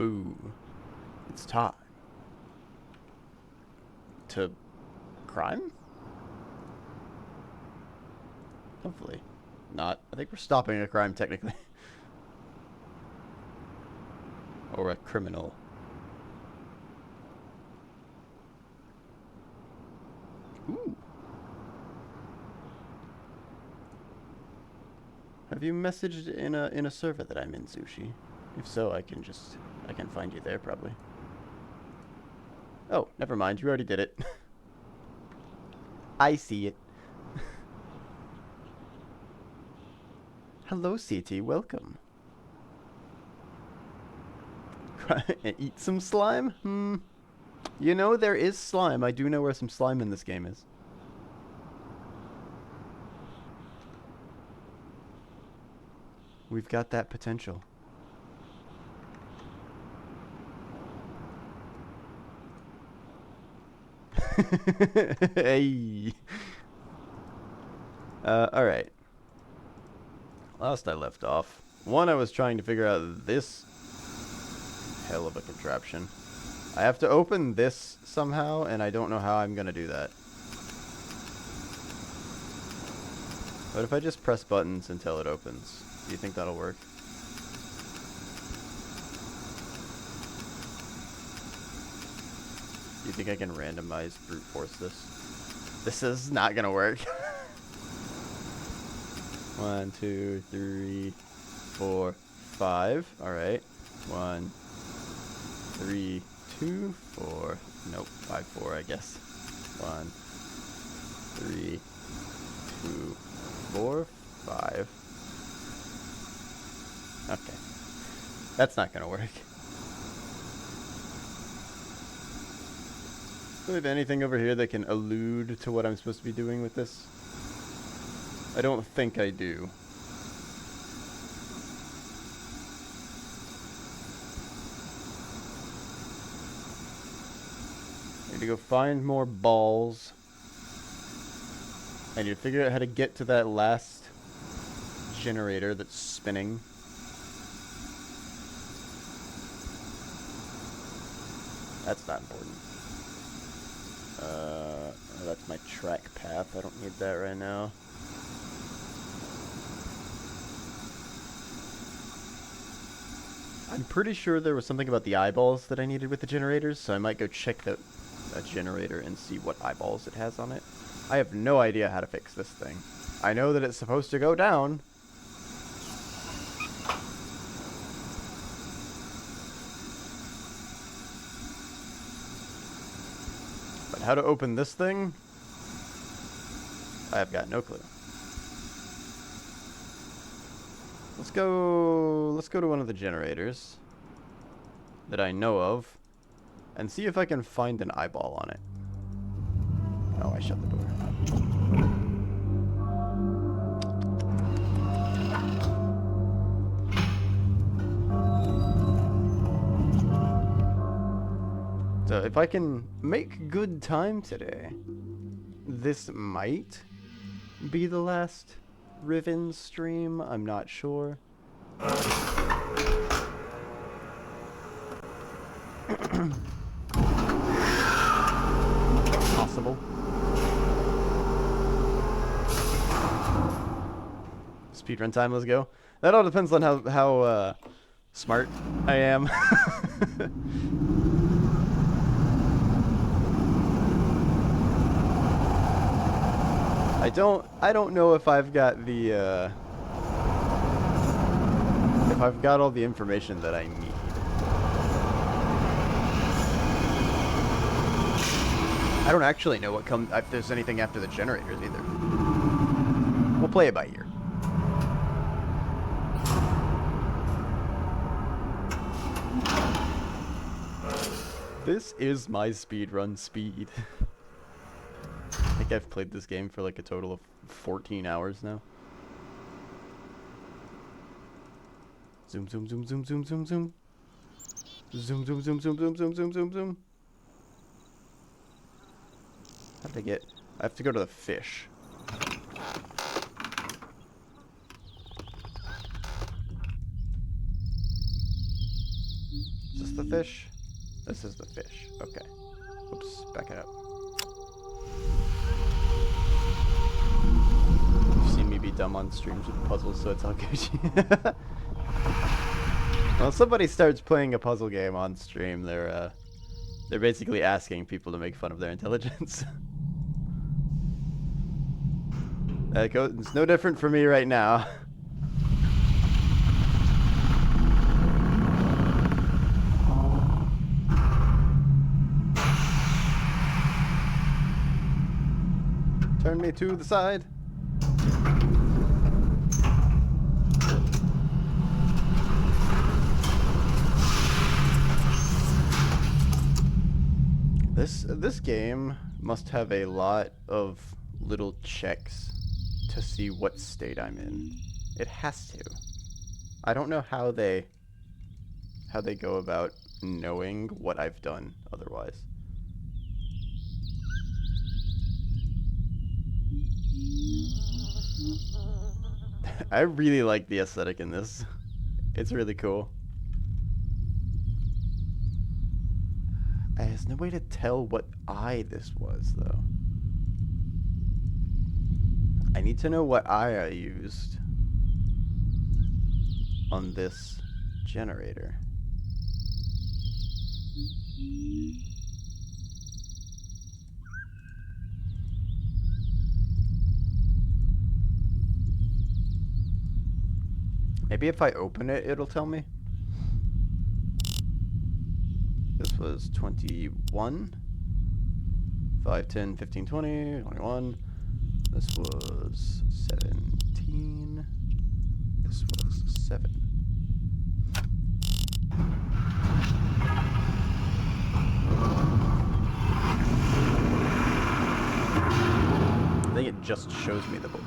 Boo. It's time. To crime? Hopefully. Not. I think we're stopping a crime, technically. Or a criminal. Ooh. Have you messaged in a server that I'm in, Sushi? If so, I can find you there probably. Oh, never mind. You already did it. I see it. Hello, CT. Welcome. Eat some slime? You know, there is slime. I do know where some slime in this game is. We've got that potential. Hey. Alright. Last I left off. One, I was trying to figure out this hell of a contraption. I have to open this somehow, and I don't know how I'm gonna do that. But if I just press buttons until it opens, do you think that'll work? Do you think I can randomize brute force this? This is not gonna work. 1, 2, 3, 4, 5. Alright. 1, 3, 2, 4. Nope, 5, 4, I guess. 1, 3, 2, 4, 5. Okay. That's not gonna work. Do we have anything over here that can allude to what I'm supposed to be doing with this? I don't think I do. I need to go find more balls. I need to figure out how to get to that last generator that's spinning. That's not important. That's my track path. I don't need that right now. I'm pretty sure there was something about the eyeballs that I needed with the generators, so I might go check that generator and see what eyeballs it has on it. I have no idea how to fix this thing. I know that it's supposed to go down. But how to open this thing? I have got no clue. Let's go to one of the generators that I know of and see if I can find an eyeball on it. Oh, I shut the door. So if I can make good time today, this might be the last Riven stream. I'm not sure. Possible. Speedrun time, let's go. That all depends on how smart I am. I don't know if I've got the if I've got all the information that I need. I don't actually know what comes if there's anything after the generators either. We'll play it by ear. This is my speedrun speed. I think I've played this game for like a total of 14 hours now. Zoom, zoom, zoom, zoom, zoom, zoom, zoom. Zoom, zoom, zoom, zoom, zoom, zoom, zoom, zoom, zoom. How did I get? I have to go to the fish. Is this fish? This is the fish. Okay. Oops, back it up. You've seen me be dumb on streams with puzzles, so it's all good. Well, somebody starts playing a puzzle game on stream, they're basically asking people to make fun of their intelligence. It's no different for me right now. Turn me to the side. This game must have a lot of little checks to see what state I'm in. It has to. I don't know how they go about knowing what I've done otherwise. I really like the aesthetic in this. It's really cool. There's no way to tell what eye this was, though. I need to know what eye I used on this generator. Maybe if I open it, it'll tell me. This was 21, 5, 10, 15, 20, 21. This was 17. This was 7. I think it just shows me the book.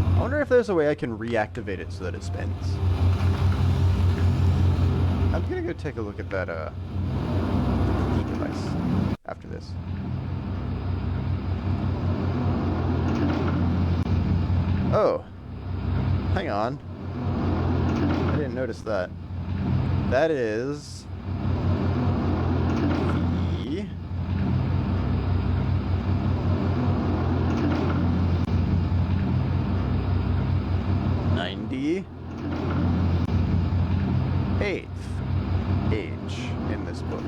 I wonder if there's a way I can reactivate it so that it spins. I'm gonna go take a look at that key device after this. Oh, hang on. I didn't notice that. That is the 98th age in this book.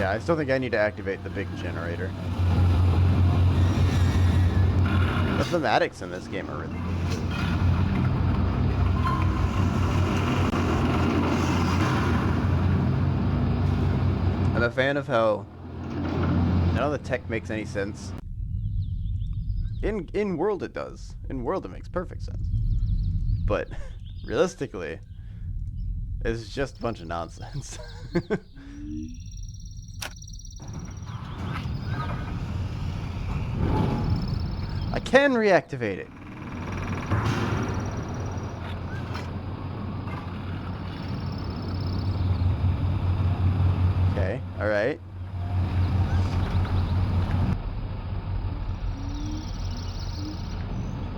I still think I need to activate the big generator. The thematics in this game are really good. I'm a fan of how none of the tech makes any sense. In world it does. In world it makes perfect sense. But realistically, it's just a bunch of nonsense. I can reactivate it. Okay, alright.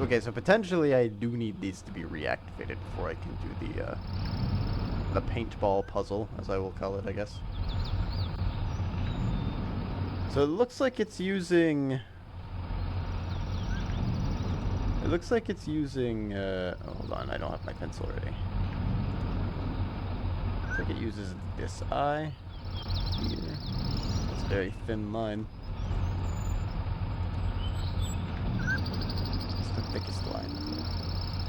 Okay, so potentially I do need these to be reactivated before I can do the paintball puzzle, as I will call it, I guess. So it looks like it's using... It looks like it's using, oh, hold on, I don't have my pencil ready. Looks like it uses this eye here. It's a very thin line. It's the thickest line.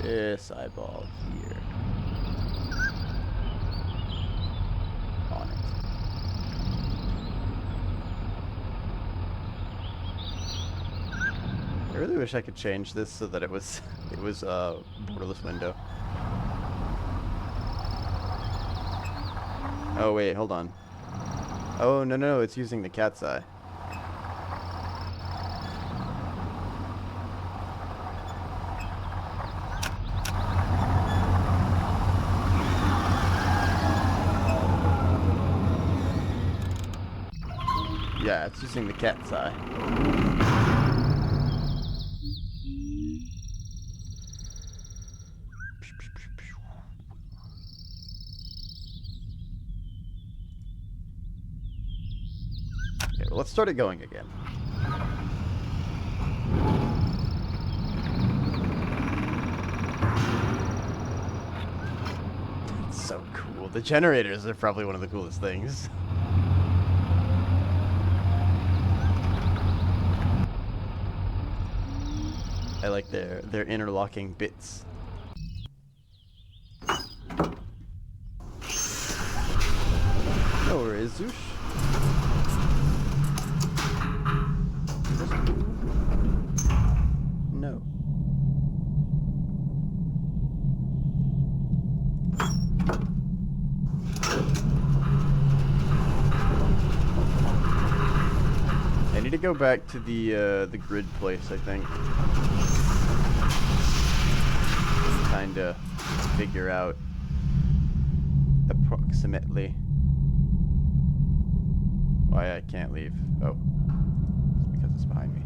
This eyeball here. On it. I really wish I could change this so that it was borderless window. Oh wait, hold on. Oh, no, no, it's using the cat's eye. Yeah, it's using the cat's eye. Okay, well, let's start it going again. It's so cool. The generators are probably one of the coolest things. I like their interlocking bits. No worries, Zoosh. No. I need to go back to the grid place, I think. Kinda figure out approximately why I can't leave. Oh, it's because it's behind me.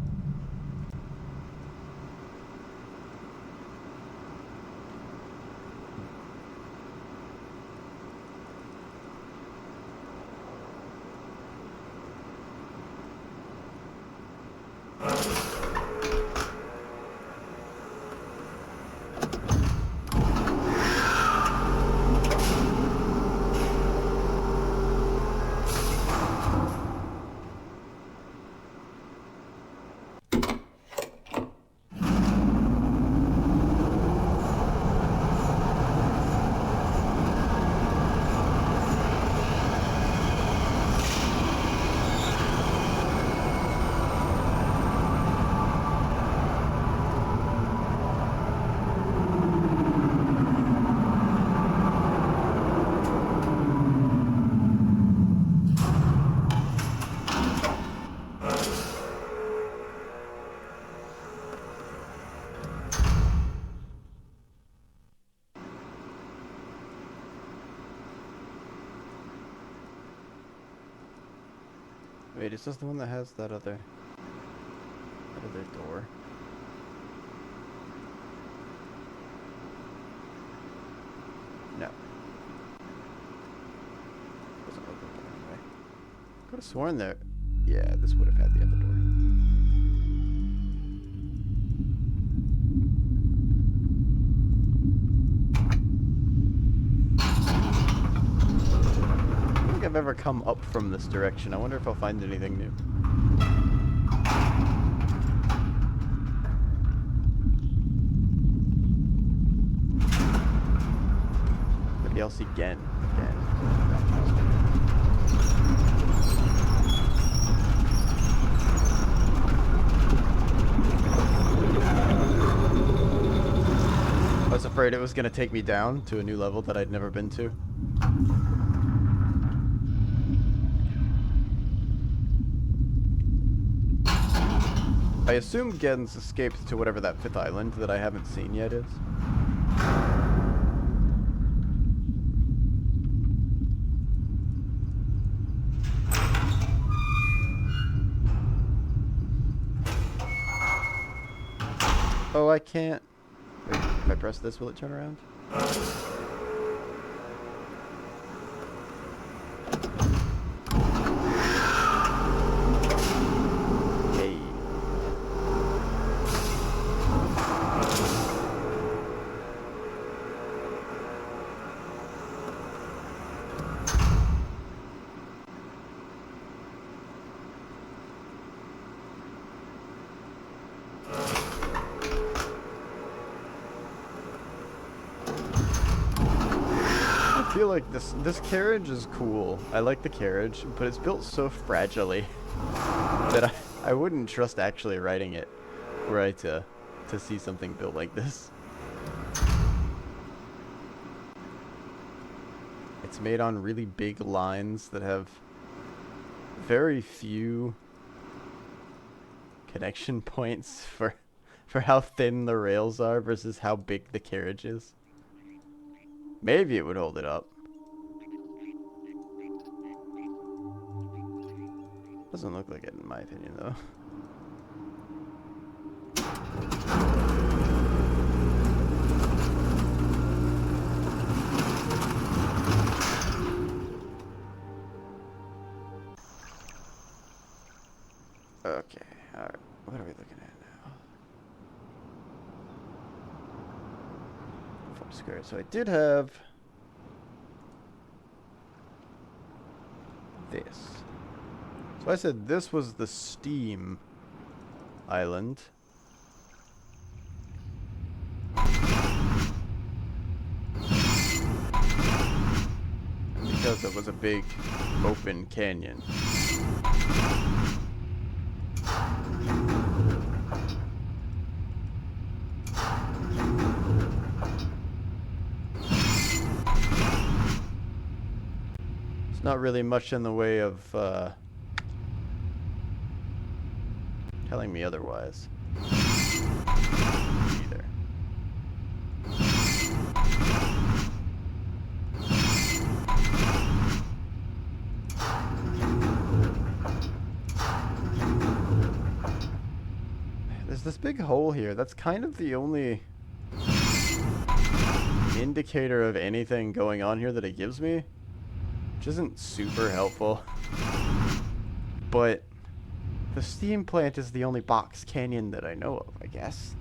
Wait, is this the one that has that other door? No. Doesn't look like it anyway. Could have sworn there. Yeah, this would have had the other door. I don't think I've ever come up from this direction. I wonder if I'll find anything new. Maybe I'll see Gen again. I was afraid it was going to take me down to a new level that I'd never been to. I assume Gen's escaped to whatever that 5th island that I haven't seen yet is. Oh, I can't. Wait, if I press this, will it turn around? Hey. I feel like this carriage is cool. I like the carriage, but it's built so fragilely that I wouldn't trust actually riding it were I to see something built like this. It's made on really big lines that have very few connection points for how thin the rails are versus how big the carriage is. Maybe it would hold it up. Doesn't look like it in my opinion though. Okay, alright. What are we looking at now? 4 squares. So I did have this. So I said this was the steam island. And because it was a big open canyon. Not really much in the way of telling me otherwise. Either. There's this big hole here. That's kind of the only indicator of anything going on here that it gives me. Which isn't super helpful, but the steam plant is the only box canyon that I know of, I guess.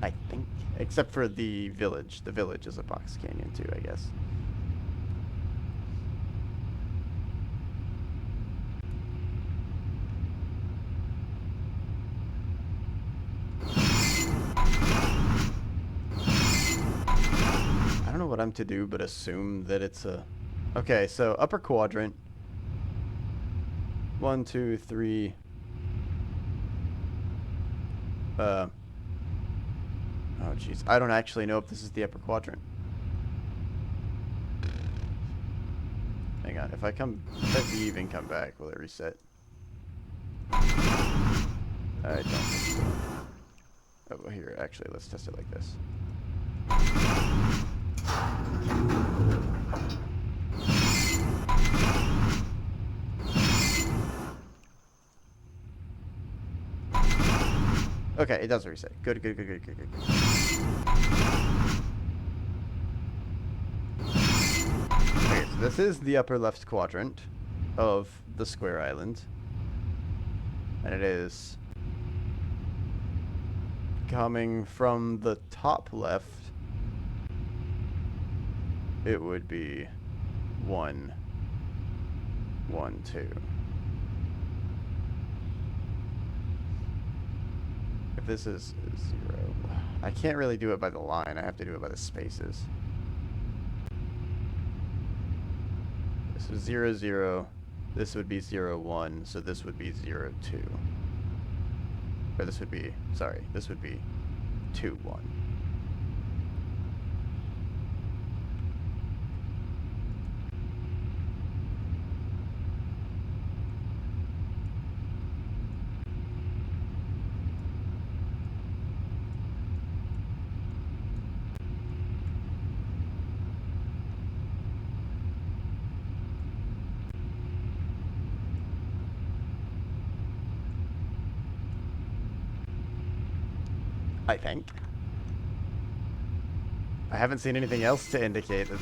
I think. Except for the village. The village is a box canyon too, I guess. I don't know what I'm to do, but assume that it's a... Okay, so upper quadrant. 1, 2, 3. Oh, jeez. I don't actually know if this is the upper quadrant. Hang on. If I leave and come back, will it reset? I don't think so. Oh, well, here. Actually, let's test it like this. Okay, it does reset. Good. Okay, so this is the upper left quadrant of the square island. And it is coming from the top left. It would be 1, 1, 2. If this is 0, I can't really do it by the line. I have to do it by the spaces. This is 0, 0. This would be 0, 1. So this would be 0, 2. Or this would be, sorry, this would be 2, 1. I think. I haven't seen anything else to indicate that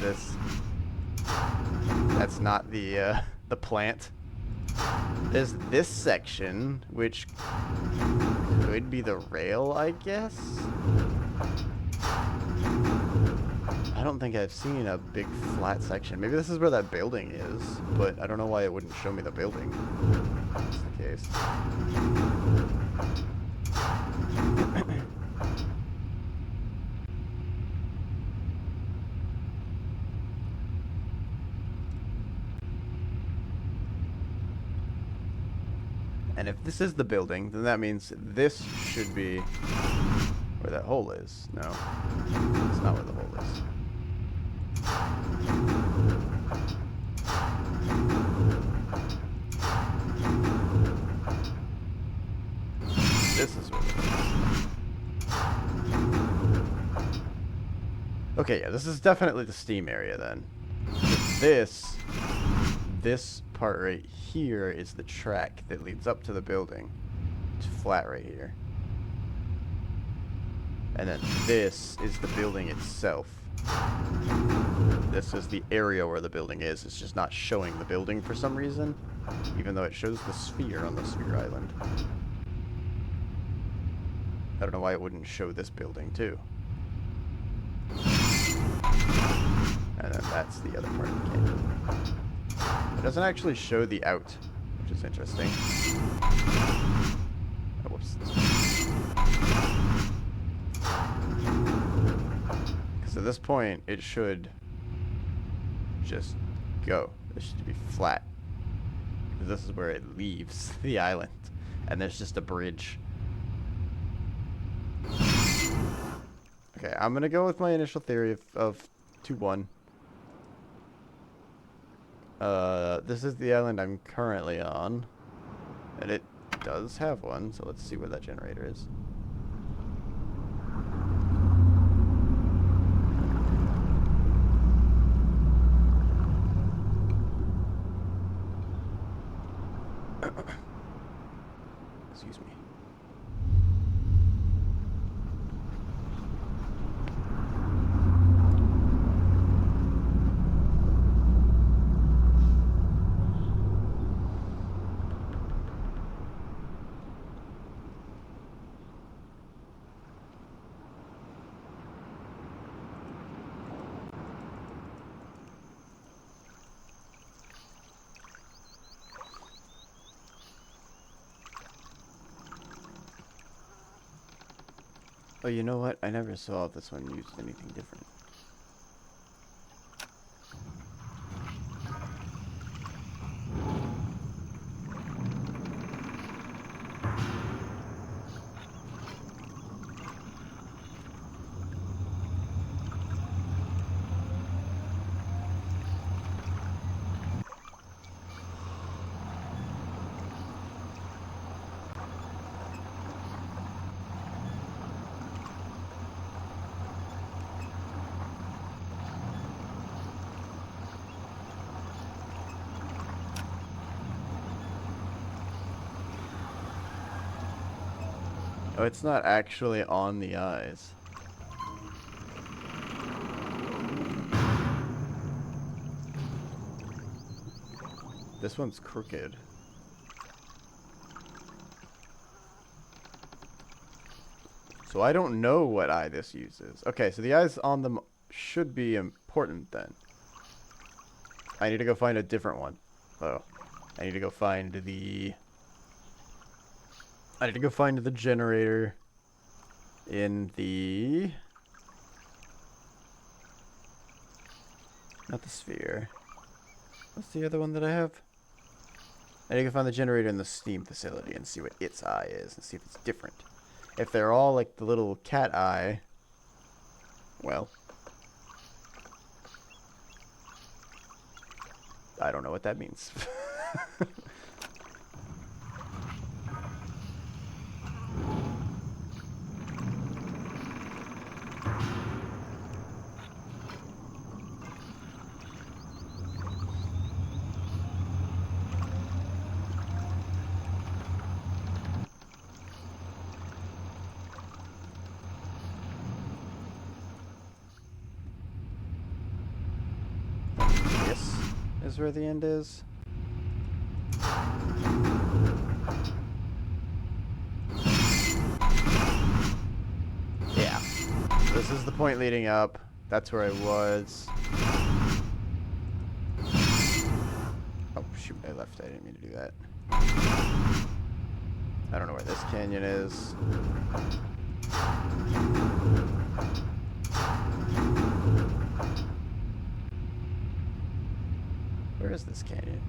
that's not the plant. There's this section, which could be the rail, I guess. I don't think I've seen a big flat section. Maybe this is where that building is, but I don't know why it wouldn't show me the building. That's the case. And if this is the building, then that means this should be where that hole is. No, it's not where the hole is. this is where okay, yeah, this is definitely the steam area then. This part right here is the track that leads up to the building. It's flat right here. And then this is the building itself. This is the area where the building is. It's just not showing the building for some reason, even though it shows the sphere on the sphere island. I don't know why it wouldn't show this building too. And then that's the other part of the canyon. It doesn't actually show the out, which is interesting. Oh, whoops. Because at this point, it should just go. It should be flat. Because this is where it leaves the island. And there's just a bridge. Okay, I'm going to go with my initial theory of 2-1. This is the island I'm currently on. And it does have one, so let's see where that generator is. Excuse me. Oh, you know what? I never saw this one used anything different. Oh, it's not actually on the eyes. This one's crooked. So I don't know what eye this uses. Okay, so the eyes on them should be important then. I need to go find a different one. Oh, I need to go find the... I need to go find the generator in the... Not the sphere. What's the other one that I have? I need to find the generator in the steam facility and see what its eye is and see if it's different. If they're all like the little cat eye, well, I don't know what that means. Is where the end is. Yeah. This is the point leading up. That's where I was. Oh, shoot, I left. I didn't mean to do that. I don't know where this canyon is. Where is this canyon?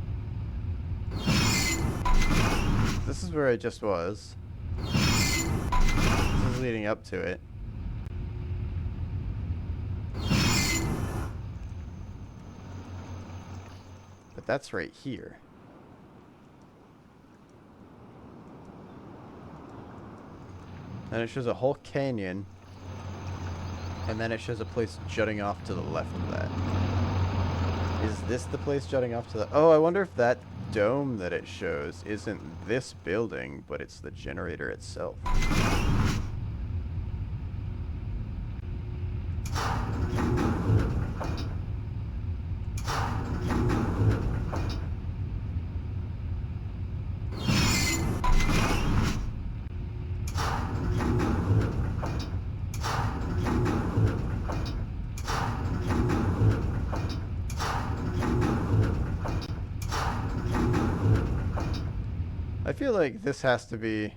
This is where I just was. This is leading up to it. But that's right here. and it shows a whole canyon, and then it shows a place jutting off to the left of that. Is this the place jutting off to the... Oh, I wonder if that dome that it shows isn't this building, but it's the generator itself. I feel like this has to be...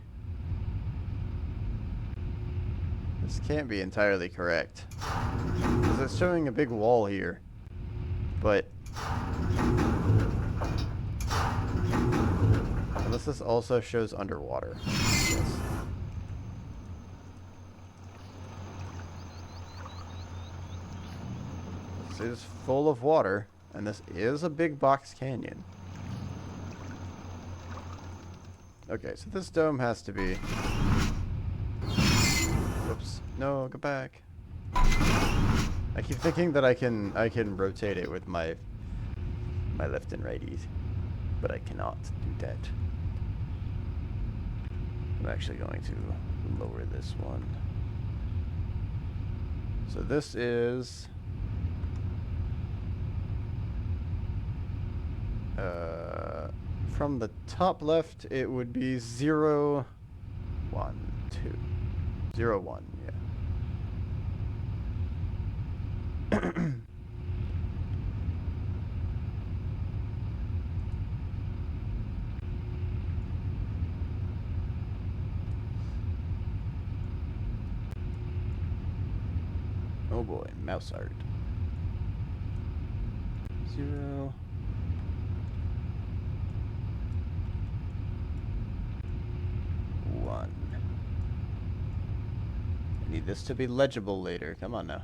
This can't be entirely correct. Because it's showing a big wall here. But... Unless this also shows underwater. Yes. This is full of water. And this is a big box canyon. Okay, so this dome has to be... Whoops. No, go back. I keep thinking that I can rotate it with my left and righties, but I cannot do that. I'm actually going to lower this one. So this is... from the top left, it would be 0, 1, 2. 0, 1, yeah. Oh boy, mouse art. 0. 1. I need this to be legible later. Come on now.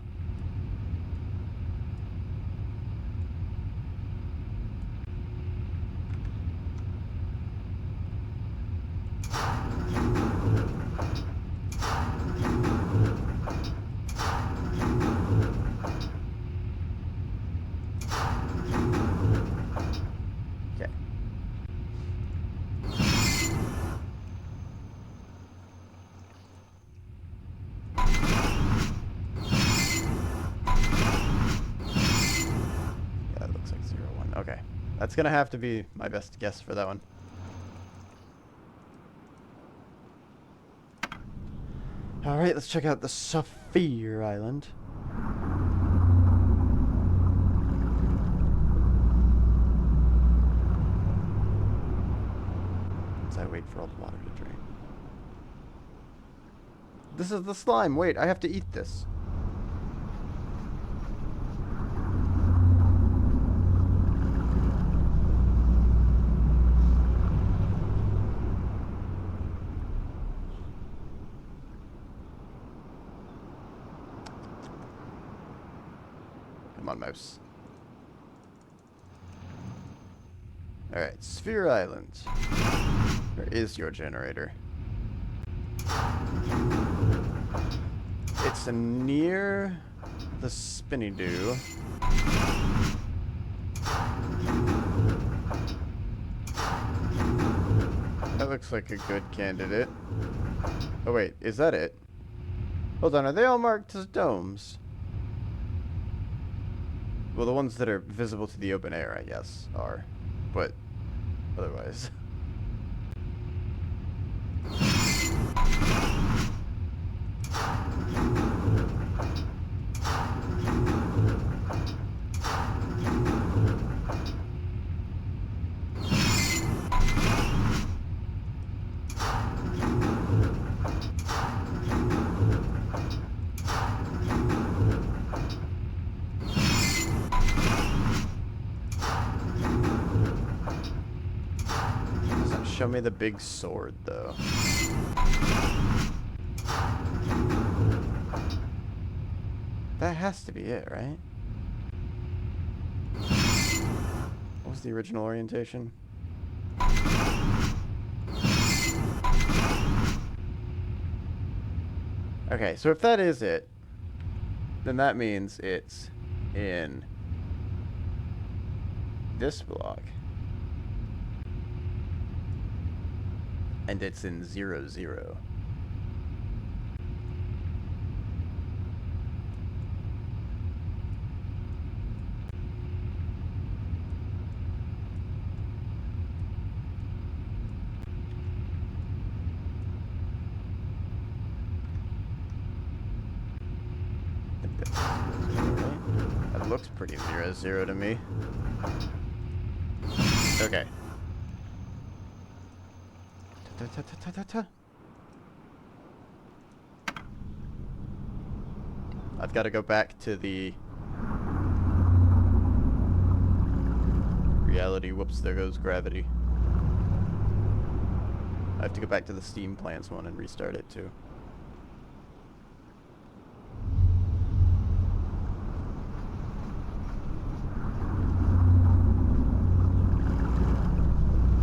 Okay, that's gonna have to be my best guess for that one. Alright, let's check out the Saphir Island. As I wait for all the water to drain. This is the slime. Wait, I have to eat this. Come on, mouse. Alright, Sphere Island. Where is your generator? It's near the Spinny Doo. That looks like a good candidate. Oh wait, is that it? Hold on, are they all marked as domes? Well, the ones that are visible to the open air, I guess, are. But otherwise... Show me the big sword, though. That has to be it, right? What was the original orientation? I 'cause Okay, so if that is it, then that means it's in this block. And it's in 0, 0. That looks pretty 0, 0 to me. Okay. I've got to go back to the reality. Whoops, there goes gravity. I have to go back to the steam plants one and restart it too.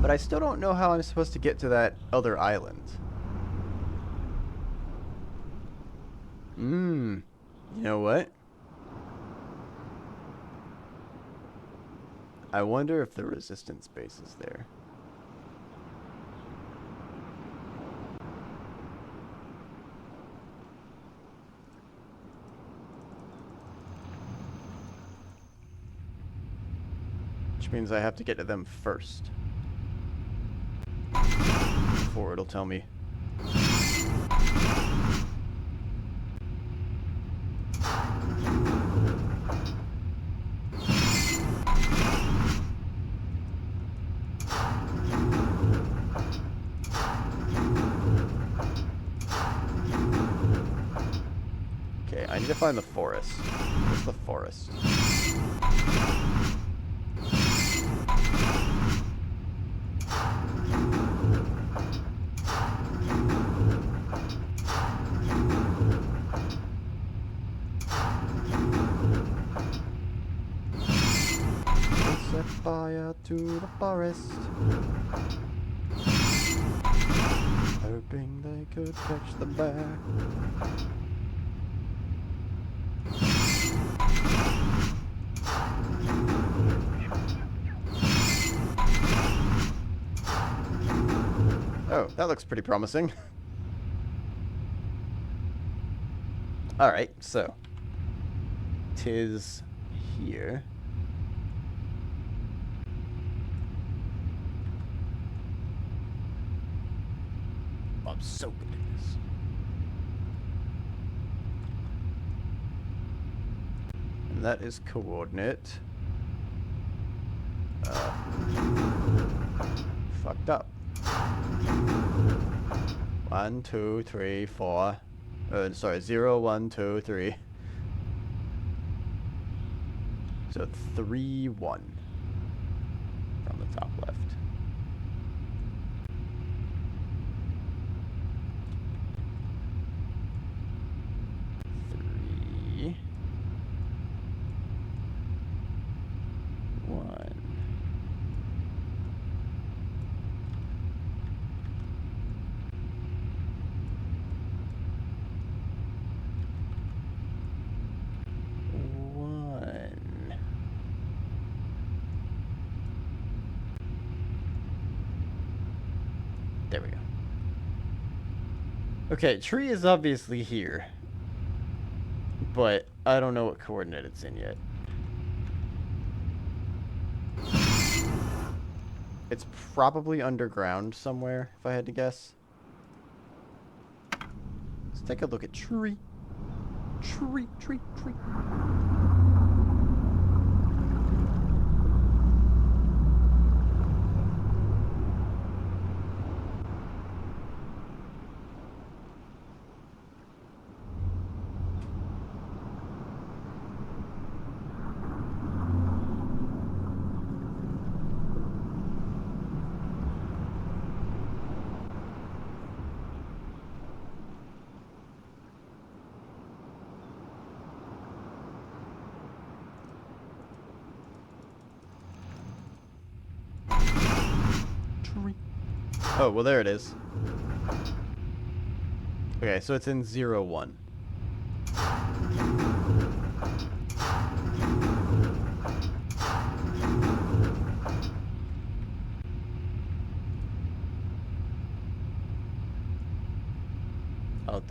But I still don't know how I'm supposed to get to that other island. You know what? I wonder if the resistance base is there. Which means I have to get to them first. Before it'll tell me. Okay, I need to find the forest. Where's the forest? Set fire to the forest, hoping they could catch the bear. Oh, that looks pretty promising. Alright, so. 'Tis here. I'm so good at this. And that is coordinate. Fucked up. 1, 2, 3, 4. Sorry, 0, 1, 2, 3. So 3, 1. From the top left. 3, 1. There we go. Okay, tree is obviously here. But I don't know what coordinate it's in yet. It's probably underground somewhere, if I had to guess. Let's take a look at tree. Tree. Oh, well, there it is. Okay, so it's in 0-1.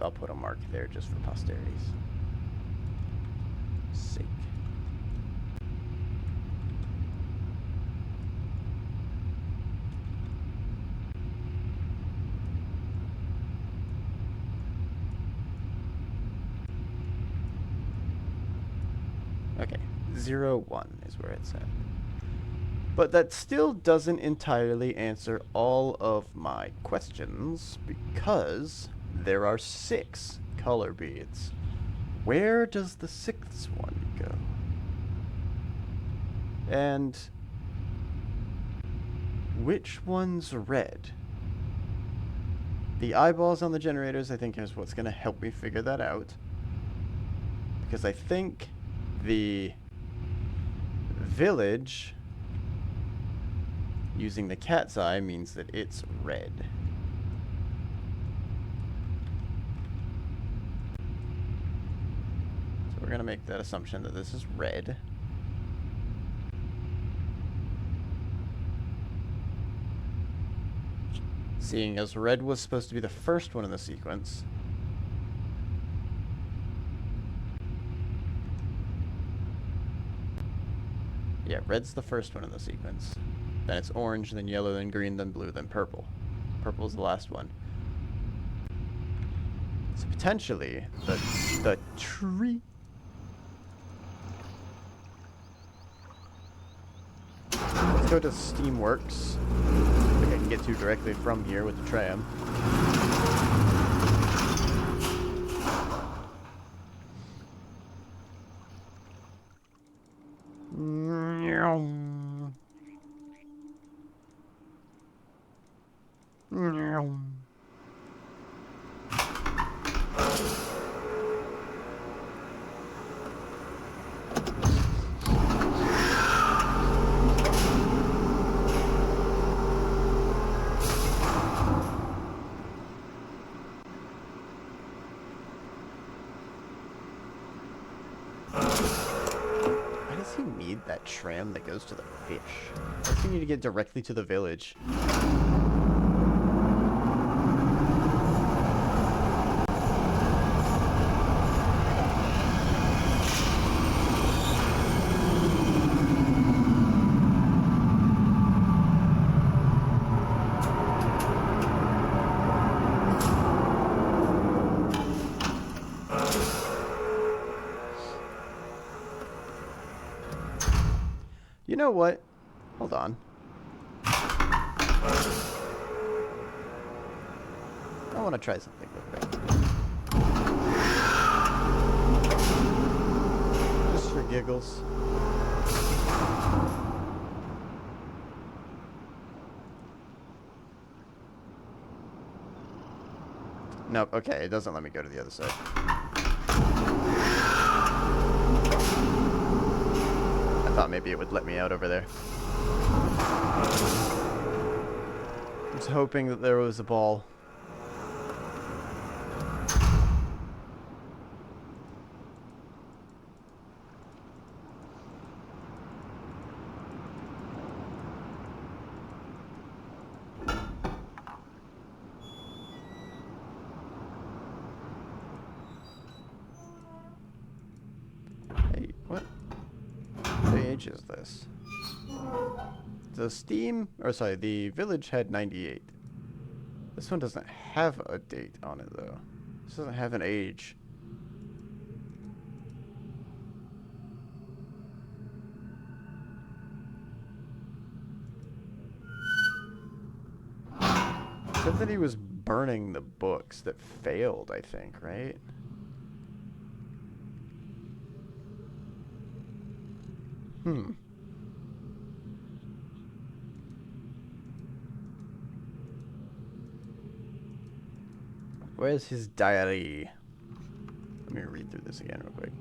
I'll put a mark there just for posterity's sake. Okay, 0-1 is where it's at. But that still doesn't entirely answer all of my questions because there are 6 color beads. Where does the 6th one go? And which one's red? The eyeballs on the generators, I think, is what's going to help me figure that out. Because I think the village using the cat's eye means that it's red. So we're going to make that assumption that this is red. Seeing as red was supposed to be the first one in the sequence. Yeah, red's the first one in the sequence. Then it's orange, then yellow, then green, then blue, then purple. Purple's the last one. So potentially, the tree... Let's go to Steamworks. I think I can get to directly from here with the tram. Why does he need that tram that goes to the fish? Why does he need to get directly to the village? You know what? Hold on. I want to try something real quick. Just for giggles. Nope, okay, it doesn't let me go to the other side. I thought maybe it would let me out over there. I was hoping that there was a ball. Hey, what page is this? The the village had 98. This one doesn't have a date on it, though. This doesn't have an age. It said that he was burning the books that failed, I think, right? Where's his diary? Let me read through this again real quick.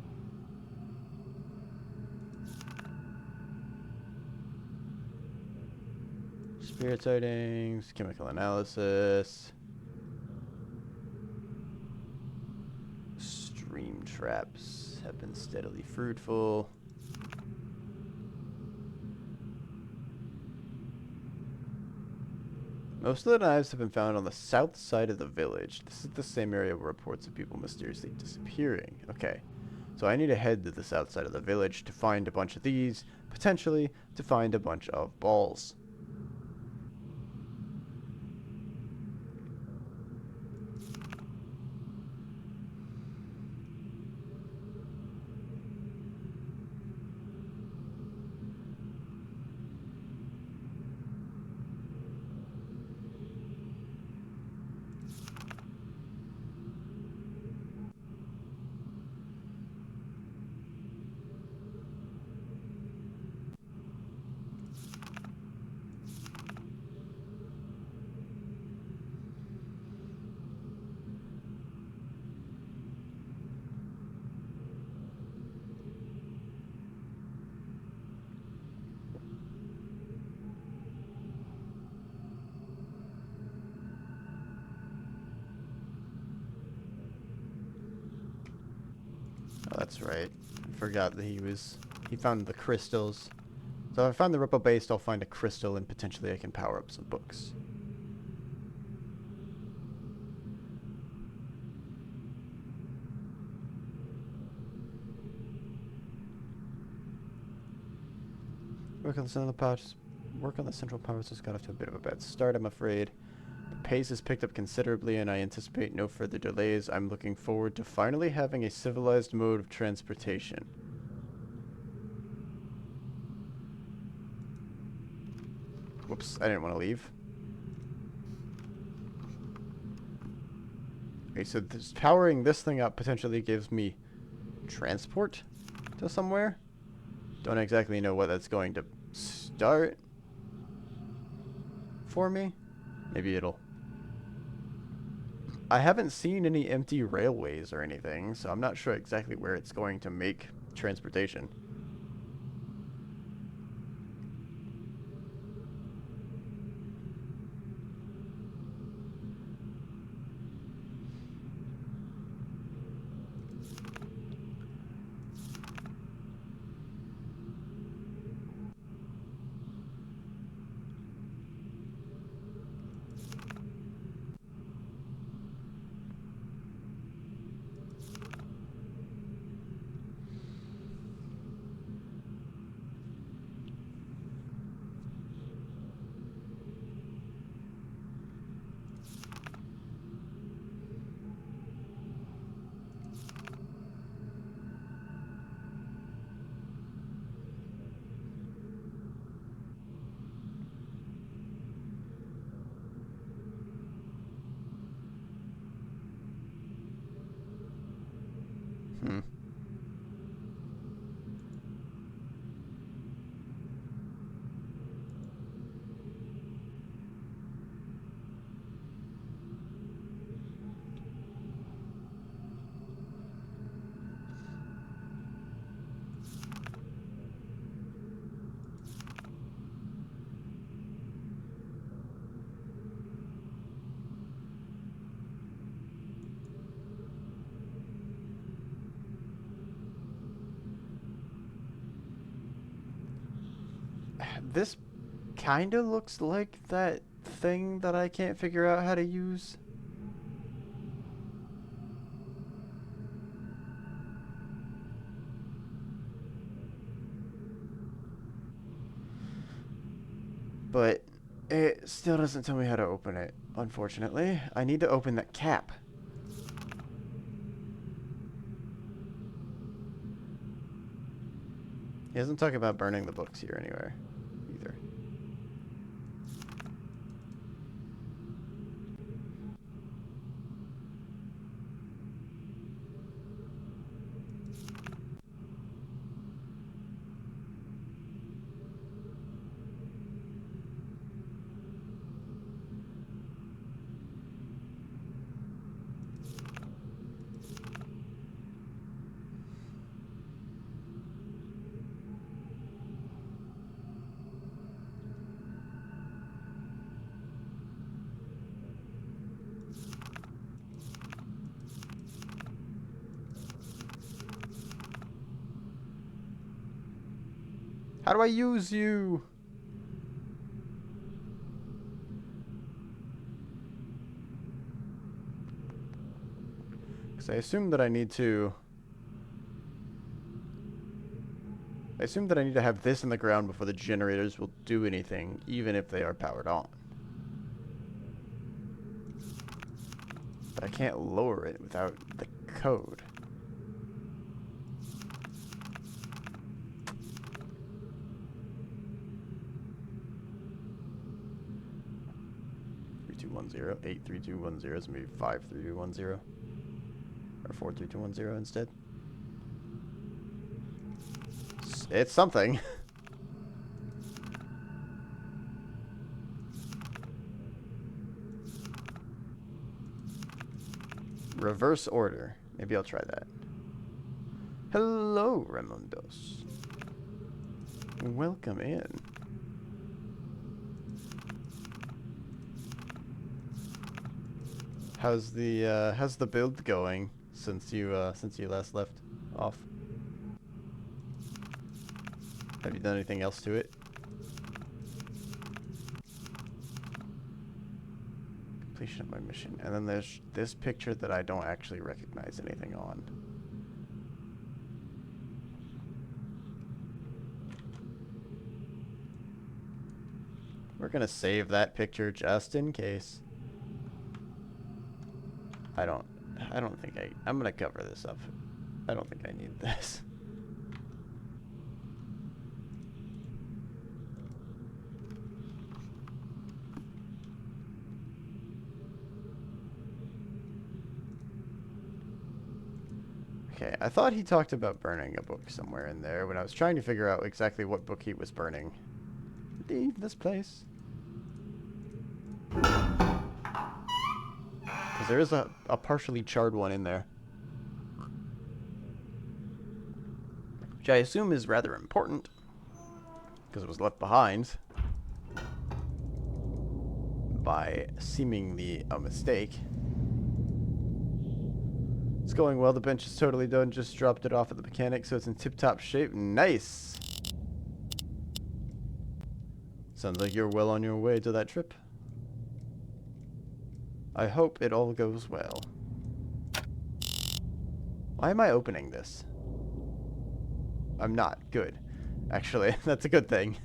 Spirit sightings, chemical analysis. traps have been steadily fruitful. Most of the knives have been found on the south side of the village. This is the same area where reports of people mysteriously disappearing. Okay. So I need to head to the south side of the village to find a bunch of these, potentially to find a bunch of balls. Oh, that's right. I forgot that he found the crystals. So if I find the Ripple Base, I'll find a crystal and potentially I can power up some books. Work on the central powers. Work on the central powers has got off to a bit of a bad start, I'm afraid. The pace has picked up considerably, and I anticipate no further delays. I'm looking forward to finally having a civilized mode of transportation. Whoops, I didn't want to leave. Okay, so powering this thing up potentially gives me transport to somewhere. Don't exactly know what that's going to start for me. Maybe it'll... I haven't seen any empty railways or anything, so I'm not sure exactly where it's going to make transportation. Hmm. This kind of looks like that thing that I can't figure out how to use. But it still doesn't tell me how to open it, unfortunately. I need to open that cap. He doesn't talk about burning the books here anywhere, either. How do I use you? Because I assume that I need to... I assume that I need to have this in the ground before the generators will do anything, even if they are powered on. But I can't lower it without the code. (3210) 83210 is maybe 53210 or 43210 instead. It's something. Reverse order. Maybe I'll try that. Hello, Raimundos. Welcome in. How's the build going since you last left off? Have you done anything else to it? Completion of my mission. And then there's this picture that I don't actually recognize anything on. We're gonna save that picture just in case. I don't think I'm gonna cover this up. I don't think I need this. Okay, I thought he talked about burning a book somewhere in there when I was trying to figure out exactly what book he was burning. Leave this place. Because there is a partially charred one in there. Which I assume is rather important. Because it was left behind. By seemingly a mistake. It's going well. The bench is totally done. Just dropped it off at the mechanic, so it's in tip-top shape. Nice! Sounds like you're well on your way to that trip. I hope it all goes well. Why am I opening this? I'm not. Good. Actually, that's a good thing.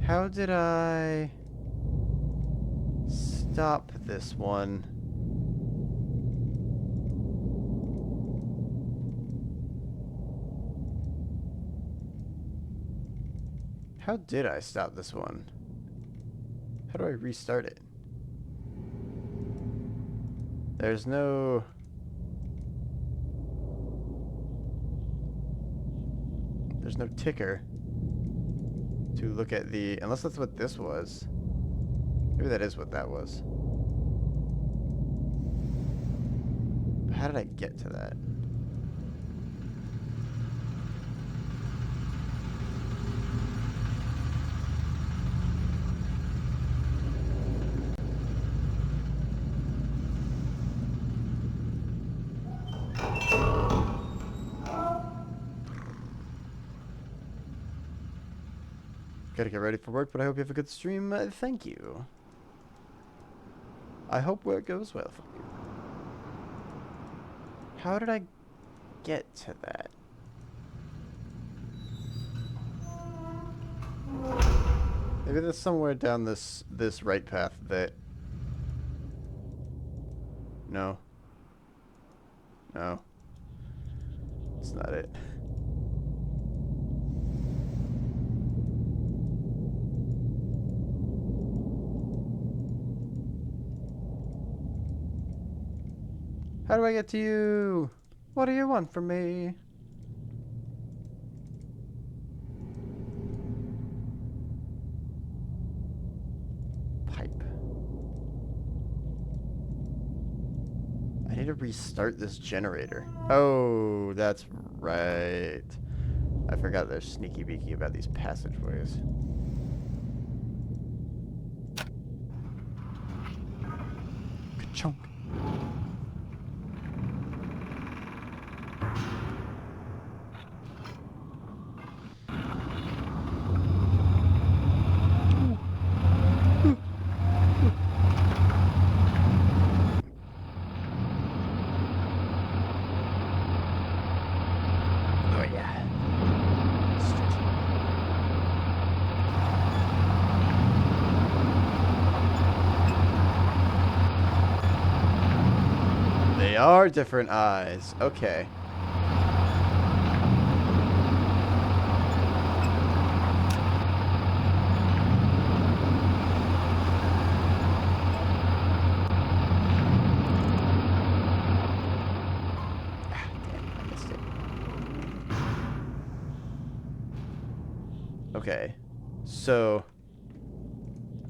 How did I stop this one? How did I stop this one? How do I restart it? There's no... There's no ticker to look at the... Unless that's what this was. Maybe that is what that was. But how did I get to that? Gotta get ready for work, but I hope you have a good stream. Thank you. I hope work goes well for you. How did I get to that? Maybe there's somewhere down this right path that... No. No. It's not it. How do I get to you? What do you want from me? Pipe. I need to restart this generator. Oh, that's right. I forgot they're sneaky beaky about these passageways. Ka-chunk. They are different eyes. Okay. Okay, so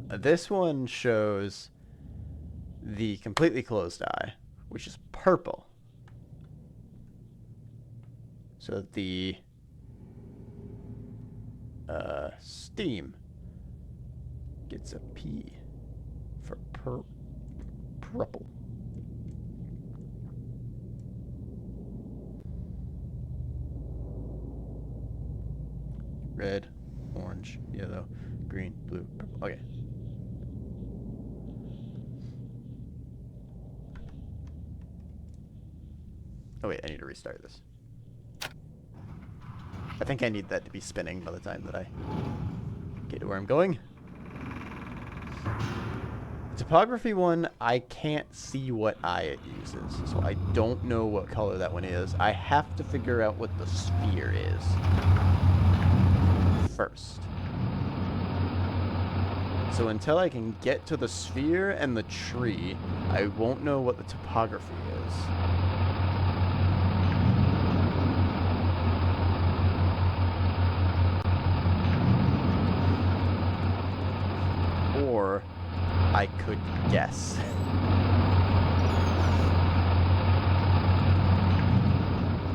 this one shows the completely closed eye, which is purple. So the steam gets a P for purple. Red, orange, yellow, green, blue, purple. Okay. Oh wait, I need to restart this. I think I need that to be spinning by the time that I get to where I'm going. Topography one, I can't see what eye it uses, so I don't know what color that one is. I have to figure out what the sphere is first. So until I can get to the sphere and the tree, I won't know what the topography is. Or I could guess.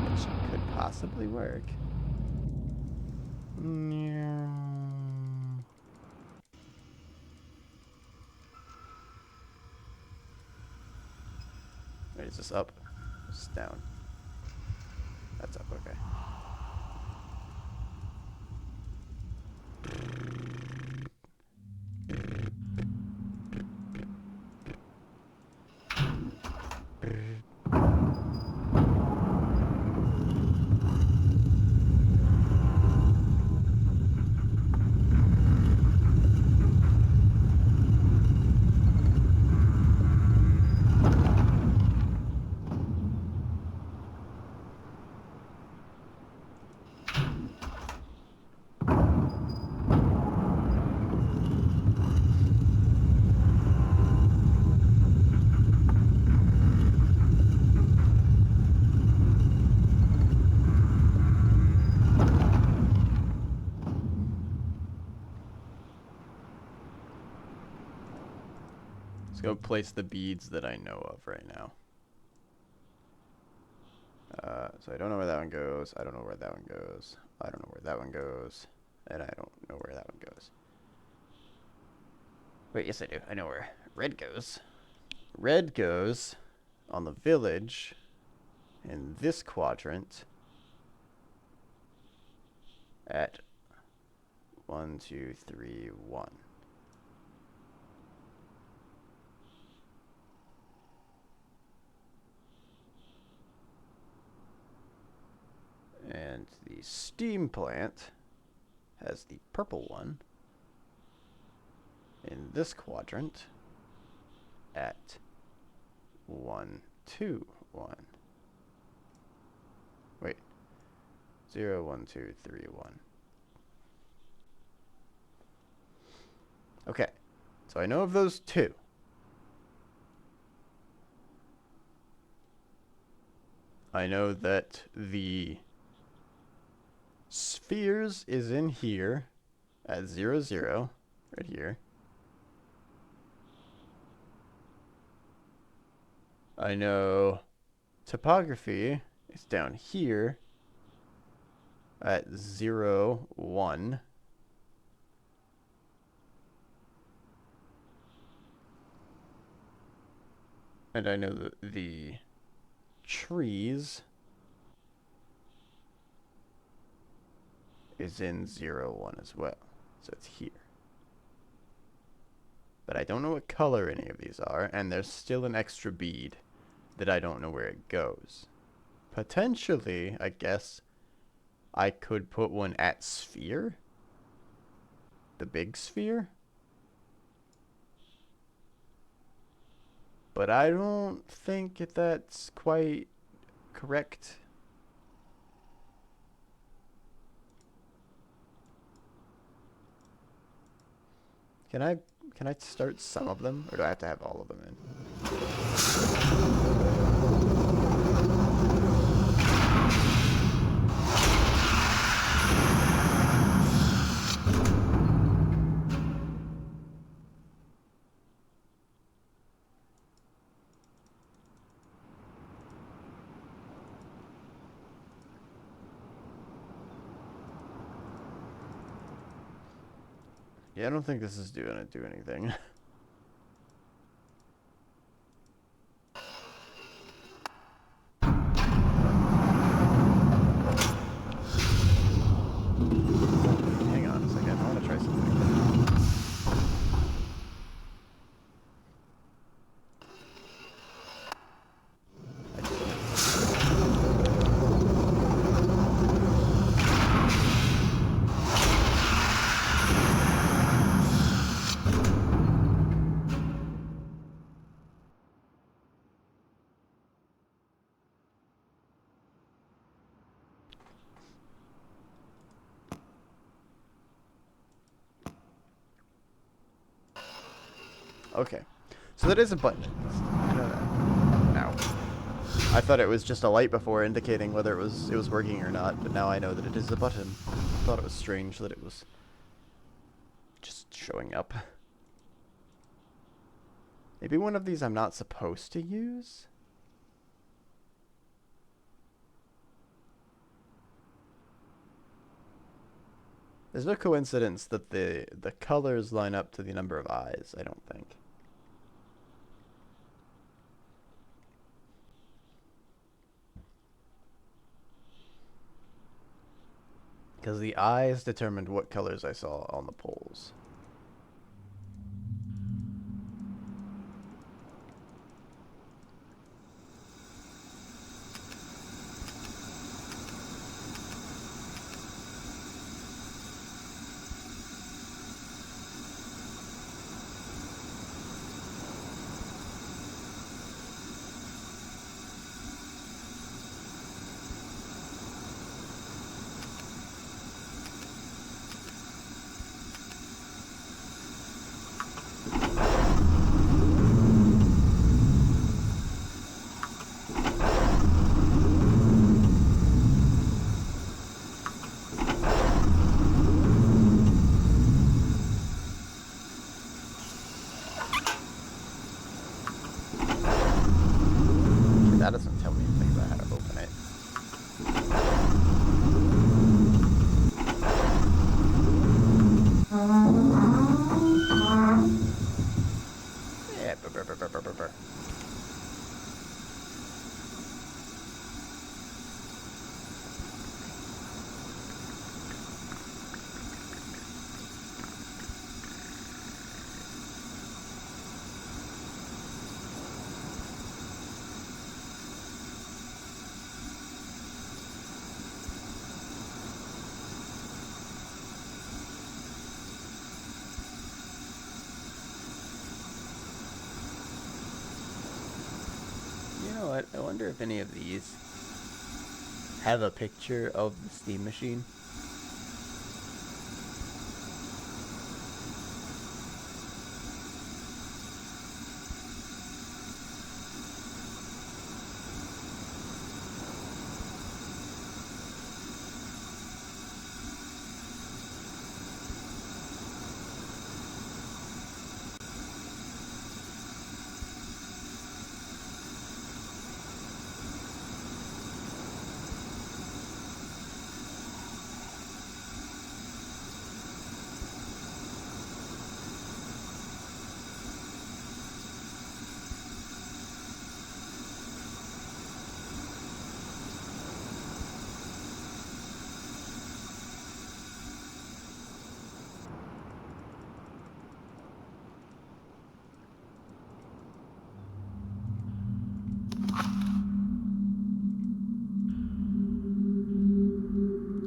Which could possibly work. Wait, is this up? It's down. That's up, okay. Let's go place the beads that I know of right now. So I don't know where that one goes. I don't know where that one goes. I don't know where that one goes. And I don't know where that one goes. Wait, yes I do. I know where red goes. Red goes on the village in this quadrant at 1, 2, 3, 1. And the steam plant has the purple one in this quadrant at 1, 2, 1. Wait. 0, 1, 2, 3, 1. Okay. So I know of those two. I know that the spheres is in here at 0, 0, right here. I know topography is down here at 0, 1. And I know that the trees is in 0, 1 as well. So it's here. But I don't know what color any of these are, and there's still an extra bead that I don't know where it goes. Potentially, I guess, I could put one at sphere? The big sphere? But I don't think that's quite correct. Can I start some of them, or do I have to have all of them in? Yeah, I don't think this is gonna do anything. Hang on a second. I want to try something. Okay, so that is a button. I know that now. I thought it was just a light before indicating whether it was working or not, but now I know that it is a button. I thought it was strange that it was just showing up. Maybe one of these I'm not supposed to use? There's no coincidence that the colors line up to the number of eyes, I don't think. Because the eyes determined what colors I saw on the poles. That doesn't tell me anything about how to open it. Yeah, burr, burr, burr, burr, burr, burr. You know what? I wonder if any of these have a picture of the steam machine.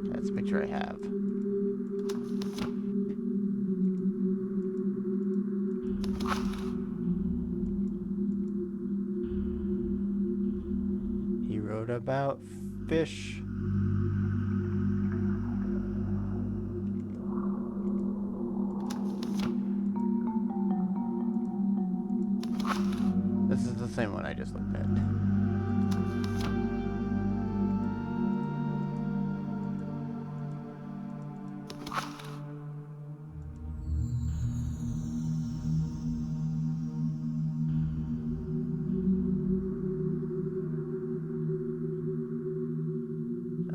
That's a picture I have. What about fish? This is the same one I just looked at.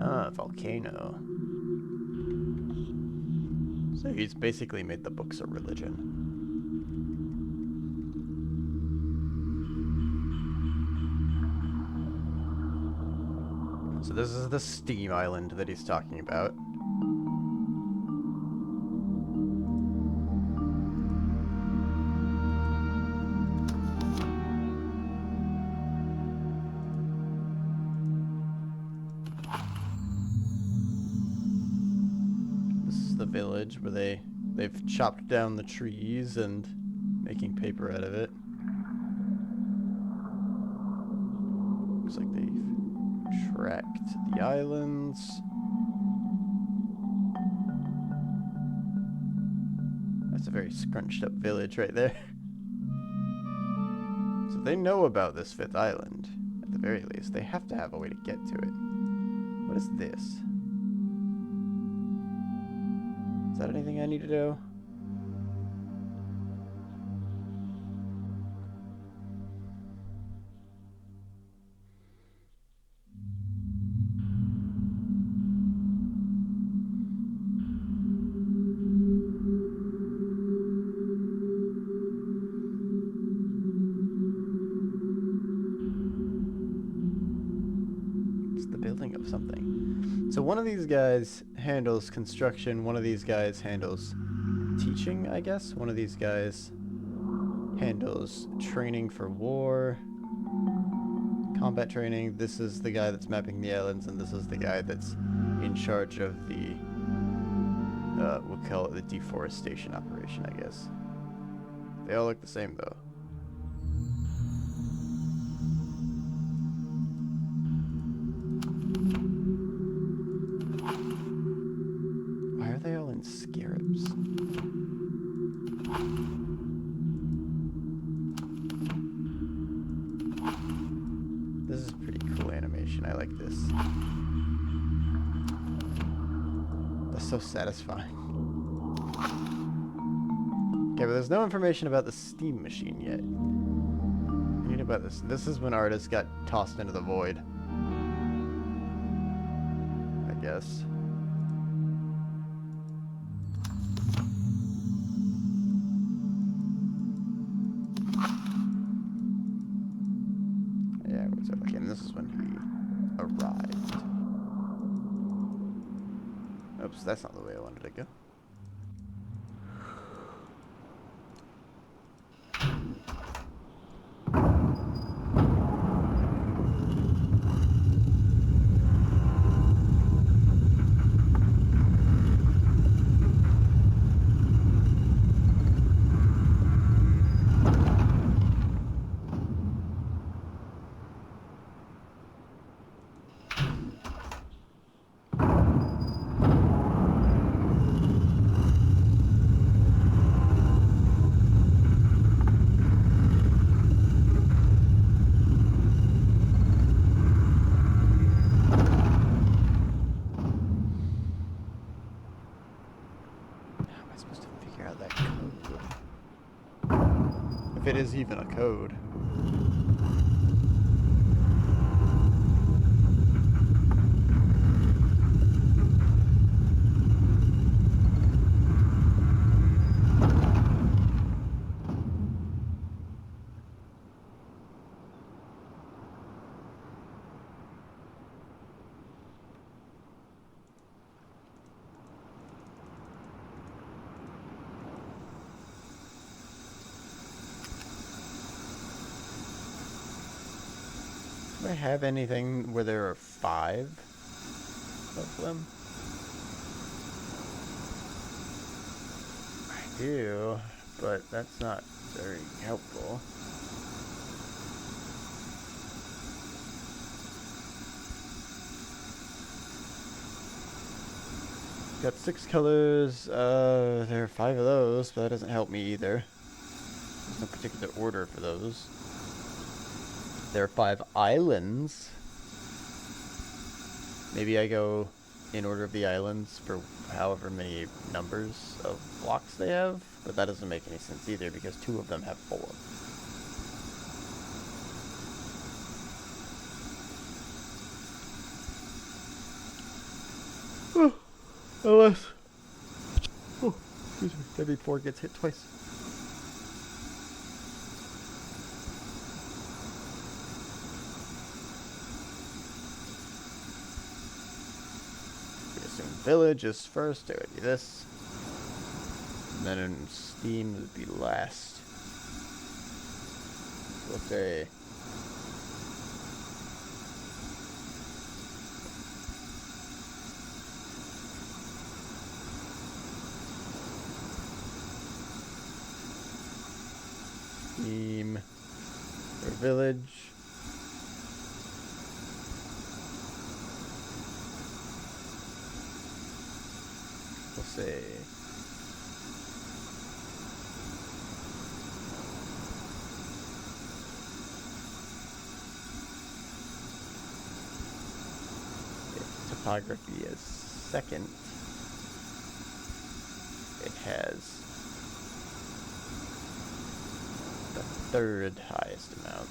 Ah, volcano. So he's basically made the books a religion. So this is the steam island that he's talking about. This is the village where they've chopped down the trees and making paper out of it. Looks like they've tracked the islands. That's a very scrunched up village right there. So they know about this fifth island. At the very least, they have to have a way to get to it. What is this? Is that anything I need to do? It's the building of something. So one of these guys handles construction, one of these guys handles teaching, I guess. One of these guys handles training for war, combat training. This is the guy that's mapping the islands, and this is the guy that's in charge of the, we'll call it the deforestation operation, I guess. They all look the same, though. Why are they all in scarabs? This is pretty cool animation. I like this. That's so satisfying. Okay, but there's no information about the steam machine yet. I need about this. This is when artists got tossed into the void, I guess. Yeah, what's up? Okay, and this is when he arrived. Oops, that's not the way I wanted to go. If it is even a code. Do I have anything where there are 5 of them? I do, but that's not very helpful. Got 6 colors. There are 5 of those, but that doesn't help me either. There's no particular order for those. There are 5 islands. Maybe I go in order of the islands for however many numbers of blocks they have, but that doesn't make any sense either because 2 of them have 4. Unless... Oh, excuse me. W4 gets hit twice. We assume village is first. It would be this. And then in Steam would be last. So let's say... Steam or village. We'll say if topography is second, it has third highest amount.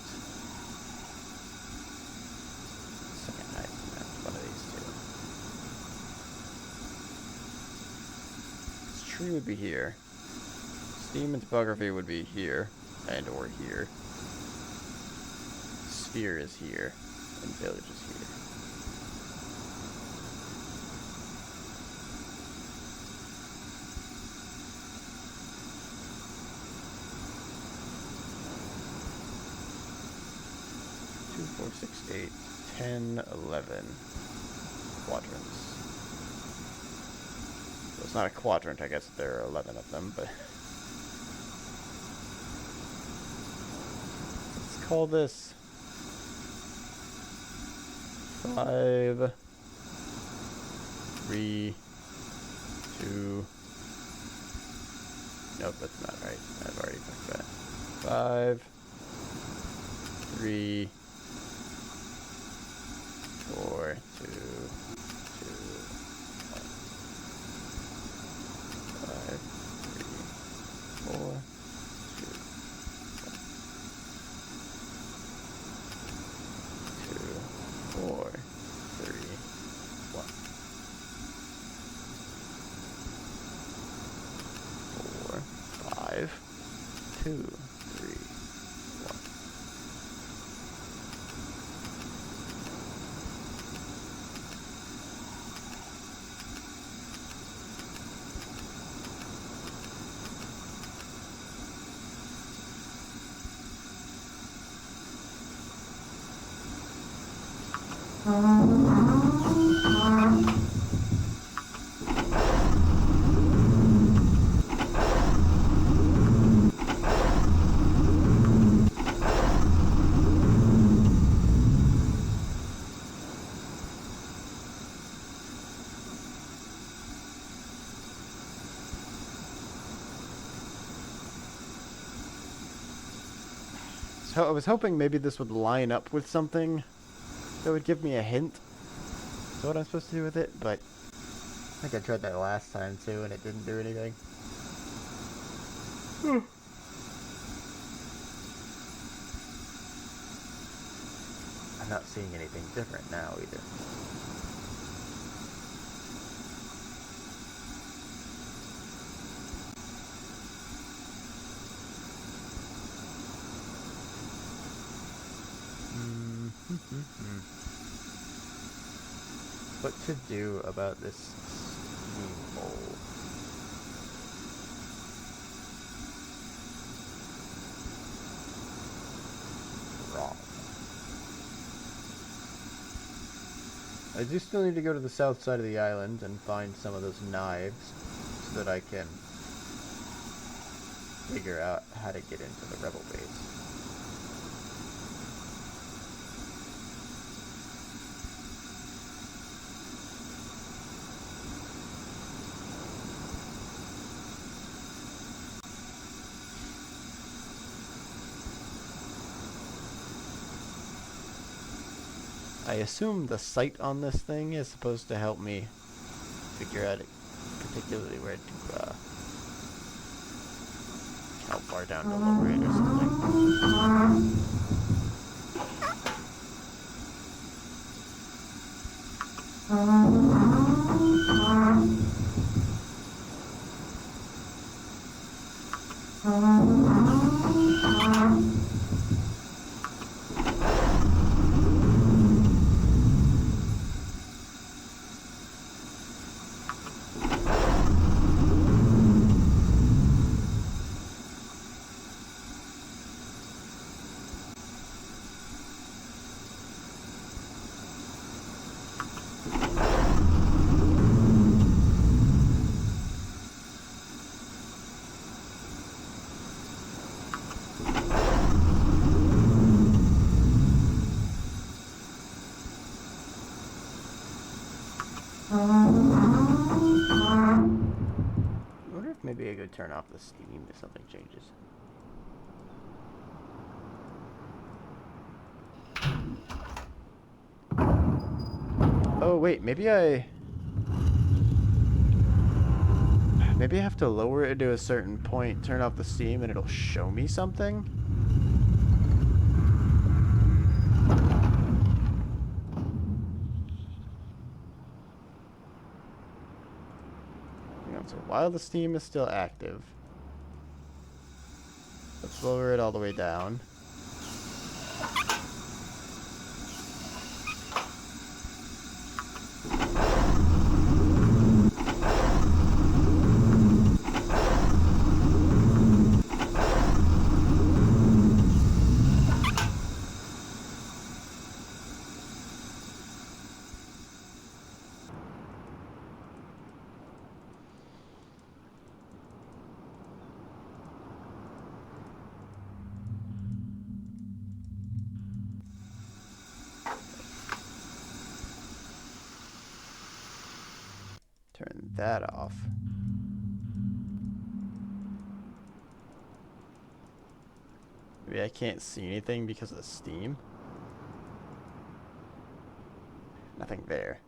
Second highest amount. One of these two. This tree would be here. Steam and topography would be here. And or here. Sphere is here. And village is here. Two, 4, 6, 8, 10, 11 quadrants. So it's not a quadrant, I guess there are 11 of them, but let's call this 5, 3, 2. Nope, that's not right. I've already picked that. 5, 3, 4, 2, 2, 1. 5, 3, 4, 2, 1. 2, 4, 3, 1. 4, 5, 2, 3, 1. So I was hoping maybe this would line up with something that would give me a hint to what I'm supposed to do with it, but I think I tried that last time too and it didn't do anything. I'm not seeing anything different now either. What to do about this steam hole? Wrong. I do still need to go to the south side of the island and find some of those knives so that I can figure out how to get into the rebel base. I assume the sight on this thing is supposed to help me figure out particularly where to, how far down to lower it or something. I wonder if maybe I could turn off the steam if something changes. Oh wait, maybe I have to lower it to a certain point, turn off the steam, and it'll show me something? Hang on, so while the steam is still active, let's lower it all the way down. Turn that off. Maybe I can't see anything because of the steam. Nothing there.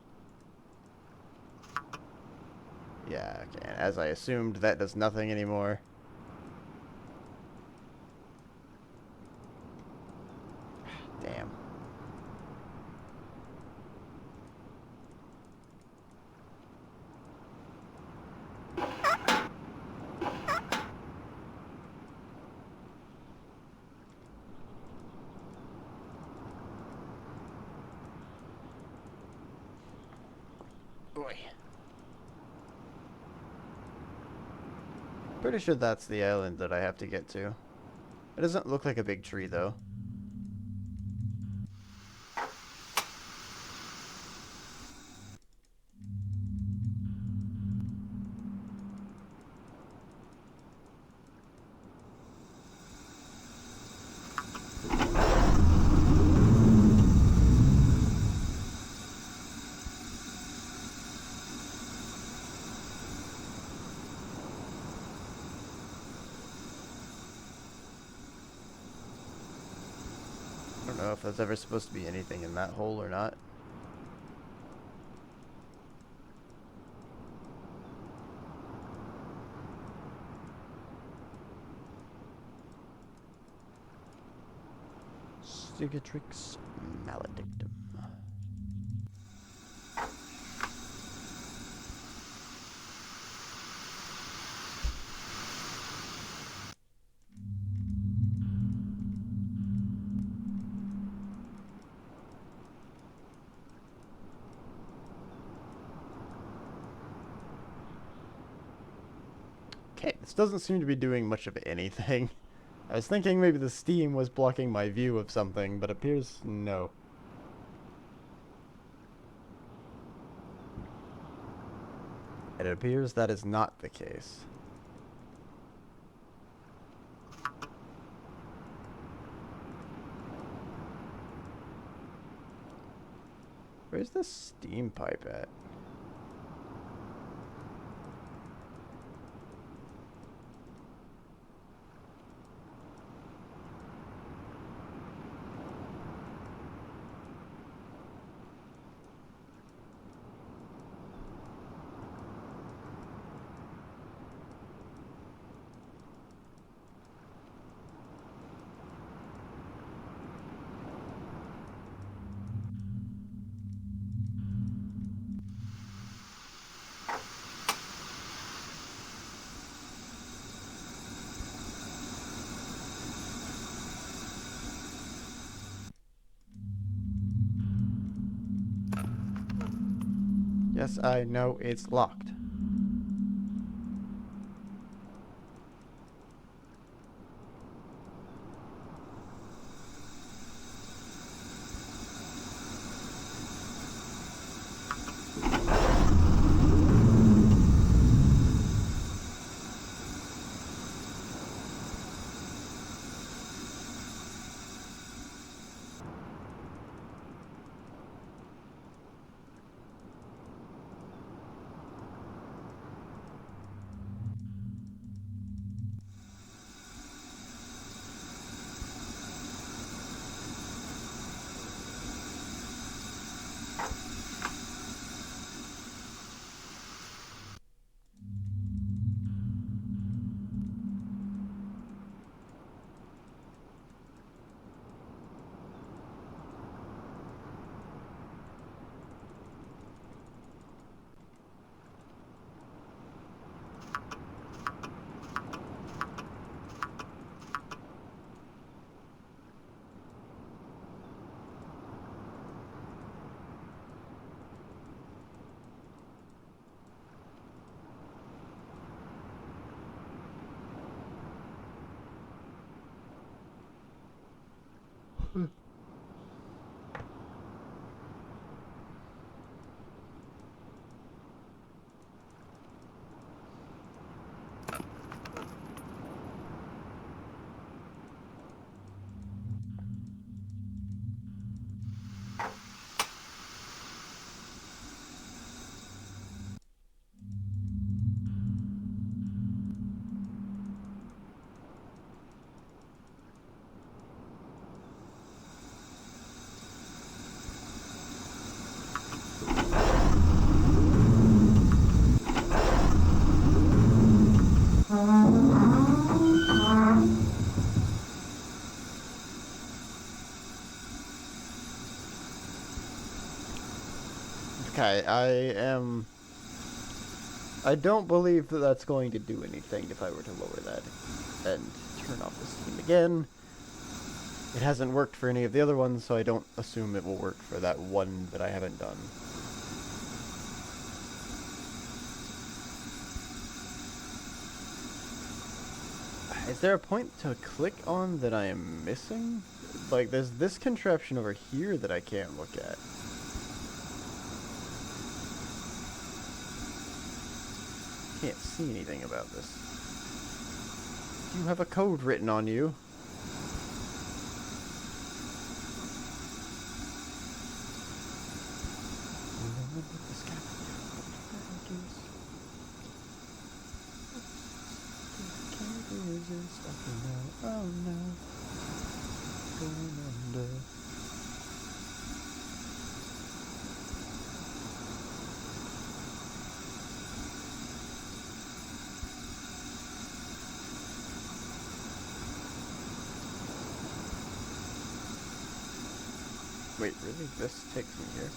Yeah, okay. And as I assumed, that does nothing anymore. Damn. Boy. Pretty sure that's the island that I have to get to. It doesn't look like a big tree, though. I don't know if there's ever supposed to be anything in that hole or not. Cicatrix maledictum. Okay, this doesn't seem to be doing much of anything. I was thinking maybe the steam was blocking my view of something, but appears no. It appears that is not the case. Where's the steam pipe at? Yes, I know it's locked. Okay, I don't believe that that's going to do anything if I were to lower that and turn off the steam again. It hasn't worked for any of the other ones, so I don't assume it will work for that one that I haven't done. Is there a point to click on that I am missing? Like, there's this contraption over here that I can't look at. Can't see anything about this. You have a code written on you. Oh no. Going under. Wait, really? This takes me here?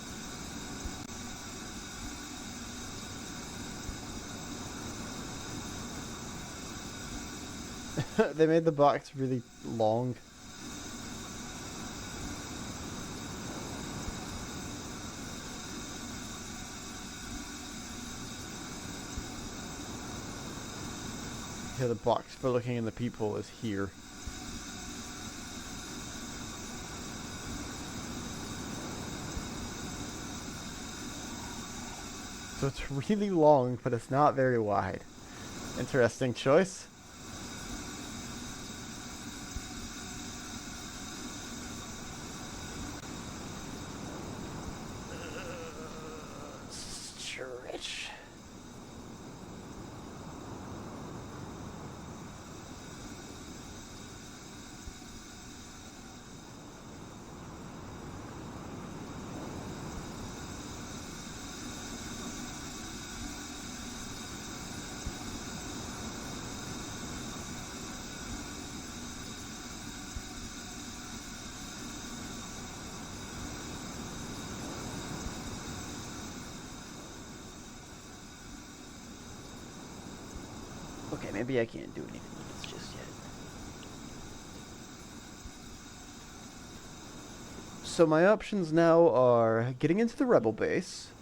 They made the box really long. Yeah, the box for looking in the peephole is here. So it's really long, but it's not very wide. Interesting choice. Stretch. Okay, maybe I can't do anything with this just yet. So my options now are getting into the rebel base,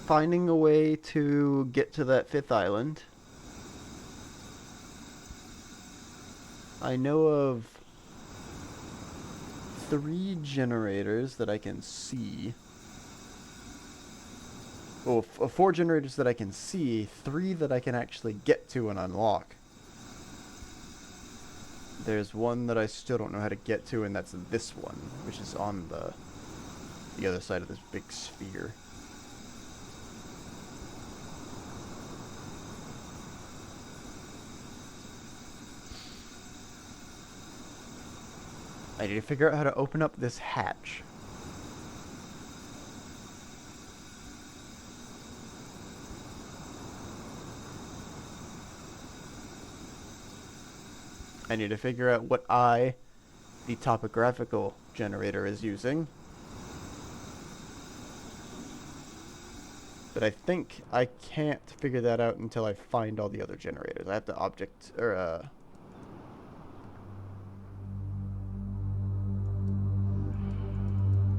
finding a way to get to that 5th island. I know of 3 generators that I can see. Well, 4 generators that I can see, 3 that I can actually get to and unlock. There's one that I still don't know how to get to, and that's this one, which is on the other side of this big sphere. I need to figure out how to open up this hatch. I need to figure out what the topographical generator, is using. But I think I can't figure that out until I find all the other generators. I have to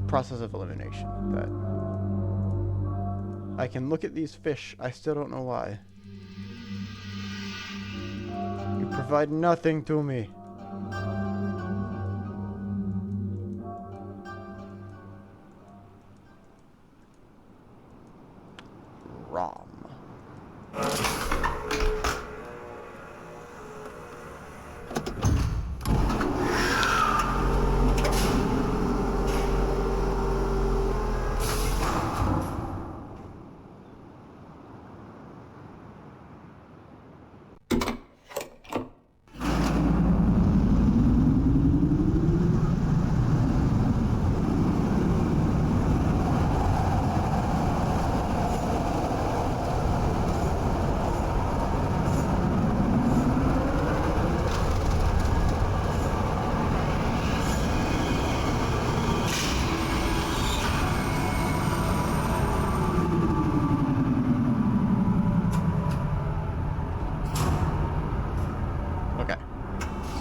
process of elimination. That I can look at these fish. I still don't know why. You provide nothing to me. ROM.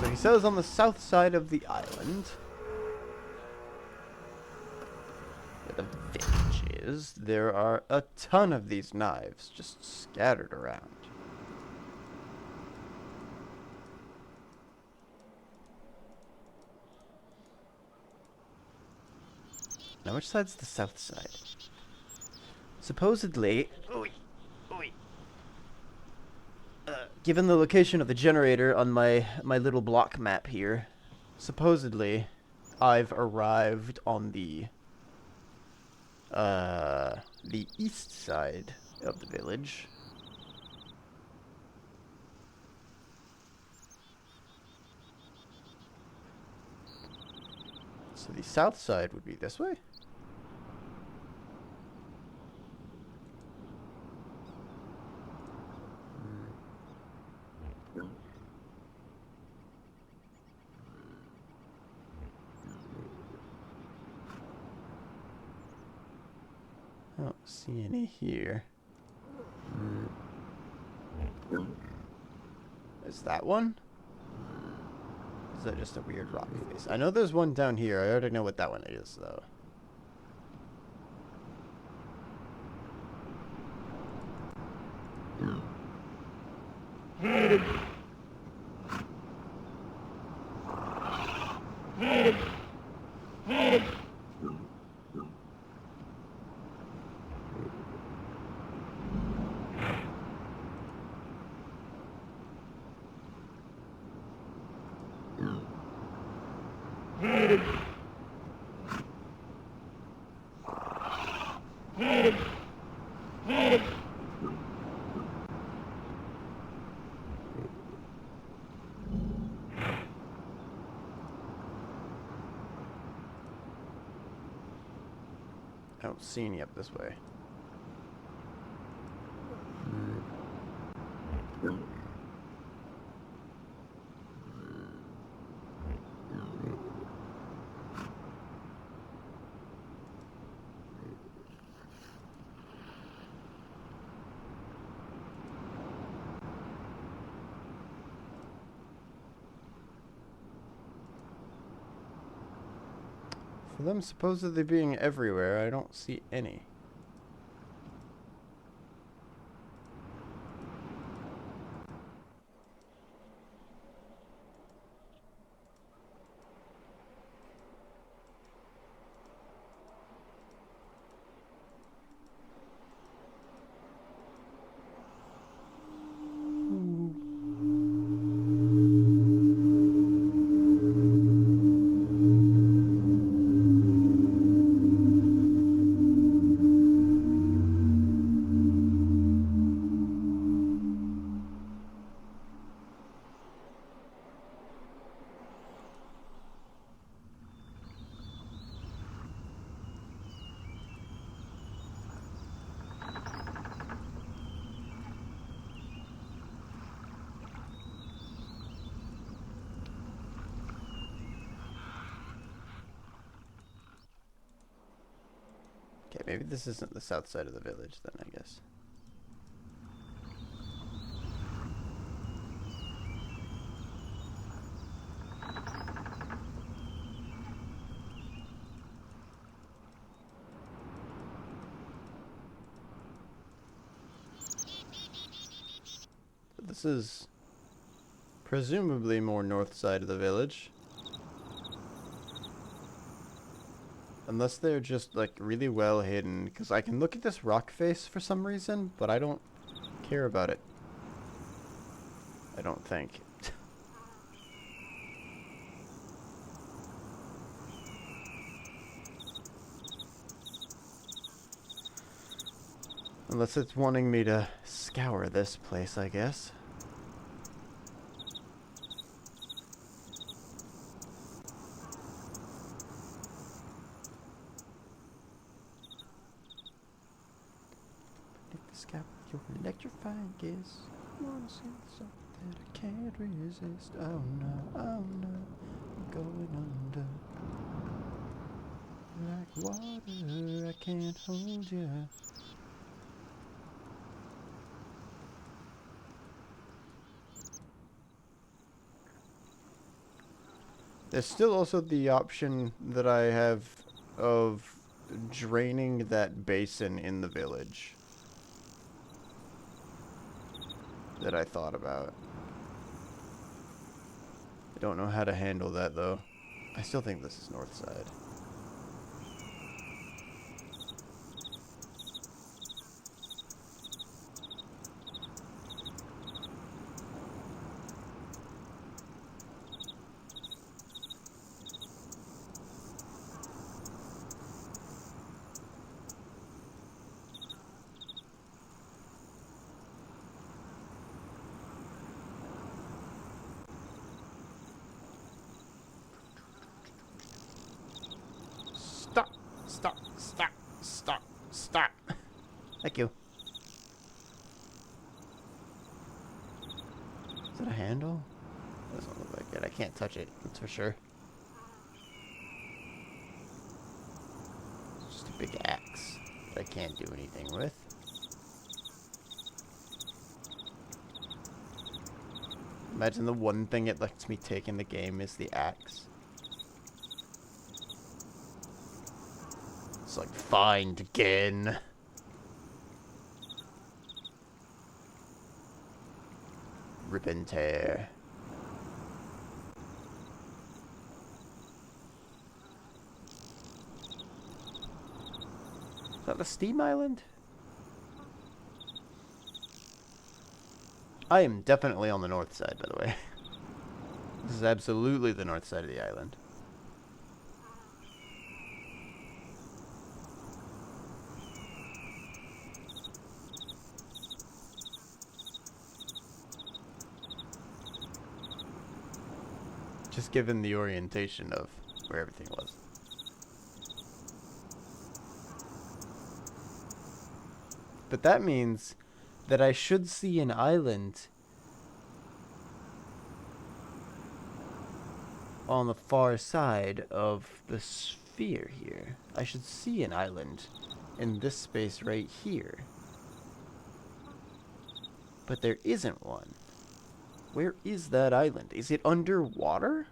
He says on the south side of the island, where the village is, there are a ton of these knives just scattered around. Now, which side's the south side? Supposedly, given the location of the generator on my little block map here, supposedly I've arrived on the east side of the village. So the south side would be this way? I don't see any here. Is that one? Is that just a weird rock face? I know there's one down here. I already know what that one is, though. I don't see any up this way. For them supposedly being everywhere, I don't see any. Okay, maybe this isn't the south side of the village then, I guess. This is presumably more north side of the village. Unless they're just, like, really well hidden. Because I can look at this rock face for some reason, but I don't care about it. I don't think. Unless it's wanting me to scour this place, I guess. Your electrifying kiss. I wanna see something I can't resist. Oh no, I'm going under. Like water, I can't hold you. There's still also the option that I have of draining that basin in the village. That I thought about. I don't know how to handle that though. I still think this is north side. Stop. Thank you. Is that a handle? Doesn't look like it. I can't touch it, that's for sure. It's just a big axe that I can't do anything with. Imagine the one thing it lets me take in the game is the axe. It's like, find again. Rip and tear. Is that the Steam Island? I am definitely on the north side, by the way. This is absolutely the north side of the island. Just given the orientation of where everything was. But that means that I should see an island on the far side of the sphere here. I should see an island in this space right here. But there isn't one. Where is that island? Is it underwater?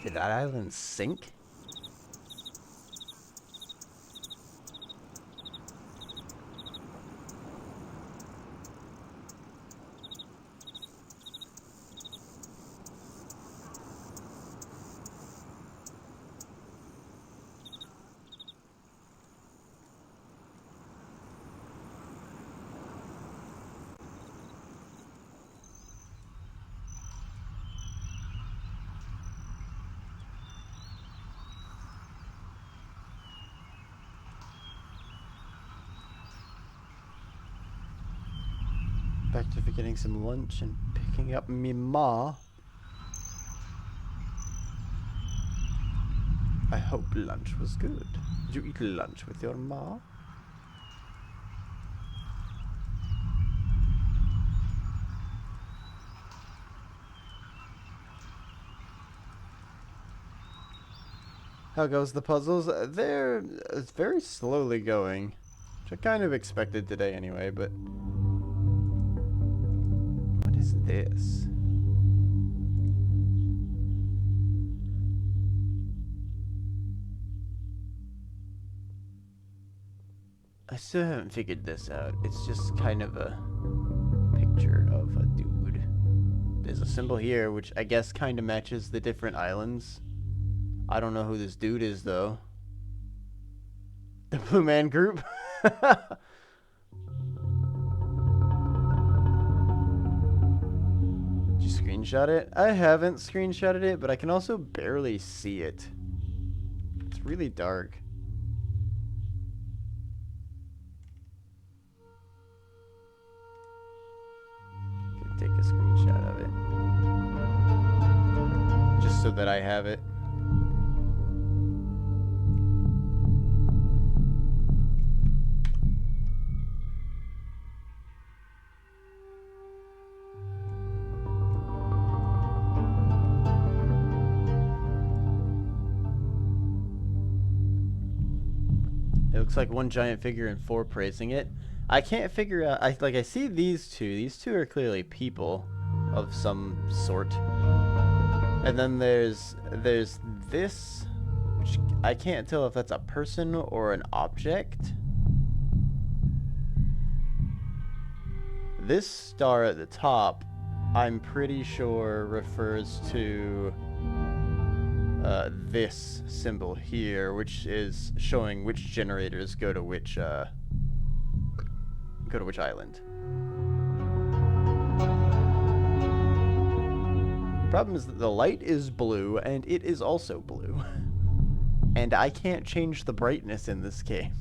Did that island sink? Back to getting some lunch and picking up me ma. I hope lunch was good. Did you eat lunch with your ma? How goes the puzzles? They're very slowly going, which I kind of expected today anyway, but... What is this? I still haven't figured this out. It's just kind of a picture of a dude. There's a symbol here, which I guess kind of matches the different islands. I don't know who this dude is, though. The Blue Man Group? Did you screenshot it? I haven't screenshotted it, but I can also barely see it. It's really dark. Gonna take a screenshot of it. Just so that I have it. It looks like one giant figure and 4 praising it. I can't figure out. I see these two. These two are clearly people of some sort. And then there's this, which I can't tell if that's a person or an object. This star at the top, I'm pretty sure refers to this symbol here, which is showing which generators go to which island. The problem is that the light is blue and it is also blue, and I can't change the brightness in this game.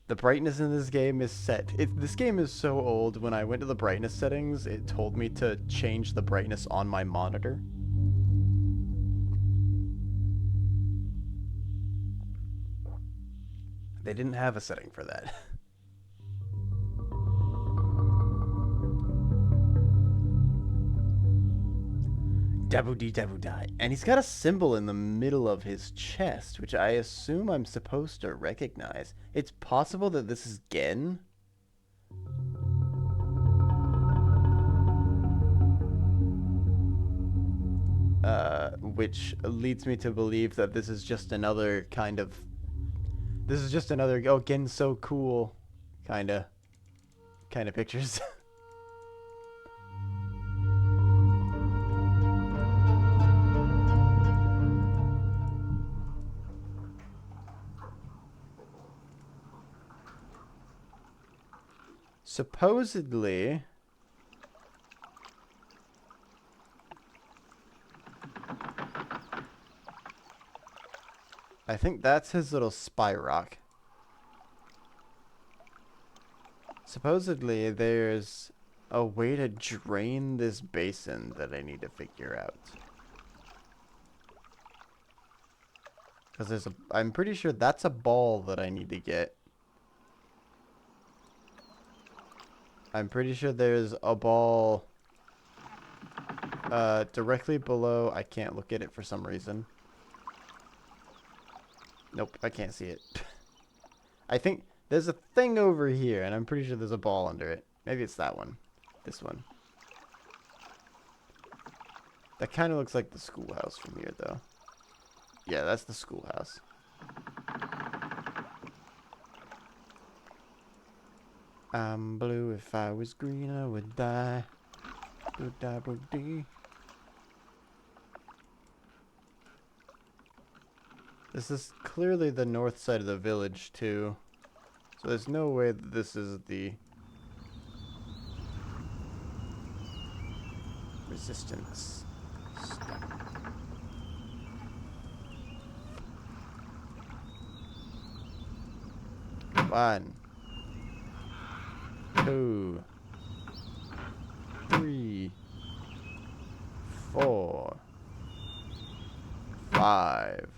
The brightness in this game is set. This game is so old, when I went to the brightness settings, it told me to change the brightness on my monitor. They didn't have a setting for that. Dabu-dee, dabu-die. And he's got a symbol in the middle of his chest, which I assume I'm supposed to recognize. It's possible that this is Gen. Which leads me to believe that this is just another kind of... This is just another, oh, Gen's so cool, kind of pictures. Supposedly, I think that's his little spy rock. Supposedly, there's a way to drain this basin that I need to figure out. Because I'm pretty sure that's a ball that I need to get. I'm pretty sure there's a ball directly below. I can't look at it for some reason. Nope, I can't see it. I think there's a thing over here, and I'm pretty sure there's a ball under it. Maybe it's that one. This one. That kind of looks like the schoolhouse from here, though. Yeah, that's the schoolhouse. I'm blue, if I was green, I would die. Boo-da-boo-dee. This is clearly the north side of the village, too. So there's no way that this is the resistance stuff. One, 2, 3, 4, 5.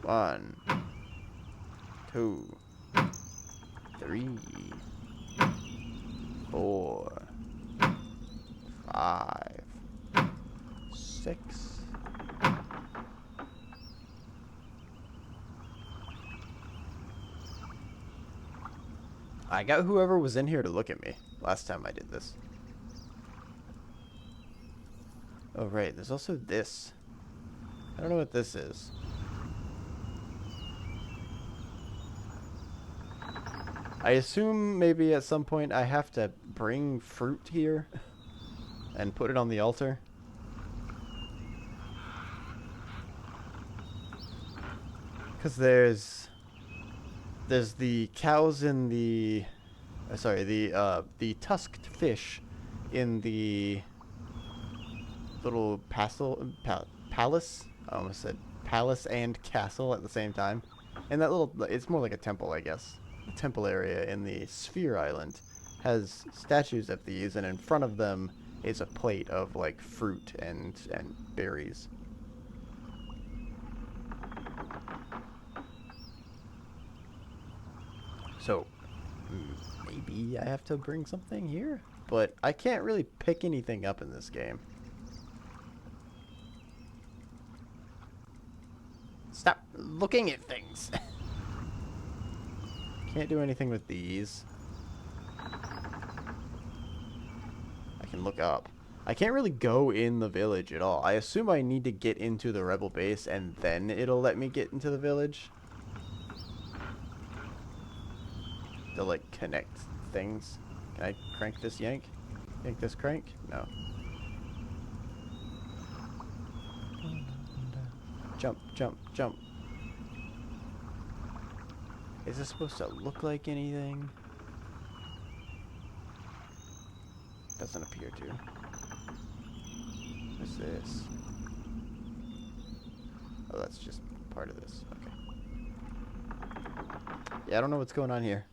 One, 2, 3, 4, 5, 6. I got whoever was in here to look at me last time I did this. Oh, right. There's also this. I don't know what this is. I assume maybe at some point I have to bring fruit here and put it on the altar. Because there's the cows in the the tusked fish in the little palace. I almost said palace and castle at the same time. And that little, it's more like a temple, I guess. The temple area in the Sphere Island has statues of these, and in front of them is a plate of like fruit and berries. So maybe I have to bring something here, but I can't really pick anything up in this game. Stop looking at things. Can't do anything with these. I can look up. I can't really go in the village at all. I assume I need to get into the rebel base and then it'll let me get into the village. To like connect things. Can I crank this yank? Yank this crank? No. Jump, jump, jump. Is this supposed to look like anything? Doesn't appear to. What's this? Oh, that's just part of this. Okay. Yeah, I don't know what's going on here.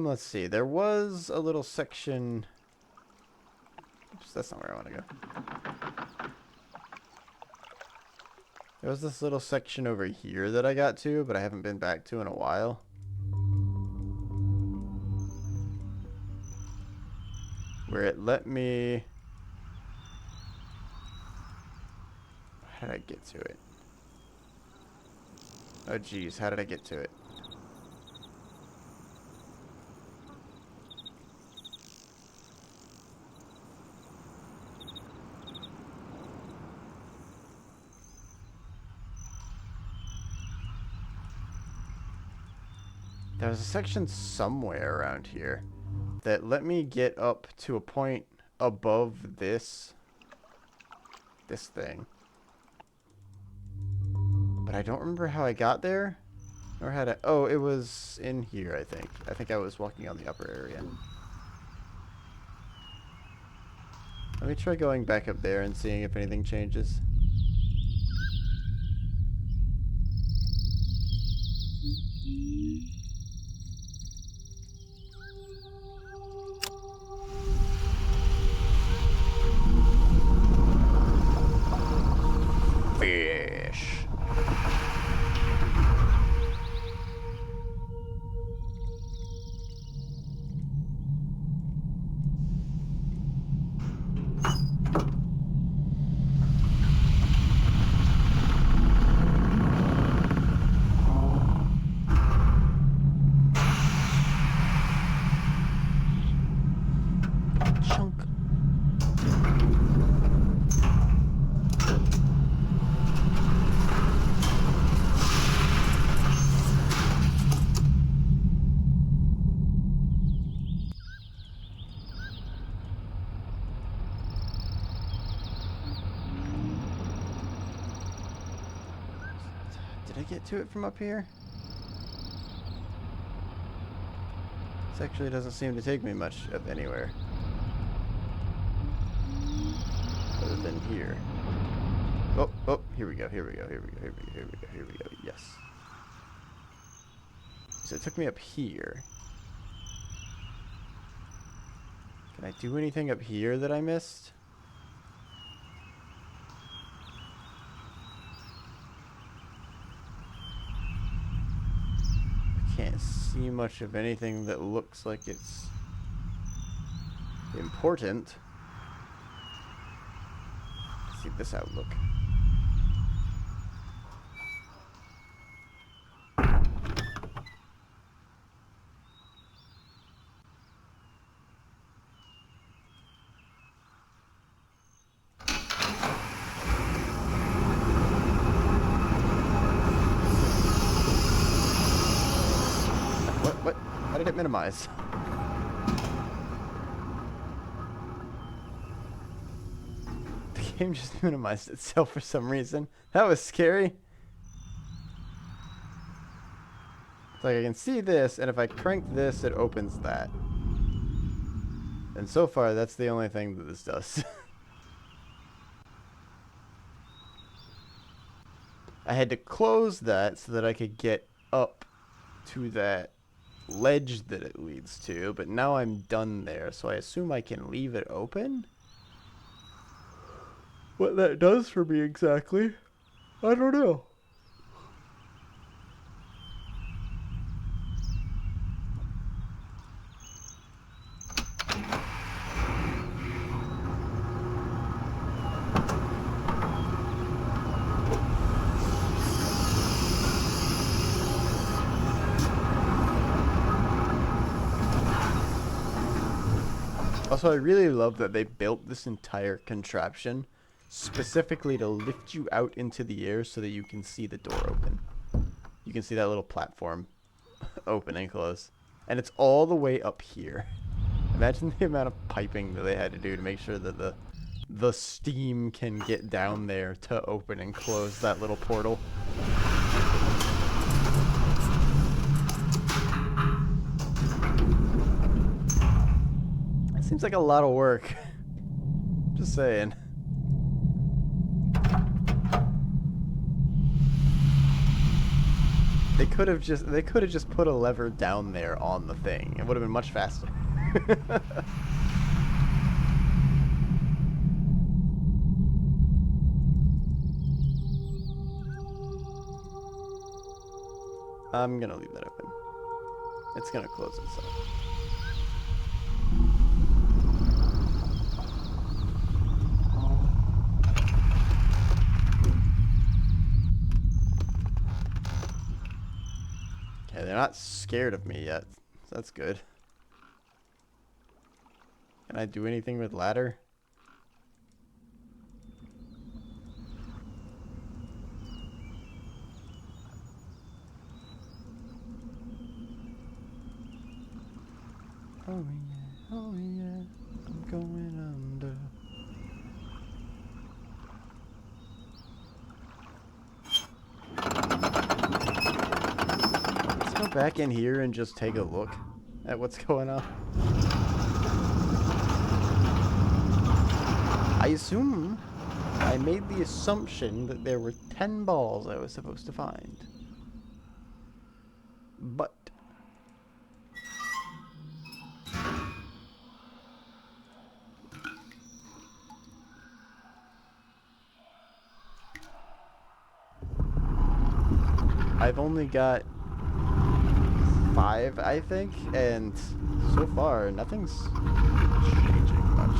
Let's see. There was a little section. Oops, that's not where I want to go. There was this little section over here that I got to, but I haven't been back to in a while. Where it let me... How did I get to it? Oh, geez. How did I get to it? There was a section somewhere around here that let me get up to a point above this thing. But I don't remember how I got there or how to... Oh, it was in here, I think. I think I was walking on the upper area. Let me try going back up there and seeing if anything changes. Fish. Chunk. Did I get to it from up here? This actually doesn't seem to take me much of anywhere. Other than here. Oh, here we go, here we go, here we go, here we go, here we go, here we go, yes. so it took me up here. Can I do anything up here that I missed? I can't see much of anything that looks like it's important. Let's see this outlook. What? How did it minimize? The game just minimized itself for some reason. That was scary. It's like I can see this, and if I crank this, it opens that. And so far, that's the only thing that this does. I had to close that so that I could get up to that ledge that it leads to, but now I'm done there, so I assume I can leave it open? What that does for me exactly, I don't know. Also, I really love that they built this entire contraption specifically to lift you out into the air so that you can see the door open. You can see that little platform open and close. And it's all the way up here. Imagine the amount of piping that they had to do to make sure that the steam can get down there to open and close that little portal. Seems like a lot of work. Just saying. They could have just put a lever down there on the thing. It would have been much faster. I'm gonna leave that open. It's gonna close itself. Okay, they're not scared of me yet. So that's good. Can I do anything with ladder? Oh yeah, I'm going under. Let's go back in here and just take a look at what's going on. I assume I made the assumption that there were 10 balls I was supposed to find. But I've only got 5, I think, and so far nothing's changing much.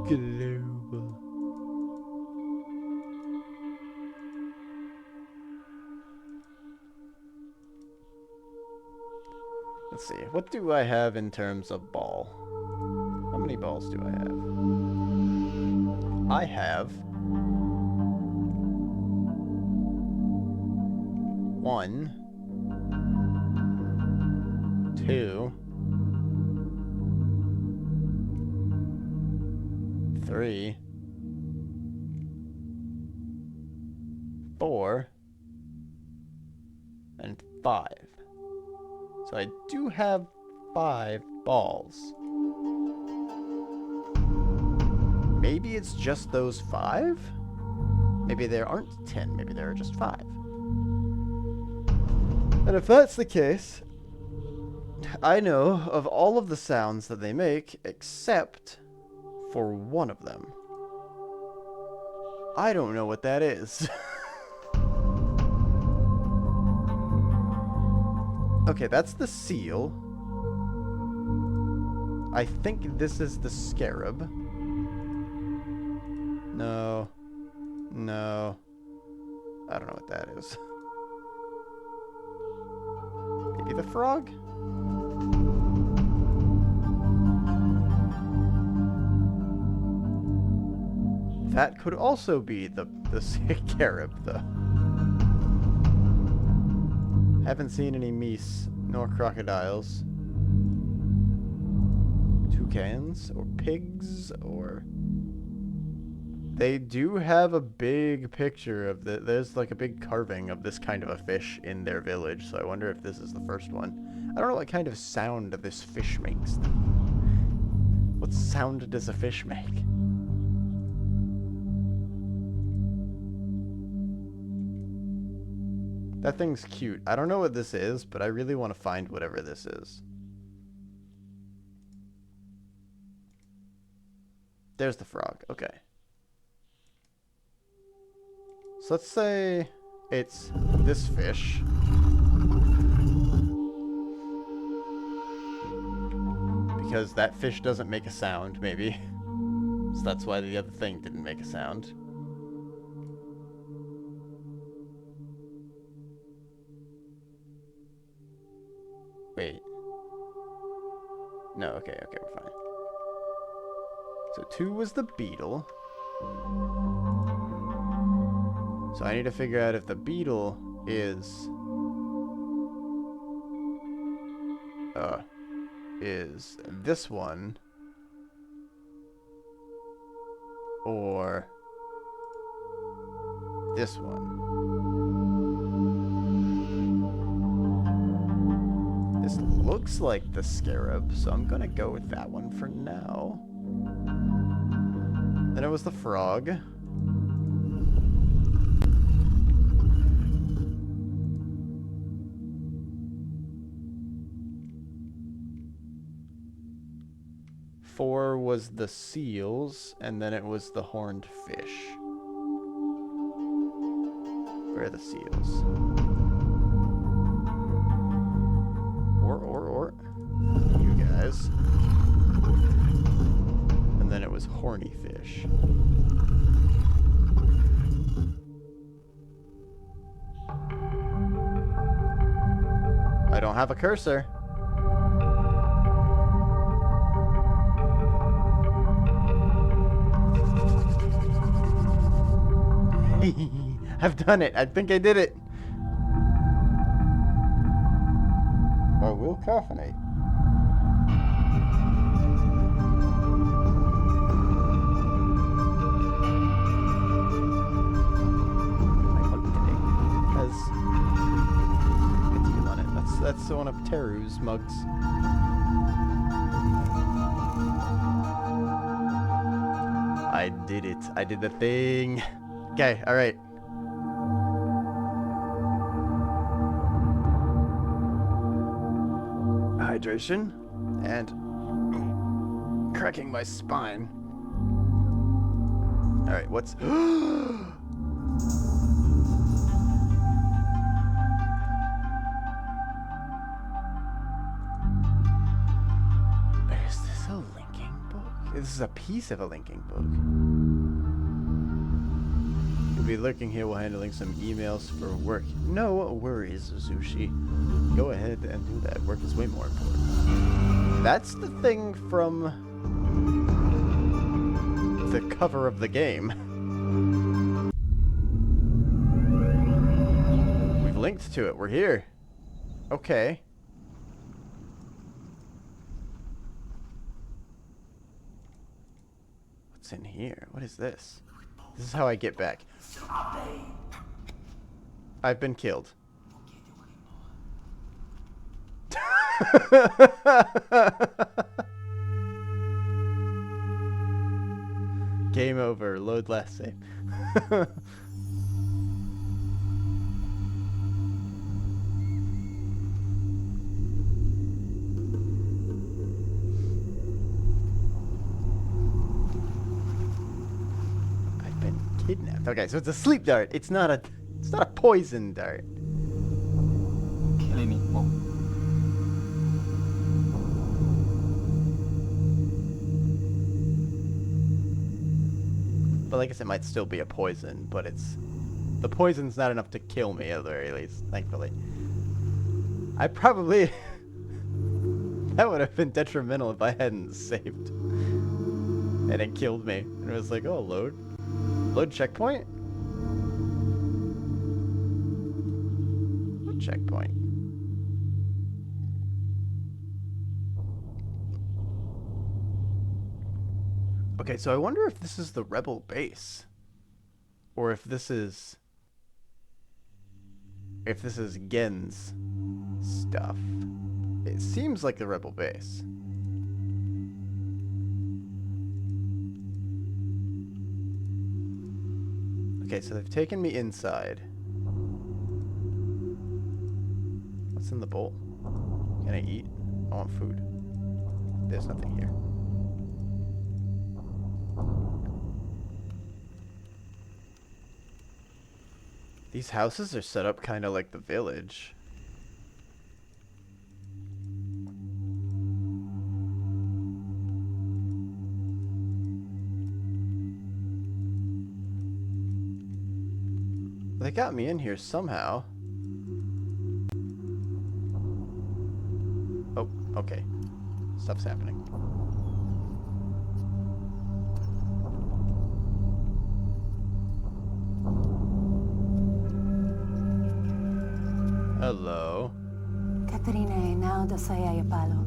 Global. Let's see. What do I have in terms of ball? How many balls do I have? I have 1, 2, 3, 4, and 5. So I do have 5 balls. Maybe it's just those 5? Maybe there aren't 10. Maybe there are just 5. And if that's the case, I know of all of the sounds that they make except for one of them. I don't know what that is. Okay, that's the seal. I think this is the scarab. No. No. I don't know what that is. Maybe the frog? That could also be the scarab, though. Haven't seen any meese nor crocodiles. Toucans or pigs or... They do have a big picture of there's like a big carving of this kind of a fish in their village, so I wonder if this is the first one. I don't know what kind of sound this fish makes. What sound does a fish make? That thing's cute. I don't know what this is, but I really want to find whatever this is. There's the frog. Okay. So let's say it's this fish. Because that fish doesn't make a sound, maybe. So that's why the other thing didn't make a sound. Wait. No, okay, we're fine. So 2 was the beetle. So I need to figure out if the beetle is this one or this one. This looks like the scarab, so I'm gonna go with that one for now. Then it was the frog. Four was the seals, and then it was the horned fish. Where are the seals? Or. You guys. And then it was horny fish. I don't have a cursor. I've done it. I think I did it. I will caffeinate. My mug today has a deal on it. That's one of Teru's mugs. I did it. I did the thing. Okay, alright. Hydration and cracking my spine. Alright, what's... Is this a linking book? This is a piece of a linking book. You'll be lurking here while handling some emails for work. No worries, Zushi. Go ahead and do that. Work is way more important. That's the thing from the cover of the game. We've linked to it. We're here. Okay. What's in here? What is this? This is how I get back. I've been killed. Game over. Load last save. I've been kidnapped. Okay, so it's a sleep dart. It's not a poison dart. Killing mo. But I guess it might still be a poison, but the poison's not enough to kill me at the very least, thankfully. I probably that would have been detrimental if I hadn't saved. And it killed me. And it was like, oh, load checkpoint? What checkpoint? Okay, so I wonder if this is the rebel base. Or if this is Gen's stuff. It seems like the rebel base. Okay, so they've taken me inside. What's in the bowl? Can I eat? I want food. There's nothing here. These houses are set up kind of like the village. They got me in here somehow. Oh, okay. Stuff's happening. Hello. Katrina e now do saya yapalo.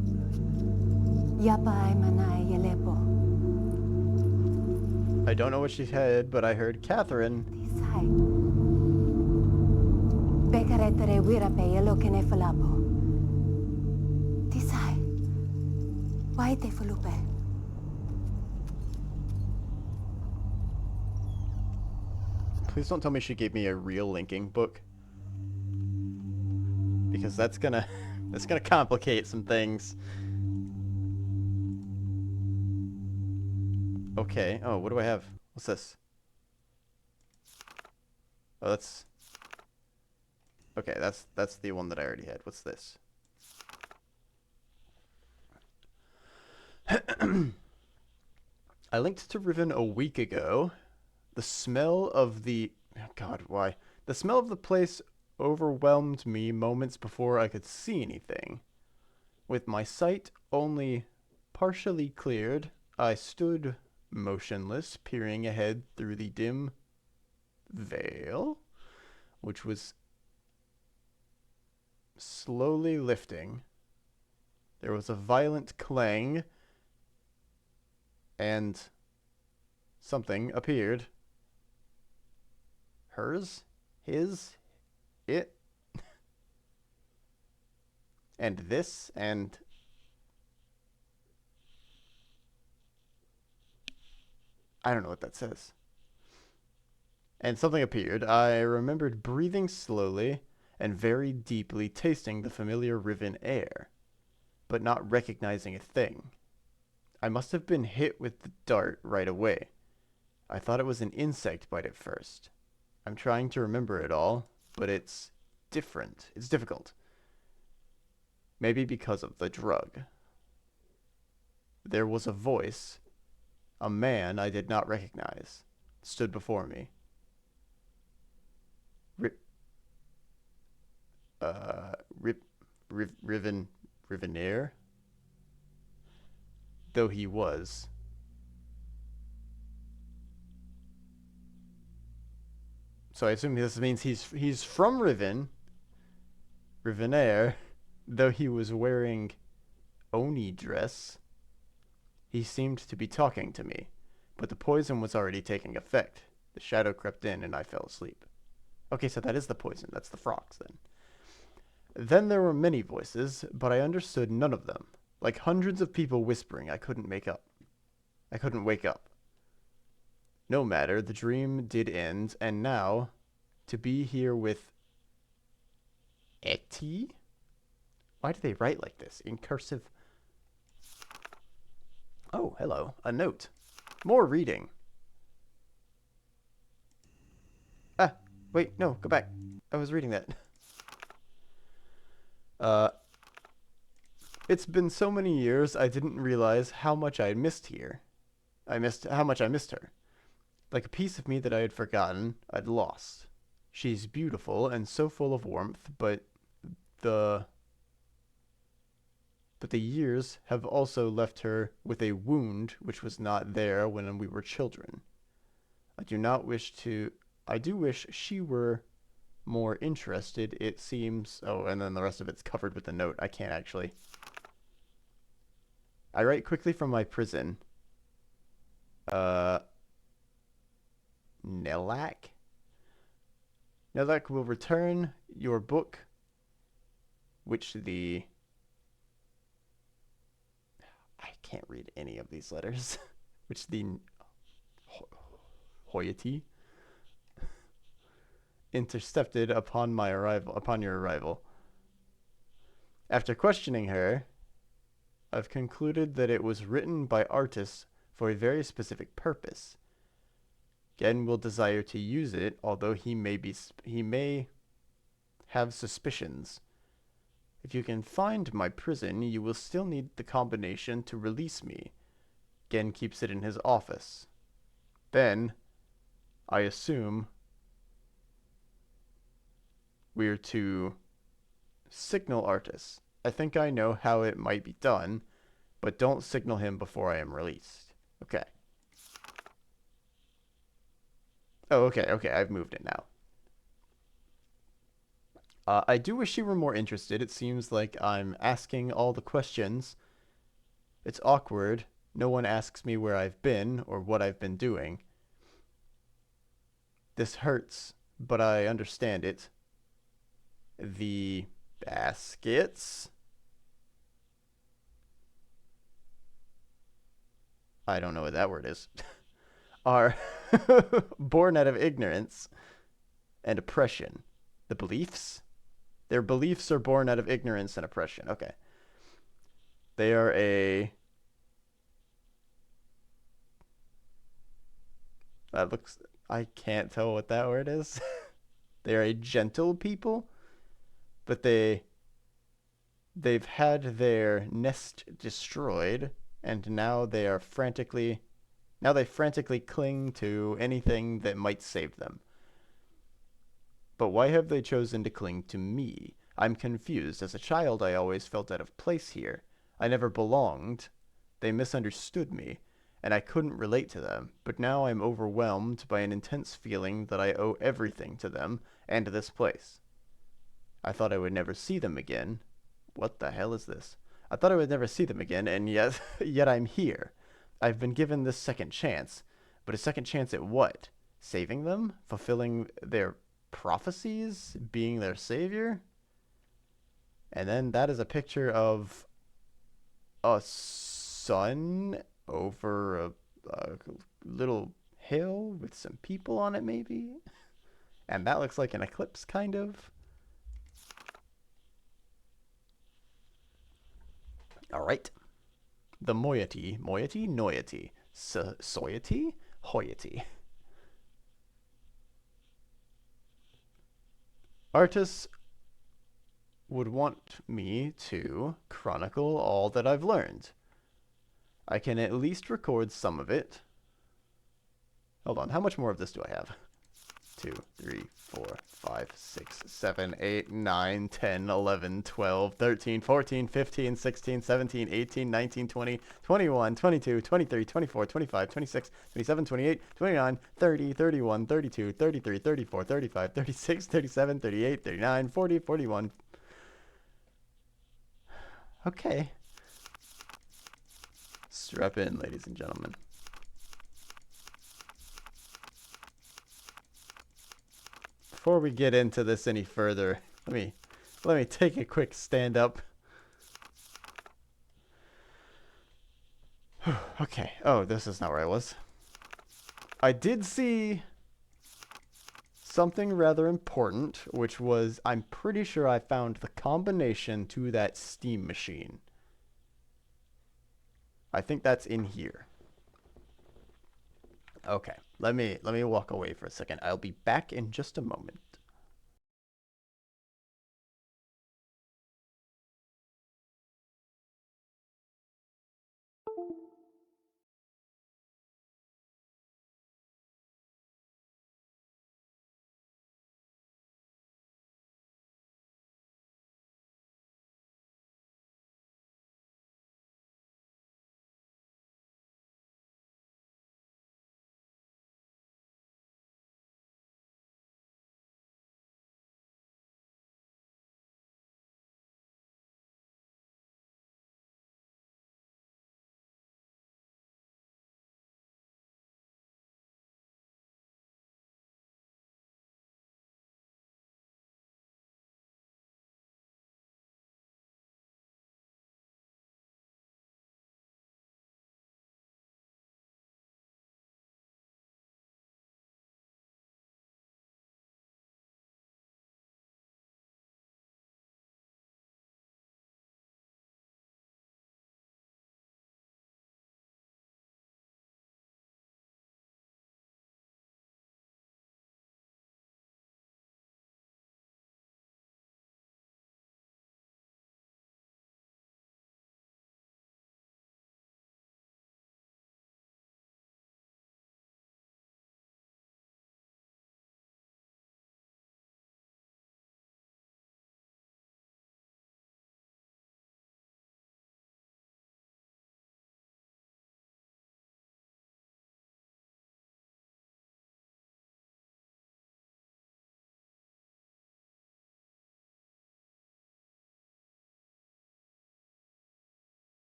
Yapa ay manay yalepo. I don't know what she said, but I heard Catherine. Tisay. Bekaretere wirape yalo kene falapo. Tisay. Why te fulupe? Please don't tell me she gave me a real linking book. Because that's gonna complicate some things. Okay. Oh, what do I have? What's this? Oh, that's... Okay, that's the one that I already had. What's this? I linked to Riven a week ago. The smell of the... Oh God, why? The smell of the place overwhelmed me moments before I could see anything. With my sight only partially cleared, I stood motionless, peering ahead through the dim veil, which was slowly lifting. There was a violent clang, and something appeared. Hers? His? It? And this, and... I don't know what that says. And something appeared. I remembered breathing slowly and very deeply, tasting the familiar Riven air, but not recognizing a thing. I must have been hit with the dart right away. I thought it was an insect bite at first. I'm trying to remember it all, but it's different. It's difficult. Maybe because of the drug. There was a voice. A man I did not recognize stood before me. Rivenair? Though he was. So I assume this means he's from Riven. Rivenair. Though he was wearing Oni dress. He seemed to be talking to me, but the poison was already taking effect. The shadow crept in and I fell asleep. Okay, so that is the poison. That's the frogs then. Then there were many voices, but I understood none of them. Like hundreds of people whispering, I couldn't wake up. No matter, the dream did end, and now, to be here with Eti? Why do they write like this? In cursive. Oh, hello. A note. More reading. Ah, wait, no, go back. I was reading that. It's been so many years I didn't realize how much I missed here. How much I missed her. Like a piece of me that I had forgotten, I'd lost. She's beautiful and so full of warmth, but the years have also left her with a wound which was not there when we were children. I do wish she were more interested, it seems. Oh, and then the rest of it's covered with the note. I can't actually. I write quickly from my prison. Nelak? Nelak will return your book, which the... I can't read any of these letters. Which the Hoyati intercepted upon your arrival. After questioning her, I've concluded that it was written by artists for a very specific purpose. Gen will desire to use it, although he may have suspicions. If you can find my prison, you will still need the combination to release me. Gen keeps it in his office. Then, I assume, we're to signal artists. I think I know how it might be done, but don't signal him before I am released. Okay. Oh, okay, I've moved it now. I do wish you were more interested. It seems like I'm asking all the questions. It's awkward. No one asks me where I've been or what I've been doing. This hurts, but I understand it. The baskets? I don't know what that word is. Are born out of ignorance and oppression. The beliefs? Their beliefs are born out of ignorance and oppression. Okay. They are a... That looks... I can't tell what that word is. They are a gentle people, but they've had their nest destroyed, and now they frantically cling to anything that might save them. But why have they chosen to cling to me? I'm confused. As a child, I always felt out of place here. I never belonged. They misunderstood me, and I couldn't relate to them. But now I'm overwhelmed by an intense feeling that I owe everything to them and to this place. I thought I would never see them again. What the hell is this? I thought I would never see them again, and yet I'm here. I've been given this second chance. But a second chance at what? Saving them? Fulfilling their prophecies? Being their savior? And then that is a picture of a sun over a little hill with some people on it, maybe? And that looks like an eclipse, kind of. All right. The moiety, noyety, soyety, hoyety. Artists would want me to chronicle all that I've learned. I can at least record some of it. Hold on, how much more of this do I have? 2, 3, 4, 5, 6, 7, 8, 9, 10, 11, 12, 13, 14, 15, 16, 17, 18, 19, 20, 21, 22, 23, 24, 25, 26, 27, 28, 29, 30, 31, 32, 33, 34, 35, 36, 37, 38, 39, 40, 41. Okay. Strap in, ladies and gentlemen. before we get into this any further, let me take a quick stand up. Okay. Oh, this is not where I was. I did see something rather important, which was I'm pretty sure I found the combination to that steam machine. I think that's in here. Okay. Let me walk away for a second. I'll be back in just a moment.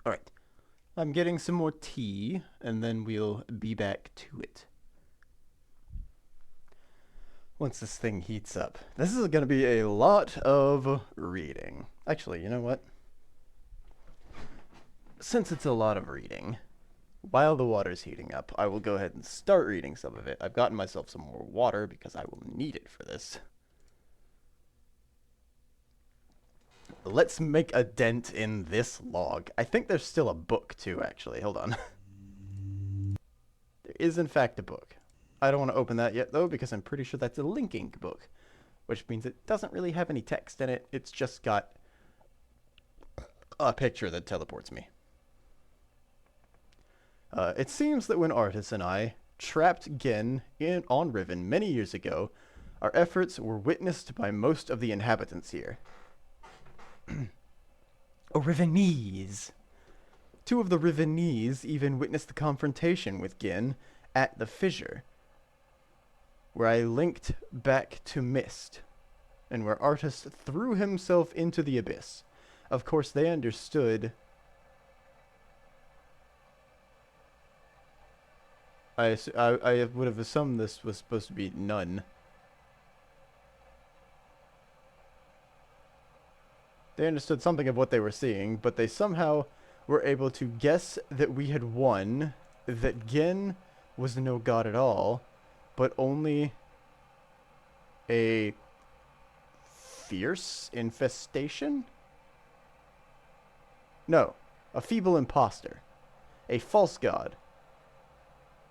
All right. I'm getting some more tea, and then we'll be back to it. Once this thing heats up. This is going to be a lot of reading. Actually, you know what? Since it's a lot of reading, while the water's heating up, I will go ahead and start reading some of it. I've gotten myself some more water because I will need it for this. Let's make a dent in this log. I think there's still a book too, actually. Hold on. There is in fact a book. I don't want to open that yet though, because I'm pretty sure that's a linking book, which means it doesn't really have any text in it. It's just got a picture that teleports me. It seems that when Artis and I trapped Gen on Riven many years ago, our efforts were witnessed by most of the inhabitants here. Rivenese. Two of the Rivenese even witnessed the confrontation with Gen at the fissure, where I linked back to Mist, and where Artis threw himself into the abyss. Of course, they understood. I would have assumed this was supposed to be none. They understood something of what they were seeing, but they somehow were able to guess that we had won, that Gen was no god at all, but only a fierce infestation? No, a feeble imposter, a false god,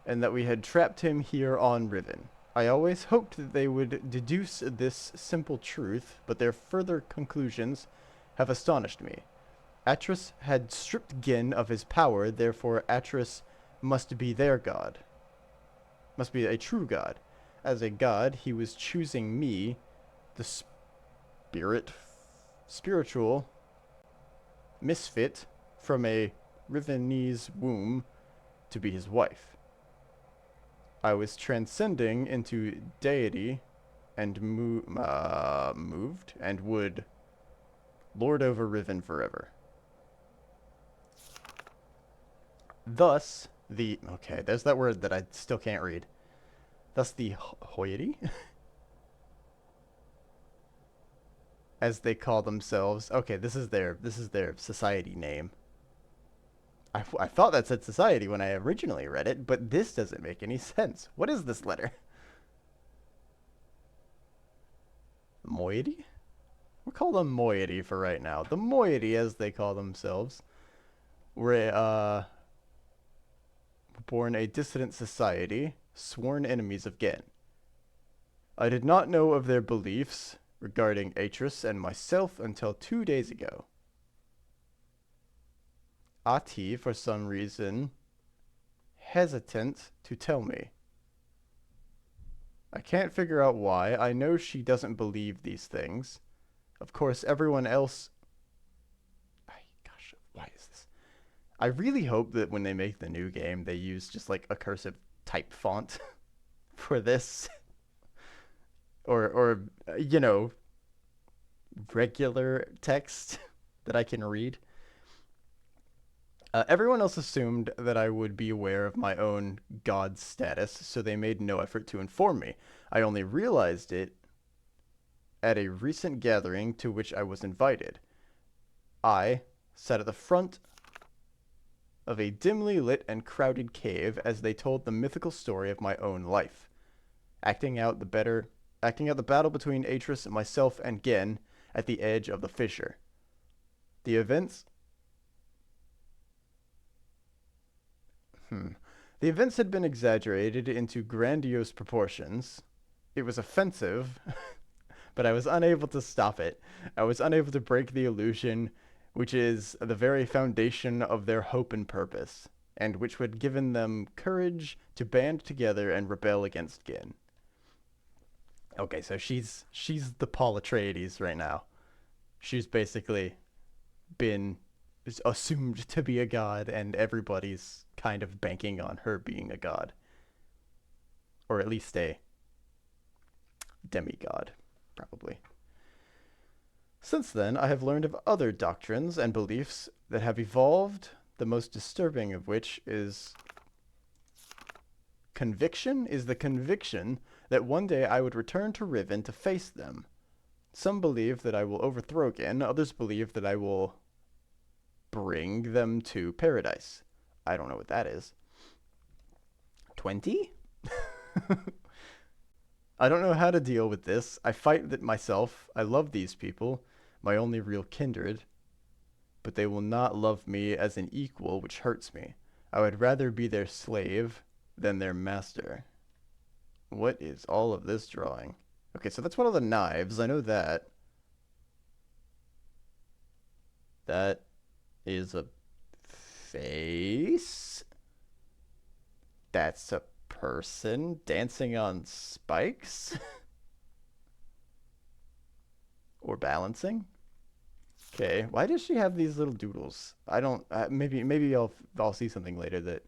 and that we had trapped him here on Riven. I always hoped that they would deduce this simple truth, but their further conclusions have astonished me. Atris had stripped Gen of his power, therefore Atris must be their god. Must be a true god. As a god, he was choosing me, the spiritual misfit from a Rivenese womb, to be his wife. I was transcending into deity and moved and would lord over Riven forever. Thus, okay, there's that word that I still can't read. Thus the hoity, as they call themselves. Okay, this is their society name. I thought that said society when I originally read it, but this doesn't make any sense. What is this letter? Moiety? We'll call them moiety for right now. The moiety, as they call themselves, were born a dissident society, sworn enemies of Gen. I did not know of their beliefs regarding Atris and myself until 2 days ago. Ati, for some reason, hesitant to tell me. I can't figure out why. I know she doesn't believe these things. Of course, everyone else... Gosh, why is this? I really hope that when they make the new game, they use just like a cursive type font for this. or you know, regular text that I can read. Everyone else assumed that I would be aware of my own god status, so they made no effort to inform me. I only realized it at a recent gathering to which I was invited. I sat at the front of a dimly lit and crowded cave as they told the mythical story of my own life, acting out the battle between Atris, myself, and Gen at the edge of the fissure. The events had been exaggerated into grandiose proportions. It was offensive, but I was unable to stop it. I was unable to break the illusion, which is the very foundation of their hope and purpose, and which had given them courage to band together and rebel against Gen. Okay, so she's the Paul Atreides right now. She's basically been assumed to be a god, and everybody's kind of banking on her being a god. Or at least a demigod, probably. Since then, I have learned of other doctrines and beliefs that have evolved The most disturbing of which is the conviction that one day I would return to Riven to face them. Some believe that I will overthrow Gin, others believe that I will bring them to paradise. I don't know what that is. 20? I don't know how to deal with this. I fight it myself. I love these people, my only real kindred, but they will not love me as an equal, which hurts me. I would rather be their slave than their master. What is all of this drawing? Okay, so that's one of the knives. I know that. That is a face. That's a person dancing on spikes. Or balancing. Okay, why does she have these little doodles? I don't. Maybe I'll see something later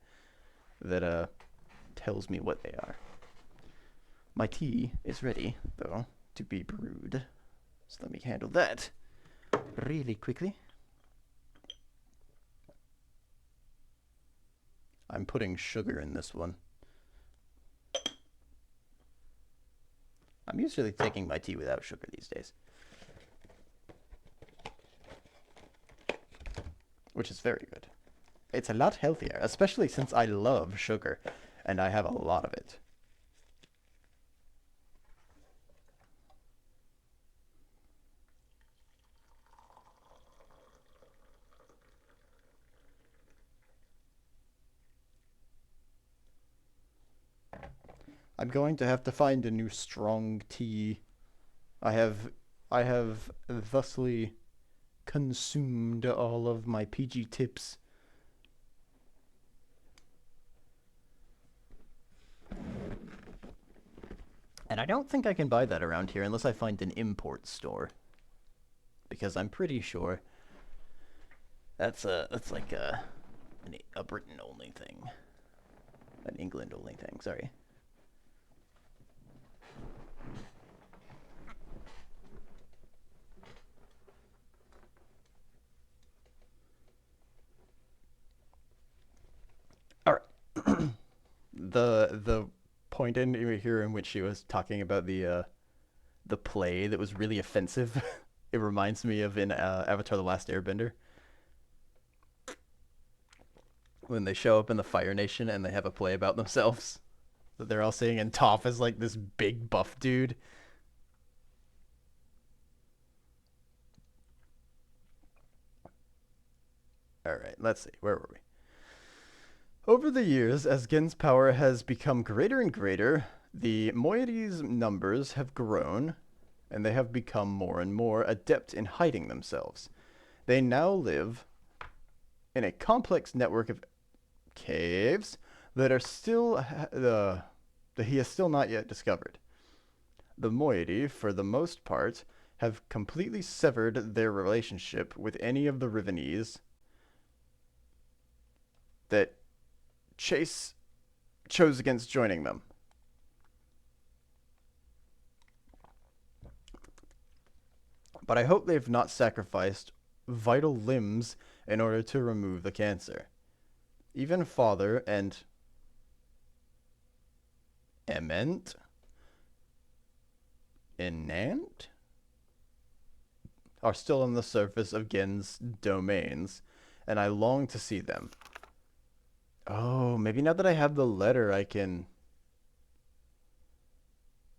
that tells me what they are. My tea is ready though to be brewed, so let me handle that really quickly. I'm putting sugar in this one. I'm usually taking my tea without sugar these days, which is very good. It's a lot healthier, especially since I love sugar, and I have a lot of it. I'm going to have to find a new strong tea. I have thusly consumed all of my PG tips. And I don't think I can buy that around here unless I find an import store. Because I'm pretty sure that's like a Britain only thing. An England only thing, sorry. Alright. the point in here in which she was talking about the play that was really offensive. It reminds me of in Avatar: The Last Airbender, when they show up in the Fire Nation and they have a play about themselves that they're all saying, and Toph is like this big buff dude. Alright, let's see. Where were we? Over the years, as Gen's power has become greater and greater, the moieties' numbers have grown, and they have become more and more adept in hiding themselves. They now live in a complex network of caves that are still that he has still not yet discovered. The moiety, for the most part, have completely severed their relationship with any of the Rivenese that Chase chose against joining them. But I hope they've not sacrificed vital limbs in order to remove the cancer. Even Father and Enant are still on the surface of Gen's domains, and I long to see them. Oh, maybe now that I have the letter, I can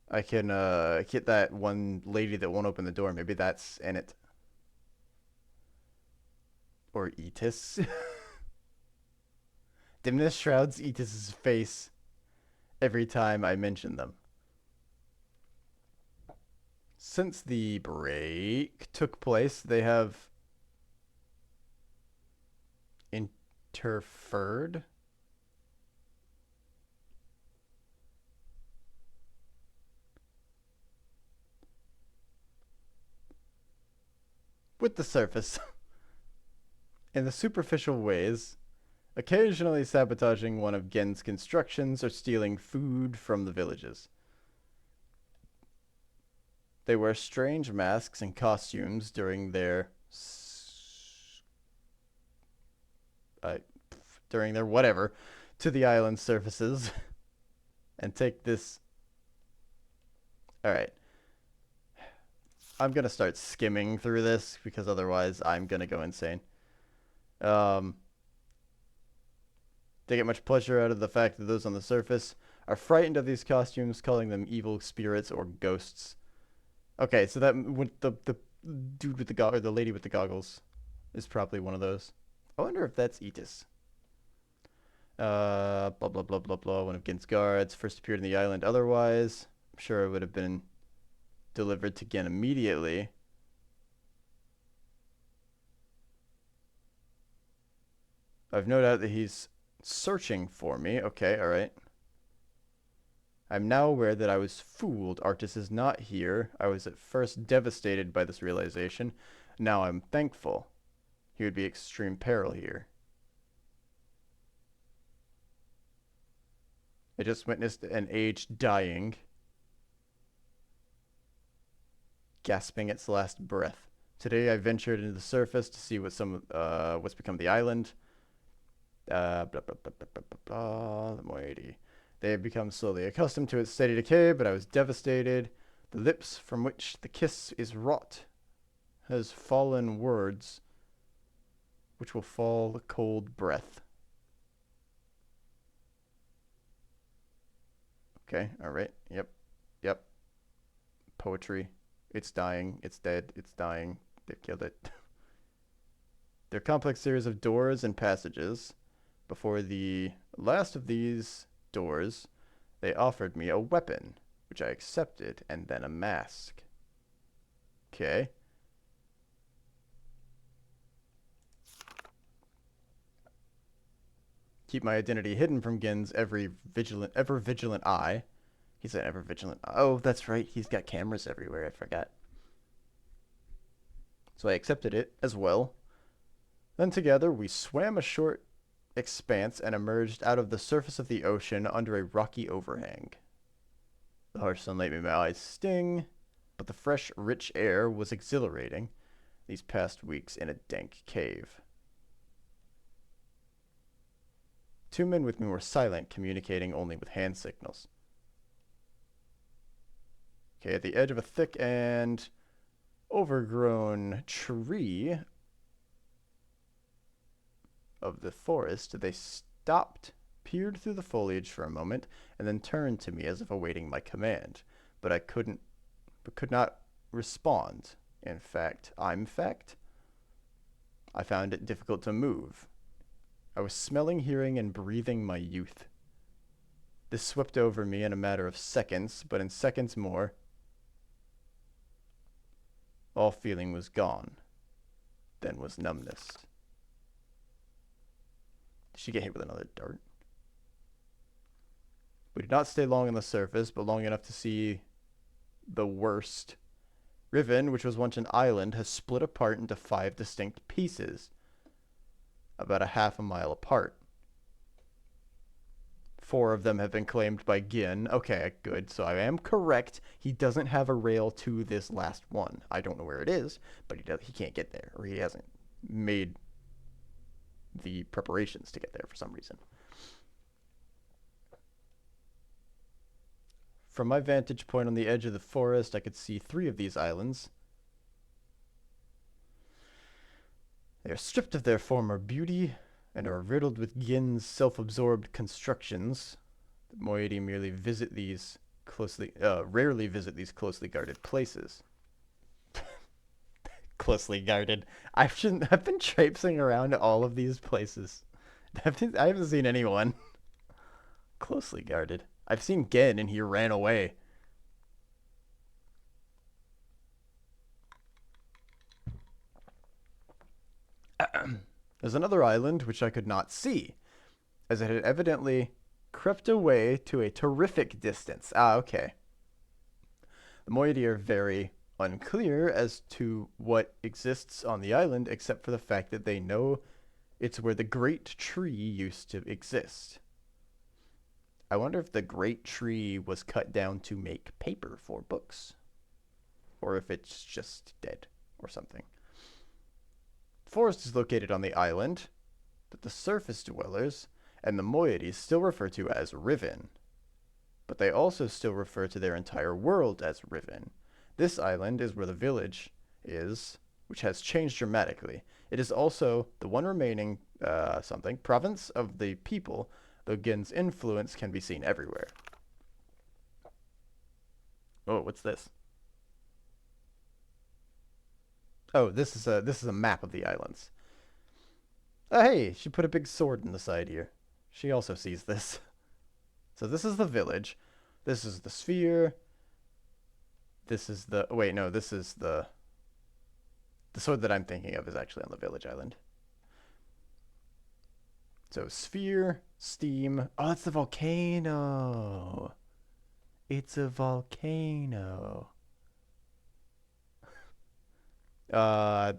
get that one lady that won't open the door. Maybe that's Enant. Or Etis. Dimness shrouds Etis's face every time I mention them. Since the break took place, they have interfered with the surface in the superficial ways, occasionally sabotaging one of Gen's constructions or stealing food from the villages. They wear strange masks and costumes during their during their whatever to the island surfaces and take this. All right. I'm going to start skimming through this because otherwise I'm going to go insane. They get much pleasure out of the fact that those on the surface are frightened of these costumes, calling them evil spirits or ghosts. Okay, so that the dude with the or the lady with the goggles is probably one of those. I wonder if that's Etis. Blah blah blah blah blah. One of Gin's guards first appeared in the island. Otherwise, I'm sure it would have been delivered to Gin immediately. I've no doubt that he's searching for me. Okay, all right. I'm now aware that I was fooled. Arctis is not here. I was at first devastated by this realization. Now I'm thankful. He would be extreme peril here. I just witnessed an age dying, gasping its last breath. Today I ventured into the surface to see what's become of the island. Blah, blah, blah, blah, blah, blah, blah, the moiety. They have become slowly accustomed to its steady decay, but I was devastated. The lips from which the kiss is wrought has fallen words which will fall a cold breath. Okay, alright, yep. Poetry. It's dying, it's dead, it's dying. They killed it. They're a complex series of doors and passages. Before the last of these doors, they offered me a weapon, which I accepted, and then a mask. Okay. Keep my identity hidden from Gin's ever vigilant eye. He's an ever vigilant. Oh, that's right. He's got cameras everywhere. I forgot. So I accepted it as well. Then together we swam a short expanse and emerged out of the surface of the ocean under a rocky overhang. The harsh sunlight made my eyes sting, but the fresh, rich air was exhilarating these past weeks in a dank cave. Two men with me were silent, communicating only with hand signals. Okay, at the edge of a thick and overgrown tree of the forest, they stopped, peered through the foliage for a moment, and then turned to me as if awaiting my command. But I could not respond. In fact, I found it difficult to move. I was smelling, hearing, and breathing my youth. This swept over me in a matter of seconds, but in seconds more, all feeling was gone. Then was numbness. Did she get hit with another dart? We did not stay long on the surface, but long enough to see the worst. Riven, which was once an island, has split apart into 5 distinct pieces, about a half a mile apart. 4 of them have been claimed by Gin. Okay, good. So I am correct. He doesn't have a rail to this last one. I don't know where it is, but he can't get there, or he hasn't made the preparations to get there for some reason. From my vantage point on the edge of the forest, I could see 3 of these islands. They are stripped of their former beauty and are riddled with Gin's self-absorbed constructions. The moiety merely visit these rarely visit these closely guarded places. Closely guarded. I've been traipsing around all of these places. I haven't seen anyone closely guarded. I've seen Gin and he ran away. There's another island which I could not see, as it had evidently crept away to a terrific distance. Ah, okay. The moiety are very unclear as to what exists on the island, except for the fact that they know it's where the great tree used to exist. I wonder if the great tree was cut down to make paper for books, or if it's just dead or something. The forest is located on the island. that the surface dwellers and the moiety still refer to as Riven, but they also still refer to their entire world as Riven. This island is where the village is, which has changed dramatically. It is also the one remaining province of the people, though Gen's influence can be seen everywhere. Oh, what's this? Oh, this is a map of the islands. Oh, hey, she put a big sword in the side here. She also sees this. So this is the village. This is the sphere. This is the... Wait, no, this is the... The sword that I'm thinking of is actually on the village island. So sphere, steam. Oh, it's the volcano. It's a volcano.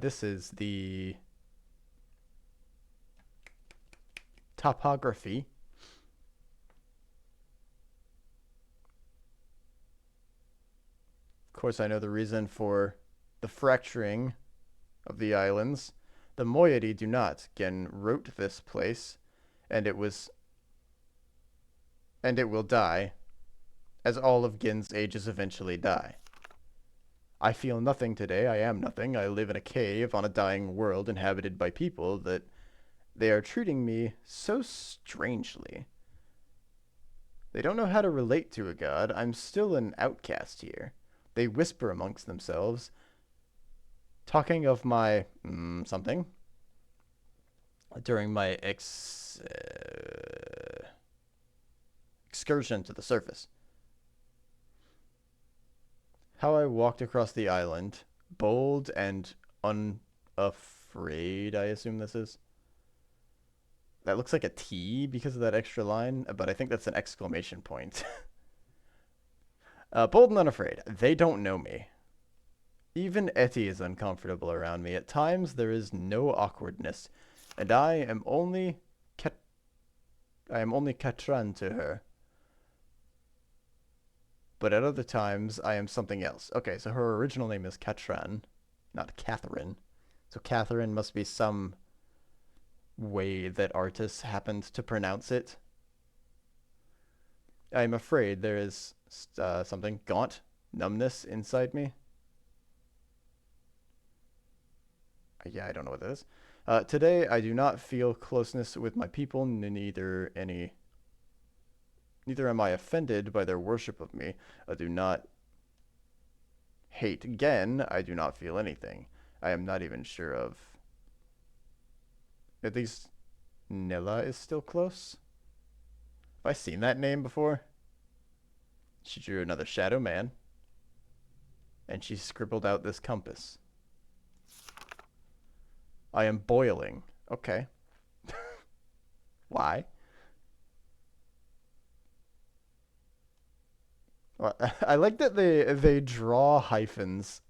This is the topography. Of course, I know the reason for the fracturing of the islands. The moiety do not. Gen wrote this place, and it will die, as all of Gen's ages eventually die. I feel nothing today. I am nothing. I live in a cave on a dying world inhabited by people that they are treating me so strangely. They don't know how to relate to a god. I'm still an outcast here. They whisper amongst themselves, talking of my something during my excursion to the surface. How I walked across the island, bold and unafraid, I assume this is. That looks like a T because of that extra line, but I think that's an exclamation point. Bold and unafraid. They don't know me. Even Etty is uncomfortable around me. At times, there is no awkwardness, and I am only Katran to her. But at other times, I am something else. Okay, so her original name is Katran, not Catherine. So Catherine must be some way that artists happened to pronounce it. I'm afraid there is something gaunt, numbness inside me. Yeah, I don't know what that is. Today, I do not feel closeness with my people, neither am I offended by their worship of me. I do not hate Gen. I do not feel anything. I am not even sure of... At least Nilla is still close. Have I seen that name before? She drew another shadow man. And she scribbled out this compass. I am boiling. Okay. Why? Well, I like that they draw hyphens.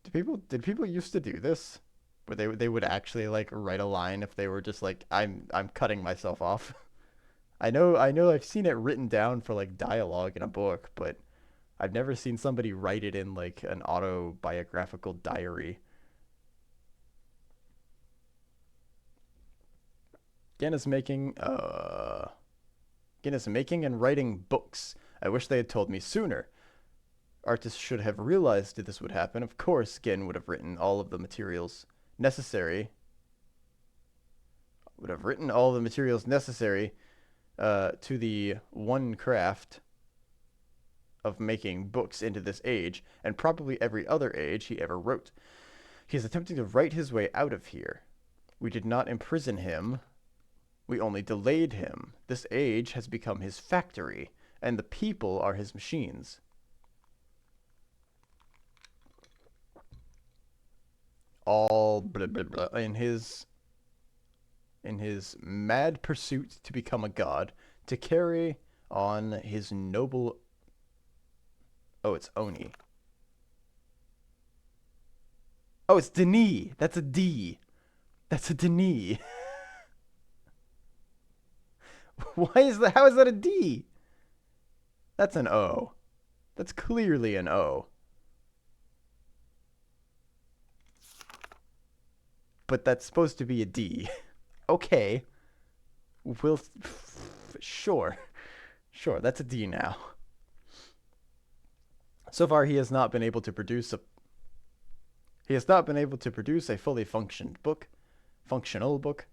Did people used to do this? Where they would actually like write a line if they were just like I'm cutting myself off. I know I've seen it written down for like dialogue in a book, but I've never seen somebody write it in like an autobiographical diary. Gen is making and writing books. I wish they had told me sooner. Artists should have realized that this would happen. Of course, Gen would have written all of the materials necessary. To the one craft of making books into this age, and probably every other age he ever wrote. He is attempting to write his way out of here. We did not imprison him. We only delayed him. This age has become his factory, and the people are his machines. All blah, blah, blah, in his mad pursuit to become a god, to carry on his noble... Oh, it's Oni. Oh, it's Denis. That's a D. That's a Denis. Why is that? How is that a D? That's an O. That's clearly an O. but that's supposed to be a D. Okay. We'll... Sure. Sure, that's a D now. So far, he has not been able to produce a... He has not been able to produce a fully functional book.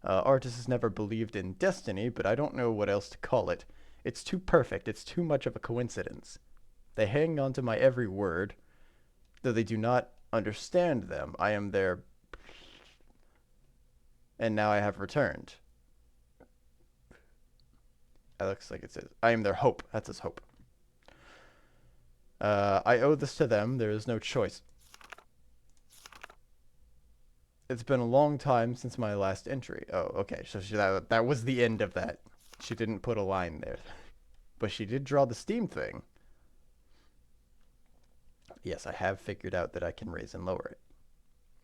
Artis has never believed in destiny, but I don't know what else to call it. It's too perfect. It's too much of a coincidence. They hang on to my every word, though they do not understand them. I am their... And now I have returned. It looks like it says, I am their hope. That's his hope. I owe this to them. There is no choice. It's been a long time since my last entry. Oh, okay. So that was the end of that. She didn't put a line there. But she did draw the steam thing. Yes, I have figured out that I can raise and lower it.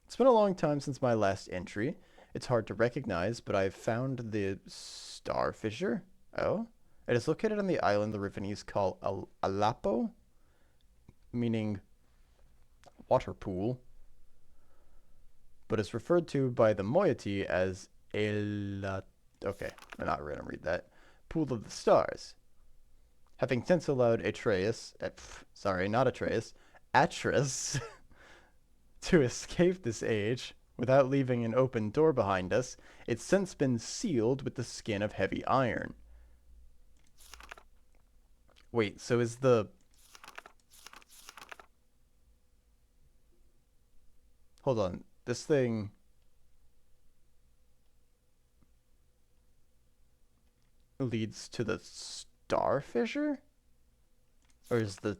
It's been a long time since my last entry. It's hard to recognize, but I've found the star fissure. Oh? It is located on the island the Rivenese call Alapo, meaning water pool, but is referred to by the moiety as okay, I'm not going to read that. Pool of the Stars. Having since allowed Atreus, not Atreus, Atreus, to escape this age without leaving an open door behind us, it's since been sealed with the skin of heavy iron. Wait, so is the... Hold on. This thing... leads to the star fissure? Or is the...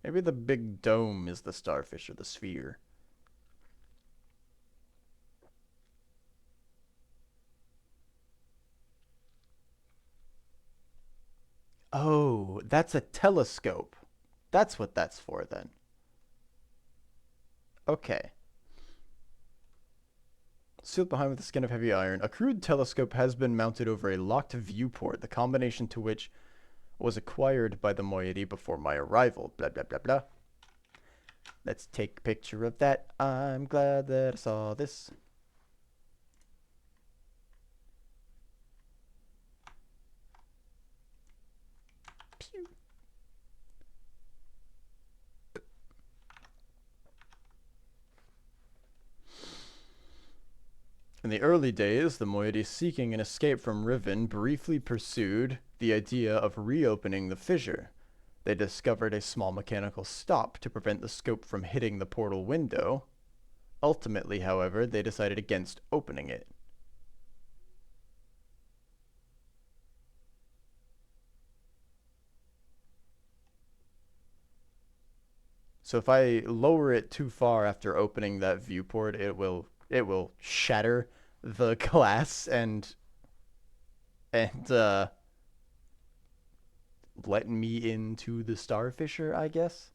Maybe the big dome is the star fissure, the sphere. Oh, that's a telescope. That's what that's for then. Okay. Sealed behind with the skin of heavy iron, a crude telescope has been mounted over a locked viewport, the combination to which was acquired by the moiety before my arrival. Blah, blah, blah, blah. Let's take a picture of that. I'm glad that I saw this. Pew. In the early days, the moiety seeking an escape from Riven briefly pursued the idea of reopening the fissure. They discovered a small mechanical stop to prevent the scope from hitting the portal window. Ultimately, however, they decided against opening it. So if I lower it too far after opening that viewport, it will shatter the glass and let me into the star fissure, I guess.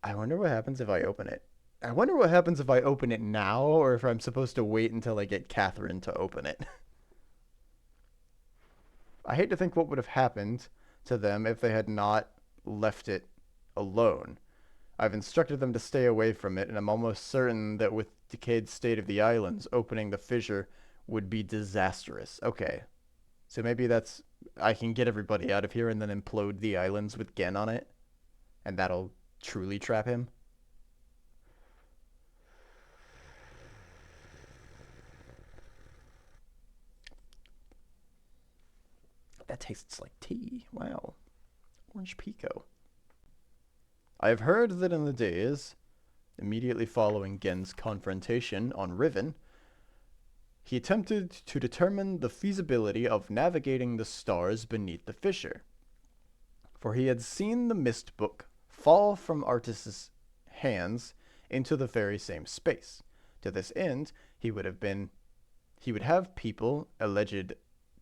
I wonder what happens if I open it. I wonder what happens if I open it now, or if I'm supposed to wait until I get Catherine to open it. I hate to think what would have happened to them if they had not left it alone. I've instructed them to stay away from it, and I'm almost certain that with decayed state of the islands, opening the fissure would be disastrous. Okay. So maybe that's... I can get everybody out of here and then implode the islands with Gen on it. And that'll truly trap him. That tastes like tea. Wow. Orange Pico. I have heard that in the days immediately following Gen's confrontation on Riven, he attempted to determine the feasibility of navigating the stars beneath the fissure. For he had seen the mist book fall from Artis's hands into the very same space. To this end, he would have people, alleged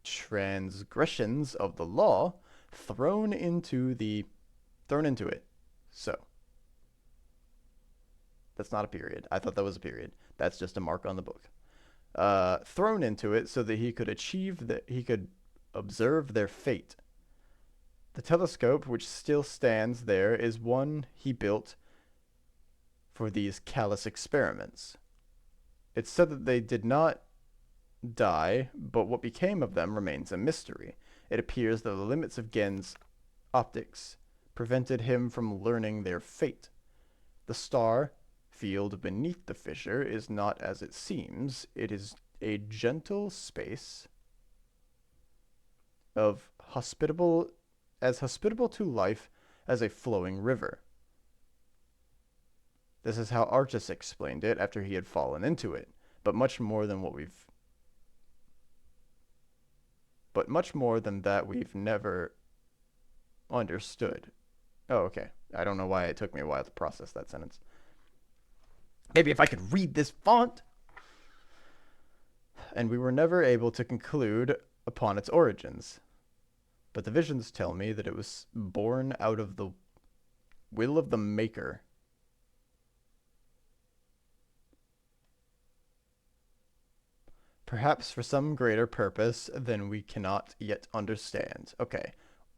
transgressions of the law, thrown into it. So, that's not a period. I thought that was a period. That's just a mark on the book. Thrown into it so that he could observe their fate. The telescope, which still stands there, is one he built for these callous experiments. It's said that they did not die, but what became of them remains a mystery. It appears that the limits of Gen's optics prevented him from learning their fate. The star field beneath the fissure is not as it seems. It is a gentle space of hospitable to life as a flowing river. This is how Artus explained it after he had fallen into it, but much more than that we've never understood. Oh, okay. I don't know why it took me a while to process that sentence. Maybe if I could read this font. And we were never able to conclude upon its origins. But the visions tell me that it was born out of the will of the Maker. Perhaps for some greater purpose than we cannot yet understand. Okay,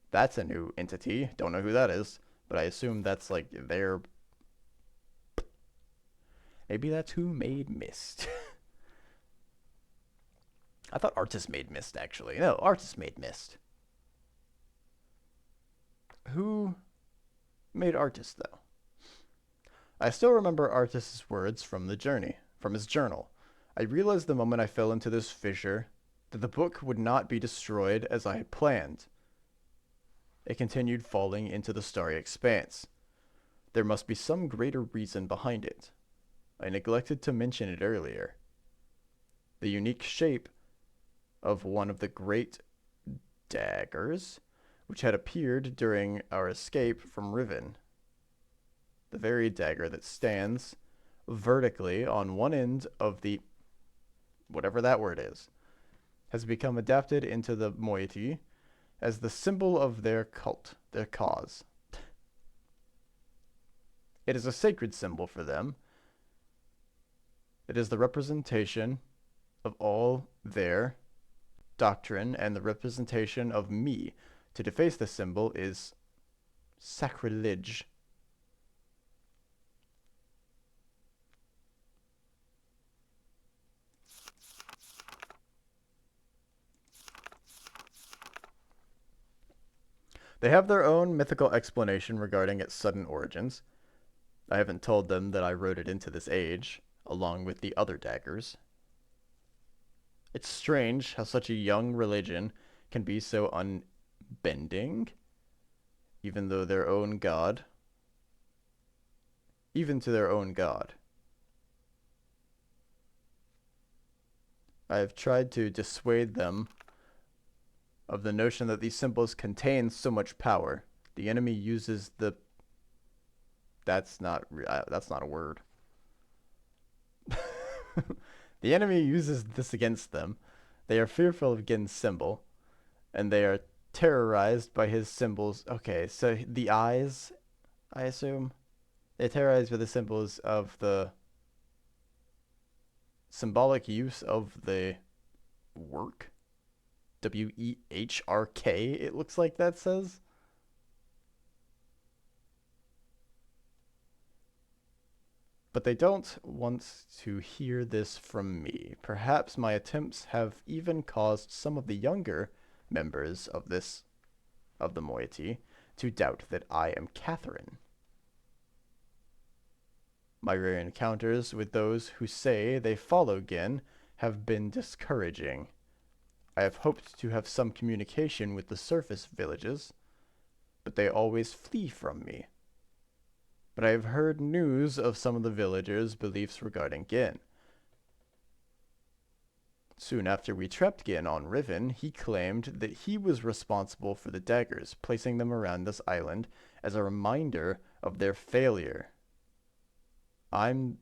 that's a new entity. Don't know who that is, but I assume that's like their... Maybe that's who made Mist. I thought Artus made Mist, actually. No, Artus made Mist. Who made Artus, though? I still remember Artus's words from his journal. I realized the moment I fell into this fissure that the book would not be destroyed as I had planned. It continued falling into the starry expanse. There must be some greater reason behind it. I neglected to mention it earlier. The unique shape of one of the great daggers, which had appeared during our escape from Riven. The very dagger that stands vertically on one end of the... whatever that word is, has become adapted into the moiety as the symbol of their cult, their cause. It is a sacred symbol for them. It is the representation of all their doctrine and the representation of me. To deface the symbol is sacrilege. They have their own mythical explanation regarding its sudden origins. I haven't told them that I wrote it into this age, along with the other daggers. It's strange how such a young religion can be so unbending, even to their own god. I have tried to dissuade them of the notion that these symbols contain so much power. The enemy uses the... That's not a word. The enemy uses this against them. They are fearful of Gen's symbol, and they are terrorized by his symbols. Okay, so the eyes, I assume? They're terrorized by the symbols of the symbolic use of the work. W-E-H-R-K, it looks like that says. But they don't want to hear this from me. Perhaps my attempts have even caused some of the younger members of the moiety to doubt that I am Catherine. My rare encounters with those who say they follow Gen have been discouraging. I have hoped to have some communication with the surface villages, but they always flee from me. But I have heard news of some of the villagers' beliefs regarding Gen. Soon after we trapped Gen on Riven, he claimed that he was responsible for the daggers, placing them around this island as a reminder of their failure. In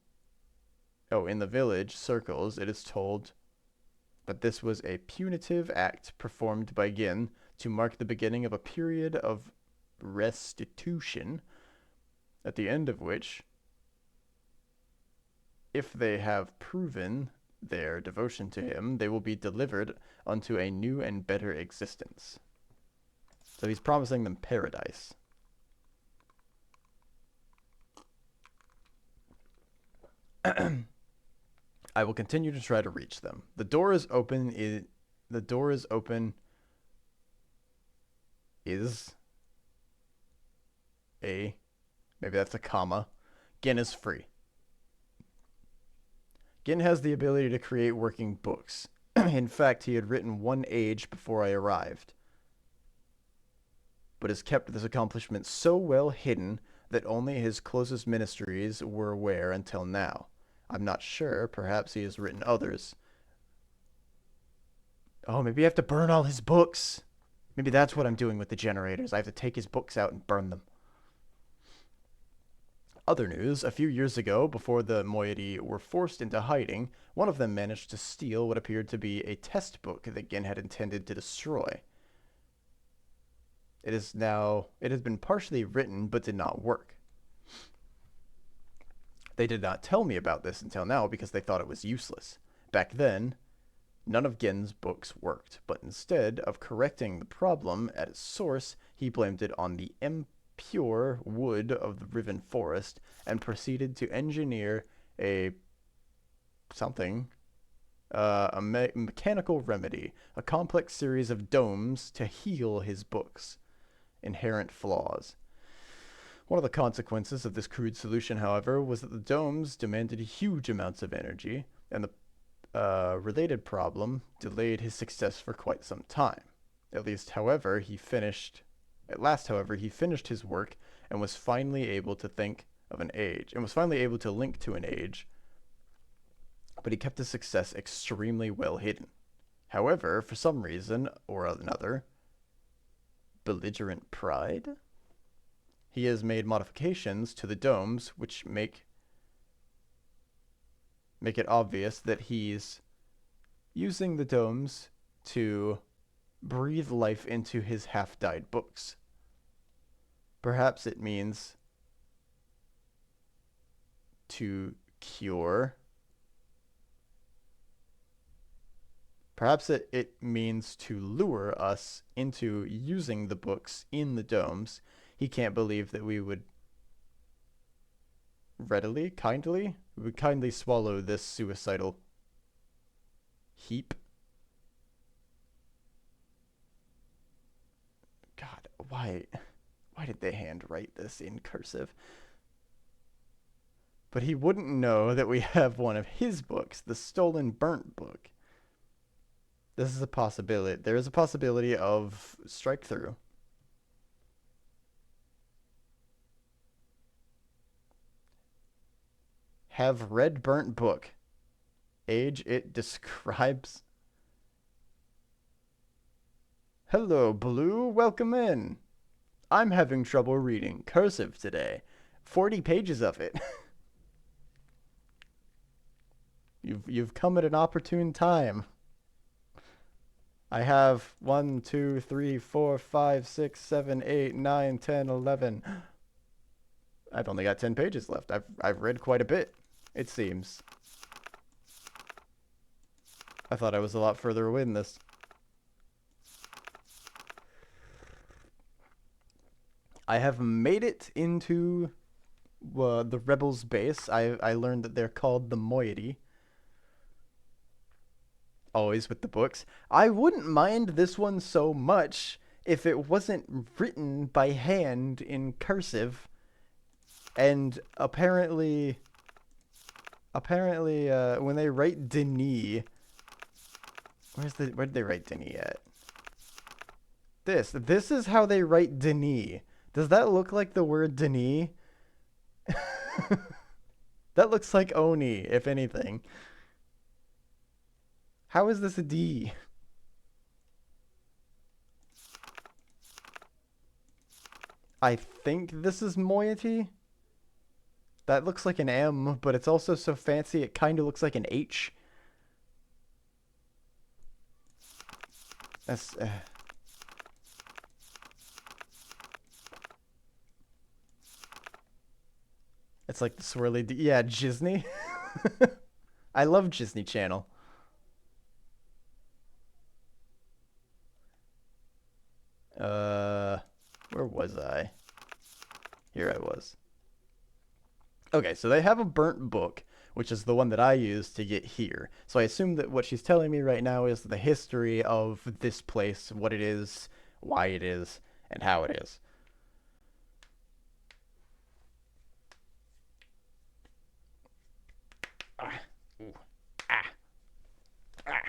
the village circles, it is told that this was a punitive act performed by Gen to mark the beginning of a period of restitution, at the end of which, if they have proven their devotion to him, they will be delivered unto a new and better existence. So he's promising them paradise. I will continue to try to reach them. The door is open. The door is open. Is a maybe that's a comma. Gin is free. Gin has the ability to create working books. In fact, he had written one age before I arrived, but has kept this accomplishment so well hidden that only his closest ministries were aware until now. I'm not sure. Perhaps he has written others. Oh, maybe I have to burn all his books. Maybe that's what I'm doing with the generators. I have to take his books out and burn them. Other news, a few years ago, before the moiety were forced into hiding, one of them managed to steal what appeared to be a test book that Gin had intended to destroy. It has been partially written, but did not work. They did not tell me about this until now because they thought it was useless. Back then, none of Gin's books worked, but instead of correcting the problem at its source, he blamed it on the impure wood of the Riven forest and proceeded to engineer a mechanical remedy, a complex series of domes to heal his books' inherent flaws. One of the consequences of this crude solution, however, was that the domes demanded huge amounts of energy, and the related problem delayed his success for quite some time. At last, however, he finished his work and was finally able to think of an age, and was finally able to link to an age, but he kept his success extremely well hidden. However, for some reason or another, belligerent pride, he has made modifications to the domes which make it obvious that he's using the domes to breathe life into his half-died books. Perhaps it means to cure. Perhaps it means to lure us into using the books in the domes. He can't believe that we would kindly swallow this suicidal heap. God, why did they handwrite this in cursive? But he wouldn't know that we have one of his books, the stolen burnt book. This is a possibility. There is a possibility of strike through. Have read burnt book. Age it describes. Hello, Blue. Welcome in. I'm having trouble reading cursive today. 40 pages of it. You've come at an opportune time. I have 1, 2, 3, 4, 5, 6, 7, 8, 9, 10, 11. I've only got 10 pages left. I've read quite a bit, it seems. I thought I was a lot further away than this. I have made it into the Rebels base. I learned that they're called the moiety. Always with the books. I wouldn't mind this one so much if it wasn't written by hand in cursive. And apparently when they write Denis, where did they write Denis at? This is how they write Denis. Does that look like the word Denis? That looks like Oni, if anything. How is this a D? I think this is moiety. That looks like an M, but it's also so fancy it kind of looks like an H. That's... It's like the swirly D. Yeah, Disney. I love Disney Channel. Where was I? Here I was. Okay, so they have a burnt book, which is the one that I used to get here. So I assume that what she's telling me right now is the history of this place, what it is, why it is, and how it is. Ah. Ooh. Ah. Ah.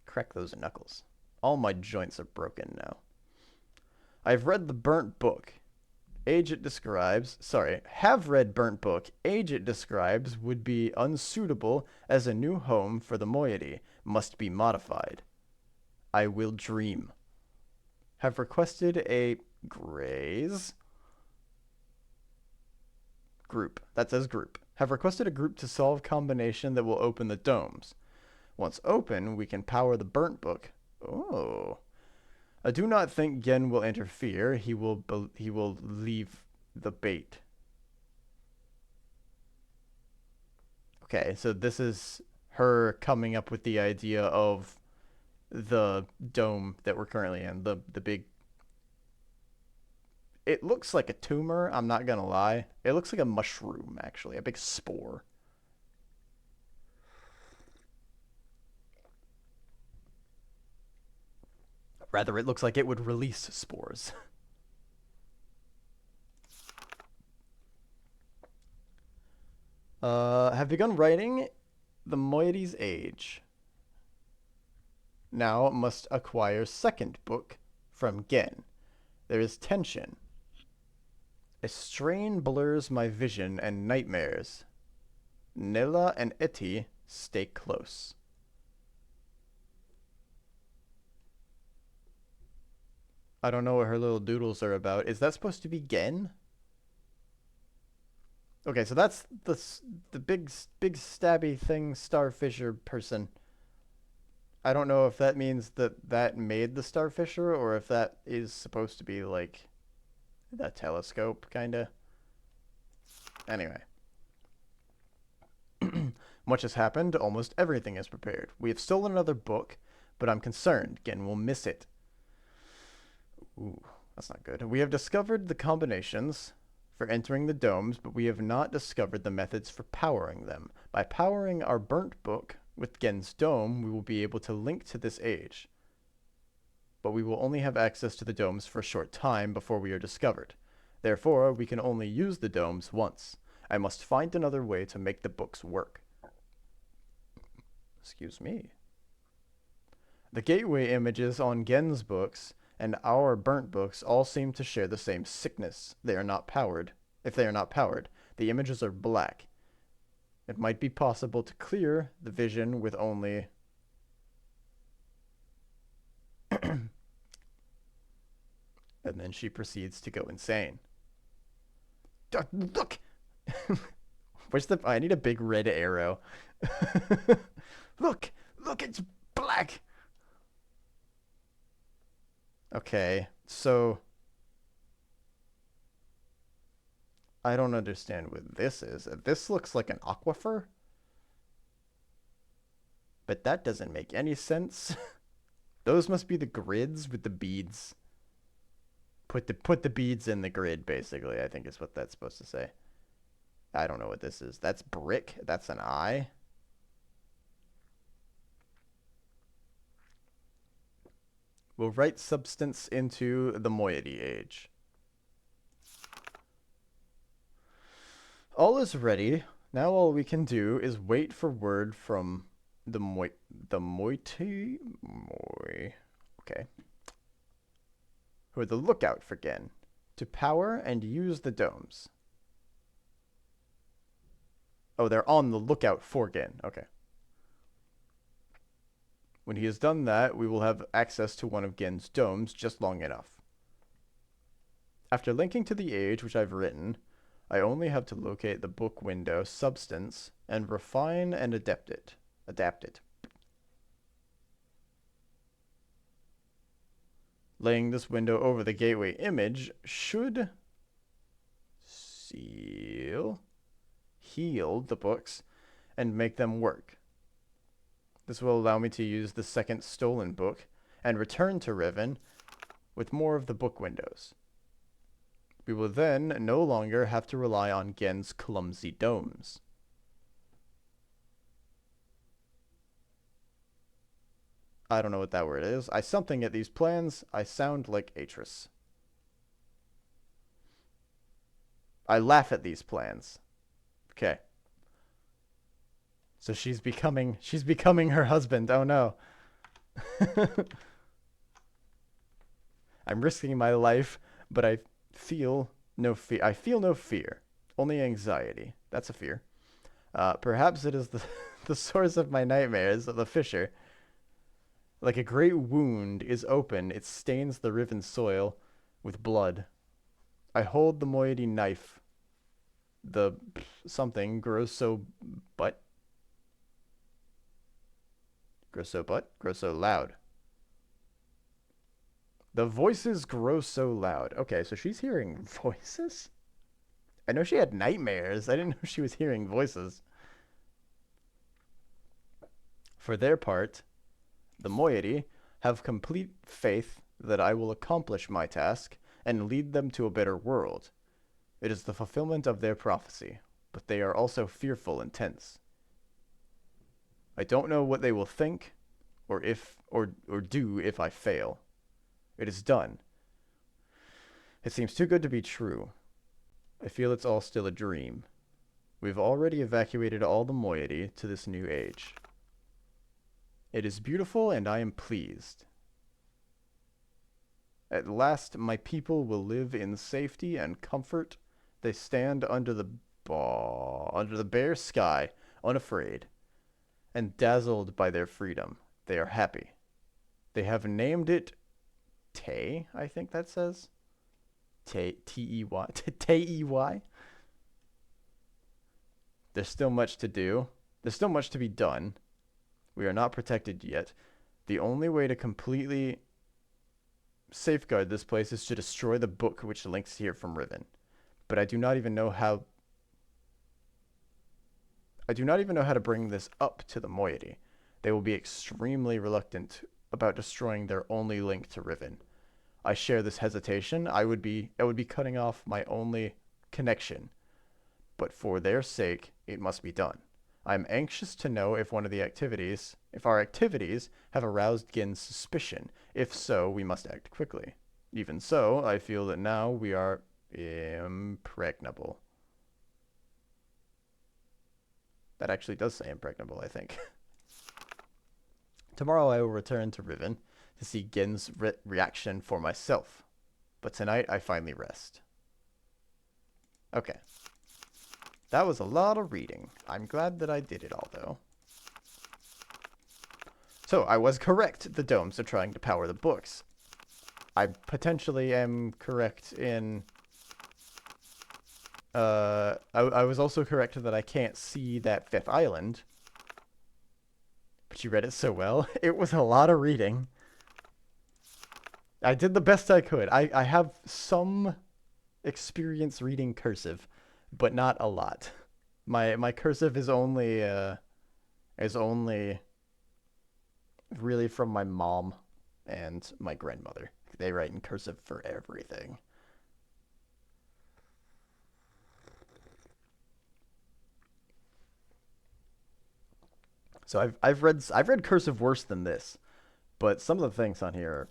Crack those knuckles. All my joints are broken now. I've read the burnt book. Age it describes, have read burnt book. Age it describes would be unsuitable as a new home for the moiety. Must be modified. I will dream. Have requested a graze group. That says group. Have requested a group to solve combination that will open the domes. Once open, we can power the burnt book. Oh. I do not think Gen will interfere. He will leave the bait. Okay, so this is her coming up with the idea of the dome that we're currently in. The big. It looks like a tumor, I'm not gonna lie. It looks like a mushroom, actually. A big spore. Rather, it looks like it would release spores. Have begun writing the moiety's age. Now must acquire second book from Gen. There is tension. A strain blurs my vision and nightmares. Nella and Eti stay close. I don't know what her little doodles are about. Is that supposed to be Gen? Okay, so that's the big stabby thing, starfisher person. I don't know if that means that made the starfisher or if that is supposed to be like the telescope, kinda. Anyway. Much has happened. Almost everything is prepared. We have stolen another book, but I'm concerned Gen will miss it. Ooh, that's not good. We have discovered the combinations for entering the domes, but we have not discovered the methods for powering them. By powering our burnt book with Gen's dome, we will be able to link to this age. But we will only have access to the domes for a short time before we are discovered. Therefore, we can only use the domes once. I must find another way to make the books work. Excuse me. The gateway images on Gen's books and our burnt books all seem to share the same sickness. They are not powered. If they are not powered, the images are black. It might be possible to clear the vision with only... And then she proceeds to go insane. Look! Where's the... I need a big red arrow. Look! Look, it's black! Okay, so... I don't understand what this is. This looks like an aquifer? But that doesn't make any sense. Those must be the grids with the beads. Put the beads in the grid, basically, I think is what that's supposed to say. I don't know what this is. That's brick? That's an eye? We'll write substance into the moiety age. All is ready. Now all we can do is wait for word from the moiety? Okay. Who are the lookout for Gen. To power and use the domes. Oh, they're on the lookout for Gen. Okay. When he has done that, we will have access to one of Gen's domes just long enough. After linking to the age, which I've written, I only have to locate the book window substance and refine and adapt it. Laying this window over the gateway image should heal the books and make them work. This will allow me to use the second stolen book and return to Riven with more of the book windows. We will then no longer have to rely on Gen's clumsy domes. I don't know what that word is. I something at these plans. I sound like Atris. I laugh at these plans. Okay. So she's becoming her husband. Oh no. I'm risking my life, but I feel no fear. I feel no fear, only anxiety. That's a fear. Perhaps it is the the source of my nightmares, the fissure. Like a great wound is open, it stains the riven soil with blood. I hold the moiety knife. The something grows so butt. Grows so loud. The voices grow so loud. Okay, so she's hearing voices? I know she had nightmares. I didn't know she was hearing voices. For their part, the moiety have complete faith that I will accomplish my task and lead them to a better world. It is the fulfillment of their prophecy, but they are also fearful and tense. I don't know what they will think or do if I fail. It is done. It seems too good to be true. I feel it's all still a dream. We've already evacuated all the moiety to this new age. It is beautiful and I am pleased. At last my people will live in safety and comfort. They stand under the bare sky, unafraid, and dazzled by their freedom. They are happy. They have named it Tay, I think that says. T-E-Y. Tay. There's still much to do. There's still much to be done. We are not protected yet. The only way to completely safeguard this place is to destroy the book which links here from Riven. But I do not even know how to bring this up to the moiety. They will be extremely reluctant about destroying their only link to Riven. I share this hesitation. I would be cutting off my only connection. But for their sake, it must be done. I am anxious to know if our activities have aroused Gin's suspicion. If so, we must act quickly. Even so, I feel that now we are impregnable. That actually does say impregnable, I think. Tomorrow I will return to Riven to see Gen's reaction for myself. But tonight I finally rest. Okay. That was a lot of reading. I'm glad that I did it all, though. So, I was correct. The domes are trying to power the books. I potentially am correct in... I was also correct that I can't see that fifth island. But you read it so well. It was a lot of reading. I did the best I could. I have some experience reading cursive, but not a lot. My cursive is only really from my mom and my grandmother. They write in cursive for everything. So I've read cursive worse than this, but some of the things on here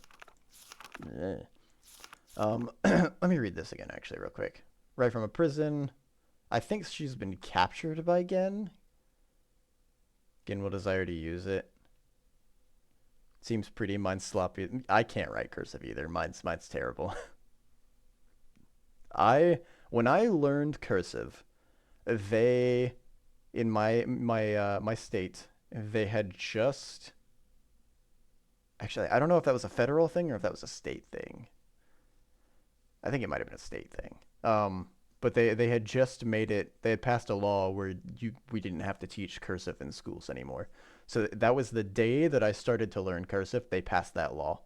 are, let me read this again actually real quick. Right from a prison. I think she's been captured by Gen. Gen will desire to use it. Seems pretty. Mine's sloppy. I can't write cursive either. Mine's terrible. When I learned cursive, they in my state, they had just actually, I don't know if that was a federal thing or if that was a state thing. I think it might have been a state thing. But they had just made it. They had passed a law where we didn't have to teach cursive in schools anymore. So that was the day that I started to learn cursive. They passed that law.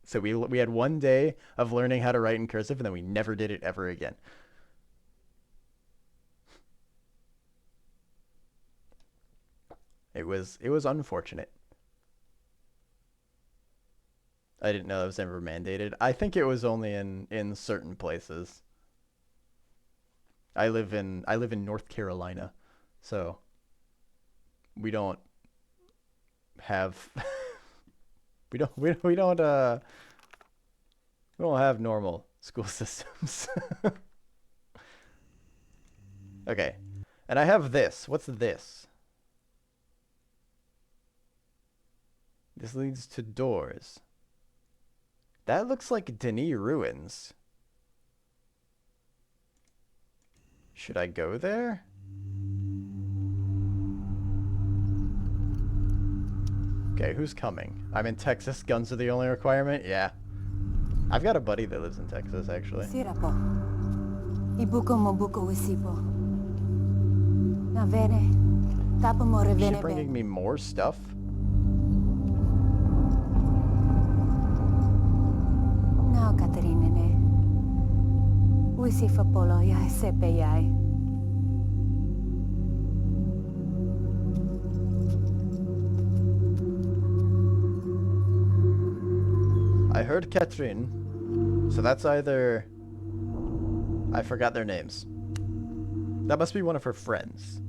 So we had one day of learning how to write in cursive, and then we never did it ever again. It was unfortunate. I didn't know that was ever mandated. I think it was only in certain places. I live in North Carolina, so we don't have we don't have normal school systems. Okay. And I have this. What's this? This leads to doors. That looks like Denis ruins. Should I go there? Okay, who's coming? I'm in Texas. Guns are the only requirement? Yeah. I've got a buddy that lives in Texas, actually. Sira po. Ibuko mo buko wisipo. Na vene. Tapa mo Is she revene bringing ben. me more stuff? Now, Katerine ne. Wisifa polo yai sepe yai. I heard Catherine. So that's either... I forgot their names. That must be one of her friends.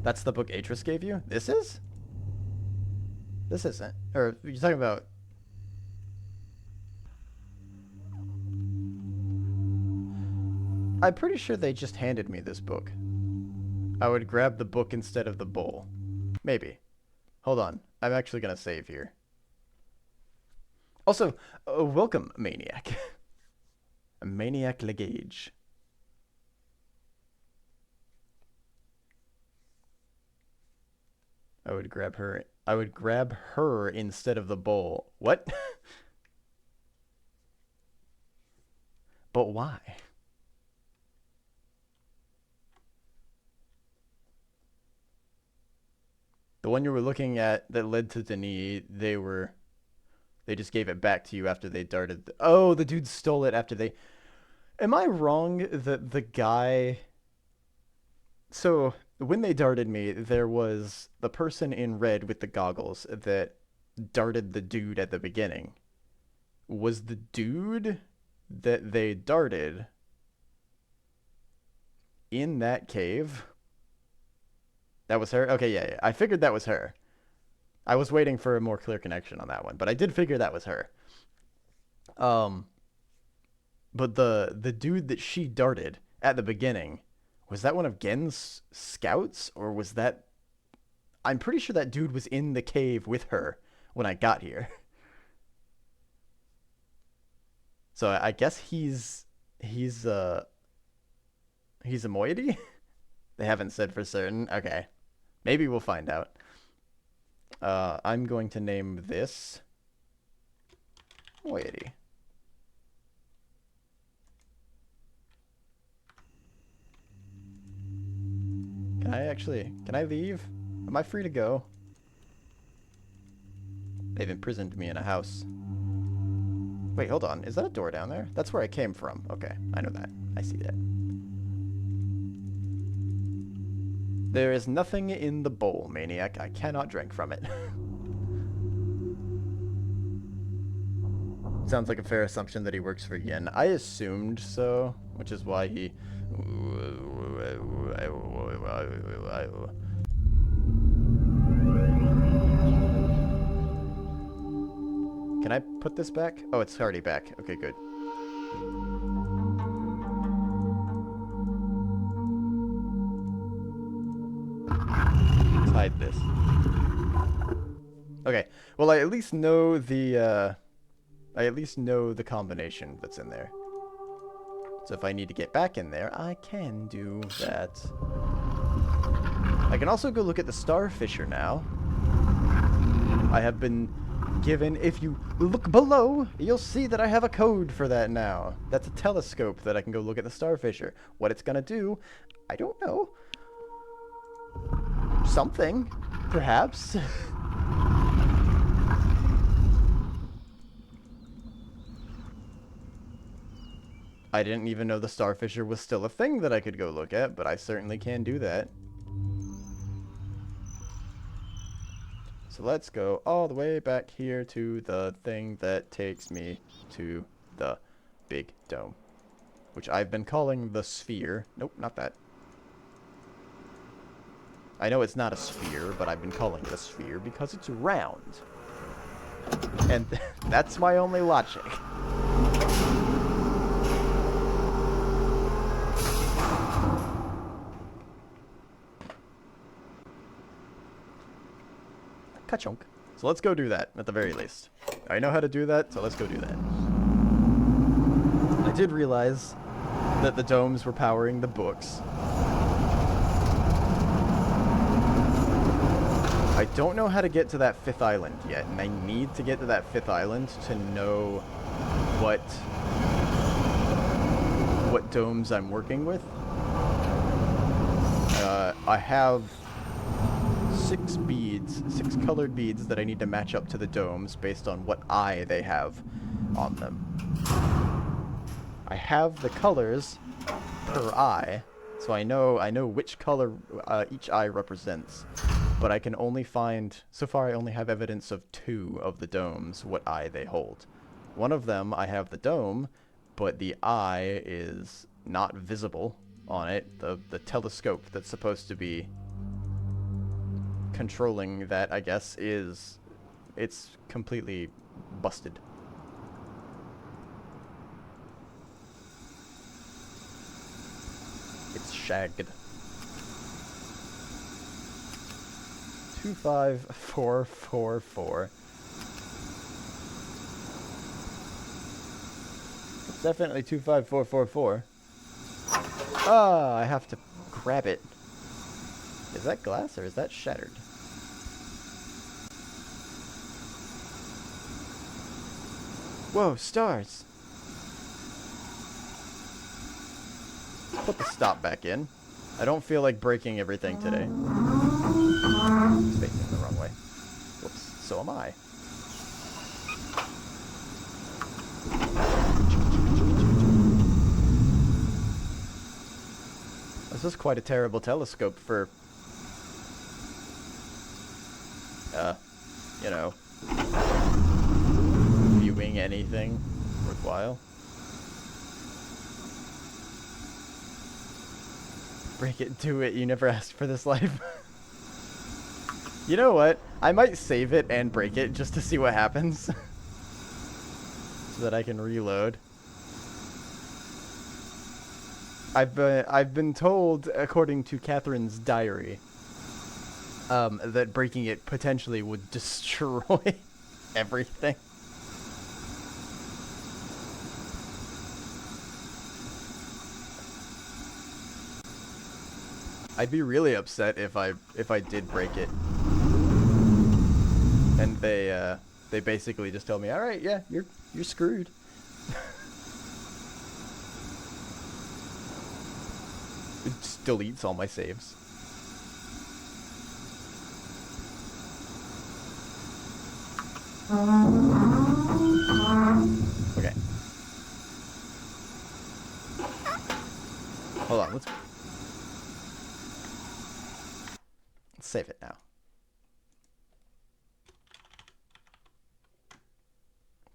That's the book Atris gave you? This is? This isn't. Or, you're talking about... I'm pretty sure they just handed me this book. I would grab the book instead of the bowl. Maybe. Hold on. I'm actually going to save here. Also, welcome, Maniac. A Maniac Legage. I would grab her instead of the bowl. What? But why? The one you were looking at that led to Denis, they just gave it back to you after they darted. Oh, the dude stole it after they... Am I wrong that the guy... So, when they darted me, there was the person in red with the goggles that darted the dude at the beginning. Was the dude that they darted in that cave? That was her? Okay, yeah. I figured that was her. I was waiting for a more clear connection on that one, but I did figure that was her. But the dude that she darted at the beginning, was that one of Gen's scouts, or was that... I'm pretty sure that dude was in the cave with her when I got here. So I guess he's a moiety? They haven't said for certain. Okay. Maybe we'll find out. I'm going to name this moiety. Can I leave? Am I free to go? They've imprisoned me in a house. Wait, hold on. Is that a door down there? That's where I came from. Okay, I know that. I see that. There is nothing in the bowl, Maniac. I cannot drink from it. Sounds like a fair assumption that he works for Yen. I assumed so, which is why he... Can I put this back? Oh, it's already back. Okay, good. Let's hide this. Okay. Well, I at least know the combination that's in there. So if I need to get back in there, I can do that. I can also go look at the Starfisher now. I have been given, if you look below, you'll see that I have a code for that now. That's a telescope that I can go look at the Starfisher. What it's gonna do, I don't know. Something, perhaps. I didn't even know the Starfisher was still a thing that I could go look at, but I certainly can do that. So let's go all the way back here to the thing that takes me to the big dome, which I've been calling the sphere. Nope, not that. I know it's not a sphere, but I've been calling it a sphere because it's round. And that's my only logic. Ka-chunk. So let's go do that, at the very least. I know how to do that, so let's go do that. I did realize that the domes were powering the books. I don't know how to get to that 5th island yet, and I need to get to that 5th island to know what domes I'm working with. I have 6 beads, 6 colored beads that I need to match up to the domes based on what eye they have on them. I have the colors per eye, so I know which color each eye represents. But I can only find, so far I only have evidence of 2 of the domes, what eye they hold. One of them, I have the dome, but the eye is not visible on it. The telescope that's supposed to be controlling that, I guess, it's completely busted. It's shagged. 25444. It's definitely 25444. Ah, I have to grab it. Is that glass or is that shattered? Whoa, stars! Put the stop back in. I don't feel like breaking everything today. It's facing the wrong way. Whoops, so am I. This is quite a terrible telescope for, you know, viewing anything worthwhile. Break it, do it, you never asked for this life. You know what? I might save it and break it just to see what happens. So that I can reload. I've been told, according to Catherine's diary, that breaking it potentially would destroy everything. I'd be really upset if I did break it, and they basically just tell me, all right, yeah, you're screwed. It just deletes all my saves. Okay. Hold on, let's save it now.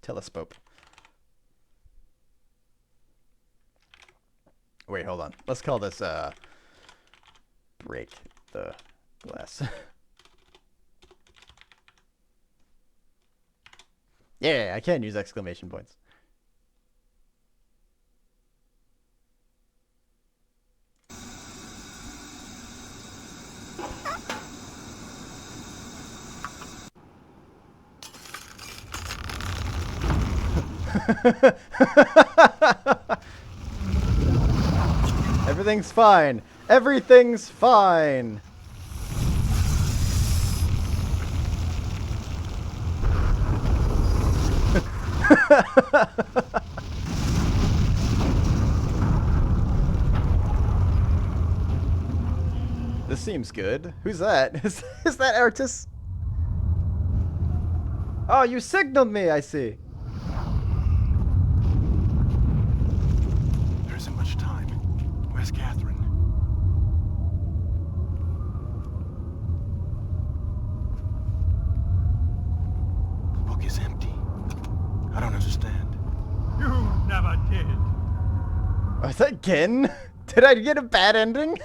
Telescope. Wait, hold on. Let's call this, break the glass. Yeah, I can use exclamation points. Everything's fine. Everything's fine. This seems good. Who's that? Is that Artis? Oh, you signaled me, I see. There isn't much time. Where's Catherine? I don't understand. You never did. Was that Gen? Did I get a bad ending?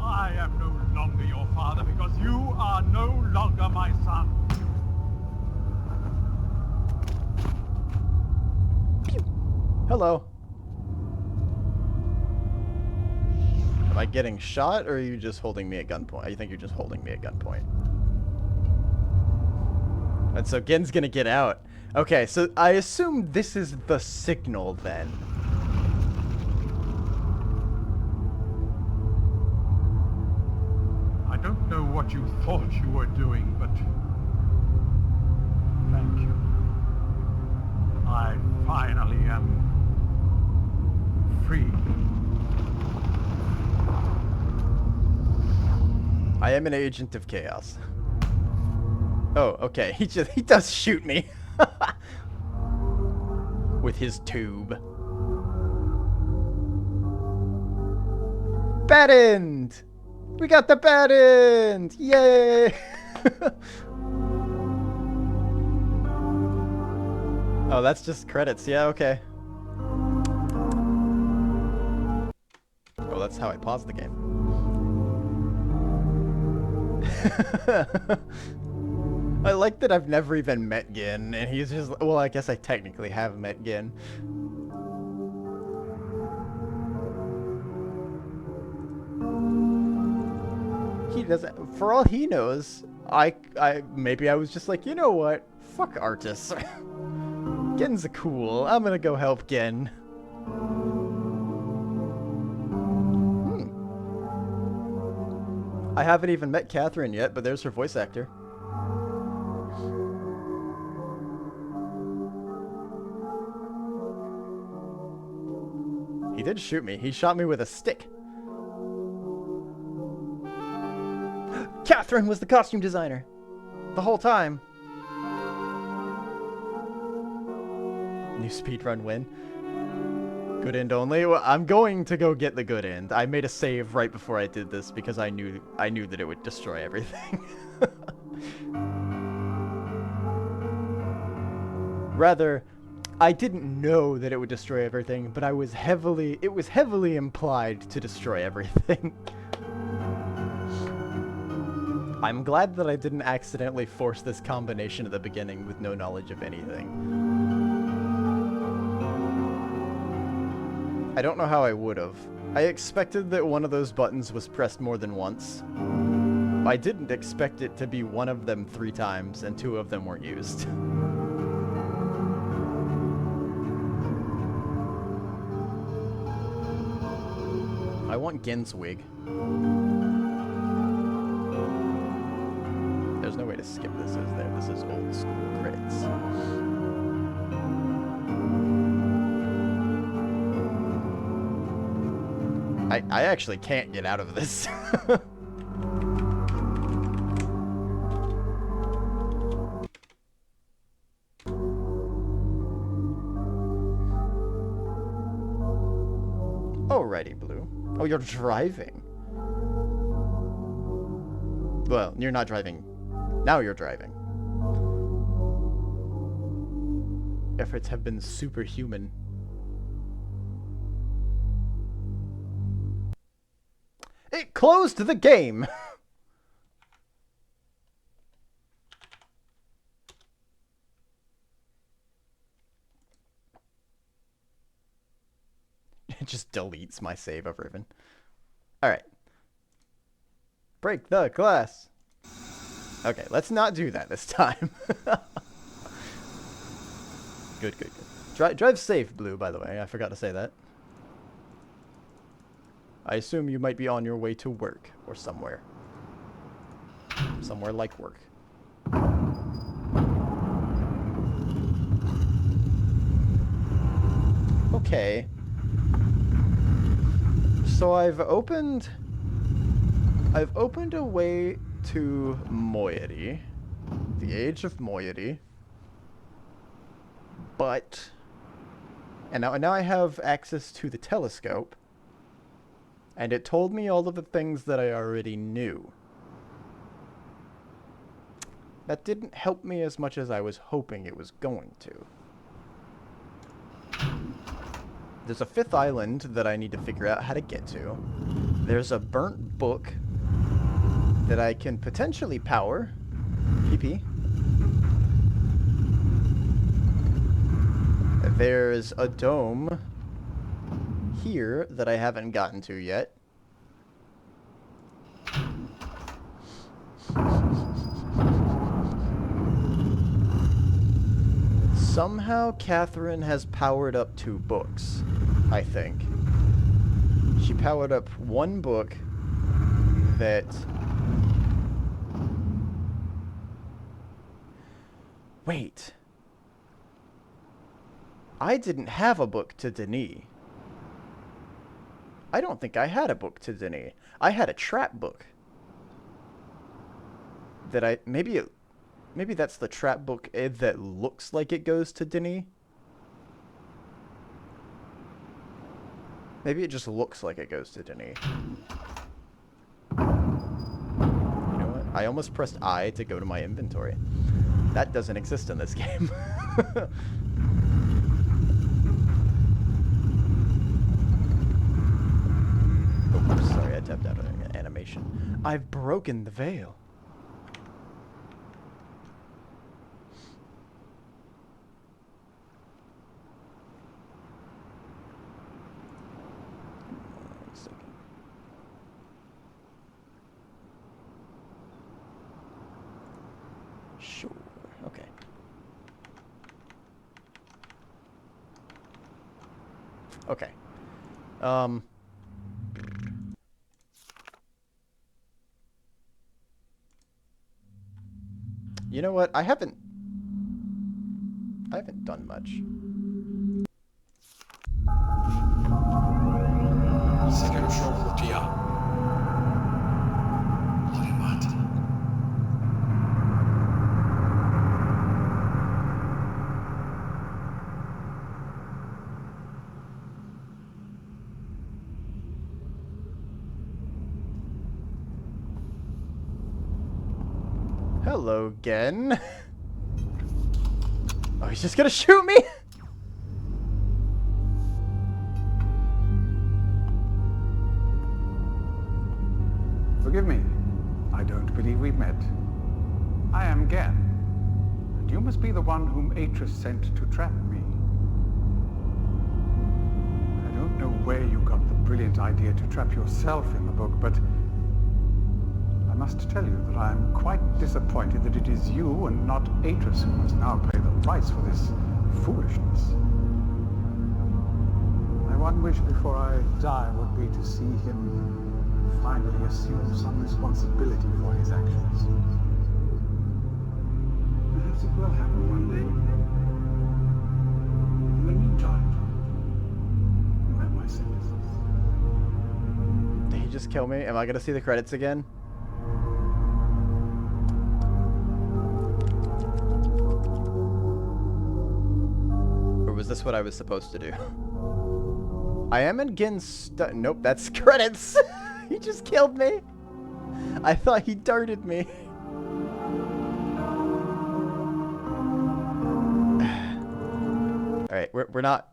I am no longer your father because you are no longer my son. Hello. Am I getting shot, or are you just holding me at gunpoint? I think you're just holding me at gunpoint. And so Gen's gonna get out. Okay, so I assume this is the signal then. I don't know what you thought you were doing, but thank you. I finally am free. I am an agent of chaos. Oh, okay. He does shoot me. With his tube. Bad end! We got the bad end! Yay! Oh, that's just credits. Yeah, okay. Oh, that's how I pause the game. I like that I've never even met Gin, and he's just... Well, I guess I technically have met Gin. He doesn't... For all he knows, maybe I was just like, you know what? Fuck artists. Gen's cool. I'm gonna go help Gen. I haven't even met Catherine yet, but there's her voice actor. He did shoot me. He shot me with a stick. Catherine was the costume designer. The whole time. New speedrun win. Good end only. Well, I'm going to go get the good end. I made a save right before I did this because I knew that it would destroy everything. Rather, I didn't know that it would destroy everything, but it was heavily implied to destroy everything. I'm glad that I didn't accidentally force this combination at the beginning with no knowledge of anything. I don't know how I would have. I expected that one of those buttons was pressed more than once. I didn't expect it to be one of them 3 times and 2 of them weren't used. I want Gen's wig. There's no way to skip this, is there? This is old school credits. I actually can't get out of this. Alrighty, Blue. Oh, you're driving. Well, you're not driving. Now you're driving. Efforts have been superhuman. It closed the game! It just deletes my save of Riven. Alright. Break the glass! Okay, let's not do that this time. Good. Drive safe, Blue, by the way. I forgot to say that. I assume you might be on your way to work or somewhere. Somewhere like work. Okay. So I've opened a way to Moiety. The Age of Moiety. But and now I have access to the telescope. And it told me all of the things that I already knew. That didn't help me as much as I was hoping it was going to. There's a 5th island that I need to figure out how to get to. There's a burnt book that I can potentially power. PP. There's a dome here that I haven't gotten to yet. Somehow Catherine has powered up 2 books, I think. She powered up 1 book that... Wait. I didn't have a book to Denis. I don't think I had a book to Denis. I had a trap book. That I... Maybe that's the trap book that looks like it goes to Denis. Maybe it just looks like it goes to Denis. You know what? I almost pressed I to go to my inventory. That doesn't exist in this game. Oh, sorry, I tapped out of an animation. I've broken the veil. Sure. Okay. Okay. You know what? I haven't done much. Hello again. Oh, he's just gonna shoot me? Forgive me. I don't believe we've met. I am Gen, and you must be the one whom Atris sent to trap me. I don't know where you got the brilliant idea to trap yourself in the book, but I must tell you that I am quite disappointed that it is you and not Atris who must now pay the price for this foolishness. My one wish before I die would be to see him finally assume some responsibility for his actions. Perhaps it will happen one day. In the meantime, you have my sympathies. Did he just kill me? Am I gonna see the credits again? Or was this what I was supposed to do? I am in Gen's nope, that's credits! He just killed me! I thought he darted me. Alright, we're not...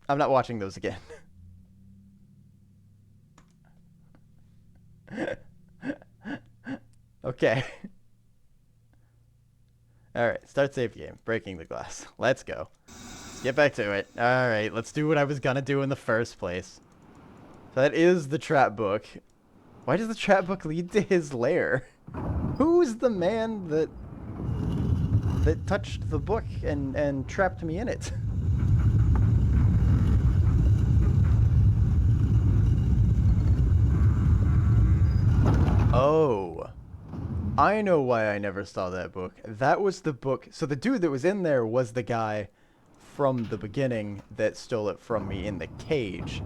I'm not watching those again. Okay. Alright, start save game. Breaking the glass. Let's go. Let's get back to it. Alright, let's do what I was gonna do in the first place. So that is the trap book. Why does the trap book lead to his lair? Who's the man that touched the book and trapped me in it? Oh. I know why I never saw that book. That was the book. So the dude that was in there was the guy from the beginning that stole it from me in the cage.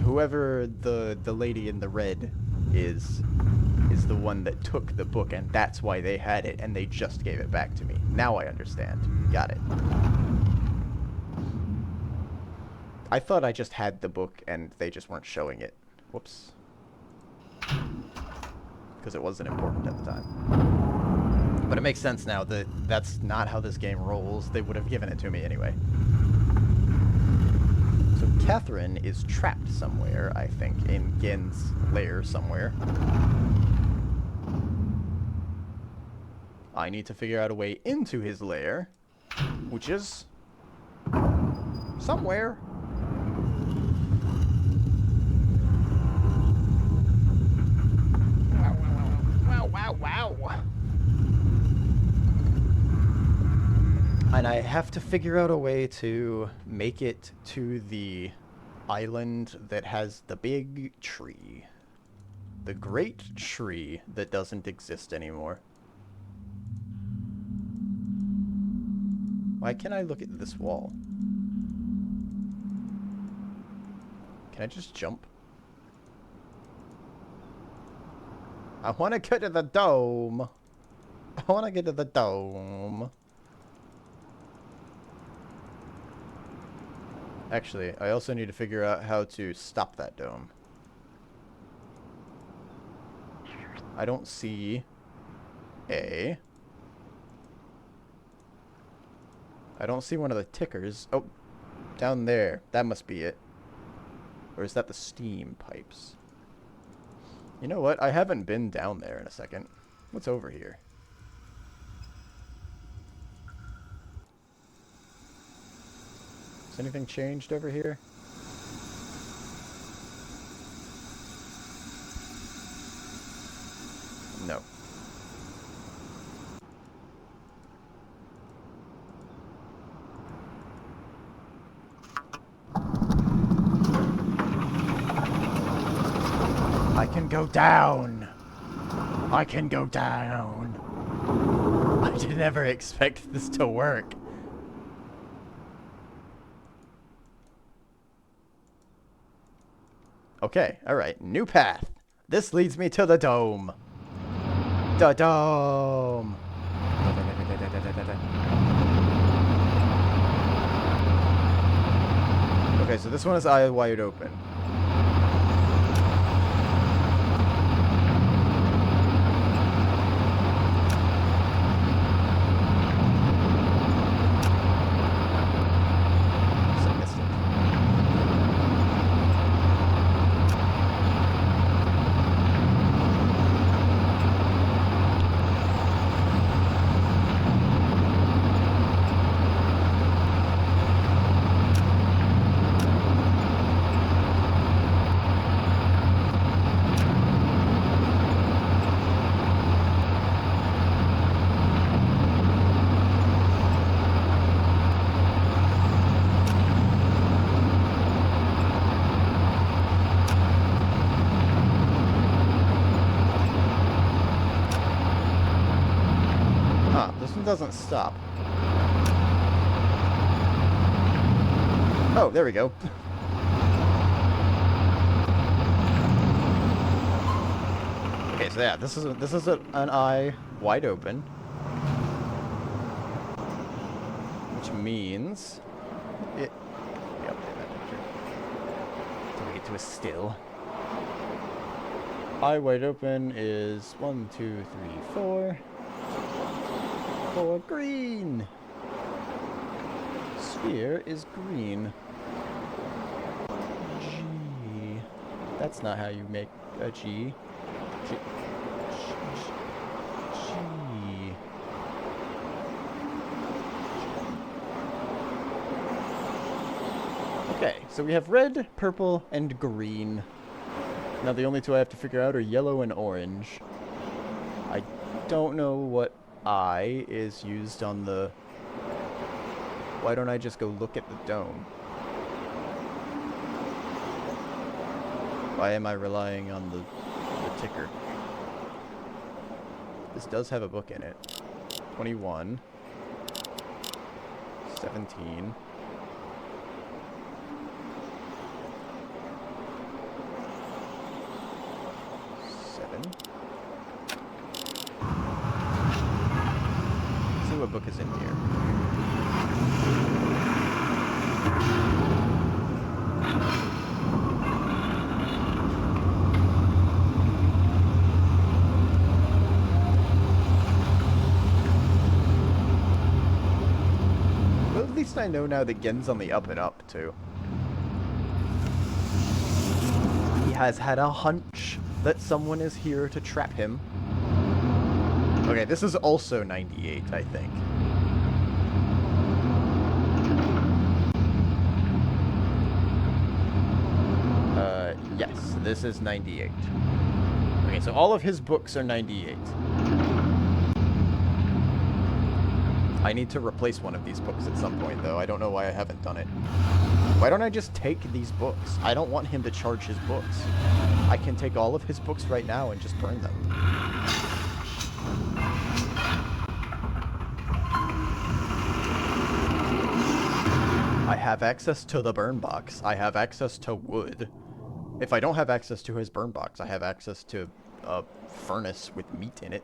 Whoever the lady in the red is the one that took the book, and that's why they had it, and they just gave it back to me. Now I understand. Got it. I thought I just had the book, and they just weren't showing it. Whoops. because it wasn't important at the time. But it makes sense now that that's not how this game rolls. They would have given it to me anyway. So Catherine is trapped somewhere, I think, in Gen's lair somewhere. I need to figure out a way into his lair, which is somewhere. Wow. And I have to figure out a way to make it to the island that has the big tree. The great tree that doesn't exist anymore. Why can't I look at this wall? Can I just jump? I want to get to the dome. I want to get to the dome. Actually, I also need to figure out how to stop that dome. I don't see a... I don't see one of the tickers. Oh, down there. That must be it. Or is that the steam pipes? You know what? I haven't been down there in a second. What's over here? Has anything changed over here? No. I can go down. I can go down. I did never expect this to work. Okay, alright. New path. This leads me to the dome. The dome. Okay, so this one is eye wide open. Doesn't stop. Oh, there we go. Okay, so yeah, this is an eye wide open, which means it. Yep, that picture. To make it to a still. Eye wide open is 1, 2, 3, 4. For green. Sphere is green. G. That's not how you make a G. G. Okay, so we have red, purple, and green. Now the only two I have to figure out are yellow and orange. I don't know what I is used on the... Why don't I just go look at the dome? Why am I relying on the ticker? This does have a book in it. 21. 17. 7. What book is in here? least I know now that Gen's on the up and up, too. He has had a hunch that someone is here to trap him. Okay, this is also 98, I think. Yes, this is 98. Okay, so all of his books are 98. I need to replace one of these books at some point, though. I don't know why I haven't done it. Why don't I just take these books? I don't want him to charge his books. I can take all of his books right now and just burn them. I have access to the burn box. I have access to wood. If I don't have access to his burn box, I have access to a furnace with meat in it.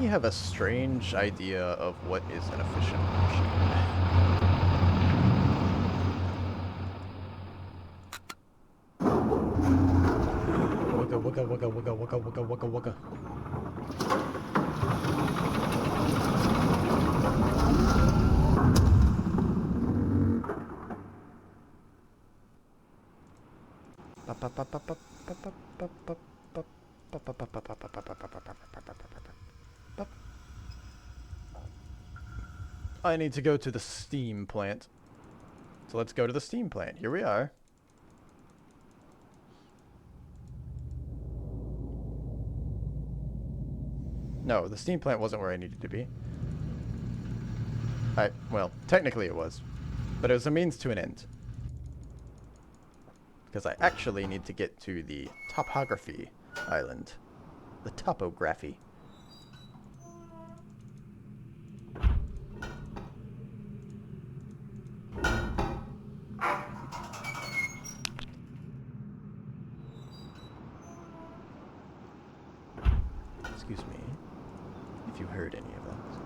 Have a strange idea of what is an efficient machine. Wugga wugga wugga wugga wugga wugga wugga wugga. I need to go to the steam plant. So let's go to the steam plant. Here we are. No, the steam plant wasn't where I needed to be. Well, technically it was. But it was a means to an end. Because I actually need to get to the topography island. The topography. Excuse me, if you heard any of that.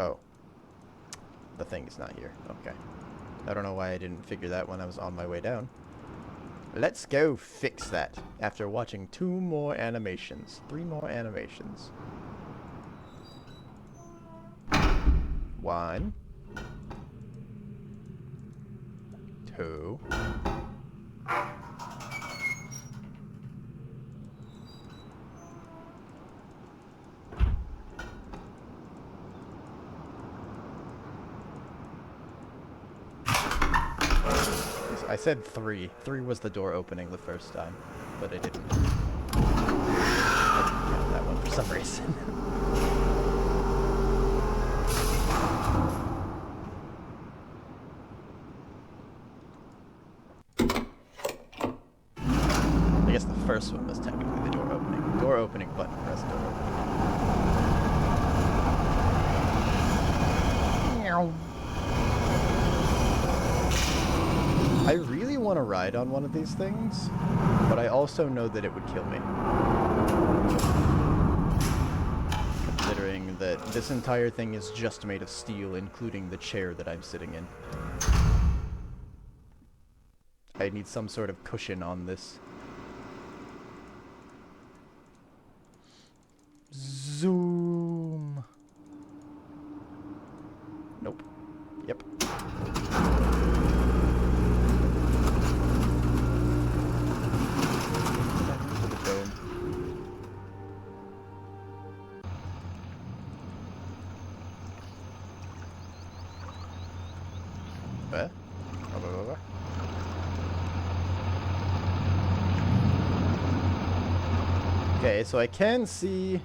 Oh. The thing is not here. Okay. I don't know why I didn't figure that when I was on my way down. Let's go fix that after watching 2 more animations. 3 more animations. 1. 2. I said 3. 3 was the door opening the first time, but I didn't. I didn't count that one for some reason. I guess the first one was technically the door opening. Door opening button, press door opening. Meow. I really want to ride on one of these things, but I also know that it would kill me. Considering that this entire thing is just made of steel, including the chair that I'm sitting in. I need some sort of cushion on this. Zoom. Nope. Yep. Okay, so I can see...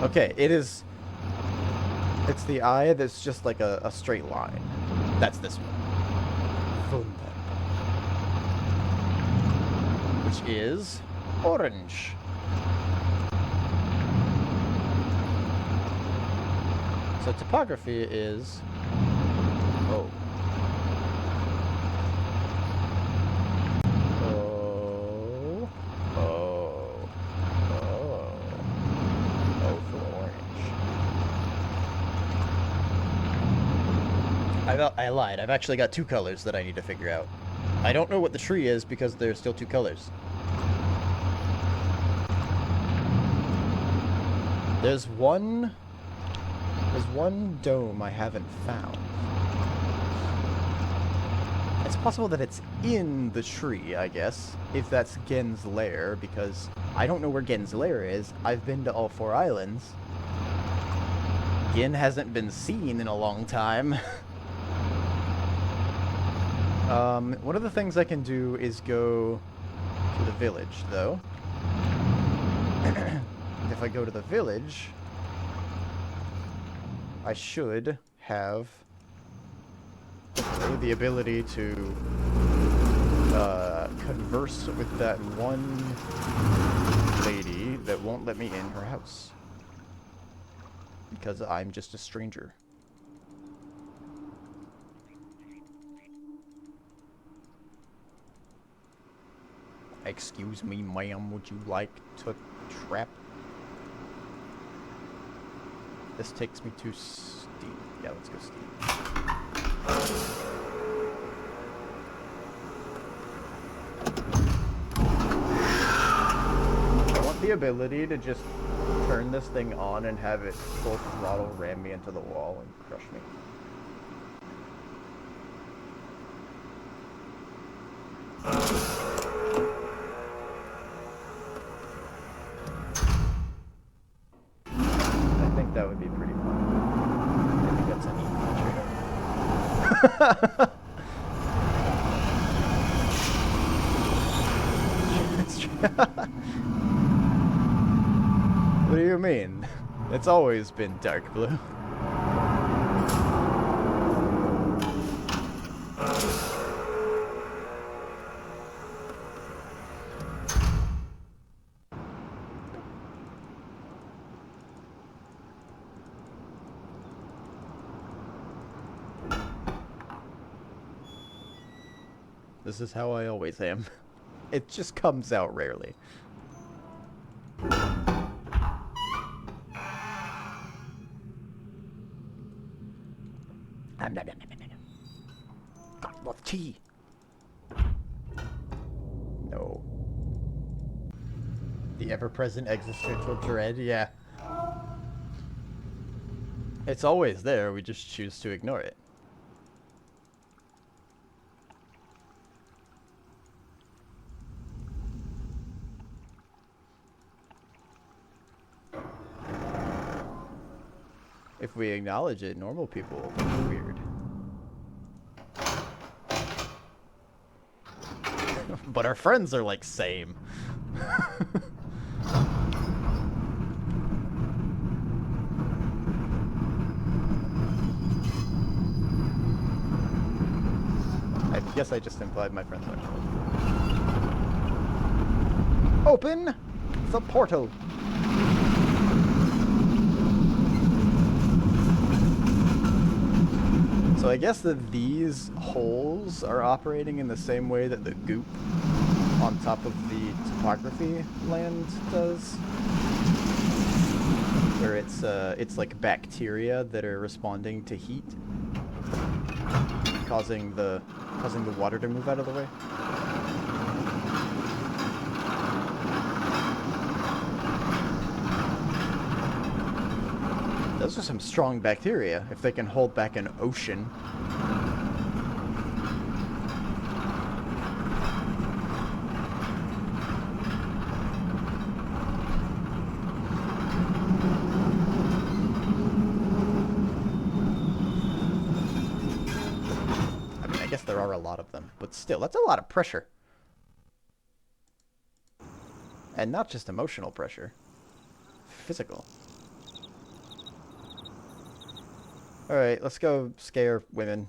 Okay, it's the eye that's just like a straight line. That's this one. Which is orange. So topography is... Oh. I lied. I've actually got 2 colors that I need to figure out. I don't know what the tree is because there's still 2 colors. There's one dome I haven't found. It's possible that it's in the tree, I guess, if that's Gen's lair, because I don't know where Gen's lair is. I've been to all 4 islands. Gen hasn't been seen in a long time. One of the things I can do is go to the village, though. If I go to the village, I should have the ability to converse with that one lady that won't let me in her house. Because I'm just a stranger. Excuse me, ma'am, would you like to trap? This takes me to Steam. Yeah, let's go Steam. I want the ability to just turn this thing on and have it full throttle ram me into the wall and crush me. I think that would be pretty fun. I think that's a neat feature. What do you mean? It's always been dark blue. This is how I always am. It just comes out rarely. God, love tea. No. The ever-present existential dread, yeah. It's always there, we just choose to ignore it. If we acknowledge it, normal people will look weird. But our friends are like, same. I guess I just implied my friends aren't. Open the portal. So I guess that these holes are operating in the same way that the goop on top of the topography land does, where it's like bacteria that are responding to heat, causing the water to move out of the way. Those are some strong bacteria, if they can hold back an ocean. I mean, I guess there are a lot of them, but still, that's a lot of pressure. And not just emotional pressure. Physical. Alright, let's go scare women.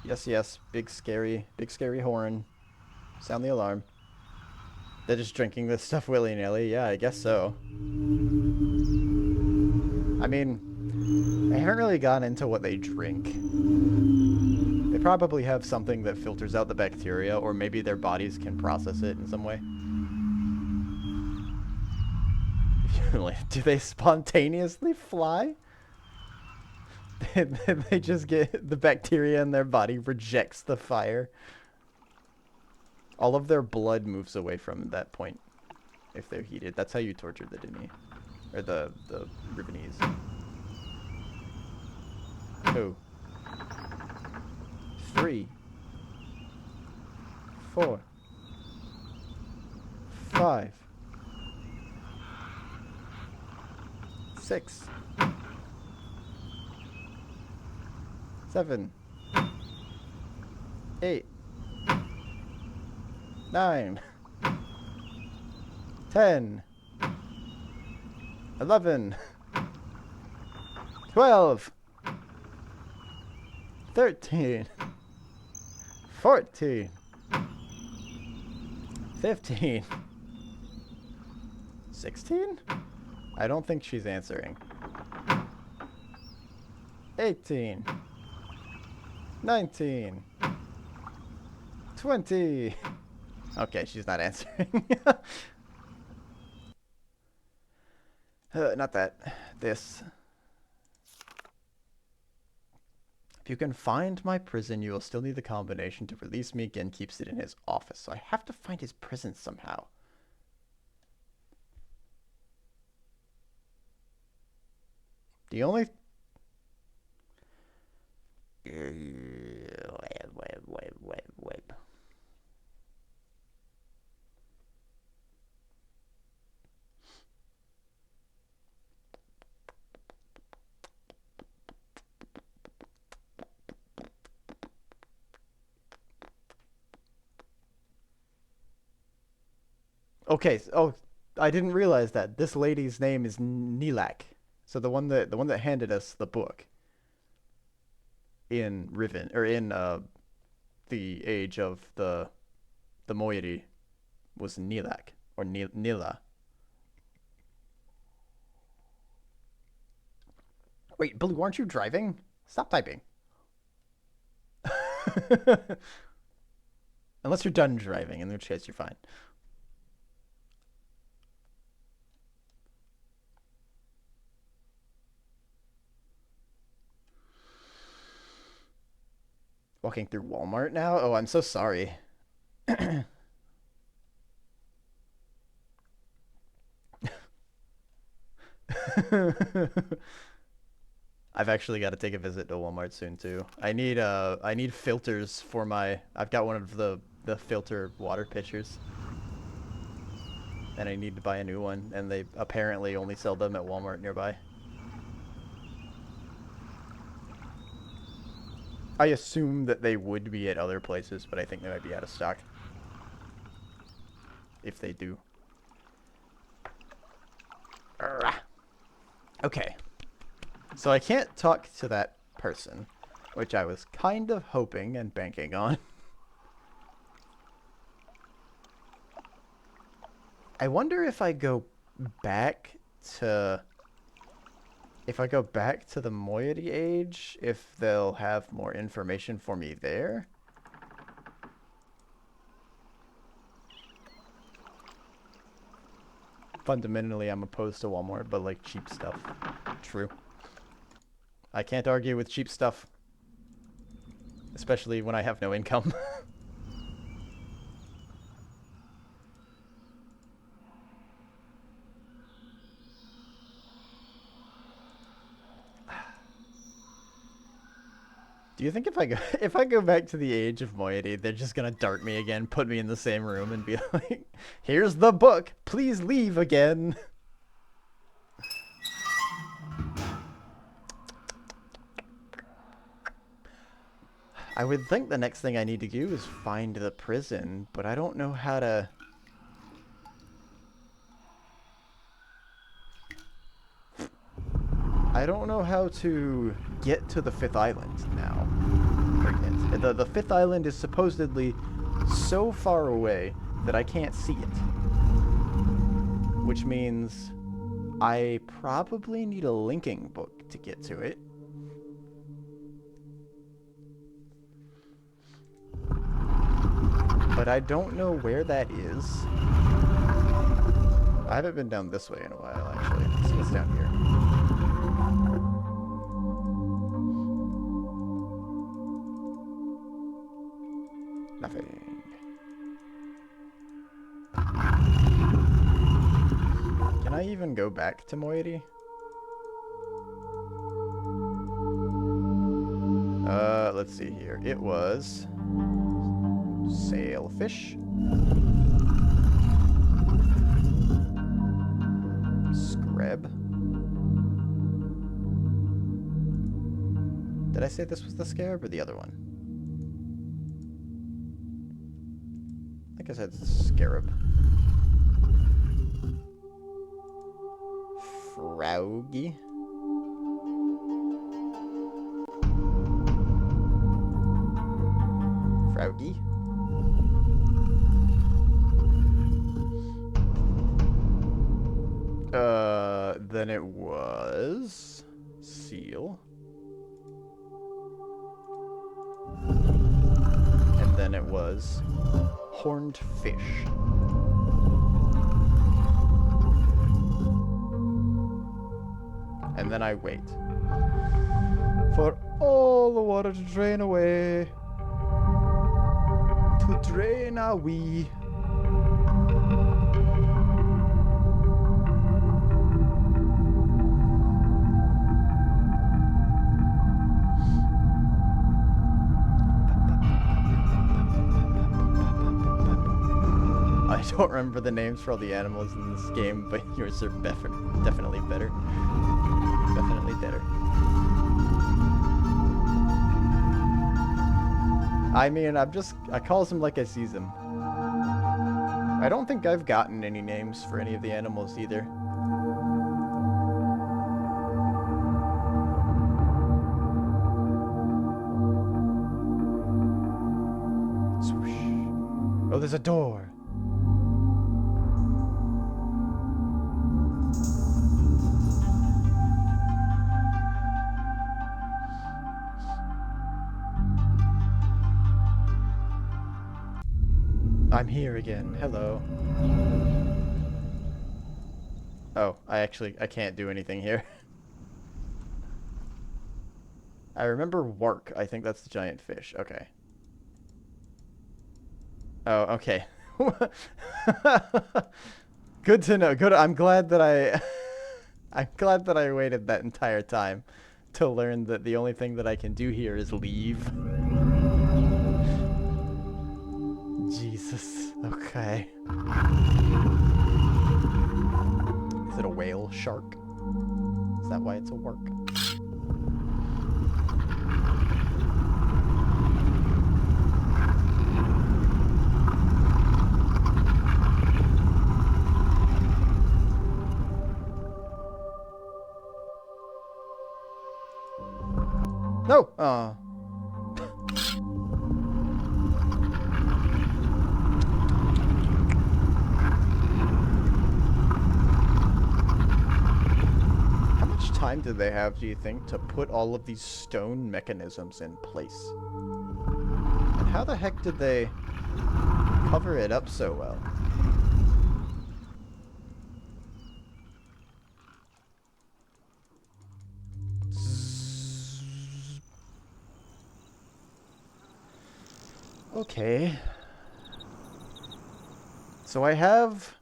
Yes, yes, big scary horn. Sound the alarm. They're just drinking this stuff willy-nilly. Yeah, I guess so. I mean, I haven't really gone into what they drink. They probably have something that filters out the bacteria, or maybe their bodies can process it in some way. Do they spontaneously fly? They just get the bacteria in their body rejects the fire. All of their blood moves away from that point if they're heated. That's how you torture the Dini. Or the Rivenese. Two. 3. 4. 5. 6. 7. 8. 9. 10. 11. 12. 13. 14. 15. 16? I don't think she's answering. 18. 19. 20. Okay, she's not answering. Not that. This. If you can find my prison, you will still need the combination to release me again. Keeps it in his office. So I have to find his prison somehow. The only... Wait. Okay, oh, I didn't realize that. This lady's name is Nilak. So the one that handed us the book in Riven, or in the age of the moiety, was Nilak or Nila. Wait, Blue, aren't you driving? Stop typing. Unless you're done driving, in which case you're fine. Walking through Walmart now? Oh, I'm so sorry. I've actually got to take a visit to Walmart soon too. I need filters for my... I've got one of the filter water pitchers. And I need to buy a new one, and they apparently only sell them at Walmart nearby. I assume that they would be at other places, but I think they might be out of stock. If they do. Okay. So I can't talk to that person, which I was kind of hoping and banking on. I wonder if I go back to... If I go back to the moiety age, if they'll have more information for me there. Fundamentally, I'm opposed to Walmart, but like cheap stuff. True. I can't argue with cheap stuff. Especially when I have no income. Do you think if I go back to the age of moiety, they're just gonna dart me again, put me in the same room, and be like, "Here's the book. Please leave again." I would think the next thing I need to do is find the prison, but I don't know how to... I don't know how to get to the 5th island now. The 5th island is supposedly so far away that I can't see it. Which means I probably need a linking book to get to it. But I don't know where that is. I haven't been down this way in a while, actually. actually. Let's see what's down here. Nothing. Can I even go back to Moiety? Let's see here. It was sailfish, screb. Did I say this was the scarab or the other one? I think I said scarab. Fraugy. Fraugy. Then it was seal. And then it was horned fish. And then I wait for all the water to drain away. To drain our wee. I don't remember the names for all the animals in this game, but yours are definitely better. Definitely better. I mean, I calls them like I sees them. I don't think I've gotten any names for any of the animals either. Swoosh. Oh, there's a door. I'm here again. Hello. Oh, I can't do anything here. I remember Wark. I think that's the giant fish. Okay. Oh, okay. Good to know. Good. I'm glad that I'm glad that I waited that entire time to learn that the only thing that I can do here is leave. Jesus. Okay. Is it a whale shark? Is that why it's a Wark? No! Aw. Time do they have, do you think, to put all of these stone mechanisms in place? And how the heck did they cover it up so well? Okay. So I have...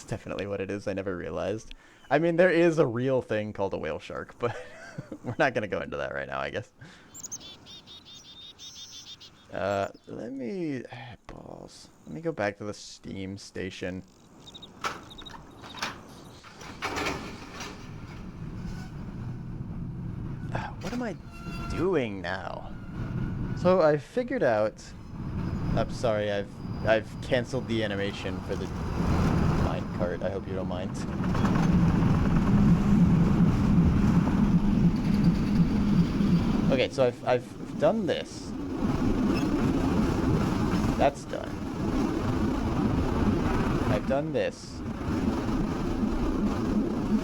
Definitely what it is. I never realized. I mean, there is a real thing called a whale shark, but we're not going to go into that right now, I guess. Let me... balls. Let me go back to the steam station. What am I doing now? So I figured out... I'm sorry, I've canceled the animation for the... cart. I hope you don't mind. Okay, so I've done this. That's done. I've done this.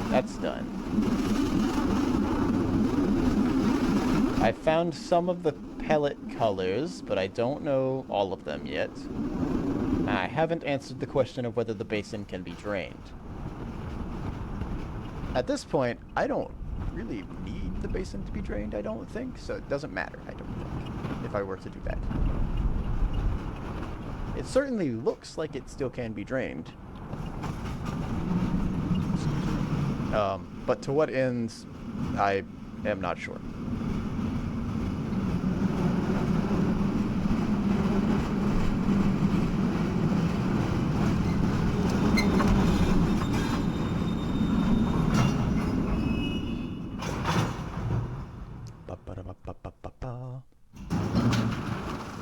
That's done. I found some of the palette colors, but I don't know all of them yet. I haven't answered the question of whether the basin can be drained. At this point, I don't really need the basin to be drained, I don't think, so it doesn't matter, I don't think, if I were to do that. It certainly looks like it still can be drained. But to what ends, I am not sure.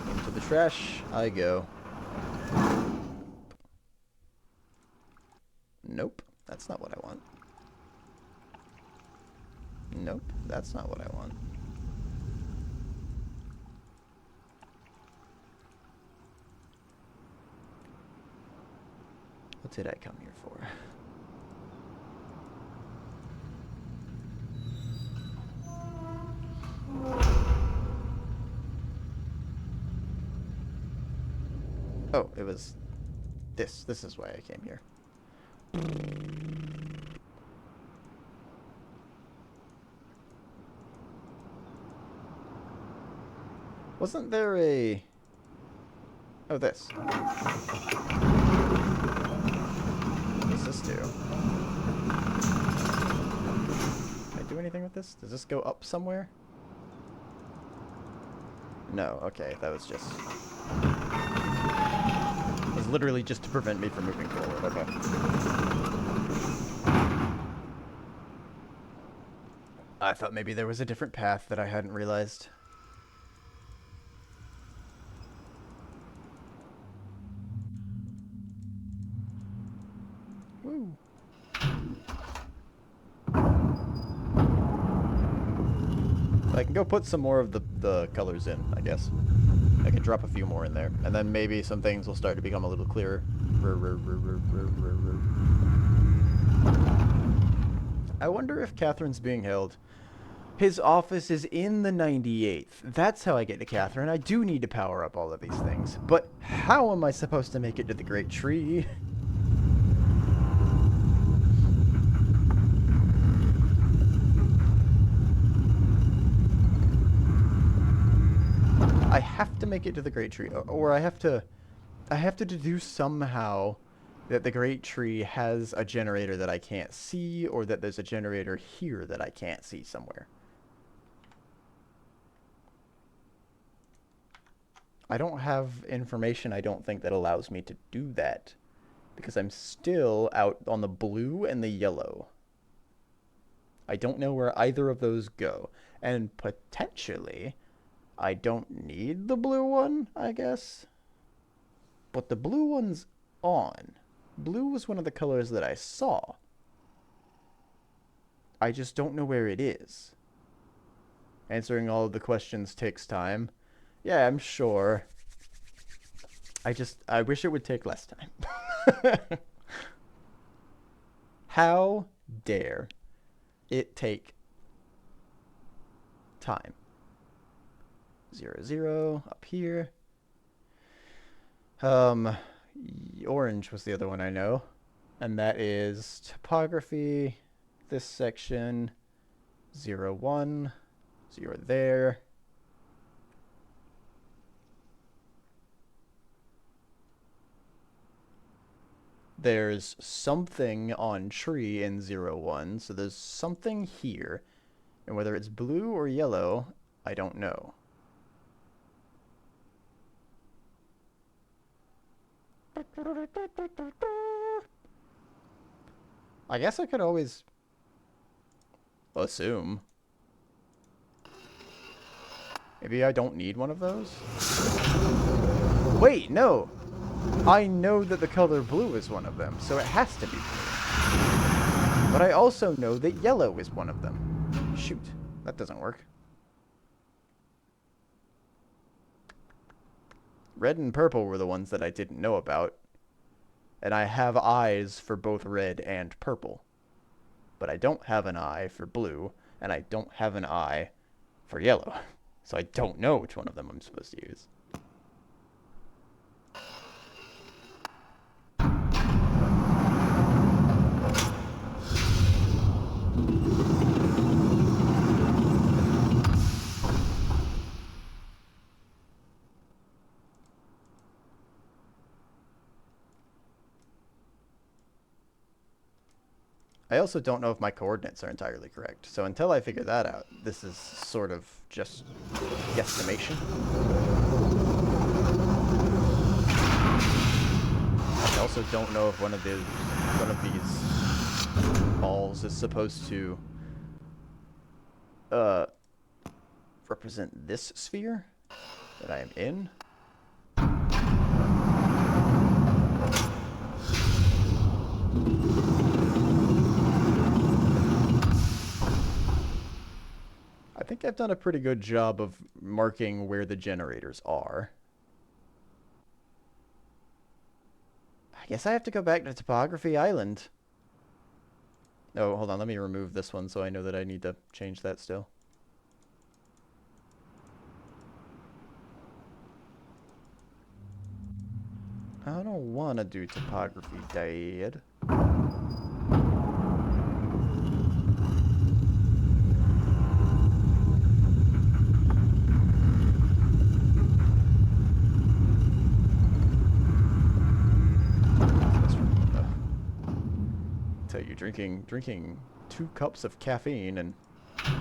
Into the trash I go. Nope, that's not what I want. Nope, that's not what I want. What did I come here for? Oh, it was this. This is why I came here. Wasn't there a... Oh, this. What does this do? Can I do anything with this? Does this go up somewhere? No, okay, that was just... It was literally just to prevent me from moving forward, okay. I thought maybe there was a different path that I hadn't realized. Woo. I can go put some more of the colors in, I guess. I can drop a few more in there. And then maybe some things will start to become a little clearer. I wonder if Catherine's being held. His office is in the 98th. That's how I get to Catherine. I do need to power up all of these things. But how am I supposed to make it to the Great Tree? I have to make it to the Great Tree, or I have to deduce somehow that the Great Tree has a generator that I can't see, or that there's a generator here that I can't see somewhere. I don't have information, I don't think, that allows me to do that, because I'm still out on the blue and the yellow. I don't know where either of those go, and potentially... I don't need the blue one, I guess. But the blue one's on. Blue was one of the colors that I saw. I just don't know where it is. Answering all of the questions takes time. Yeah, I'm sure. I wish it would take less time. How dare it take time? 0, 0 up here. Orange was the other one I know. And that is topography. This section. 0, 1. 0 there. There's something on tree in 0, 1. So there's something here. And whether it's blue or yellow, I don't know. I guess I could always assume. Maybe I don't need one of those? Wait, no! I know that the color blue is one of them, so it has to be blue. But I also know that yellow is one of them. Shoot, that doesn't work. Red and purple were the ones that I didn't know about. And I have eyes for both red and purple. But I don't have an eye for blue, and I don't have an eye for yellow. So I don't know which one of them I'm supposed to use. I also don't know if my coordinates are entirely correct. So until I figure that out, this is sort of just guesstimation. I also don't know if one of these balls is supposed to represent this sphere that I am in. I think I've done a pretty good job of marking where the generators are. I guess I have to go back to Topography Island. Oh, hold on. Let me remove this one so I know that I need to change that still. I don't want to do Topography, Dad. Tell you, drinking 2 cups of caffeine and 2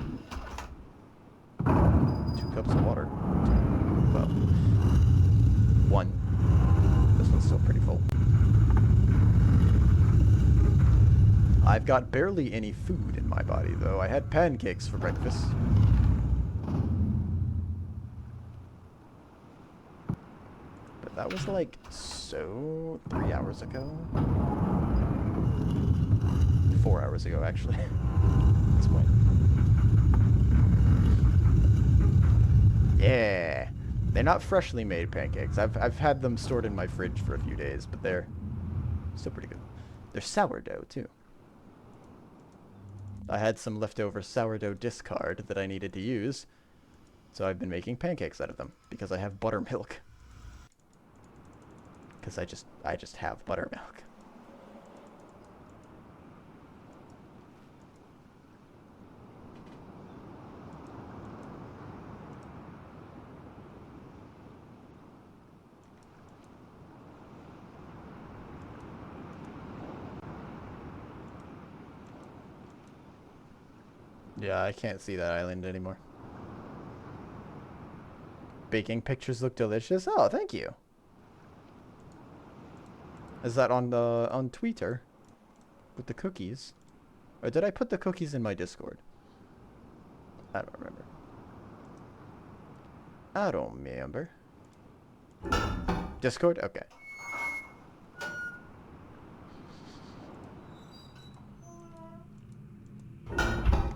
cups of water. Well, 1. This one's still pretty full. I've got barely any food in my body, though. I had pancakes for breakfast. But that was like, 3 hours ago? 4 hours ago, actually. At this point. Yeah. They're not freshly made pancakes. I've had them stored in my fridge for a few days, but they're still pretty good. They're sourdough, too. I had some leftover sourdough discard that I needed to use, so I've been making pancakes out of them, because I have buttermilk. Because I just have buttermilk. Yeah, I can't see that island anymore. Baking pictures look delicious. Oh, thank you. Is that on Twitter with the cookies? Or did I put the cookies in my Discord? I don't remember. I don't remember. Discord? Okay.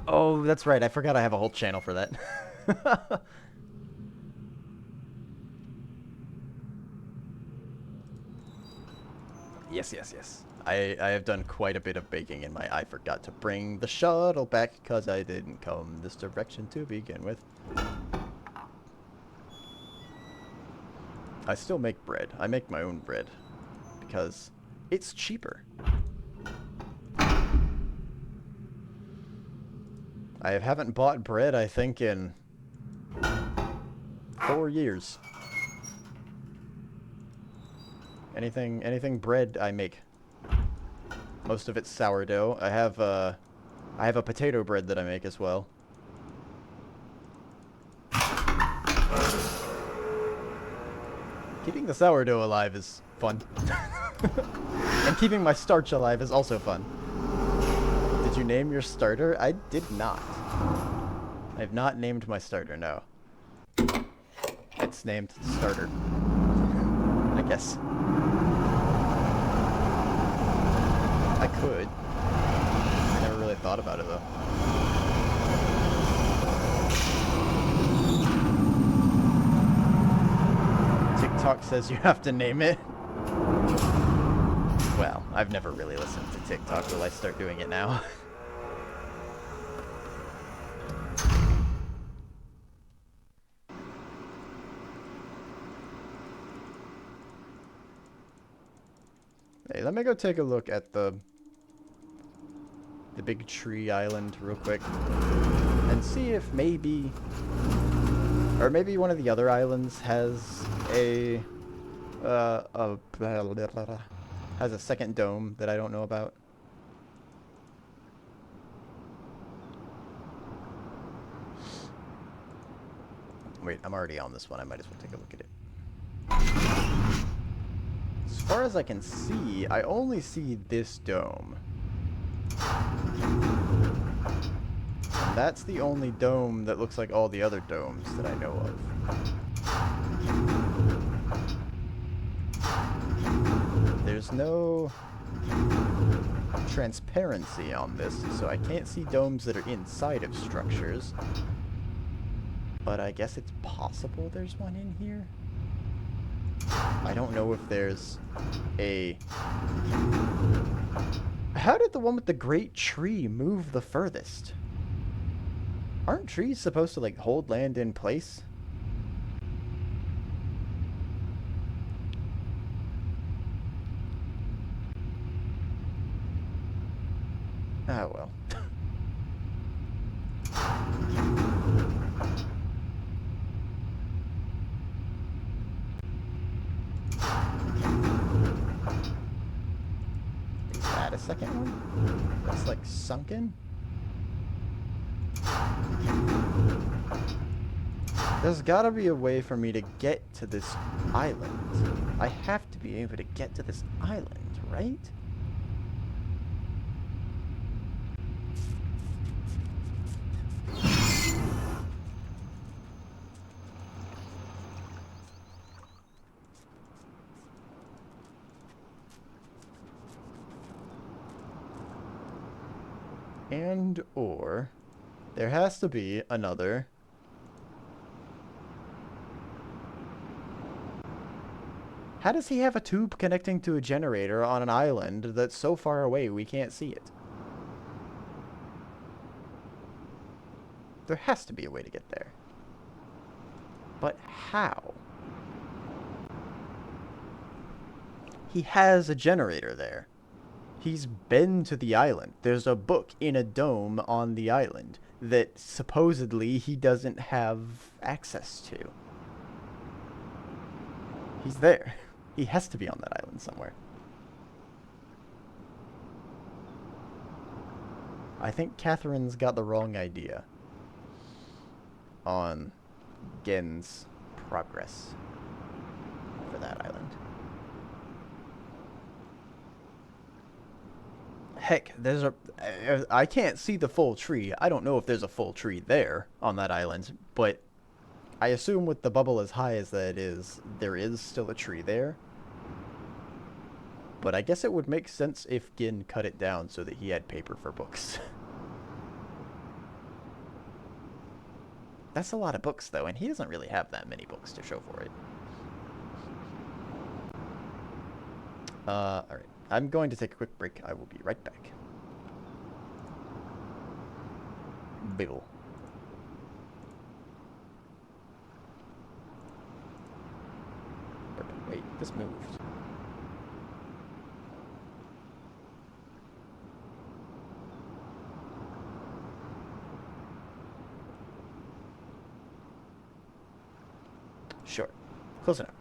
Oh, that's right. I forgot I have a whole channel for that. Yes, yes, yes. I have done quite a bit of baking in my... I forgot to bring the shuttle back because I didn't come this direction to begin with. I still make bread. I make my own bread because it's cheaper. I haven't bought bread, I think, in 4 years. Anything bread I make. Most of it's sourdough. I have a potato bread that I make as well. Keeping the sourdough alive is fun. And keeping my starch alive is also fun. Did you name your starter? I did not. I have not named my starter, no. It's named Starter. I guess. I could. I never really thought about it, though. TikTok says you have to name it. Well, I've never really listened to TikTok. Will I start doing it now? let me go take a look at the big tree island real quick and see if maybe, or maybe one of the other islands has has a second dome that I don't know about. Wait, I'm already on this one. I might as well take a look at it. As far as I can see, I only see this dome. And that's the only dome that looks like all the other domes that I know of. There's no transparency on this, so I can't see domes that are inside of structures. But I guess it's possible there's one in here. I don't know if there's a... How did the one with the great tree move the furthest? Aren't trees supposed to, like, hold land in place? Oh, well. Is that a second one? That's, like, sunken? There's gotta be a way for me to get to this island. I have to be able to get to this island, right? And or there has to be another. How does he have a tube connecting to a generator on an island that's so far away we can't see it? There has to be a way to get there. But how? He has a generator there. He's been to the island. There's a book in a dome on the island that supposedly he doesn't have access to. He's there. He has to be on that island somewhere. I think Catherine's got the wrong idea on Gen's progress for that island. Heck, there's a... I can't see the full tree. I don't know if there's a full tree there on that island, but I assume with the bubble as high as that is, there is still a tree there. But I guess it would make sense if Gin cut it down so that he had paper for books. That's a lot of books, though, and he doesn't really have that many books to show for it. Alright. I'm going to take a quick break. I will be right back. Bill. Wait, this moved. Sure. Close enough.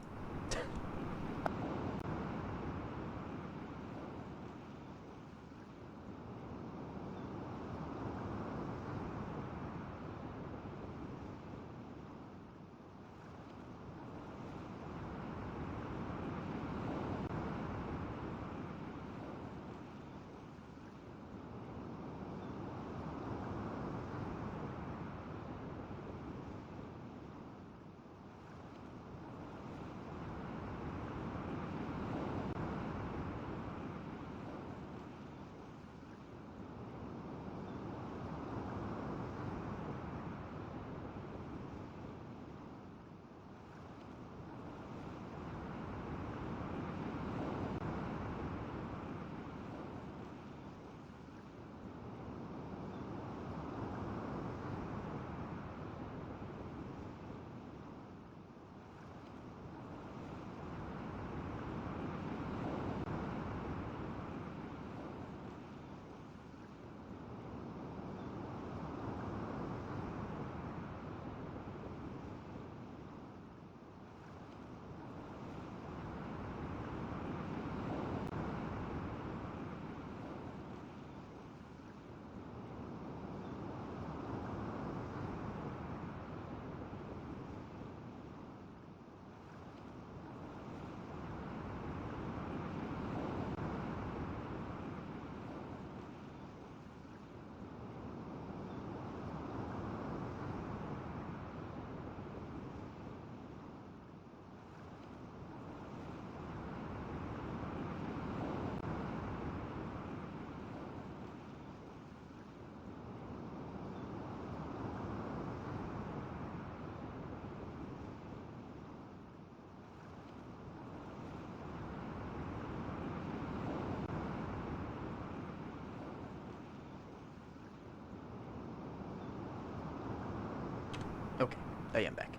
I am back.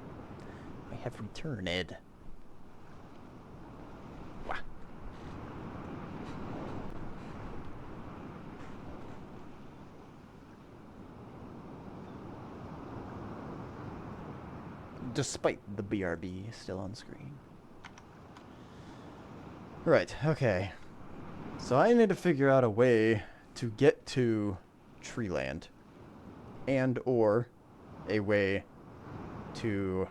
I have returned. Wah. Despite the BRB still on screen. Right, okay. So I need to figure out a way to get to Treeland. And or a way to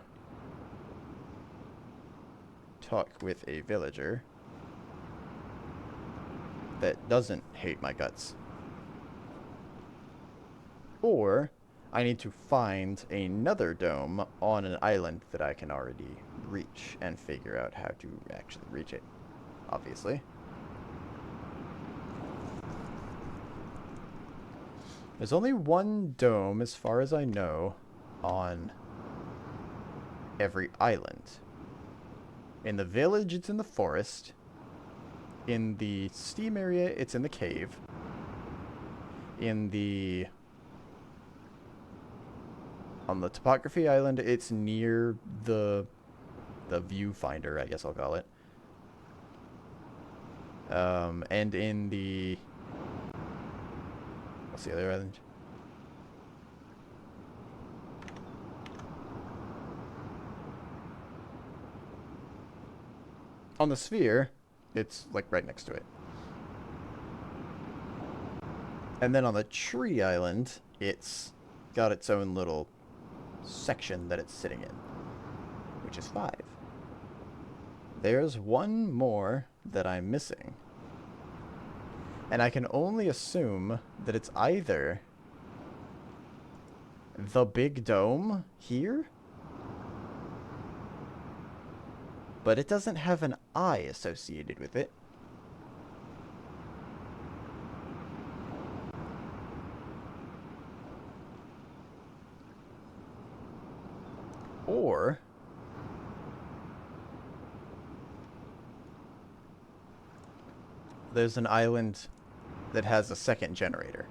talk with a villager that doesn't hate my guts. Or I need to find another dome on an island that I can already reach and figure out how to actually reach it, obviously. There's only one dome, as far as I know, on every island. In the village, it's in the forest. In the steam area, it's in the cave. On the topography island, it's near the viewfinder, I guess I'll call it. And in the... What's the other island? On the sphere, it's like right next to it. And then on the tree island, it's got its own little section that it's sitting in, which is 5. There's one more that I'm missing. And I can only assume that it's either the big dome here, but it doesn't have an eye associated with it. Or there's an island that has a second generator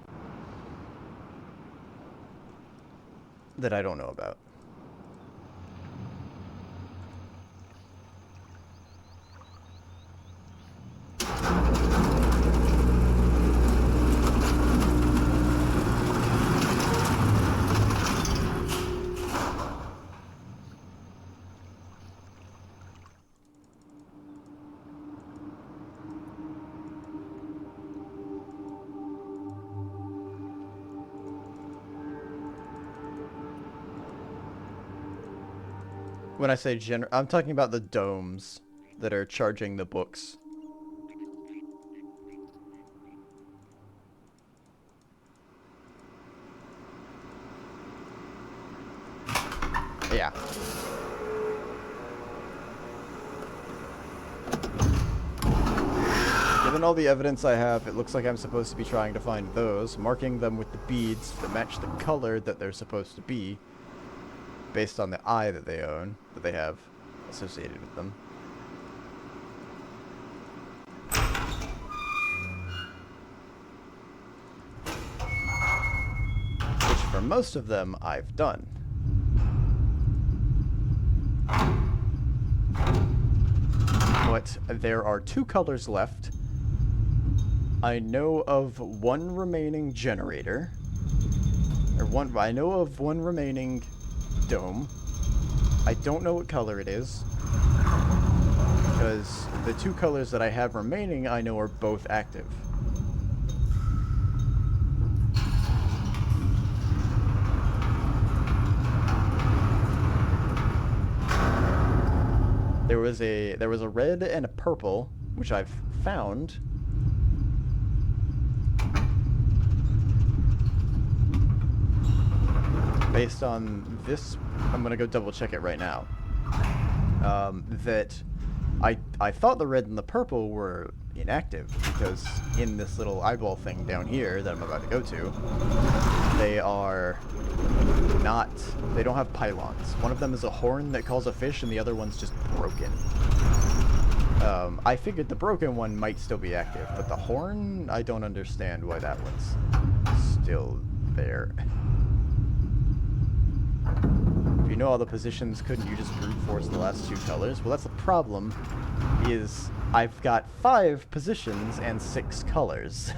that I don't know about. When I say I'm talking about the domes that are charging the books. Yeah. Given all the evidence I have, it looks like I'm supposed to be trying to find those, marking them with the beads that match the color that they're supposed to be, based on the eye that they have associated with them. Which for most of them I've done. But there are 2 colors left. I know of one remaining generator. I know of one remaining dome. I don't know what color it is, because the 2 colors that I have remaining I know are both active. There was a red and a purple, which I've found. Based on this, I'm gonna go double check it right now. That I thought the red and the purple were inactive, because in this little eyeball thing down here that I'm about to go to, they don't have pylons. One of them is a horn that calls a fish, and the other one's just broken. I figured the broken one might still be active, but the horn, I don't understand why that one's still there. you know all the positions, couldn't you just brute force the last 2 colors? Well, that's the problem, is I've got 5 positions and 6 colors.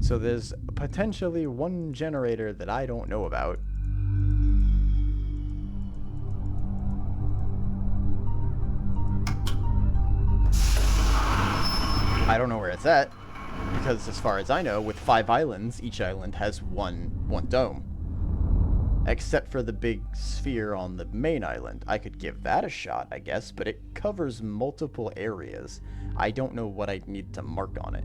So there's potentially 1 generator that I don't know about. I don't know where it's at, because as far as I know, with 5 islands, each island has one dome. Except for the big sphere on the main island. I could give that a shot, I guess, but it covers multiple areas. I don't know what I'd need to mark on it.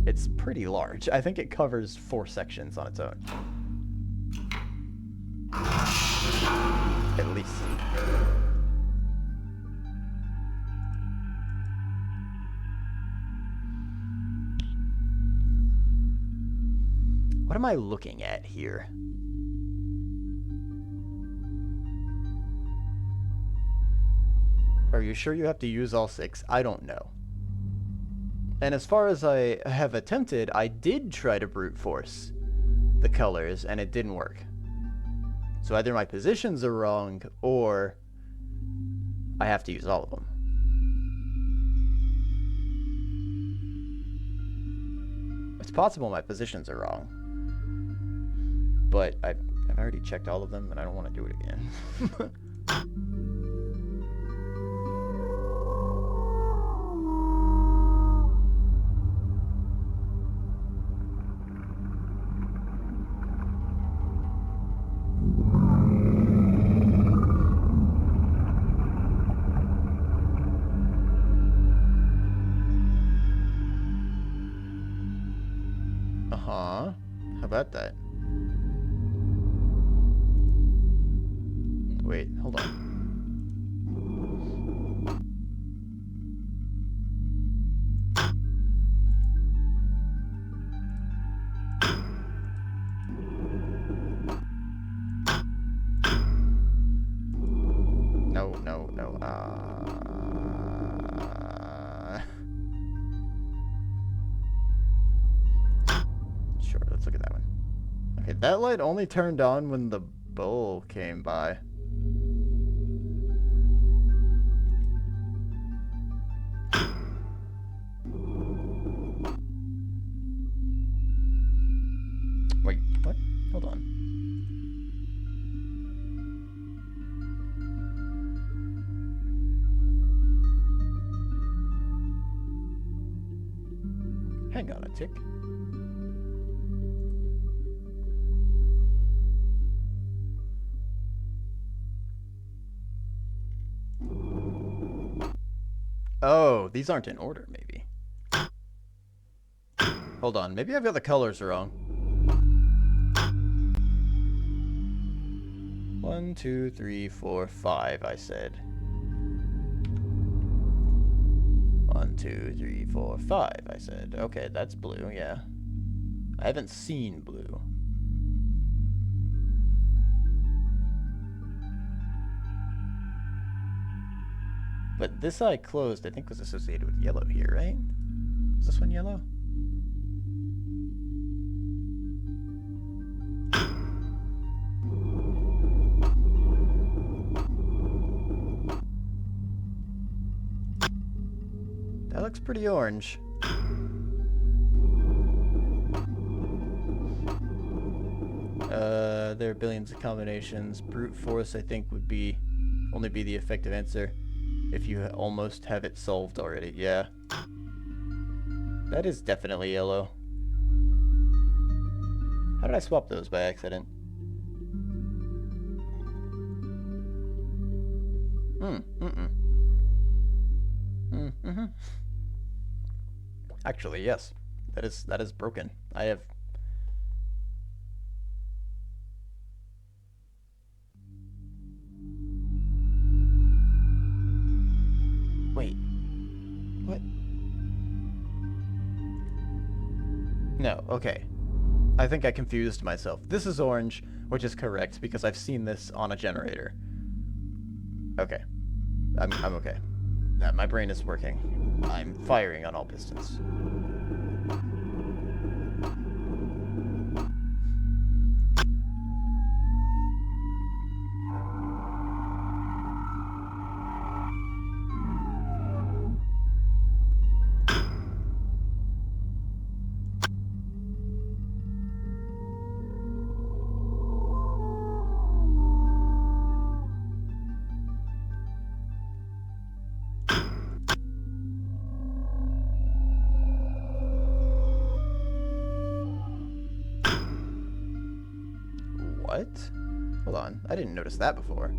It's pretty large. I think it covers 4 sections on its own. At least. What am I looking at here? Are you sure you have to use all 6? I don't know. And as far as I have attempted, I did try to brute force the colors, and it didn't work. So either my positions are wrong, or I have to use all of them. It's possible my positions are wrong. But I've already checked all of them, and I don't want to do it again. Uh-huh. How about that? Wait, hold on. No. Sure, let's look at that one. Okay, that light only turned on when the bull came by. Wait, what? Hold on. Hang on a tick. Oh, these aren't in order, maybe. Hold on, maybe I've got the colors wrong. 1, 2, 3, 4, 5, I said. 1, 2, 3, 4, 5, I said. Okay, that's blue, yeah. I haven't seen blue. But this eye closed, I think, was associated with yellow here, right? Is this one yellow? That looks pretty orange. There are billions of combinations. Brute force, I think, would be only be the effective answer if you almost have it solved already. Yeah. That is definitely yellow. How did I swap those by accident? Actually, yes. That is broken. I have... Wait. What? No, okay. I think I confused myself. This is orange, which is correct, because I've seen this on a generator. Okay. I'm okay. My brain is working. I'm firing on all pistons. What? Hold on. I didn't notice that before.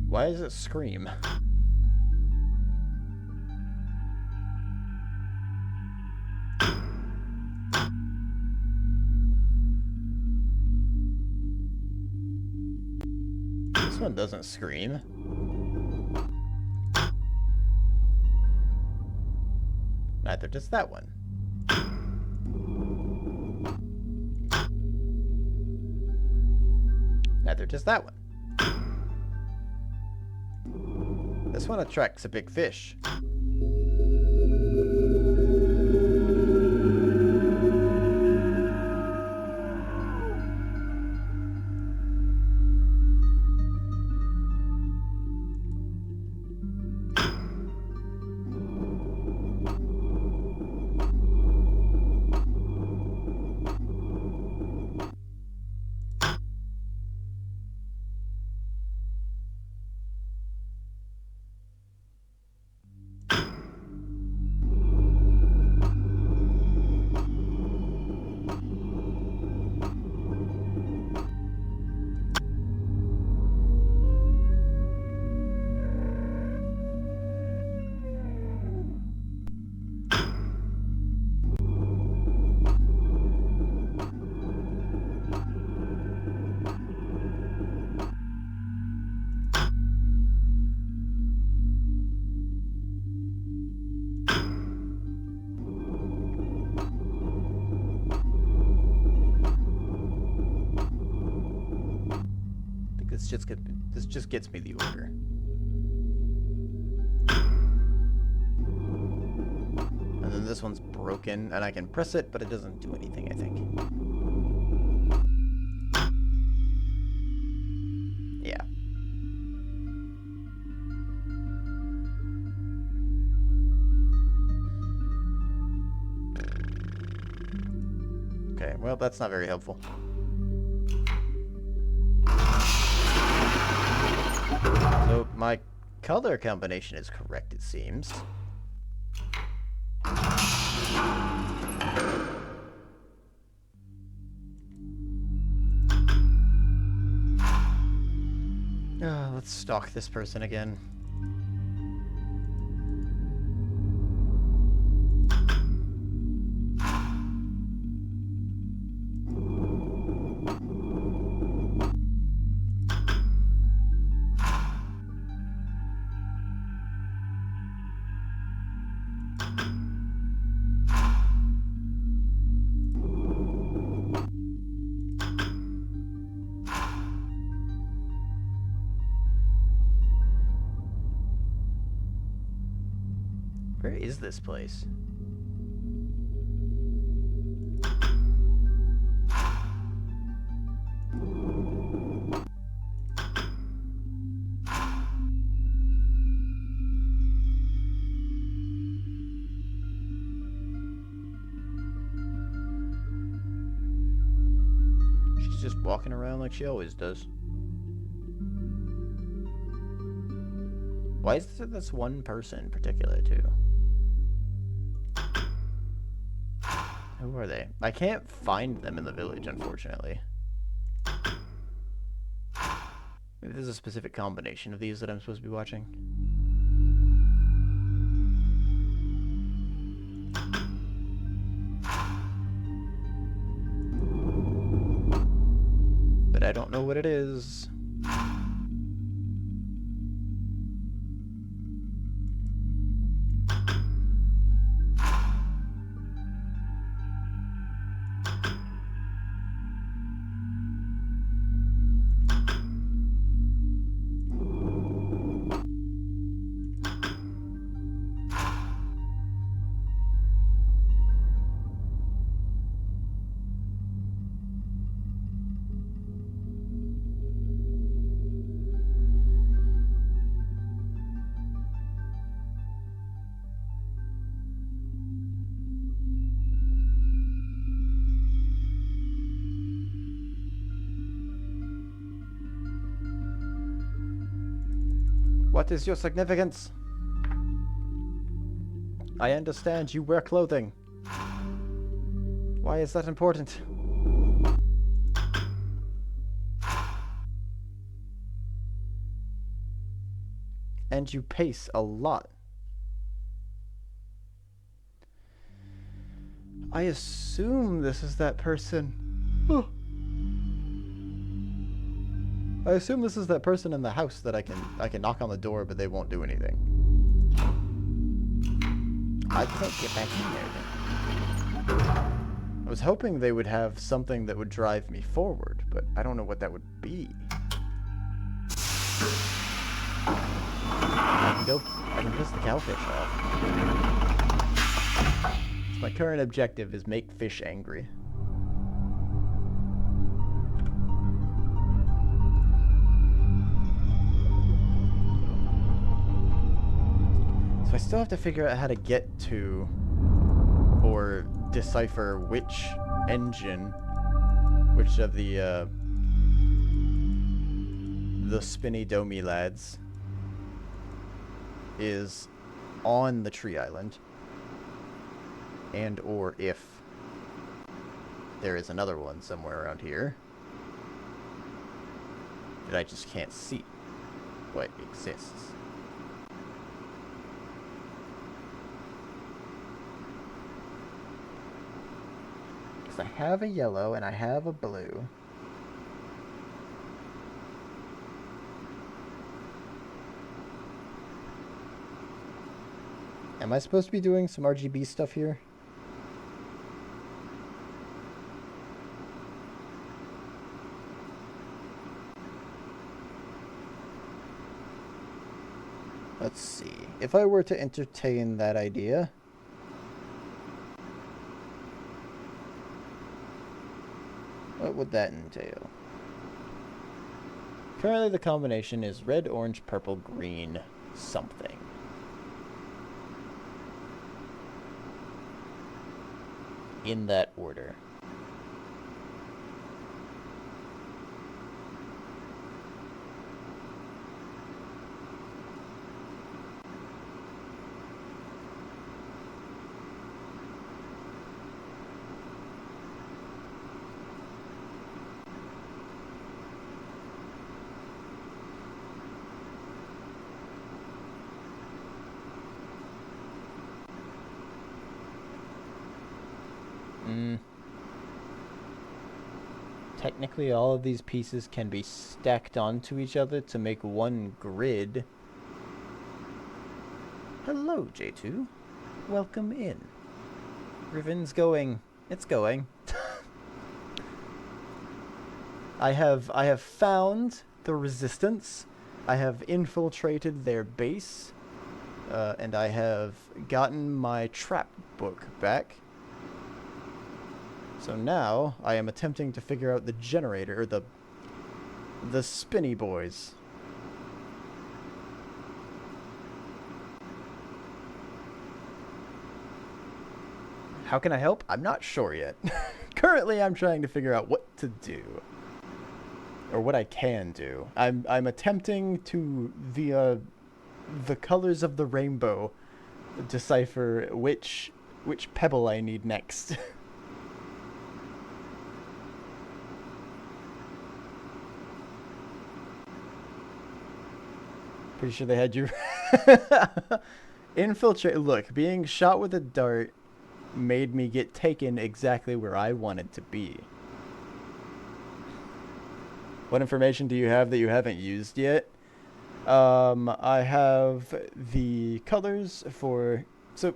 Why does it scream? This one doesn't scream. Neither does that one. Neither does that one. This one attracts a big fish. This just gets me the order. And then this one's broken, and I can press it, but it doesn't do anything, I think. Yeah. Okay, well, that's not very helpful. So my color combination is correct, it seems. Let's stalk this person again. Where is this place? She's just walking around like she always does. Why is there this one person in particular, too? Who are they? I can't find them in the village, unfortunately. Maybe there's a specific combination of these that I'm supposed to be watching. But I don't know what it is. What is your significance? I understand you wear clothing. Why is that important? And you pace a lot. I assume this is that person. I assume this is that person in the house that I can knock on the door, but they won't do anything. I can't get back in there then. I was hoping they would have something that would drive me forward, but I don't know what that would be. I can piss the cowfish off. So my current objective is make fish angry. So I still have to figure out how to get to or decipher which engine, which of the spinny domi lads is on the tree island, and or if there is another one somewhere around here that I just can't see what exists. Because I have a yellow and I have a blue. Am I supposed to be doing some RGB stuff here? Let's see. If I were to entertain that idea, what would that entail? Currently the combination is red, orange, purple, green, something. In that order. Technically, all of these pieces can be stacked onto each other to make one grid. Hello, J2. Welcome in. Riven's going. It's going. I have found the resistance. I have infiltrated their base. And I have gotten my trap book back. So now, I am attempting to figure out the generator, or the spinny boys. How can I help? I'm not sure yet. Currently, I'm trying to figure out what to do. Or what I can do. I'm attempting to, via the colors of the rainbow, decipher which pebble I need next. Pretty sure they had you infiltrate. Look, being shot with a dart made me get taken exactly where I wanted to be. What information do you have that you haven't used yet? I have the colors for... So,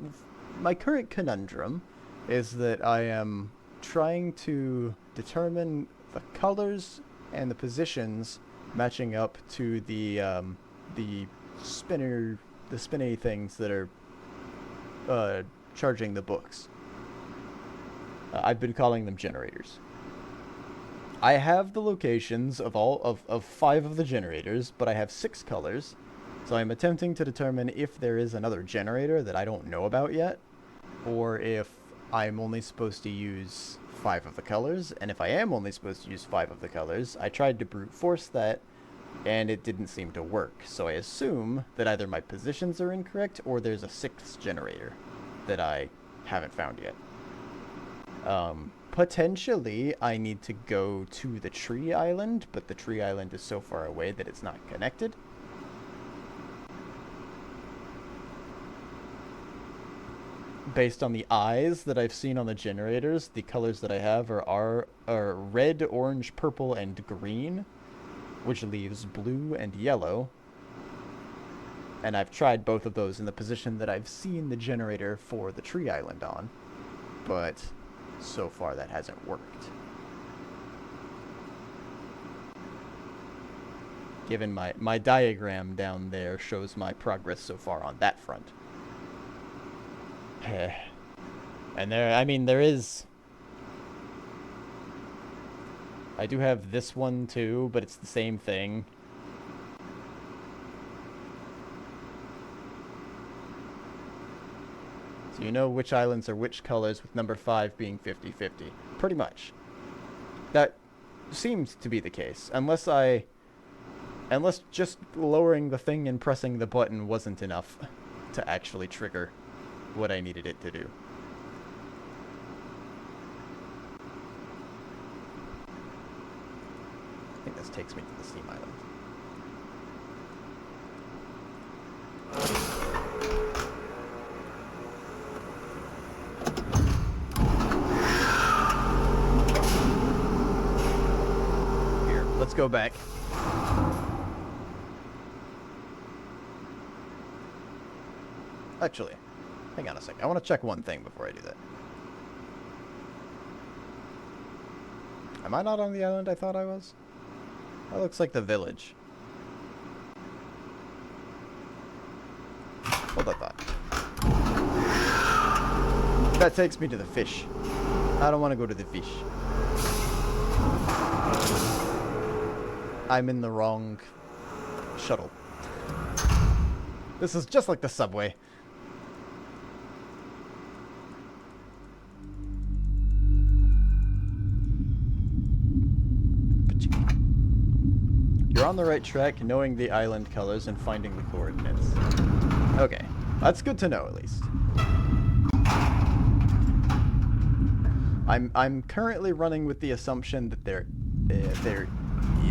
my current conundrum is that I am trying to determine the colors and the positions matching up to the spinny things that are charging the books. I've been calling them generators. I have the locations of all of 5 of the generators, but I have 6 colors. So I'm attempting to determine if there is another generator that I don't know about yet, or if I'm only supposed to use 5 of the colors. And if I am only supposed to use 5 of the colors, I tried to brute force that and it didn't seem to work. So I assume that either my positions are incorrect or there's a 6th generator that I haven't found yet. Potentially, I need to go to the tree island, but the tree island is so far away that it's not connected. Based on the eyes that I've seen on the generators, the colors that I have are red, orange, purple, and green, which leaves blue and yellow. And I've tried both of those in the position that I've seen the generator for the tree island on, but so far that hasn't worked. Given my diagram down there shows my progress so far on that front. And there is... I do have this one too, but it's the same thing. So you know which islands are which colors, with number 5 being 50-50. Pretty much. That seems to be the case. Unless just lowering the thing and pressing the button wasn't enough to actually trigger what I needed it to do. I think this takes me to the steam island. Here, let's go back. Actually, hang on a second. I want to check one thing before I do that. Am I not on the island I thought I was? That looks like the village. Hold that thought. That takes me to the fish. I don't want to go to the fish. I'm in the wrong shuttle. This is just like the subway. You're on the right track, knowing the island colors and finding the coordinates. Okay, that's good to know at least. I'm currently running with the assumption that there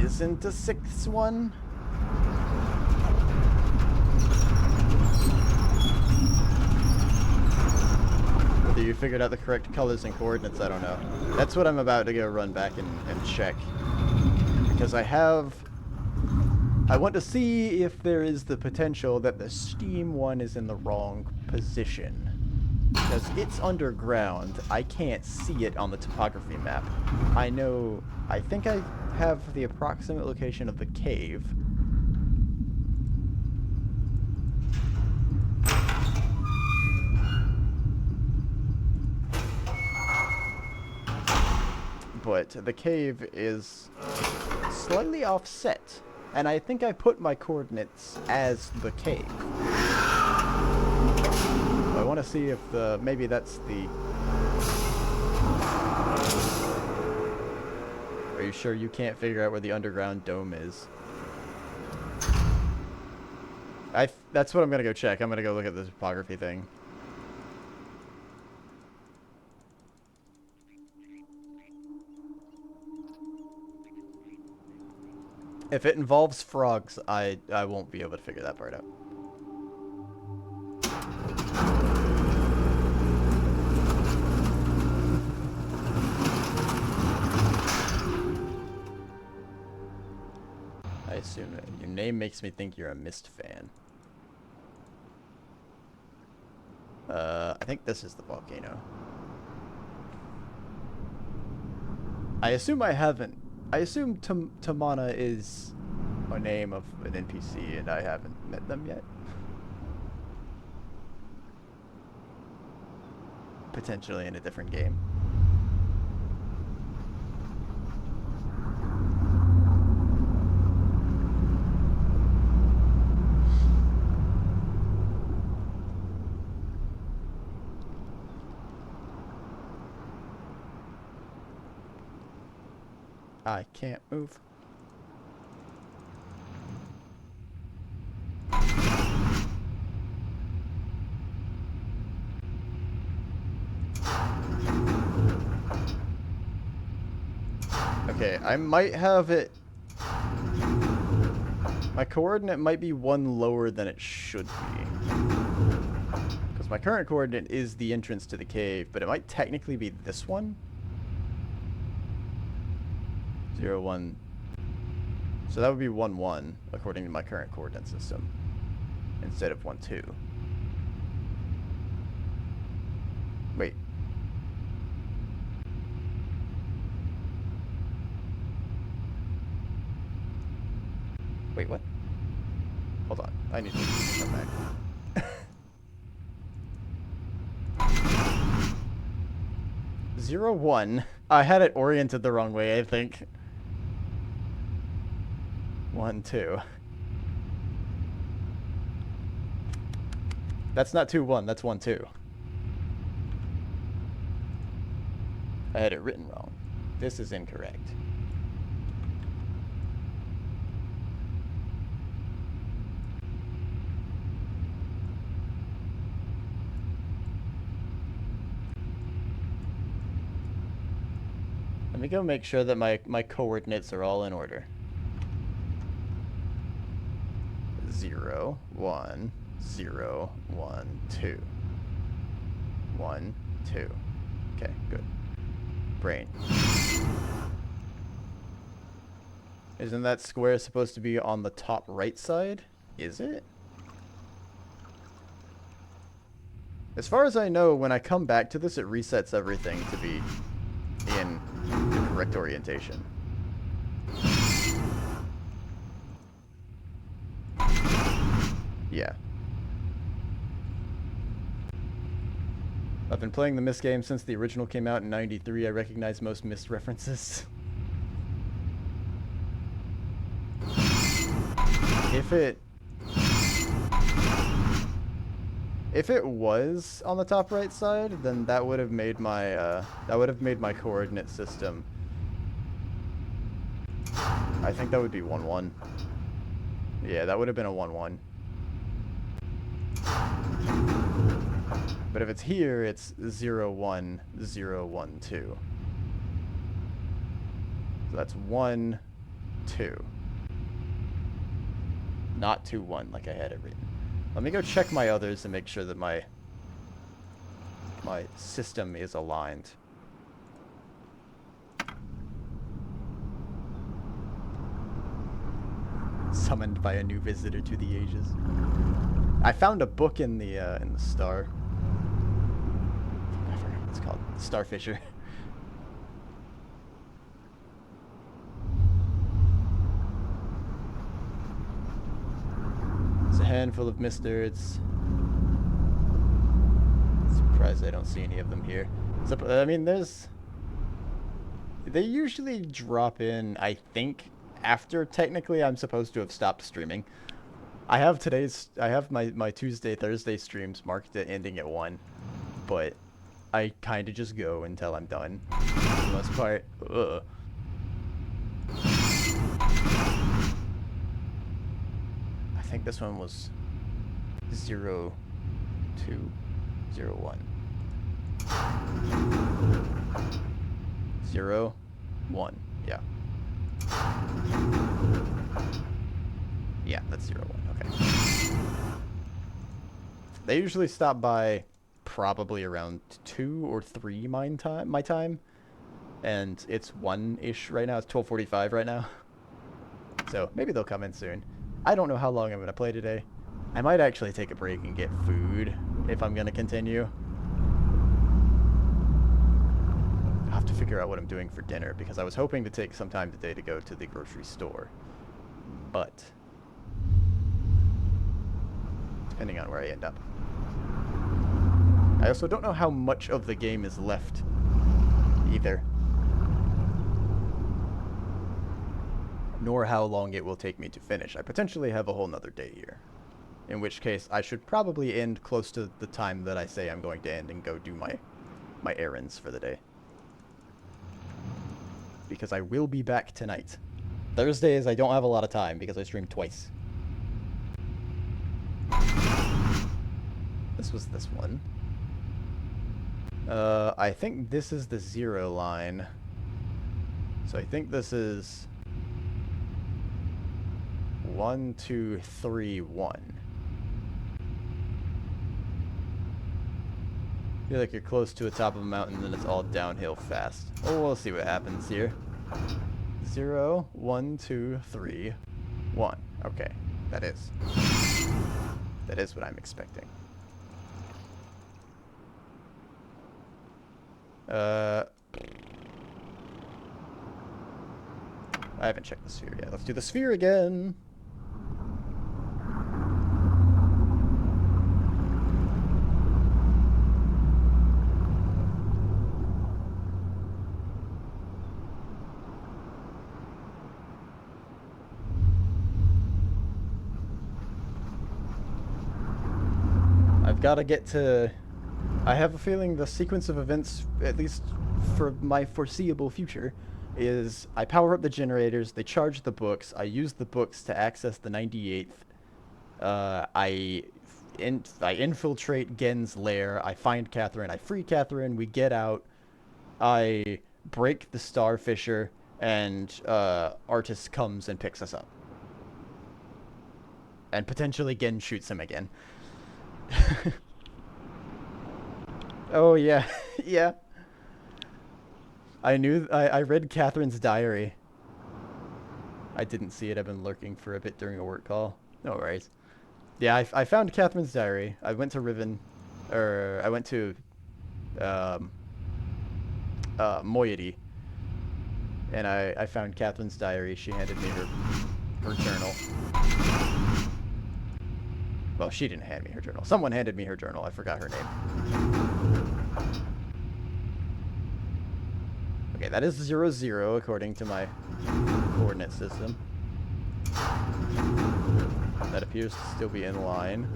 isn't a 6th one. Whether you figured out the correct colors and coordinates, I don't know. That's what I'm about to go run back and check. Because I want to see if there is the potential that the Steam one is in the wrong position. Because it's underground, I can't see it on the topography map. I think I have the approximate location of the cave. But the cave is slightly offset. And I think I put my coordinates as the cave. I want to see if maybe that's the... Are you sure you can't figure out where the underground dome is? That's what I'm going to go check. I'm going to go look at the topography thing. If it involves frogs, I won't be able to figure that part out. I assume your name makes me think you're a Mist fan. I think this is the volcano. I assume I haven't. I assume Tamana is a name of an NPC and I haven't met them yet. Potentially in a different game. I can't move. Okay, I might have it... My coordinate might be one lower than it should be. Because my current coordinate is the entrance to the cave, but it might technically be this one? 0, 1. So that would be 1, 1, according to my current coordinate system, instead of 1, 2. Wait. Wait, what? Hold on. I need to come back. 0, 1. I had it oriented the wrong way, I think. 1, 2. That's not 2, 1. That's 1, 2. I had it written wrong. This is incorrect. Let me go make sure that my coordinates are all in order. 0, 1, 0, 1, 2. 1, 2. Okay, good. Brain. Isn't that square supposed to be on the top right side? Is it? As far as I know, when I come back to this, it resets everything to be in the correct orientation. Yeah. I've been playing the Myst game since the original came out in '93. I recognize most Myst references. If it was on the top right side, then that would have made my coordinate system. I think that would be 1, 1. Yeah, that would have been a 1, 1. But if it's here, it's 0, 1, 0, 1, 2. So that's 1, 2. Not 2, 1 like I had it written. Let me go check my others and make sure that my system is aligned. Summoned by a new visitor to the ages. I found a book in the star. I forgot what it's called. Starfisher. It's a handful of Misters. Surprised I don't see any of them here. So, I mean, they usually drop in, I think, after technically I'm supposed to have stopped streaming. I have my Tuesday, Thursday streams marked at ending at 1, but I kind of just go until I'm done, for the most part. Ugh. I think this one was 0, 2, 0, 1. 0, 1, yeah. Yeah, that's 0, 1, okay. They usually stop by probably around 2 or 3 my time. And it's 1-ish right now. It's 12:45 right now. So maybe they'll come in soon. I don't know how long I'm going to play today. I might actually take a break and get food if I'm going to continue. I'll have to figure out what I'm doing for dinner because I was hoping to take some time today to go to the grocery store. But depending on where I end up. I also don't know how much of the game is left either. Nor how long it will take me to finish. I potentially have a whole nother day here. In which case, I should probably end close to the time that I say I'm going to end and go do my errands for the day. Because I will be back tonight. Thursdays, I don't have a lot of time because I stream twice. This was this one. I think this is the 0 line. So I think this is 1, 2, 3, 1. I feel like you're close to the top of a mountain, then it's all downhill fast. Oh, we'll see what happens here. 0, 1, 2, 3, 1. Okay, that is. That is what I'm expecting. I haven't checked the sphere yet. Let's do the sphere again. I've got to get to... I have a feeling the sequence of events, at least for my foreseeable future, is I power up the generators, they charge the books, I use the books to access the 98th, I infiltrate Gen's lair, I find Catherine, I free Catherine, we get out, I break the Starfisher, and Artis comes and picks us up. And potentially Gen shoots him again. Oh, yeah. Yeah. I read Catherine's diary. I didn't see it. I've been lurking for a bit during a work call. No worries. Yeah, I found Catherine's diary. I went to Riven. I went to, Moiety. And I found Catherine's diary. She handed me her journal. Well, she didn't hand me her journal. Someone handed me her journal. I forgot her name. Okay, that is 0, 0 according to my coordinate system. That appears to still be in line.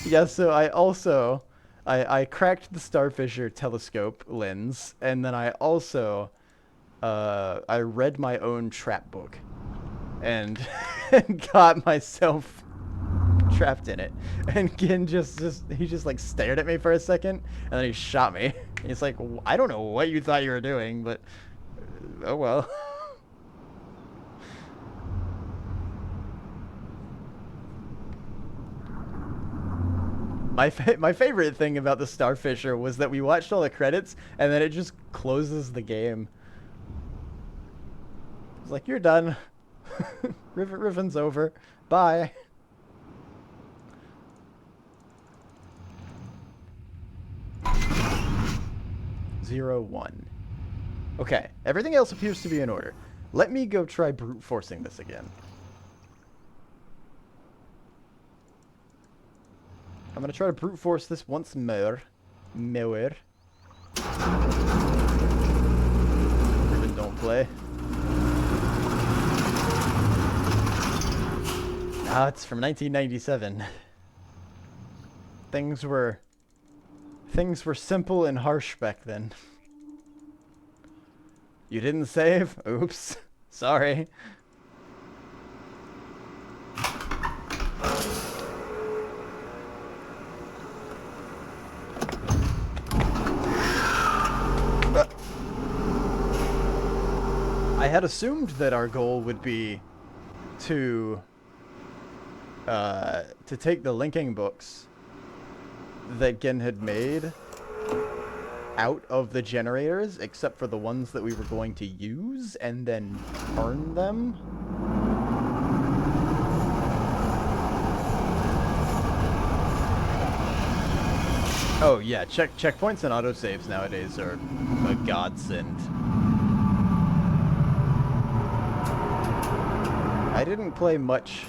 Yeah, so I also... I cracked the Starfisher telescope lens, and then I also... I read my own trap book. And got myself trapped in it. And Gin he just like stared at me for a second, and then he shot me. He's like, I don't know what you thought you were doing, but oh well. My favorite thing about the Starfisher was that we watched all the credits, and then it just closes the game. It's like, you're done. Riven's over. Bye. Zero, 1. Okay, everything else appears to be in order. Let me go try brute forcing this again. I'm gonna try to brute force this once more. Riven, don't play. Ah, it's from 1997. Things were simple and harsh back then. You didn't save? Oops. Sorry. I had assumed that our goal would be to take the linking books that Gen had made out of the generators, except for the ones that we were going to use, and then burn them. Oh yeah, checkpoints and autosaves nowadays are a godsend. I didn't play much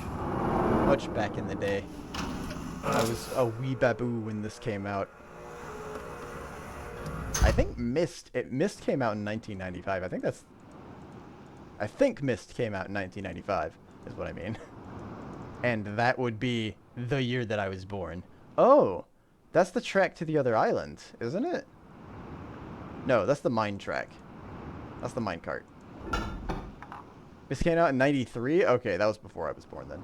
back in the day. I was a wee baboo when this came out. I think Mist came out in 1995. I think Mist came out in 1995 is what I mean. And that would be the year that I was born. Oh, that's the track to the other island, isn't it? No, that's the mine track. That's the mine cart. This came out in 93? Okay, that was before I was born then.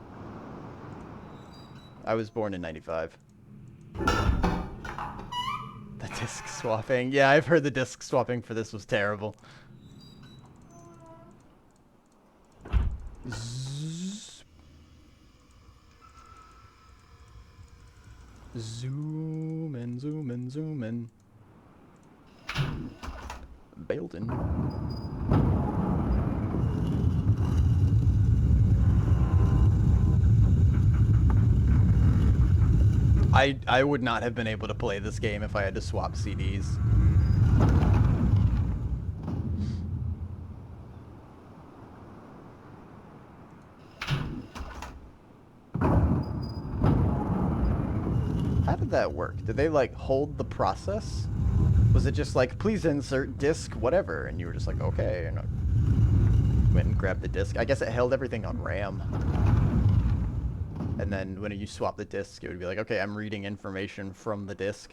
I was born in 95. Disc swapping. Yeah, I've heard the disc swapping for this was terrible. Zzz. Zoom in, zoom in, zoom in. Bailden. I would not have been able to play this game if I had to swap CDs. How did that work? Did they like hold the process? Was it just like, please insert disc whatever, and you were just like, okay, and I went and grabbed the disc? I guess it held everything on RAM. And then when you swap the disc, it would be like, okay, I'm reading information from the disc.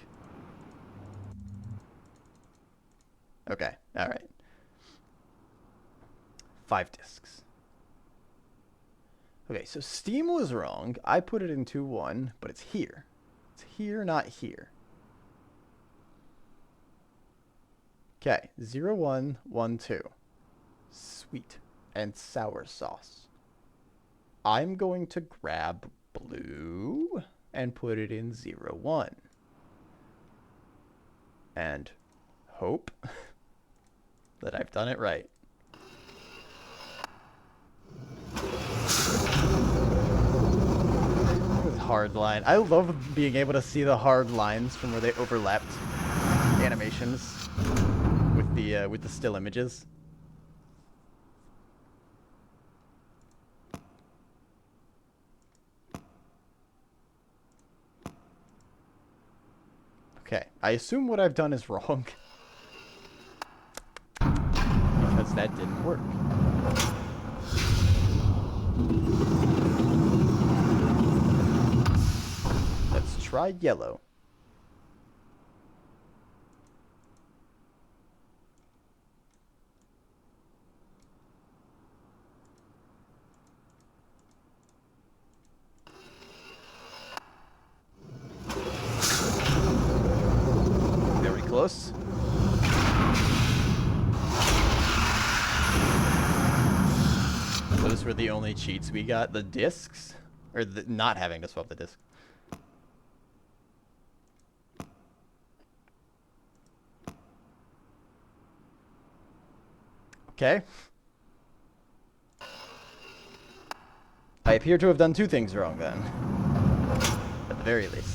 Okay, alright. 5 discs. Okay, so Steam was wrong. I put it in 2.1, but it's here. It's here, not here. Okay, 0.1.1.2. Sweet and sour sauce. I'm going to grab blue and put it in 0.1. And hope that I've done it right. Hard line. I love being able to see the hard lines from where they overlapped animations with the still images. Okay, I assume what I've done is wrong. Because that didn't work. Let's try yellow. Very close. Those were the only cheats we got. The discs? Or the, not having to swap the disc. Okay. I appear to have done 2 things wrong then. At the very least.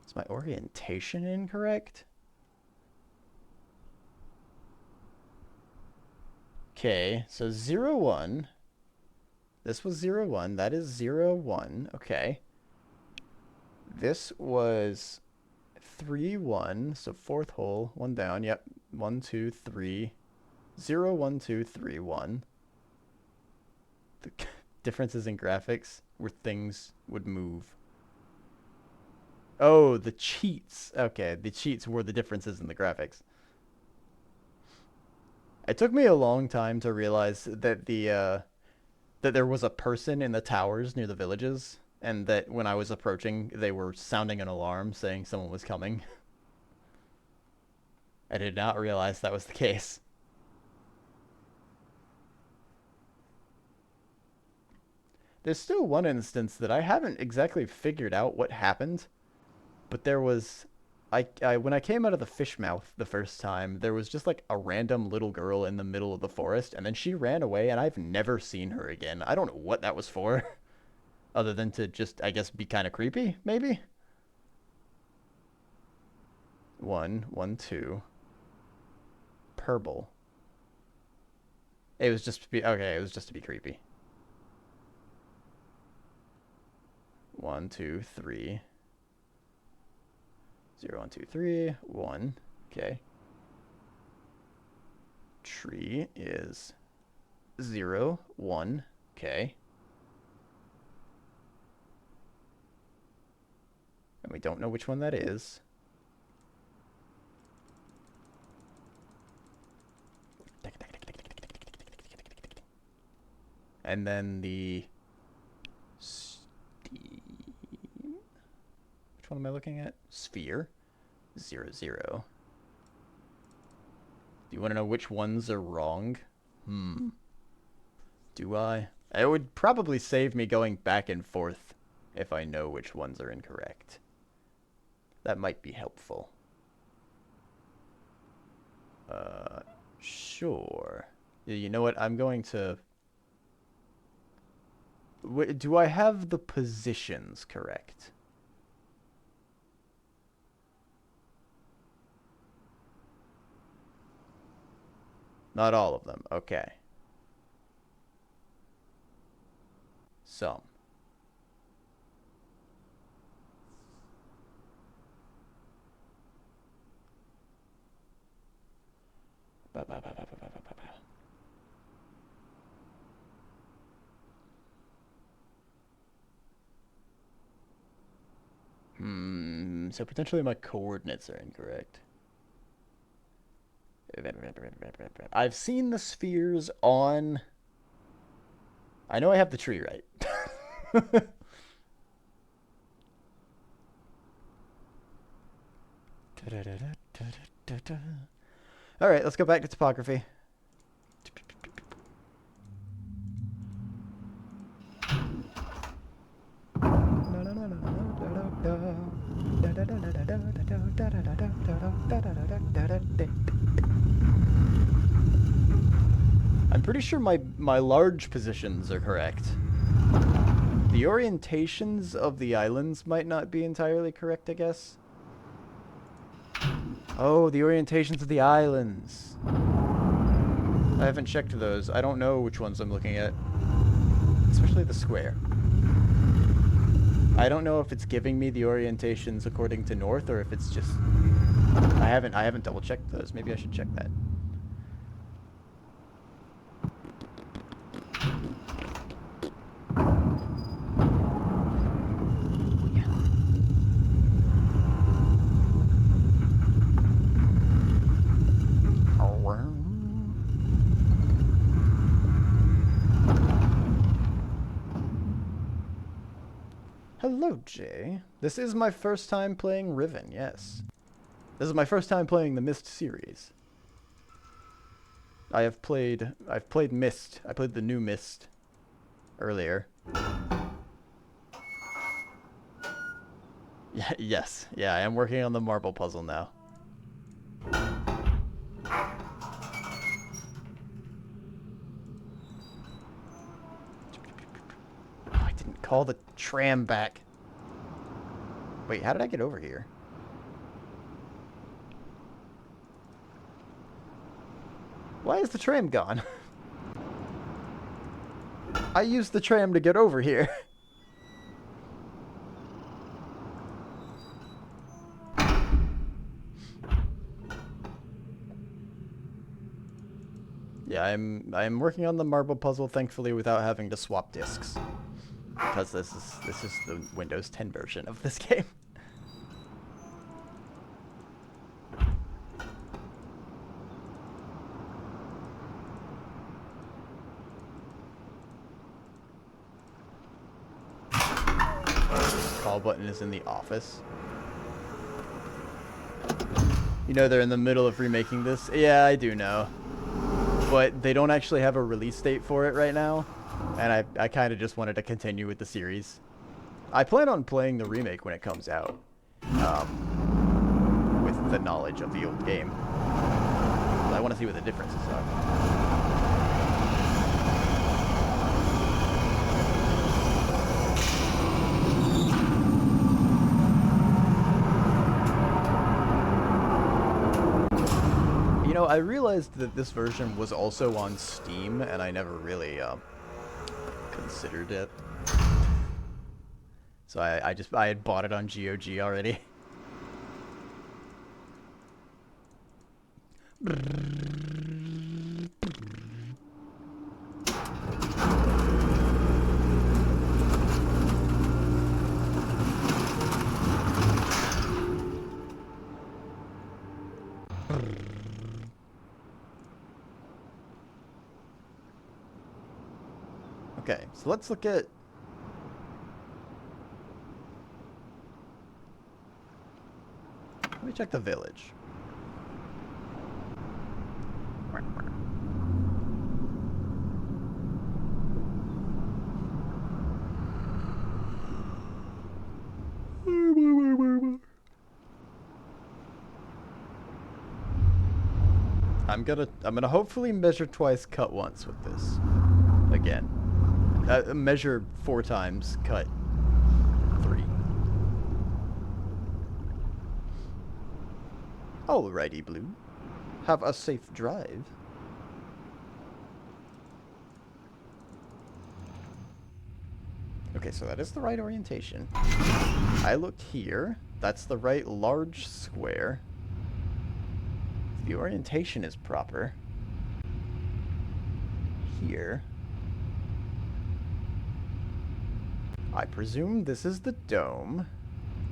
Is my orientation incorrect? Okay, so 0.1. This was 0.1. That is 0.1. Okay. This was 3.1. So 4th hole. 1 down. Yep. 1, 2, 3. 0, 1, 2, 3, 1. The differences in graphics where things would move. Oh, the cheats. Okay, the cheats were the differences in the graphics. It took me a long time to realize that that there was a person in the towers near the villages, and that when I was approaching, they were sounding an alarm saying someone was coming. I did not realize that was the case. There's still one instance that I haven't exactly figured out what happened, but there was... when I came out of the fish mouth the first time, there was just like a random little girl in the middle of the forest, and then she ran away, and I've never seen her again. I don't know what that was for, other than to just, I guess, be kind of creepy, maybe? 1, 1, 2. Purple. It was just to be, okay, it was just to be creepy. 1, 2, 3. 0, 1, 2, 3, 1. Okay. Tree is 0, 1. Okay. And we don't know which one that is. And then the one am I looking at? Sphere. 0, 0. Do you want to know which ones are wrong? Do I? It would probably save me going back and forth if I know which ones are incorrect. That might be helpful. Sure. You know what? I'm going to... Do I have the positions correct? Not all of them. Okay. Some. So potentially my coordinates are incorrect. I've seen the spheres on... I know I have the tree right. Alright, let's go back to topography. I'm pretty sure my large positions are correct. The orientations of the islands might not be entirely correct, I guess. Oh, the orientations of the islands. I haven't checked those. I don't know which ones I'm looking at. Especially the square. I don't know if it's giving me the orientations according to north or if it's just... I haven't double checked those. Maybe I should check that. Hello, Jay. This is my first time playing Riven, yes. This is my first time playing the Myst series. I've played Myst. I played the new Myst earlier. Yeah, yes. Yeah, I am working on the marble puzzle now. I didn't call the tram back. Wait, how did I get over here? Why is the tram gone? I used the tram to get over here. Yeah, I'm working on the marble puzzle, thankfully, without having to swap discs. Because this is the Windows 10 version of this game. Call button is in the office. You know they're in the middle of remaking this? Yeah, I do know. But they don't actually have a release date for it right now. And I kind of just wanted to continue with the series. I plan on playing the remake when it comes out. With the knowledge of the old game. I want to see what the differences are. You know, I realized that this version was also on Steam, and I never really considered it. So I had bought it on GOG already. Okay, so let's look at... Let me check the village. I'm gonna hopefully measure twice, cut once with this. Again. Measure 4 times, cut 3. Alrighty, Blue. Have a safe drive. Okay, so that is the right orientation. I looked here. That's the right large square. If the orientation is proper. Here. I presume this is the dome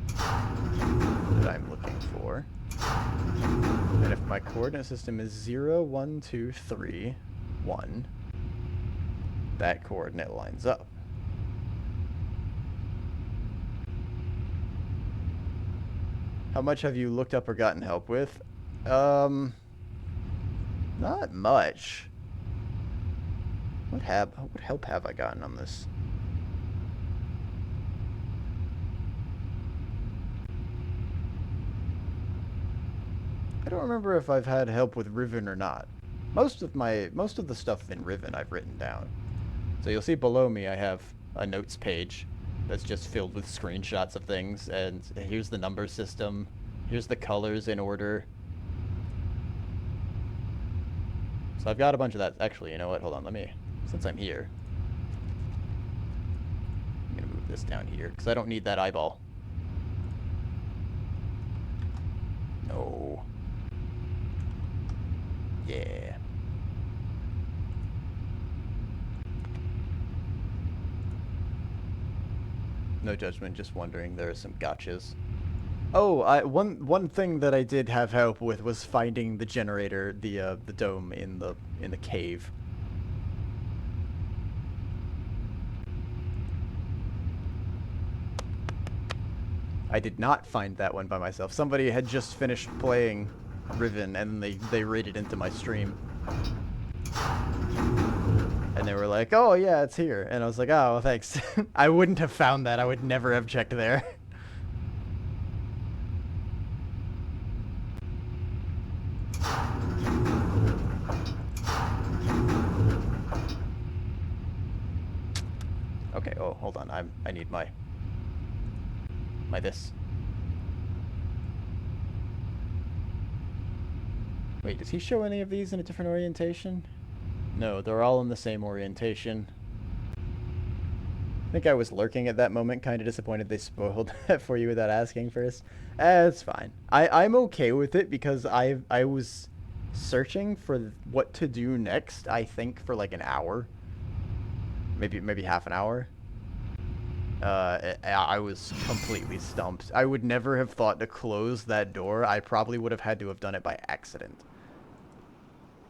that I'm looking for. And if my coordinate system is 0, 1, 2, 3, 1, that coordinate lines up. How much have you looked up or gotten help with? Not much. What help have I gotten on this? I don't remember if I've had help with Riven or not. Most of the stuff in Riven I've written down. So you'll see below me I have a notes page that's just filled with screenshots of things, and here's the number system, here's the colors in order. So I've got a bunch of that. Actually, you know what? Hold on, since I'm here, I'm gonna move this down here because I don't need that eyeball. No. Yeah. No judgment, just wondering. There are some gotchas. Oh, one thing that I did have help with was finding the generator, the dome in the cave. I did not find that one by myself. Somebody had just finished playing Riven and they raided into my stream. And they were like, "Oh yeah, it's here." And I was like, "Oh, well, thanks." I wouldn't have found that. I would never have checked there. Okay, oh, hold on. I need my this. Wait, does he show any of these in a different orientation? No, they're all in the same orientation. I think I was lurking at that moment, kind of disappointed they spoiled that for you without asking first. It's fine. I'm okay with it because I was searching for what to do next, I think, for like an hour. Maybe half an hour. I was completely stumped. I would never have thought to close that door. I probably would have had to have done it by accident.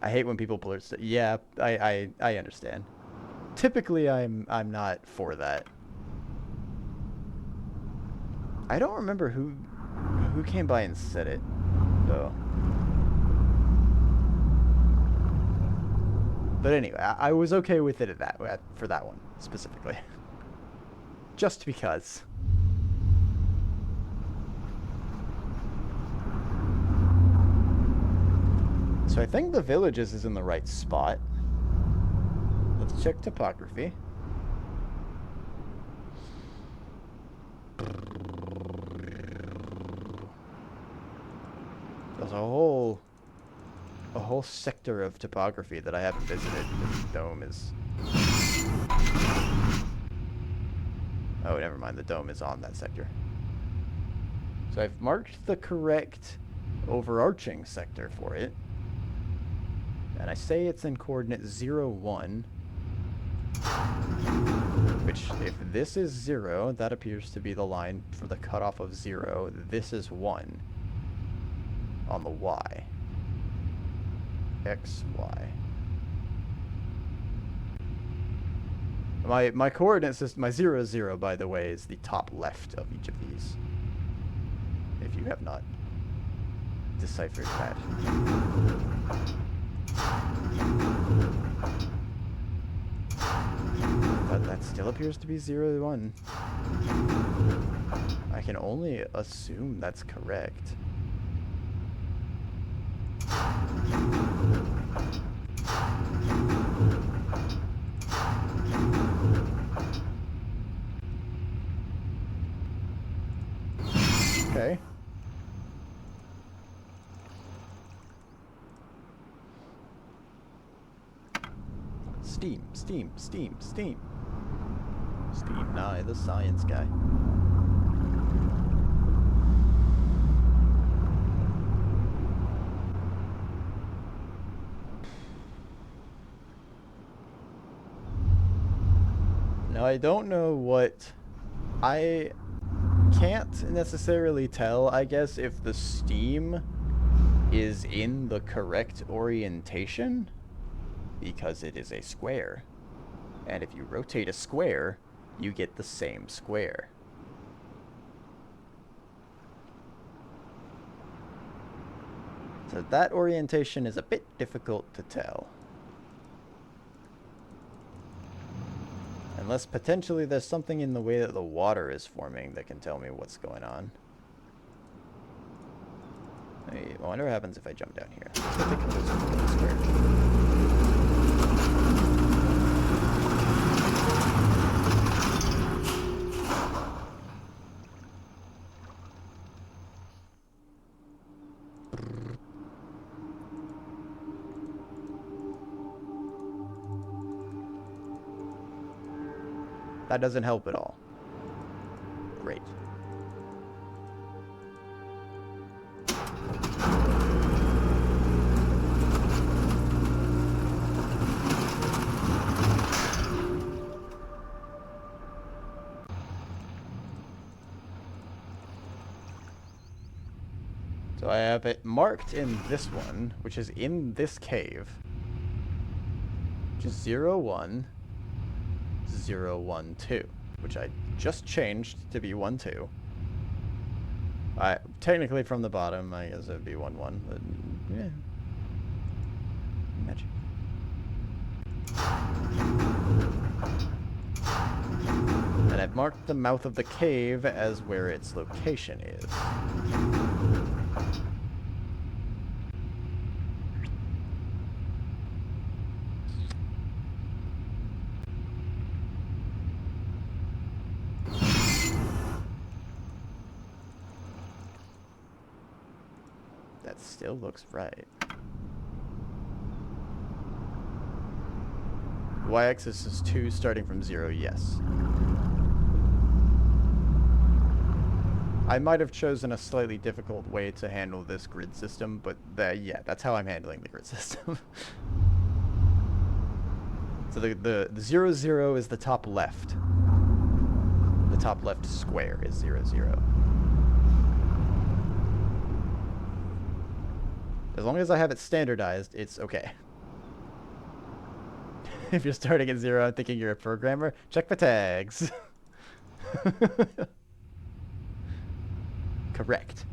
I hate when people blurt stuff. Yeah, I understand. Typically, I'm not for that. I don't remember who came by and said it, though. But anyway, I was okay with it for that one specifically. Just because. So I think the villages is in the right spot. Let's check topography. There's a whole sector of topography that I haven't visited. This dome is... Oh, never mind. The dome is on that sector. So I've marked the correct overarching sector for it. And I say it's in coordinate 0, 1. Which, if this is 0, that appears to be the line for the cutoff of 0. This is 1 on the Y. X, Y. My coordinate system, my 0, 0, by the way, is the top left of each of these. If you have not deciphered that. But that still appears to be 0, 1. I can only assume that's correct. Okay. Steam, steam, steam, steam. Steam Nye, the science guy. Now, I don't know what... I can't necessarily tell, I guess, if the steam is in the correct orientation, because it is a square. And if you rotate a square, you get the same square. So that orientation is a bit difficult to tell. Unless potentially there's something in the way that the water is forming that can tell me what's going on. I wonder what happens if I jump down here. Let's go take a closer look at the square. That doesn't help at all. Great. So I have it marked in this one, which is in this cave, which is 0, 1, 0, 1, 2, which I just changed to be 1, 2. Technically from the bottom, I guess it would be 1, 1, but yeah. Magic. And I've marked the mouth of the cave as where its location is. That still looks right. Y-axis is 2 starting from 0, yes. I might have chosen a slightly difficult way to handle this grid system, but yeah, that's how I'm handling the grid system. So the 0, 0 is the top left. The top left square is 0, 0. As long as I have it standardized, it's okay. If you're starting at 0 and thinking you're a programmer, check the tags. Correct.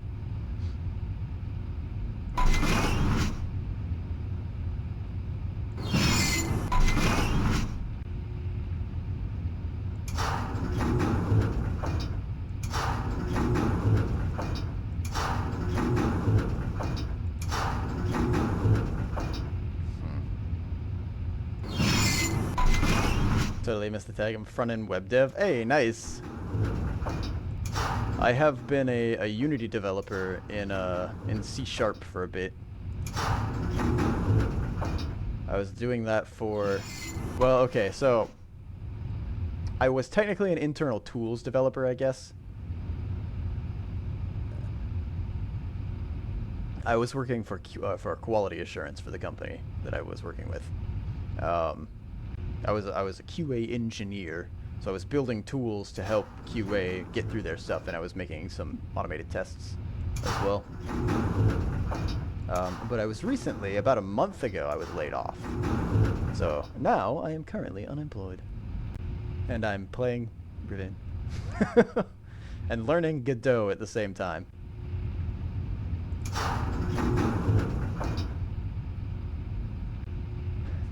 Totally missed the tag. I'm front-end web dev. Hey, nice. I have been a Unity developer in C# for a bit. I was doing that for, well, okay, so I was technically an internal tools developer, I guess. I was working for quality assurance for the company that I was working with. I was a QA engineer, so I was building tools to help QA get through their stuff, and I was making some automated tests as well. But I was recently, about a month ago, I was laid off. So now I am currently unemployed, and I'm playing Riven and learning Godot at the same time.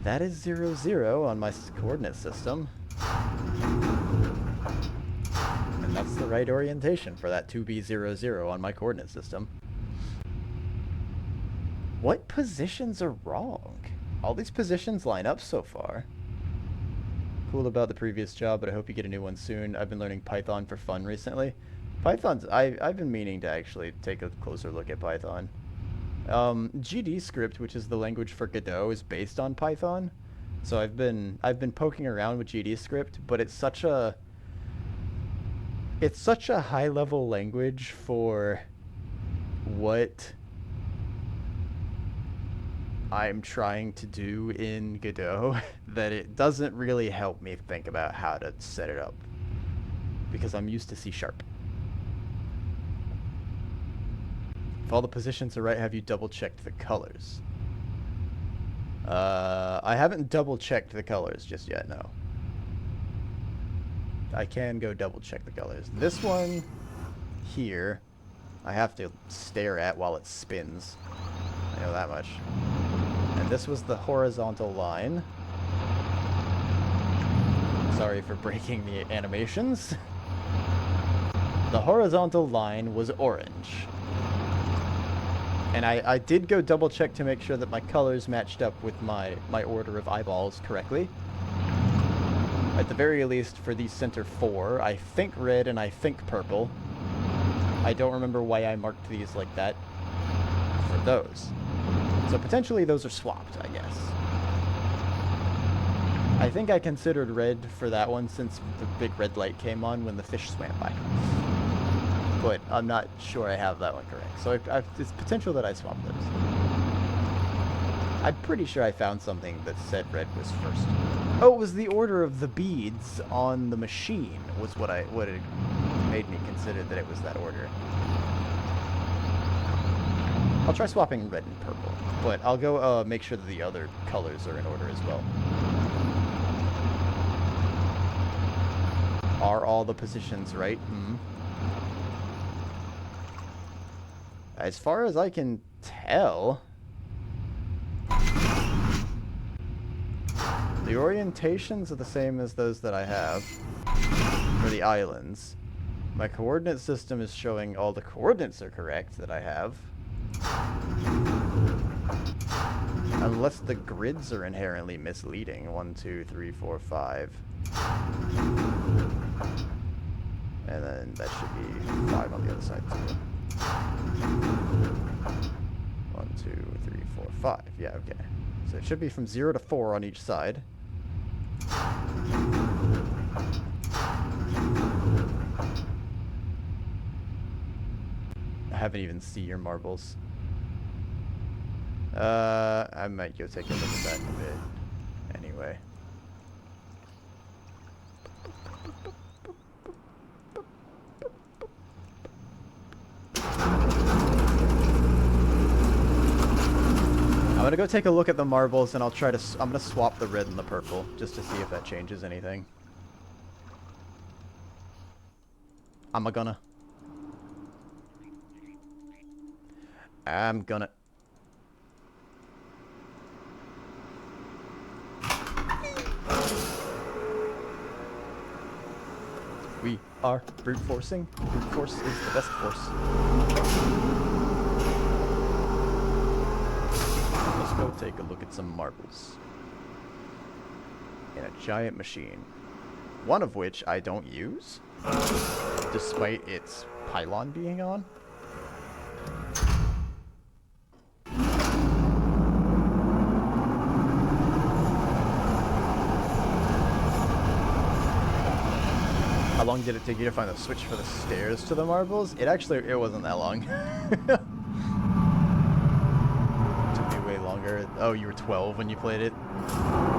That is 0, 0 on my coordinate system. And that's the right orientation for that to be 0, 0 on my coordinate system. What positions are wrong? All these positions line up so far. Cool about the previous job, but I hope you get a new one soon. I've been learning Python for fun recently. I've been meaning to actually take a closer look at Python. GD script, which is the language for Godot, is based on Python. So I've been poking around with GD script, but it's such a high level language for what I'm trying to do in Godot that it doesn't really help me think about how to set it up, because I'm used to C#. If all the positions are right, have you double-checked the colors? I haven't double-checked the colors just yet, no. I can go double-check the colors. This one here, I have to stare at while it spins. I know that much. And this was the horizontal line. Sorry for breaking the animations. The horizontal line was orange. And I did go double check to make sure that my colors matched up with my order of eyeballs correctly. At the very least, for these center 4, I think red and I think purple. I don't remember why I marked these like that for those. So potentially those are swapped, I guess. I think I considered red for that one since the big red light came on when the fish swam by. But I'm not sure I have that one correct. So it's potential that I swap those. I'm pretty sure I found something that said red was first. Oh, it was the order of the beads on the machine was what it made me consider that it was that order. I'll try swapping red and purple, but I'll go make sure that the other colors are in order as well. Are all the positions right? As far as I can tell, the orientations are the same as those that I have for the islands. My coordinate system is showing all the coordinates are correct that I have. Unless the grids are inherently misleading. 1, 2, 3, 4, 5. And then that should be 5 on the other side too. 1, 2, 3, 4, 5. Yeah, okay. So it should be from 0 to 4 on each side. I haven't even seen your marbles. I might go take a look at that in a bit. Anyway. I'm gonna go take a look at the marbles, and I'm gonna swap the red and the purple, just to see if that changes anything. I'm gonna. We are brute forcing. Brute force is the best force. Let's go take a look at some marbles. In a giant machine. One of which I don't use, despite its pylon being on. How long did it take you to find the switch for the stairs to the marbles? It wasn't that long. Took me way longer. Oh, you were 12 when you played it?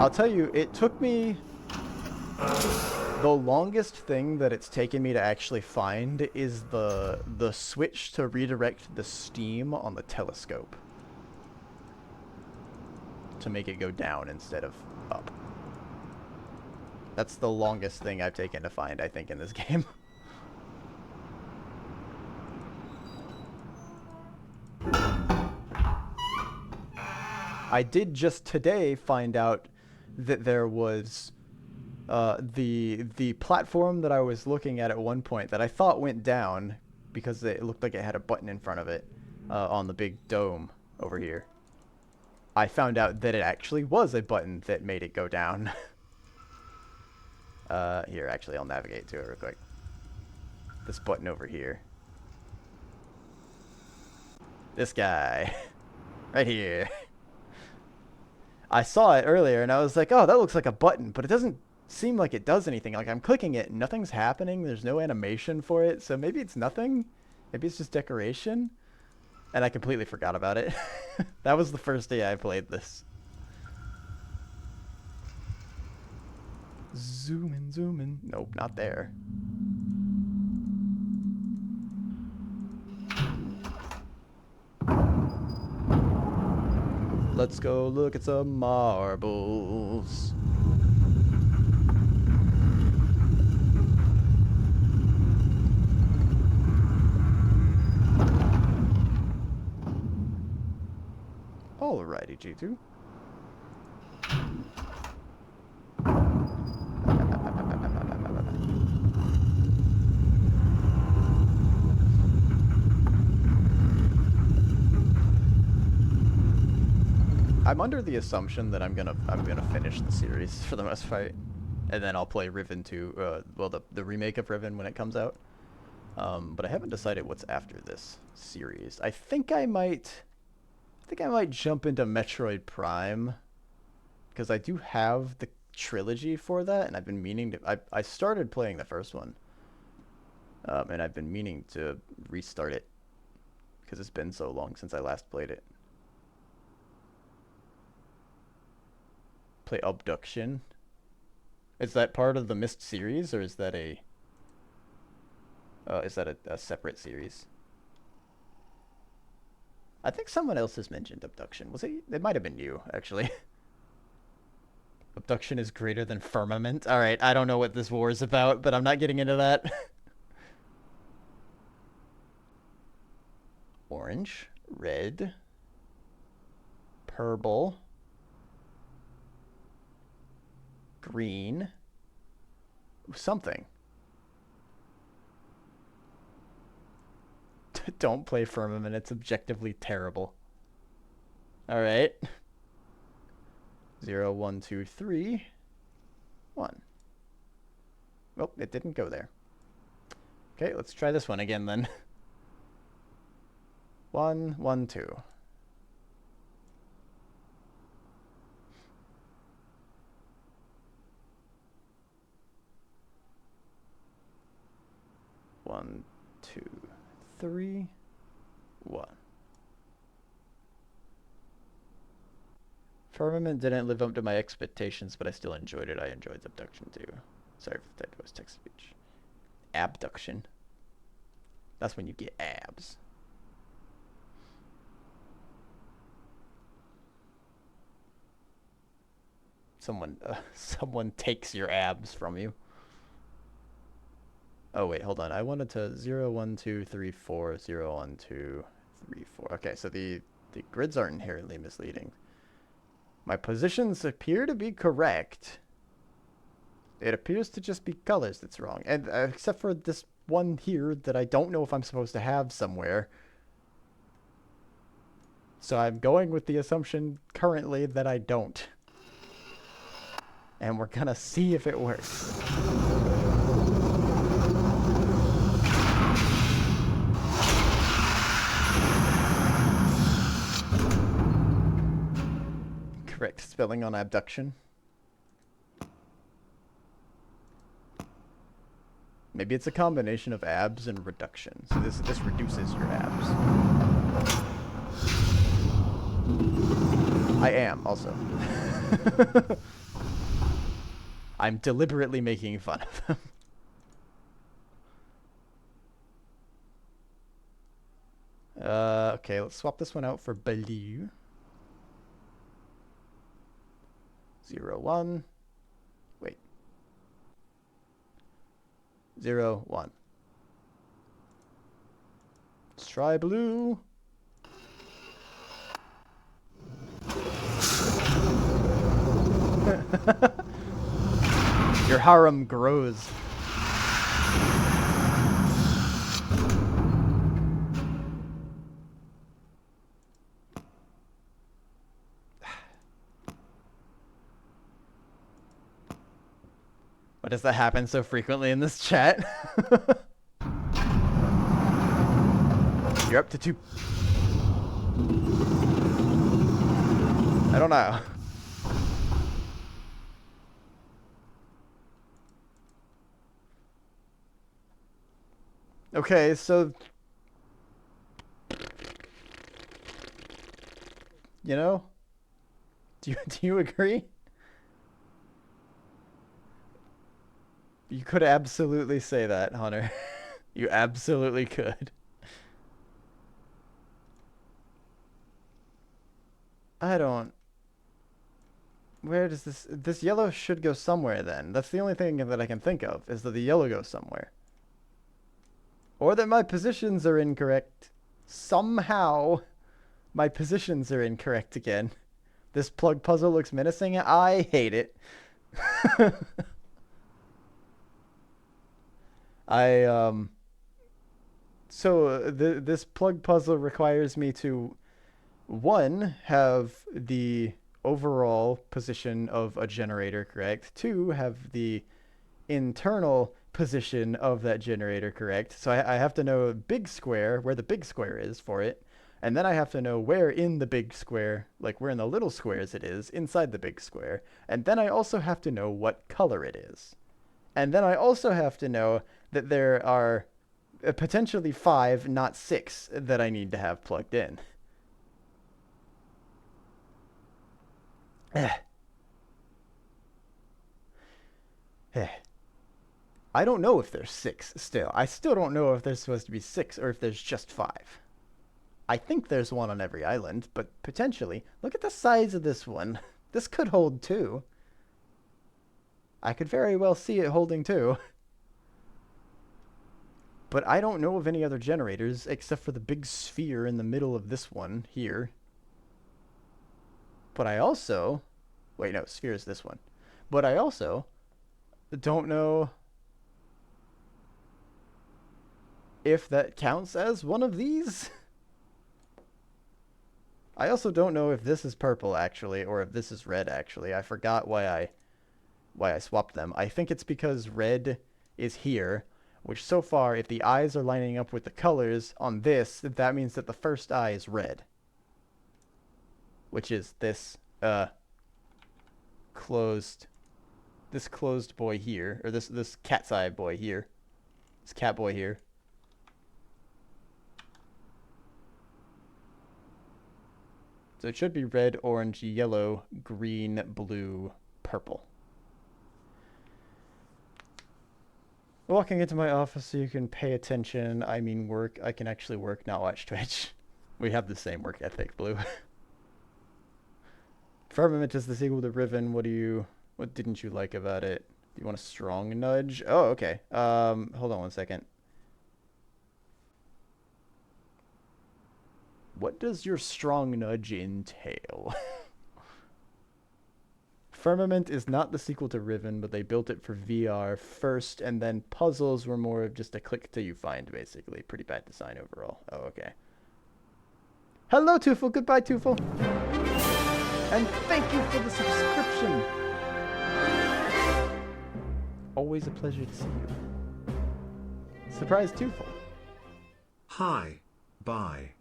I'll tell you, it took me... The longest thing that it's taken me to actually find is the switch to redirect the steam on the telescope. To make it go down instead of up. That's the longest thing I've taken to find, I think, in this game. I did just today find out that there was the platform that I was looking at one point that I thought went down because it looked like it had a button in front of it on the big dome over here. I found out that it actually was a button that made it go down. Here, actually, I'll navigate to it real quick. This button over here. This guy. Right here. I saw it earlier and I was like, oh, that looks like a button, but it doesn't seem like it does anything. Like, I'm clicking it and nothing's happening. There's no animation for it, so maybe it's nothing. Maybe it's just decoration. And I completely forgot about it. That was the first day I played this. Zoom in, zoom in. Nope, not there. Let's go look at some marbles. Alrighty, G2. I'm under the assumption that I'm gonna finish the series for the most part, and then I'll play Riven 2, well, the remake of Riven when it comes out. But I haven't decided what's after this series. I think I might jump into Metroid Prime, because I do have the trilogy for that, and I've been meaning to. I started playing the first one, and I've been meaning to restart it because it's been so long since I last played it. Play Abduction. Is that part of the Myst series, or is that a separate series? I think someone else has mentioned Abduction. Was it? It might have been you, actually. Abduction is greater than Firmament. All right, I don't know what this war is about, but I'm not getting into that. Orange, red, purple, green, something. Don't play Firmament, it's objectively terrible. Alright. 0, 1, 2, 3, 1. Oh, it didn't go there. Okay, let's try this one again then. 1, 1, 2. One, 2, 3, 1. Firmament didn't live up to my expectations, but I still enjoyed it. I enjoyed Abduction too. Sorry if that was text speech. Abduction. That's when you get abs. Someone takes your abs from you. Oh wait, hold on. I wanted to 0, 1, 2, 3, 4, 0, 1, 2, 3, 4. Okay, so the grids aren't inherently misleading. My positions appear to be correct. It appears to just be colors that's wrong. And except for this one here that I don't know if I'm supposed to have somewhere. So I'm going with the assumption currently that I don't. And we're gonna see if it works. Correct spelling on abduction. Maybe it's a combination of abs and reduction. So this reduces your abs. I am also. I'm deliberately making fun of them. Okay, let's swap this one out for blue. 0, 1. Wait. 0, 1. Let's try blue. Your harem grows. Why does that happen so frequently in this chat? You're up to 2. I don't know. Okay, so... You know? Do you agree? You could absolutely say that, Hunter. You absolutely could. I don't... Where does this yellow should go somewhere then? That's the only thing that I can think of, is that the yellow goes somewhere. Or that my positions are incorrect. Somehow, my positions are incorrect again. This plug puzzle looks menacing. I hate it. This plug puzzle requires me to, one, have the overall position of a generator correct. Two, have the internal position of that generator correct. So I have to know big square, where the big square is for it. And then I have to know where in the big square, like where in the little squares it is, inside the big square. And then I also have to know what color it is. And then I also have to know that there are potentially 5, not 6, that I need to have plugged in. I don't know if there's 6 still. I still don't know if there's supposed to be 6 or if there's just 5. I think there's one on every island, but potentially. Look at the size of this one. This could hold 2. I could very well see it holding 2. But I don't know of any other generators except for the big sphere in the middle of this one here. But I also... Wait, no, sphere is this one. But I also don't know if that counts as one of these. I also don't know if this is purple, actually, or if this is red, actually. I forgot why I swapped them. I think it's because red is here, which so far, if the eyes are lining up with the colors on this, that means that the first eye is red. Which is this, closed boy here, or this cat's eye boy here. This cat boy here. So it should be red, orange, yellow, green, blue, purple. Walking into my office so you can pay attention. I mean work. I can actually work, not watch Twitch. We have the same work ethic, Blue. Firmament is the sequel to Riven. What didn't you like about it? Do you want a strong nudge? Oh, okay. Hold on one second. What does your strong nudge entail? Firmament is not the sequel to Riven, but they built it for VR first, and then puzzles were more of just a click till you find, basically. Pretty bad design overall. Oh, okay. Hello, Tufel. Goodbye, Tufel. And thank you for the subscription. Always a pleasure to see you. Surprise, Tufel. Hi. Bye.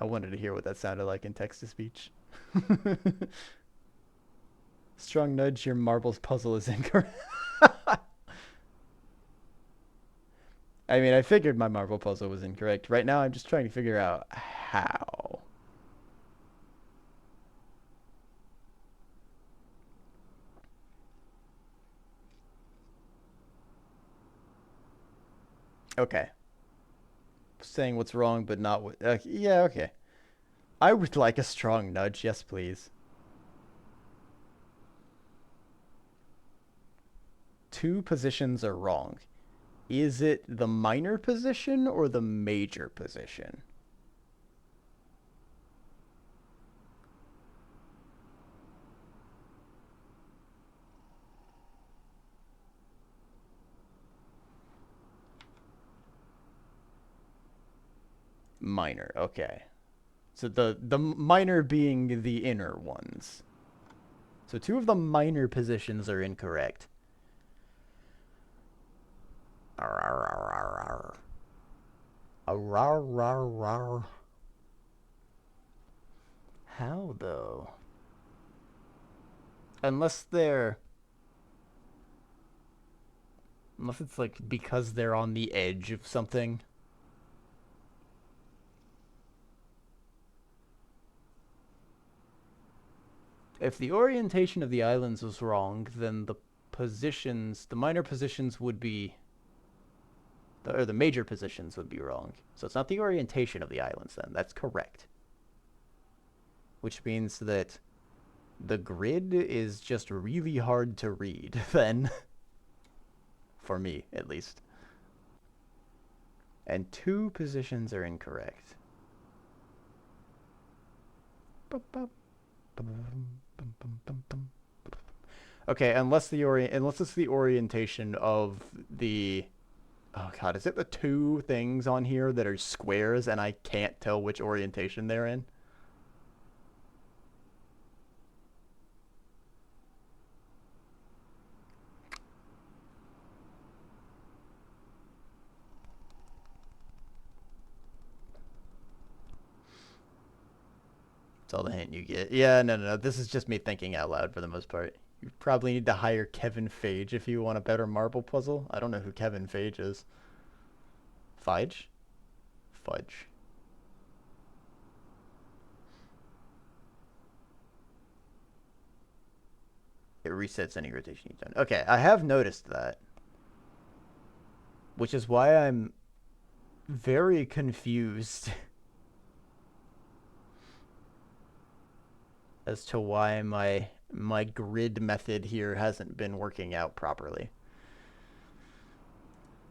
I wanted to hear what that sounded like in text-to-speech. Strong nudge, your marbles puzzle is incorrect. I mean, I figured my marble puzzle was incorrect. Right now, I'm just trying to figure out how. Okay. Saying what's wrong, but not what... yeah, okay. I would like a strong nudge. Yes, please. 2 positions are wrong. Is it the minor position or the major position? minor. Okay. So the minor being the inner ones. So 2 of the minor positions are incorrect. How though? Unless it's like because they're on the edge of something. If the orientation of the islands was wrong, then the minor positions would be, or the major positions would be wrong. So it's not the orientation of the islands then. That's correct. Which means that the grid is just really hard to read then. For me, at least. And 2 positions are incorrect. Okay, unless it's the orientation of the... Oh god, is it the 2 things on here that are squares and I can't tell which orientation they're in? That's all the hint you get. Yeah, no. This is just me thinking out loud for the most part. You probably need to hire Kevin Feige if you want a better marble puzzle. I don't know who Kevin Feige is. Feige? Fudge. It resets any rotation you've done. Okay, I have noticed that. Which is why I'm very confused as to why my grid method here hasn't been working out properly.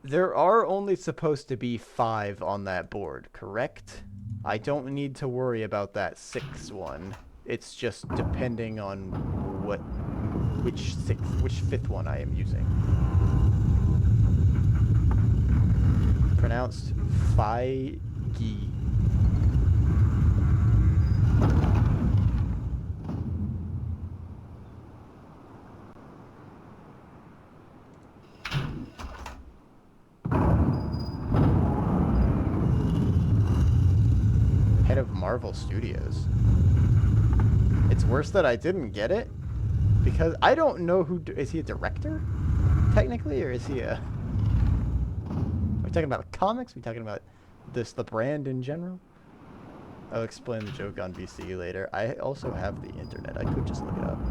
There are only supposed to be 5 on that board, correct? I don't need to worry about that 6th one. It's just depending on which 5th one I am using. Pronounced Feige. Head of Marvel Studios. It's worse that I didn't get it, because I don't know is he a director, technically, or is he a... Are we talking about comics? Are we talking about the brand in general? I'll explain the joke on VC later. I also have the internet. I could just look it up.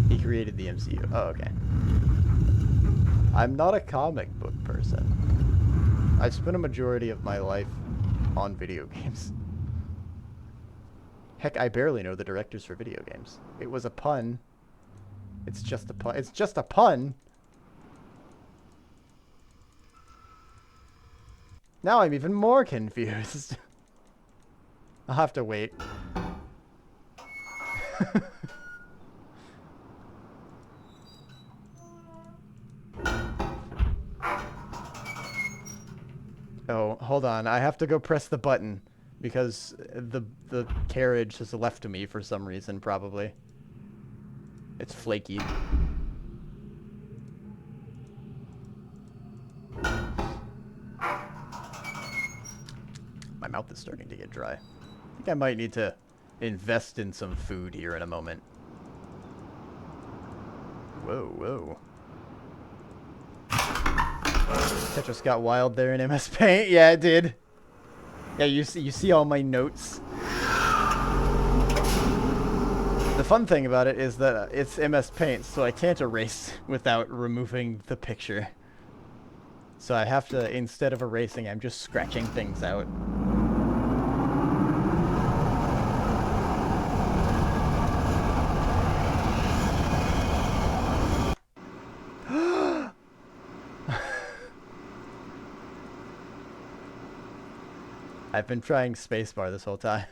He created the MCU. Oh, okay. I'm not a comic book person. I spent a majority of my life on video games. Heck, I barely know the directors for video games. It was a pun. It's just a pun. It's just a pun! Now I'm even more confused. I'll have to wait. Oh, hold on. I have to go press the button because the carriage has left me for some reason, probably. It's flaky. My mouth is starting to get dry. I think I might need to invest in some food here in a moment. Whoa. Tetris got wild there in MS Paint. Yeah, it did. Yeah, you see all my notes. The fun thing about it is that it's MS Paint, so I can't erase without removing the picture. So I have to, instead of erasing, I'm just scratching things out. I've been trying spacebar this whole time.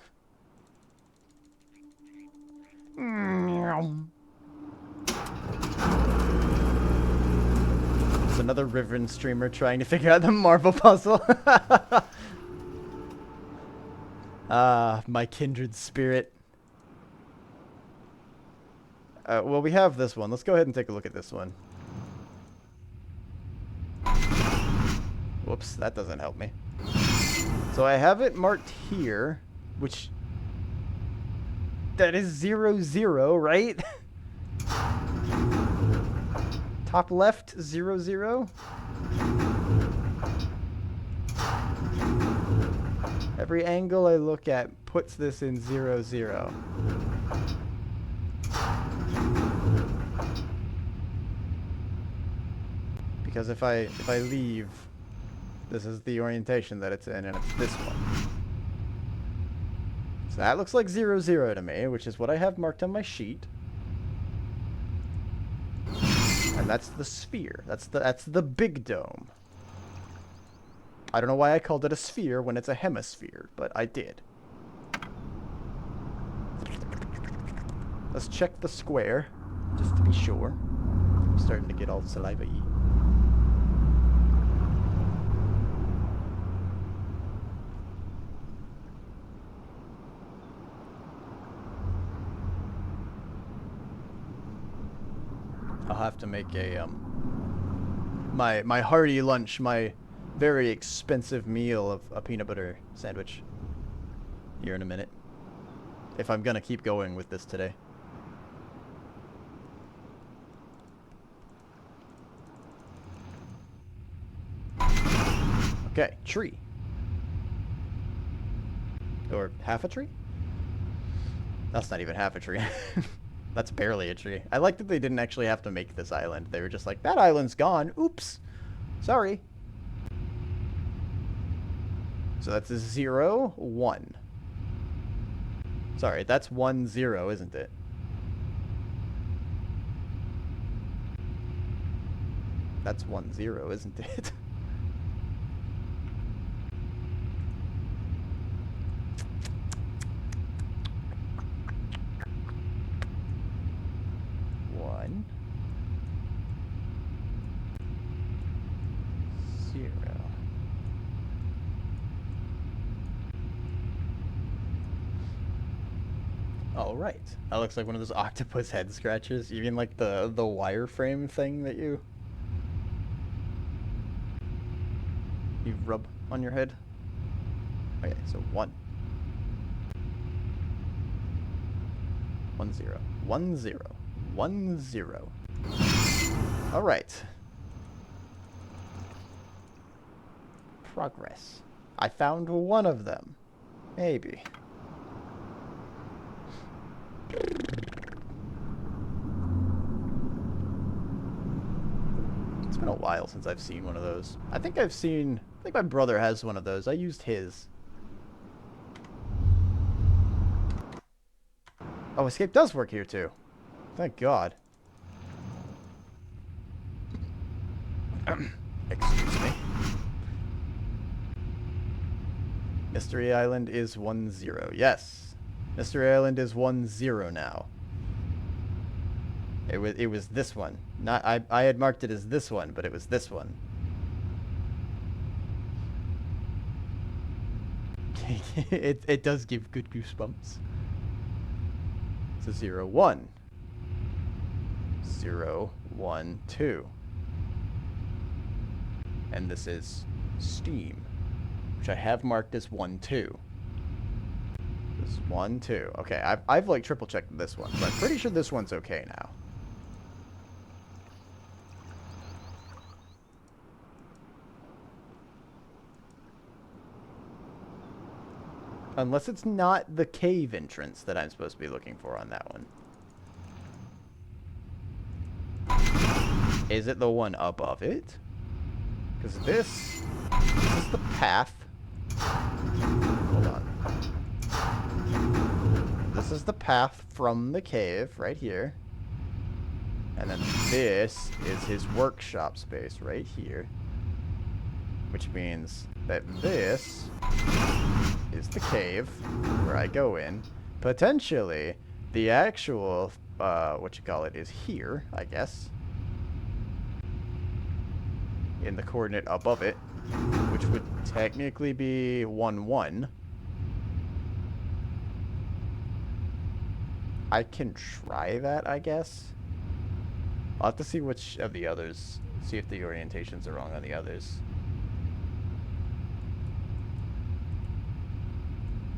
So Another Riven streamer trying to figure out the marble puzzle. Ah, my kindred spirit. Well, we have this one. Let's go ahead and take a look at this one. Whoops, that doesn't help me. So I have it marked here, which... That is 0, 0, right? Top left, 0, 0. Every angle I look at puts this in 0, 0. Because if I leave, this is the orientation that it's in, and it's this one. So that looks like 0, 0 to me, which is what I have marked on my sheet. And that's the sphere. That's the big dome. I don't know why I called it a sphere when it's a hemisphere, but I did. Let's check the square, just to be sure. I'm starting to get all saliva-y. I'll have to make a my hearty lunch, my very expensive meal of a peanut butter sandwich here in a minute, if I'm gonna keep going with this today. Okay, tree. Or half a tree? That's not even half a tree. That's barely a tree. I like that they didn't actually have to make this island. They were just like, that island's gone. Oops. Sorry. So that's a 0, 1. Sorry, that's 1, 0, isn't it? That's 1, 0, isn't it? One. 0. All right. That looks like one of those octopus head scratches. You mean like the wireframe thing that you rub on your head? Okay, so 1. 1, 0. 1, 0. 1, 0. All right. Progress. I found one of them. Maybe. It's been a while since I've seen one of those. I think my brother has one of those. I used his. Oh, escape does work here too. Thank God. Excuse me. Mystery Island is 1, 0. Yes. Mystery Island is 1, 0 now. It was this one. Not I had marked it as this one, but it was this one. it does give good goosebumps. So 0, 1. 0, 1, 2. And this is Steam, which I have marked as 1, 2. This is 1, 2. Okay, I've like triple checked this one, but I'm pretty sure this one's okay now. Unless it's not the cave entrance that I'm supposed to be looking for on that one. Is it the one above it? Because this is the path. Hold on. This is the path from the cave right here. And then this is his workshop space right here. Which means that this is the cave where I go in. Potentially, the actual, is here, I guess. in the coordinate above it, which would technically be 1, 1. I can try that, I guess. I'll have to see which of the others, see if the orientations are wrong on the others.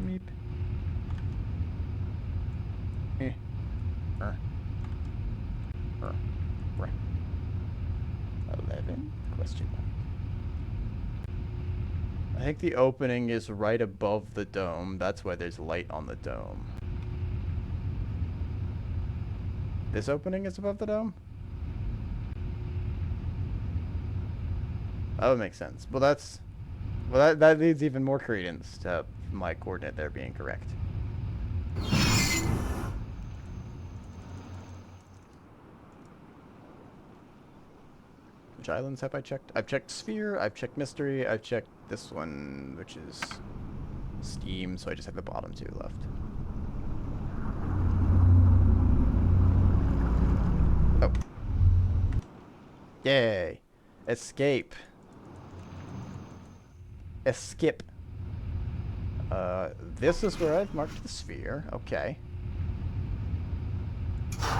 Meep. Eh. 11? Question mark. I think the opening is right above the dome. That's why there's light on the dome. This opening is above the dome? That would make sense. Well, that leads even more credence to my coordinate there being correct. Which islands have I checked? I've checked Sphere, I've checked Mystery, I've checked this one, which is Steam, so I just have the bottom 2 left. Oh. Yay. Escape. Escape. This is where I've marked the sphere. Okay.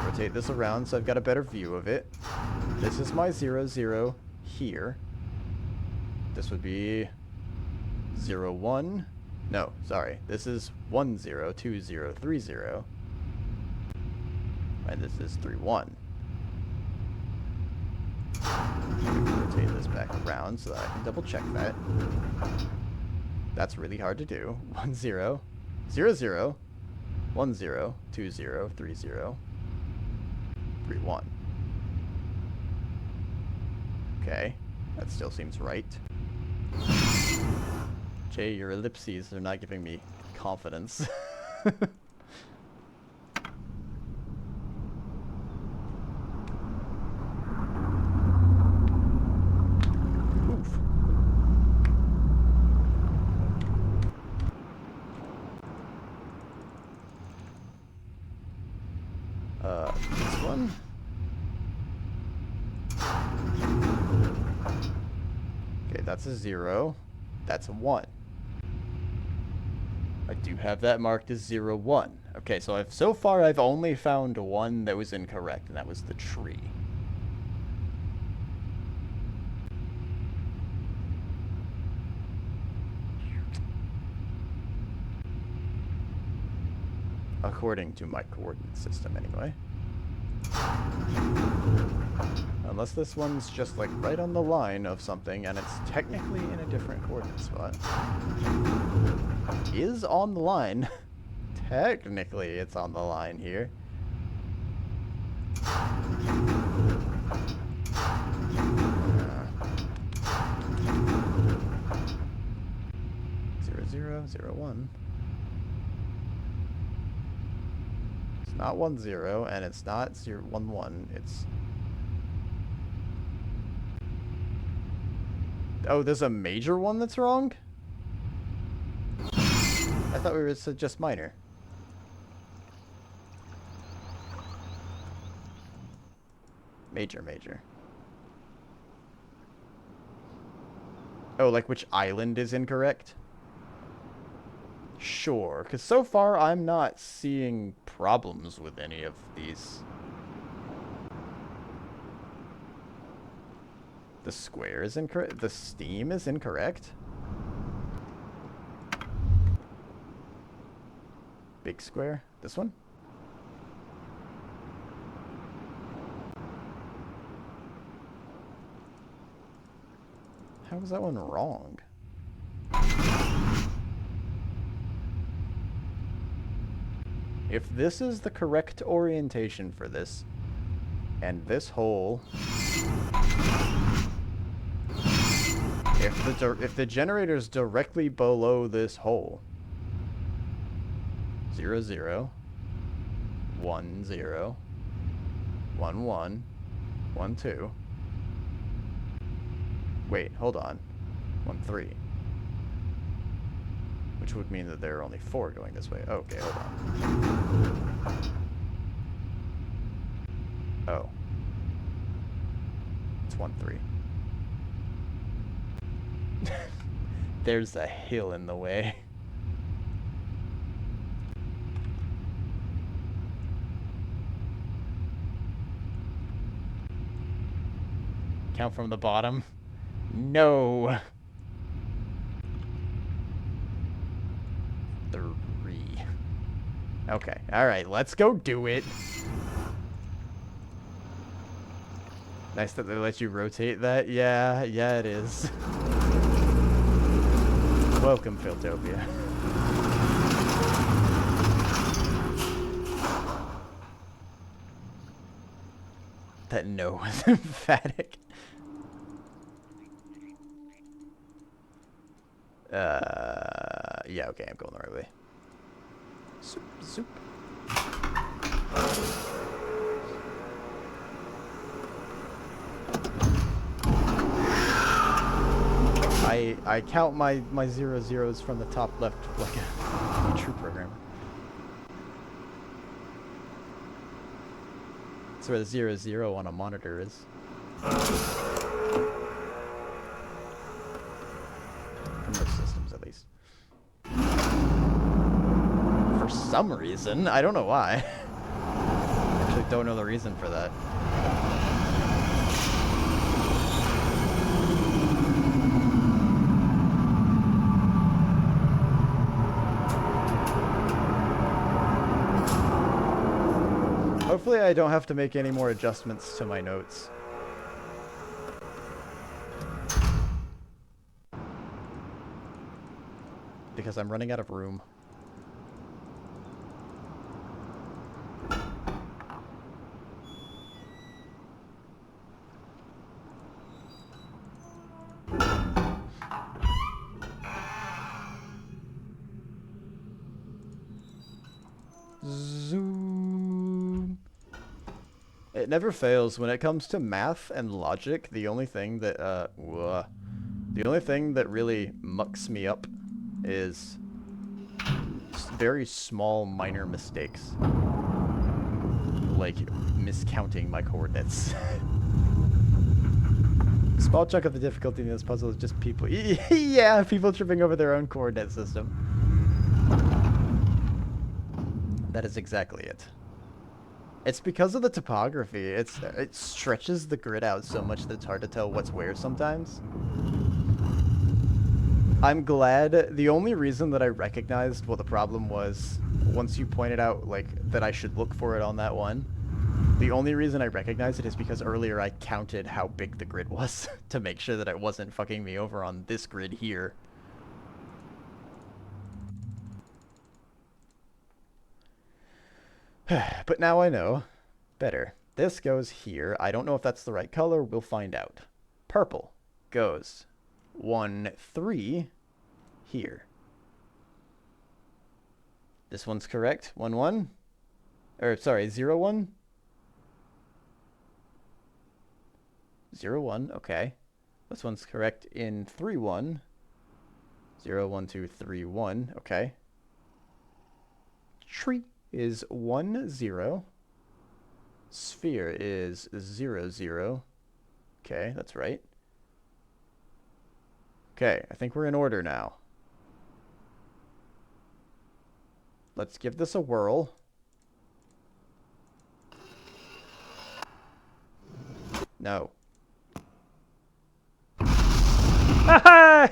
Rotate this around so I've got a better view of it. This is my 0, 0 here. This would be 0, 1. No, sorry. This is 1, 0, 2, 0, 3, 0. And this is 3, 1. Rotate this back around so that I can double check that. That's really hard to do. 1, 0, 0, 0, 1, 0, 2, 0, 3, 0, 3, 1. Okay, that still seems right. Jay, your ellipses are not giving me confidence. This one. Okay, that's a 0. That's a 1. I do have that marked as 0, 1. Okay, so so far I've only found one that was incorrect, and that was the tree. According to my coordinate system, anyway. Unless this one's just like right on the line of something and it's technically in a different coordinate spot. Is on the line. Technically it's on the line here. Zero, zero, zero, 1. It's not 1, 0, and it's not 0, 1, 1. It's... Oh, there's a major one that's wrong? I thought we were just minor. Major, major. Oh, like which island is incorrect? Sure, because so far I'm not seeing problems with any of these. The square is incorrect. The steam is incorrect. Big square. This one? How was that one wrong? If this is the correct orientation for this, and this hole... If the generator's directly below this hole... 0, 0, 1, 0, 1, 1, 1, 2... Wait, hold on. 1, 3. Which would mean that there are only 4 going this way. Okay, hold on. Oh. It's 1, 3. There's a hill in the way. Count from the bottom. No. 3. Okay. All right. Let's go do it. Nice that they let you rotate that. Yeah, it is. Welcome, Philtopia. That no was emphatic. Yeah, okay, I'm going the right way. Zoop, zoop. I count my 0 from the top left like a true programmer. That's where the 0 on a monitor is. For most systems, at least. For some reason, I don't know why. I actually don't know the reason for that. Hopefully I don't have to make any more adjustments to my notes. Because I'm running out of room. Zoom. It never fails when it comes to math and logic. The only thing that really mucks me up is very small minor mistakes, like miscounting my coordinates. Small chunk of the difficulty in this puzzle is just people yeah, people tripping over their own coordinate system. That is exactly it. It's because of the topography. It stretches the grid out so much that it's hard to tell what's where sometimes. I'm glad. The only reason that I recognized what the problem was once you pointed out like that I should look for it on that one, the only reason I recognized it is because earlier I counted how big the grid was to make sure that it wasn't fucking me over on this grid here. But now I know better. This goes here. I don't know if that's the right color. We'll find out. Purple goes 1, 3 here. This one's correct. 1, 1. Or, sorry, 0, 1. 0, 1. Okay. This one's correct in 3, 1. 0, 1, 2, 3, 1. Okay. Tree is 1, 0. Sphere is 0, 0. Okay, that's right. Okay, I think we're in order now. Let's give this a whirl. No. I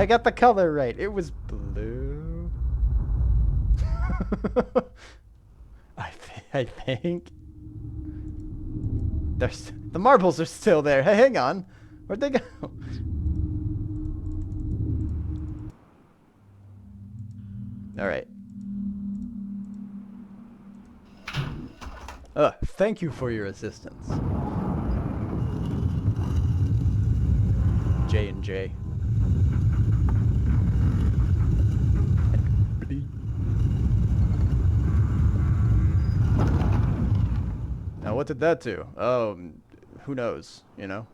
got the color right. It was blue. I think. The marbles are still there. Hey, hang on. Where'd they go? Alright. Thank you for your assistance. J&J. Now, what did that do? Oh, who knows, you know?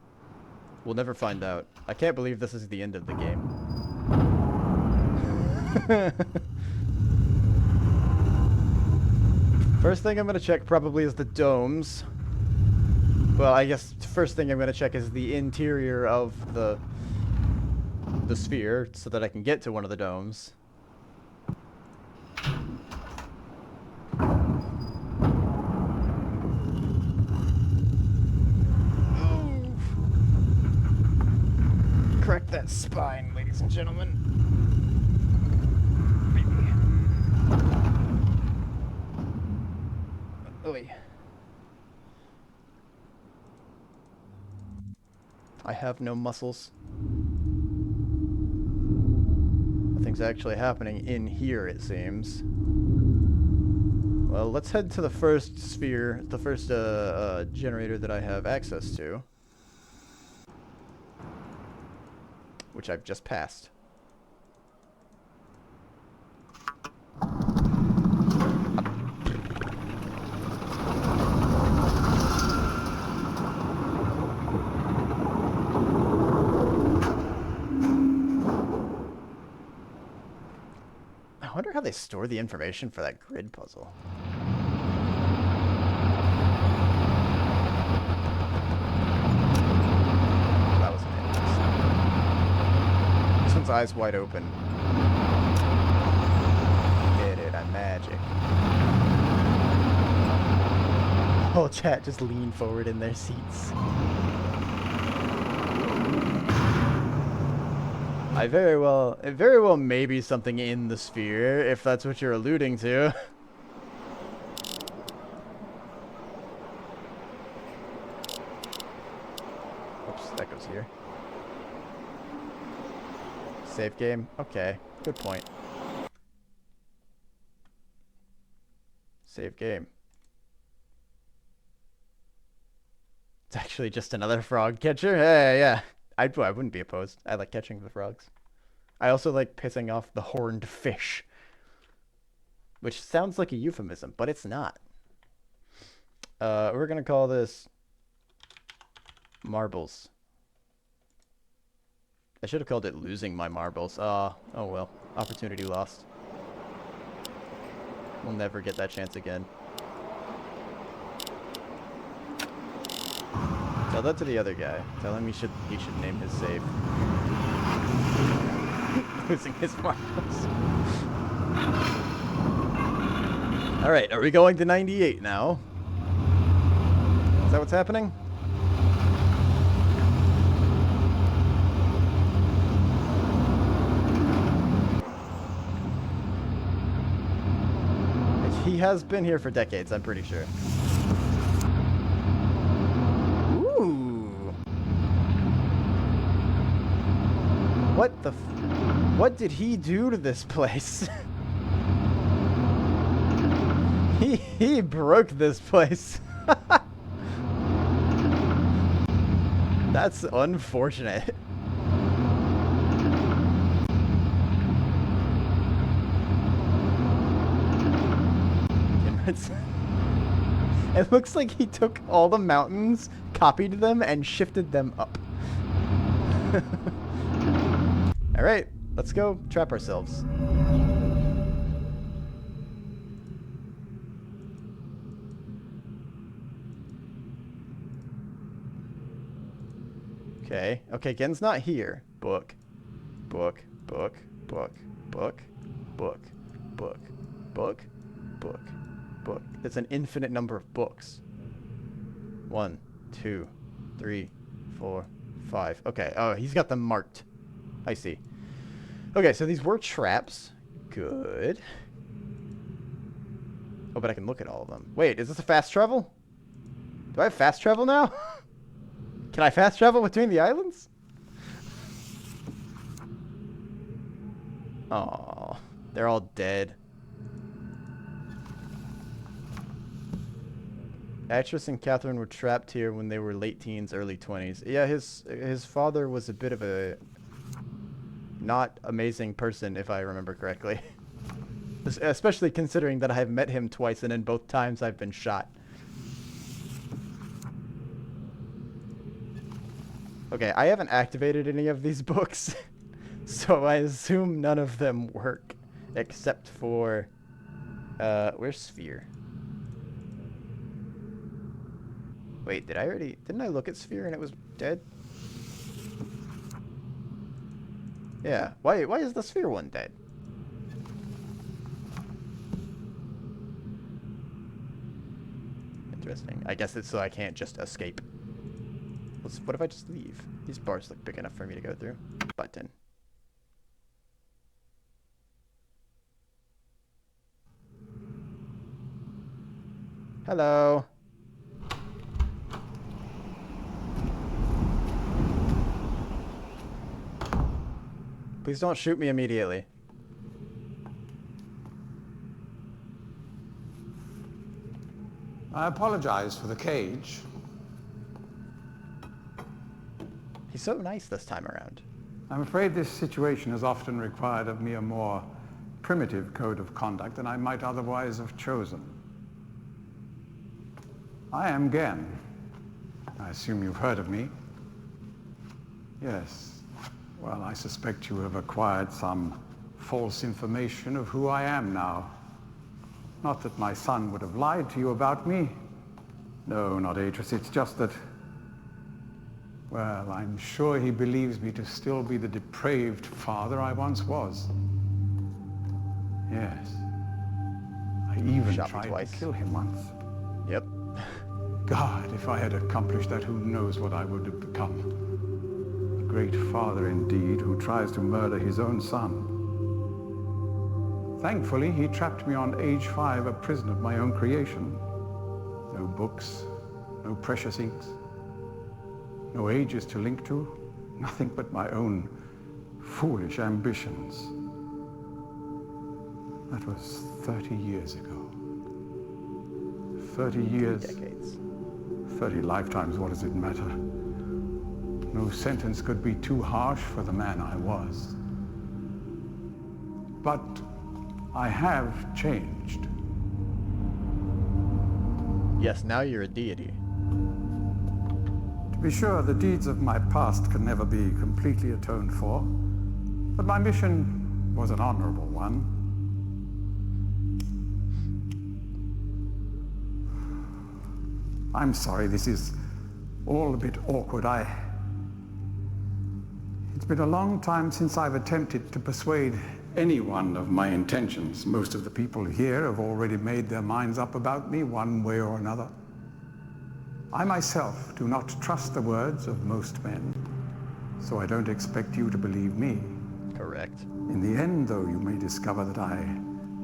We'll never find out. I can't believe this is the end of the game. First thing I'm going to check probably is the domes. Well, I guess first thing I'm going to check is the interior of the the sphere so that I can get to one of the domes. Correct that spine, ladies and gentlemen. Oy. I have no muscles. Nothing's actually happening in here, it seems. Well, let's head to the first sphere, the first generator that I have access to. Which I've just passed. I wonder how they store the information for that grid puzzle. That was an This one's eyes wide open. Get it, I'm magic. Whole chat just lean forward in their seats. It very well may be something in the sphere, if that's what you're alluding to. Oops, that goes here. Save game? Okay, good point. Save game. It's actually just another frog catcher? Hey, yeah. I wouldn't be opposed. I like catching the frogs. I also like pissing off the horned fish. Which sounds like a euphemism, but it's not. We're gonna call this marbles. I should have called it losing my marbles. Oh well. Opportunity lost. We'll never get that chance again. Tell that to the other guy. Tell him he should name his save. Losing his marbles. Alright, are we going to 98 now? Is that what's happening? He has been here for decades, I'm pretty sure. What did he do to this place? he broke this place. That's unfortunate. It looks like he took all the mountains, copied them, and shifted them up. Alright, let's go trap ourselves. Okay, Gen's not here. Book. Book. Book. Book. Book. Book. Book. Book. Book. Book. It's an infinite number of books. 1, 2, 3, 4, 5. Okay, oh, he's got them marked. I see. Okay, so these were traps. Good. Oh, but I can look at all of them. Wait, is this a fast travel? Do I have fast travel now? Can I fast travel between the islands? Oh, they're all dead. Actress and Catherine were trapped here when they were late teens, early 20s. Yeah, his father was a bit of a not amazing person, if I remember correctly. Especially considering that I have met him twice, and in both times I've been shot. Okay, I haven't activated any of these books, so I assume none of them work, except for, where's Sphere? Wait, didn't I look at Sphere and it was dead? Yeah. Why is the sphere one dead? Interesting. I guess it's so I can't just escape. What if I just leave? These bars look big enough for me to go through. Button. Hello. Please don't shoot me immediately. I apologize for the cage. He's so nice this time around. I'm afraid this situation has often required of me a more primitive code of conduct than I might otherwise have chosen. I am Gen. I assume you've heard of me. Yes. Well, I suspect you have acquired some false information of who I am now. Not that my son would have lied to you about me. No, not Atreus. It's just that, well, I'm sure he believes me to still be the depraved father I once was. Yes. I even Shot me tried twice. to kill him once. Yep. God, if I had accomplished that, who knows what I would have become. A great father indeed, who tries to murder his own son. Thankfully, he trapped me on age 5, a prison of my own creation. No books, no precious inks, no ages to link to, nothing but my own foolish ambitions. That was 30 years ago. 30 years. Decades. 30 lifetimes, what does it matter? No sentence could be too harsh for the man I was. But I have changed. Yes, now you're a deity. To be sure, the deeds of my past can never be completely atoned for, but my mission was an honorable one. I'm sorry, this is all a bit awkward. It's been a long time since I've attempted to persuade anyone of my intentions. Most of the people here have already made their minds up about me one way or another. I myself do not trust the words of most men, so I don't expect you to believe me. Correct. In the end, though, you may discover that I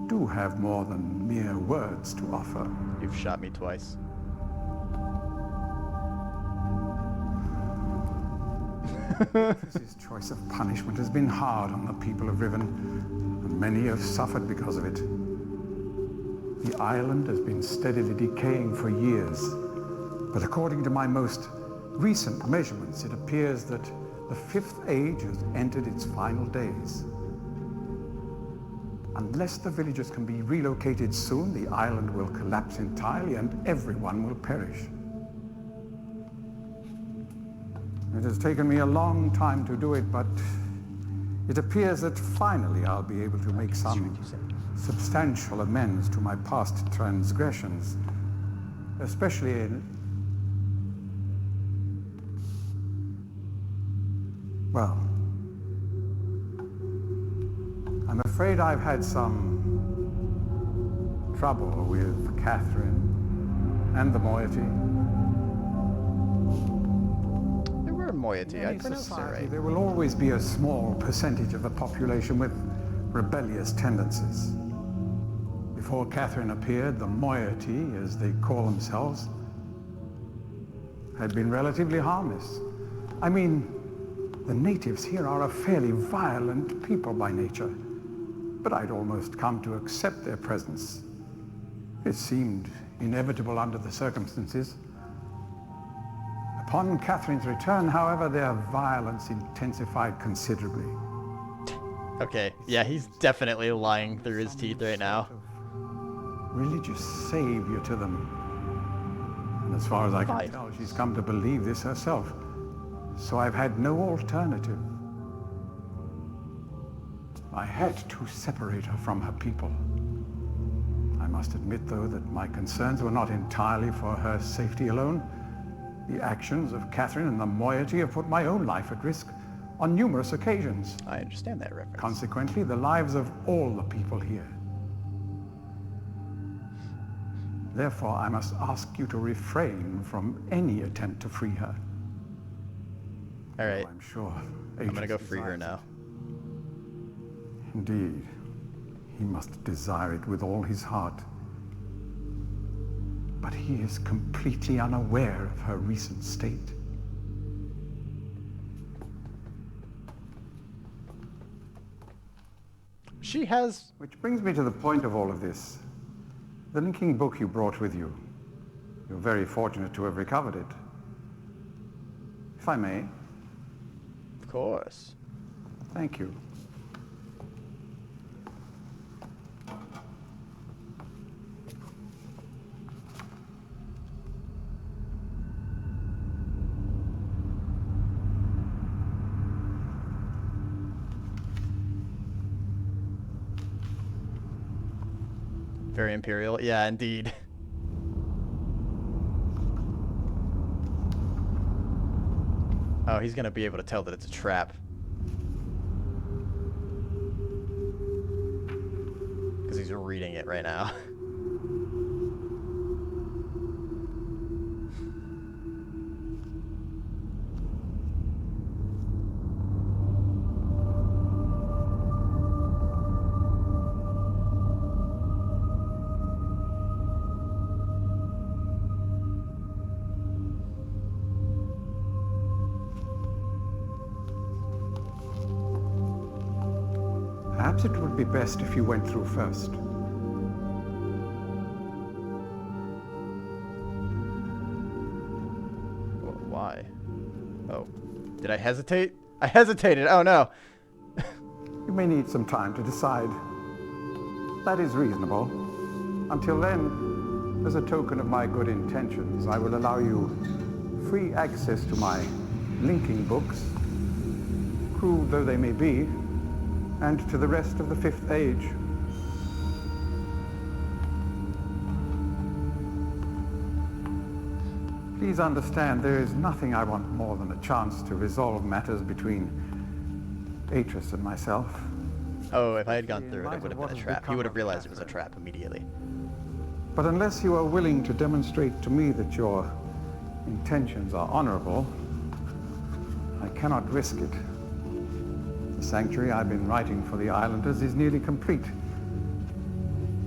do have more than mere words to offer. You've shot me twice. This choice of punishment has been hard on the people of Riven, and many have suffered because of it. The island has been steadily decaying for years, but according to my most recent measurements, it appears that the 5th age has entered its final days. Unless the villagers can be relocated soon, the island will collapse entirely and everyone will perish. It has taken me a long time to do it, but it appears that finally I'll be able to make some substantial amends to my past transgressions, especially in... Well, I'm afraid I've had some trouble with Catherine and the moiety. Moiety, In I any pronounced it society, right. there will always be a small percentage of the population with rebellious tendencies. Before Catherine appeared, the moiety, as they call themselves, had been relatively harmless. I mean, the natives here are a fairly violent people by nature, but I'd almost come to accept their presence. It seemed inevitable under the circumstances. Upon Catherine's return, however, their violence intensified considerably. Okay, yeah, he's definitely lying through his teeth right now. Religious savior to them. And as far as I can Fine. tell, she's come to believe this herself. So I've had no alternative. I had to separate her from her people. I must admit, though, that my concerns were not entirely for her safety alone. The actions of Catherine and the moiety have put my own life at risk, on numerous occasions. I understand that reference. Consequently, the lives of all the people here. Therefore, I must ask you to refrain from any attempt to free her. All right. I'm sure I'm gonna go Atreus free her desires now. it. Indeed, he must desire it with all his heart. But he is completely unaware of her recent state. She has... Which brings me to the point of all of this. The linking book you brought with you. You're very fortunate to have recovered it. If I may. Of course. Thank you. Very imperial. Yeah, indeed. Oh, he's gonna be able to tell that it's a trap. Because he's reading it right now. Perhaps it would be best if you went through first. Why? Oh. Did I hesitate? I hesitated! Oh no! You may need some time to decide. That is reasonable. Until then, as a token of my good intentions, I will allow you free access to my linking books, crude though they may be, and to the rest of the Fifth Age. Please understand, there is nothing I want more than a chance to resolve matters between Atreus and myself. Oh, if I had gone through it, it would have been a trap. He would have realized it was a trap immediately. But unless you are willing to demonstrate to me that your intentions are honorable, I cannot risk it. The sanctuary I've been writing for the islanders is nearly complete.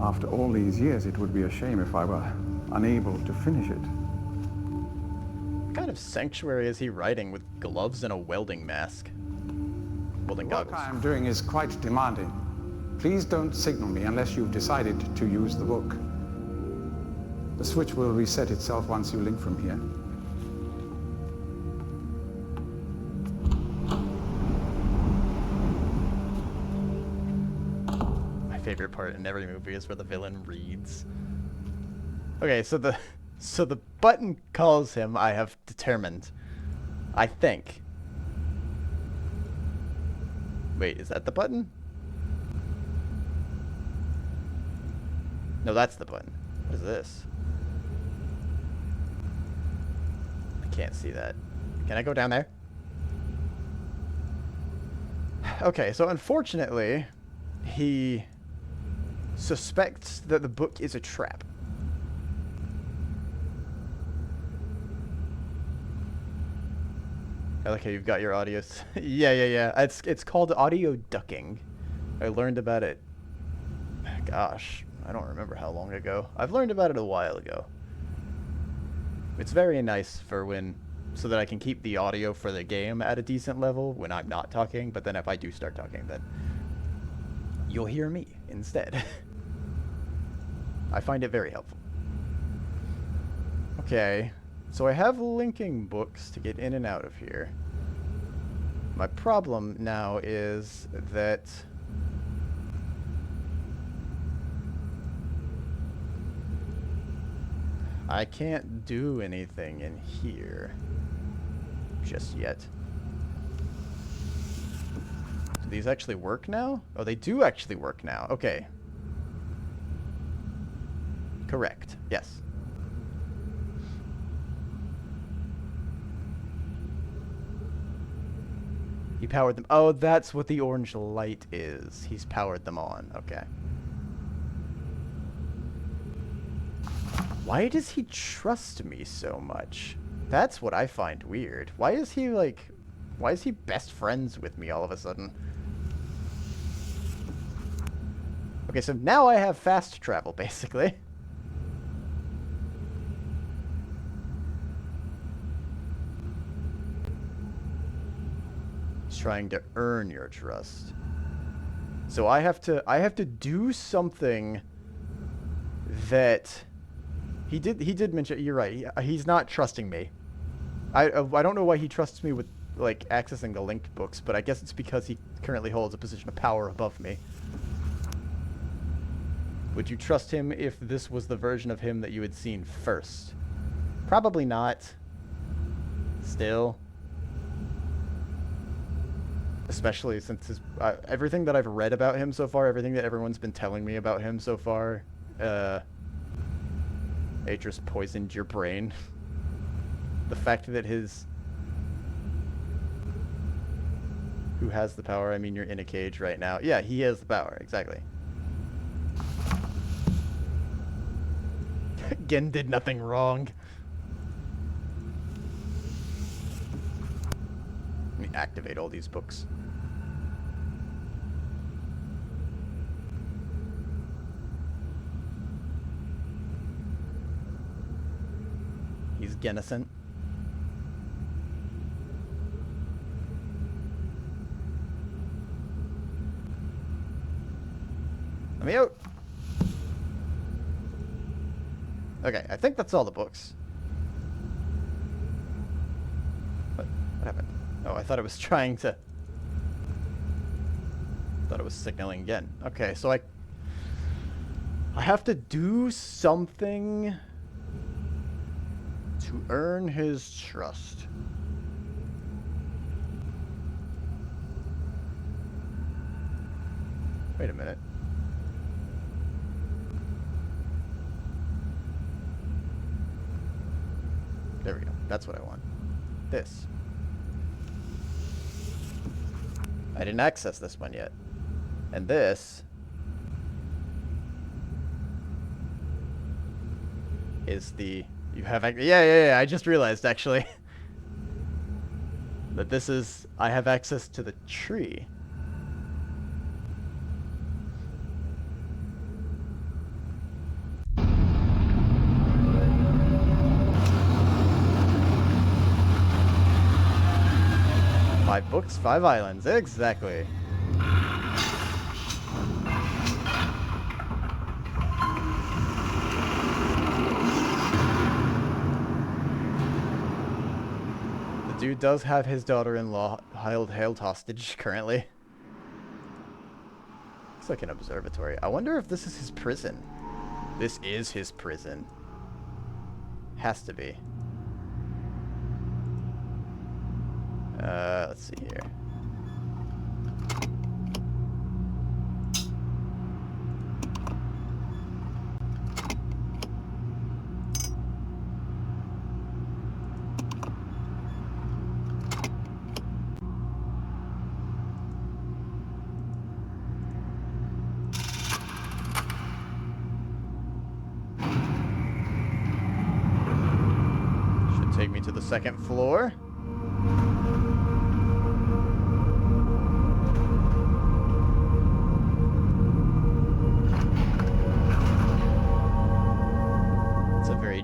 After all these years, it would be a shame if I were unable to finish it. What kind of sanctuary is he writing with gloves and a welding mask? Welding The work goggles. I am doing is quite demanding. Please don't signal me unless you've decided to use the book. The switch will reset itself once you link from here. My favorite part in every movie is where the villain reads. Okay, so the button calls him I have determined. I think. Wait, is that the button? No, that's the button. What is this? I can't see that. Can I go down there? Okay, so unfortunately, he suspects that the book is a trap. I like how you've got your audio. Yeah. It's called audio ducking. I learned about it. Gosh, I don't remember how long ago. I've learned about it a while ago. It's very nice for when, so that I can keep the audio for the game at a decent level when I'm not talking. But then if I do start talking, then you'll hear me instead. I find it very helpful. Okay. So I have linking books to get in and out of here. My problem now is that I can't do anything in here just yet. Do these actually work now? Oh, they do actually work now. Okay. Correct. Yes. He powered them. Oh, that's what the orange light is. He's powered them on. Okay. Why does he trust me so much? That's what I find weird. Why is he best friends with me all of a sudden? Okay, so now I have fast travel, basically. He's trying to earn your trust. So I have to do something that he did mention. You're right. He's not trusting me. I don't know why he trusts me with like accessing the linked books, but I guess it's because he currently holds a position of power above me. Would you trust him if this was the version of him that you had seen first? Probably not. Still. Especially since his, everything that I've read about him so far, everything that everyone's been telling me about him so far, Atris poisoned your brain. The fact that his... Who has the power? I mean, you're in a cage right now. Yeah, he has the power, exactly. Gen did nothing wrong. Let me activate all these books. He's innocent. Let me out. Okay, I think that's all the books. What happened? Oh, I thought it was trying to... thought it was signaling again. Okay, so I have to do something to earn his trust. Wait a minute. There we go. That's what I want. This. I didn't access this one yet. And this is the... You have... Yeah, I just realized, actually. That this is... I have access to the tree. Five books, 5 islands. Exactly. The dude does have his daughter-in-law held hostage currently. Looks like an observatory. I wonder if this is his prison. This is his prison. Has to be. Let's see here. Should take me to the 2nd floor.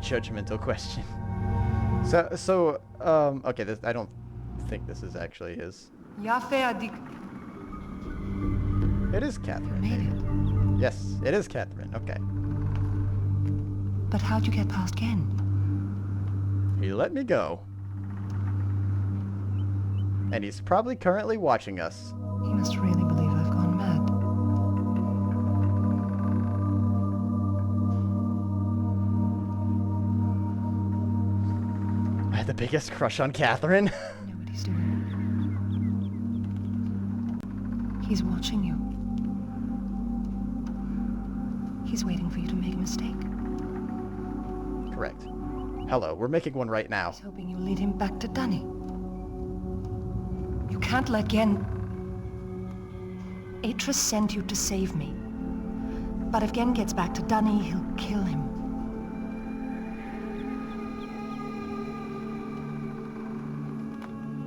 Judgmental question. Okay, this, I don't think this is actually his. It is Catherine. Made it. Yes, it is Catherine. Okay. But how'd you get past Gen? He let me go. And he's probably currently watching us. He must really believe I've gone mad. I had the biggest crush on Catherine. I know what he's doing. He's watching you. He's waiting for you to make a mistake. Correct. Hello, we're making one right now. He's hoping you'll lead him back to Danny. You can't let Gen... Atris sent you to save me. But if Gen gets back to Dunny, he'll kill him.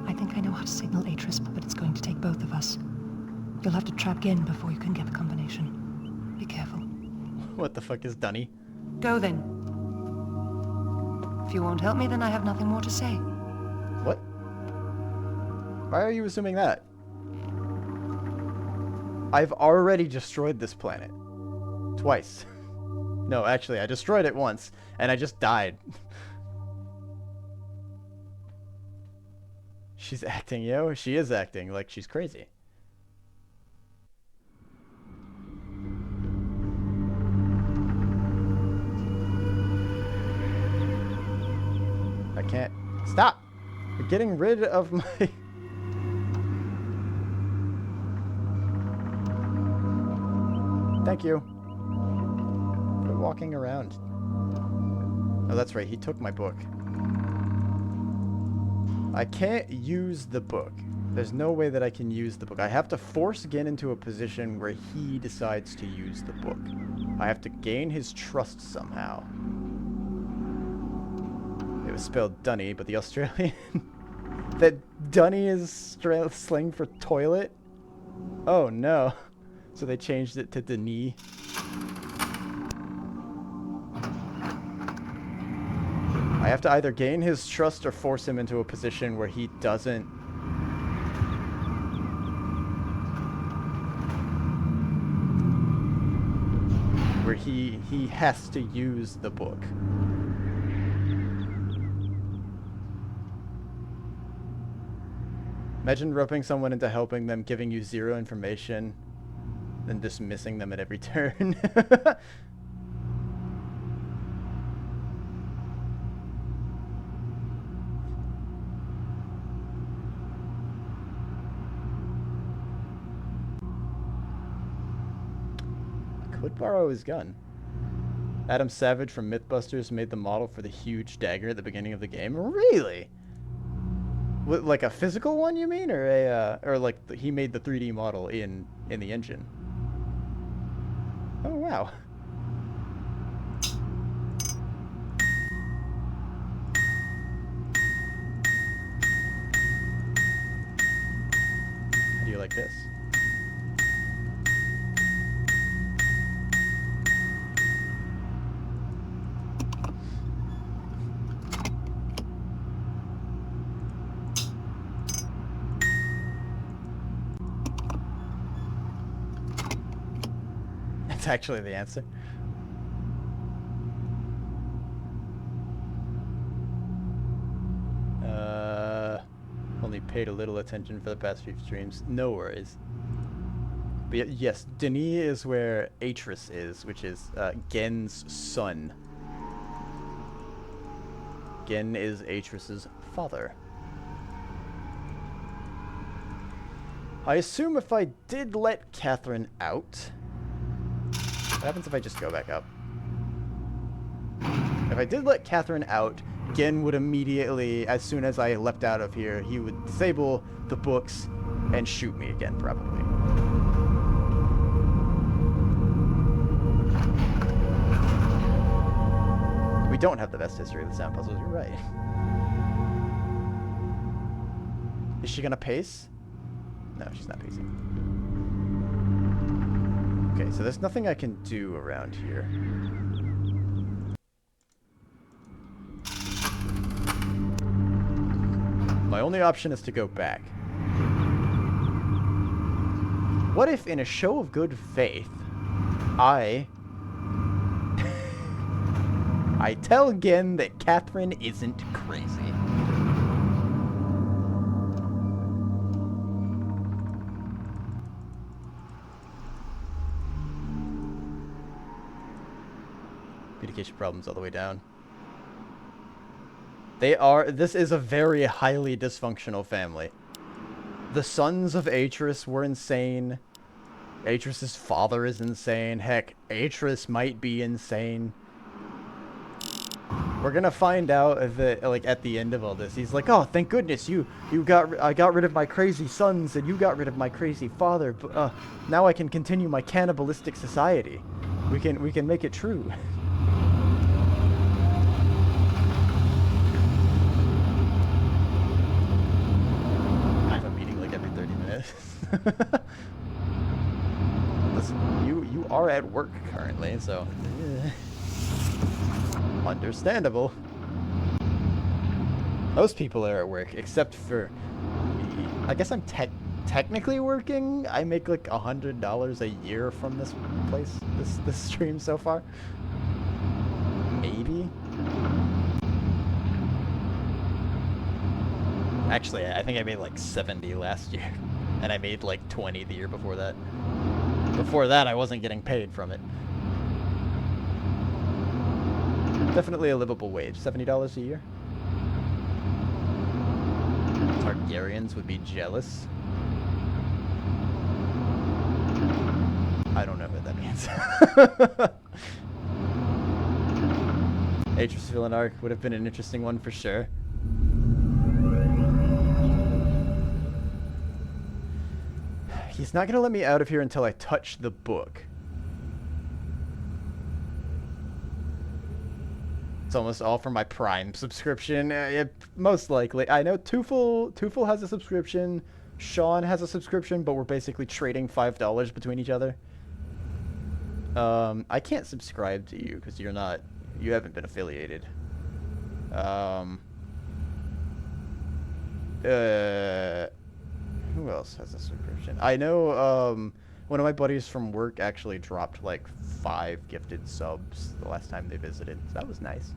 I think I know how to signal Atris, but it's going to take both of us. You'll have to trap Gen before you can get the combination. Be careful. What the fuck is Dunny? Go then. If you won't help me, then I have nothing more to say. What? Why are you assuming that? I've already destroyed this planet. Twice. No, actually, I destroyed it once, and I just died. She's acting, yo. She is acting like she's crazy. I can't... Stop! You're getting rid of my... Thank you. Quit walking around. Oh, that's right. He took my book. I can't use the book. There's no way that I can use the book. I have to force Gen into a position where he decides to use the book. I have to gain his trust somehow. It was spelled Dunny, but the Australian... that Dunny is slang for toilet? Oh, no. So they changed it to Denis. I have to either gain his trust or force him into a position where he doesn't... where he has to use the book. Imagine roping someone into helping them, giving you zero information, then dismissing them at every turn. Could borrow his gun. Adam Savage from Mythbusters made the model for the huge dagger at the beginning of the game. Really? What, like a physical one, you mean, or a or like he made the 3D model in the engine? Oh wow. How do you like this? That's actually the answer. Only paid a little attention for the past few streams. No worries. But yes, Denis is where Atris is, which is Gen's son. Gen is Atris's father. I assume if I did let Catherine out... What happens if I just go back up? If I did let Catherine out, Gen would immediately, as soon as I leapt out of here, he would disable the books and shoot me again, probably. We don't have the best history of the sound puzzles, you're right. Is she gonna pace? No, she's not pacing. Okay, so there's nothing I can do around here. My only option is to go back. What if, in a show of good faith, I tell Gen that Catherine isn't crazy? Communication problems all the way down. This is a very highly dysfunctional family. The sons of Atris were insane. Atris's father is insane. Heck, Atris might be insane. We're gonna find out that, like, at the end of all this, he's like, "Oh, thank goodness I got rid of my crazy sons, and you got rid of my crazy father. But now I can continue my cannibalistic society. We can make it true." I have a meeting like every 30 minutes. Listen, you are at work currently, so understandable. Most people are at work, except for me. I guess I'm technically working. I make like $100 a year from this place, this stream so far. Maybe. Actually, I think I made like 70 last year, and I made like 20 the year before that. Before that, I wasn't getting paid from it. Definitely a livable wage, $70 a year. Targaryens would be jealous. I don't know what that means. Atris villain arc would have been an interesting one for sure. He's not gonna let me out of here until I touch the book. It's almost all for my Prime subscription. Most likely. I know Tufel has a subscription. Sean has a subscription, but we're basically trading $5 between each other. I can't subscribe to you because you haven't been affiliated. Who else has a subscription? I know, one of my buddies from work actually dropped like 5 gifted subs the last time they visited. So that was nice.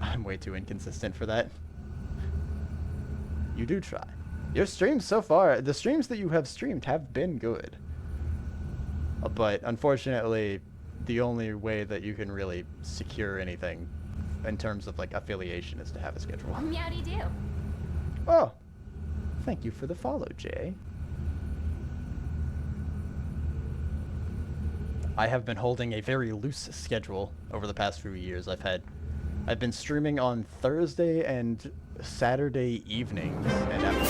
I'm way too inconsistent for that. You do try. Your streams so far, the streams that you have streamed have been good. But unfortunately, the only way that you can really secure anything in terms of like affiliation is to have a schedule. Meowdy do. Oh, thank you for the follow, Jay. I have been holding a very loose schedule over the past few years. I've been streaming on Thursday and Saturday evenings and afternoons.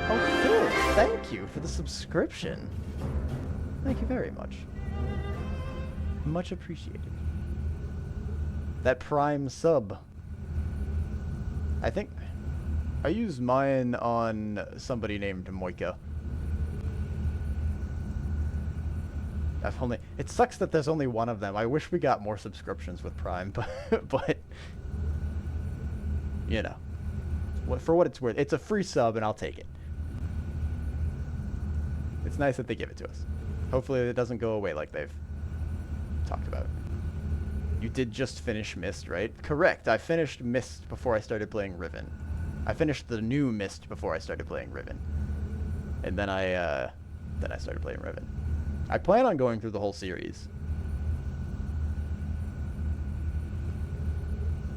Oh, Phil, thank you for the subscription. Thank you very much. Much appreciated. That Prime sub. I think I used mine on somebody named Moika. It sucks that there's only one of them. I wish we got more subscriptions with Prime, but you know, for what it's worth, it's a free sub and I'll take it. It's nice that they give it to us. Hopefully it doesn't go away like they've talked about. You did just finish Myst, right? Correct. I finished Myst before I started playing Riven. I finished the new Myst before I started playing Riven. And then I started playing Riven. I plan on going through the whole series.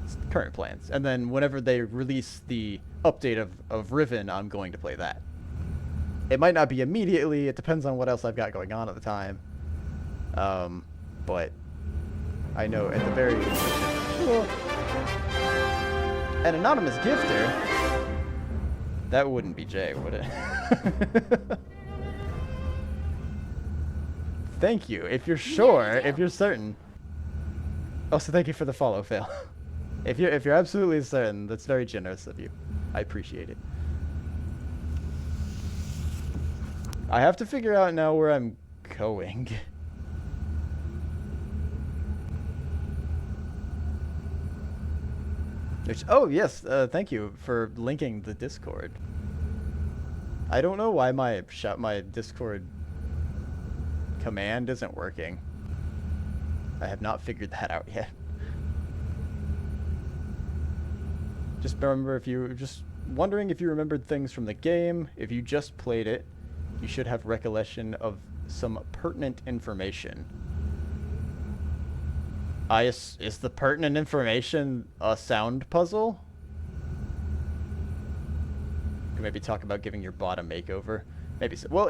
It's the current plans. And then whenever they release the update of Riven, I'm going to play that. It might not be immediately. It depends on what else I've got going on at the time. But I know at the very least. An anonymous gifter? That wouldn't be Jay, would it? Thank you. If you're sure, if you're certain. Also, thank you for the follow, Phil. If you're absolutely certain, that's very generous of you. I appreciate it. I have to figure out now where I'm going. Oh yes, thank you for linking the Discord. I don't know why my Discord command isn't working. I have not figured that out yet. Just wondering if you remembered things from the game. If you just played it, you should have recollection of some pertinent information. Is the pertinent information a sound puzzle? Could maybe talk about giving your bot a makeover. Maybe so. Well,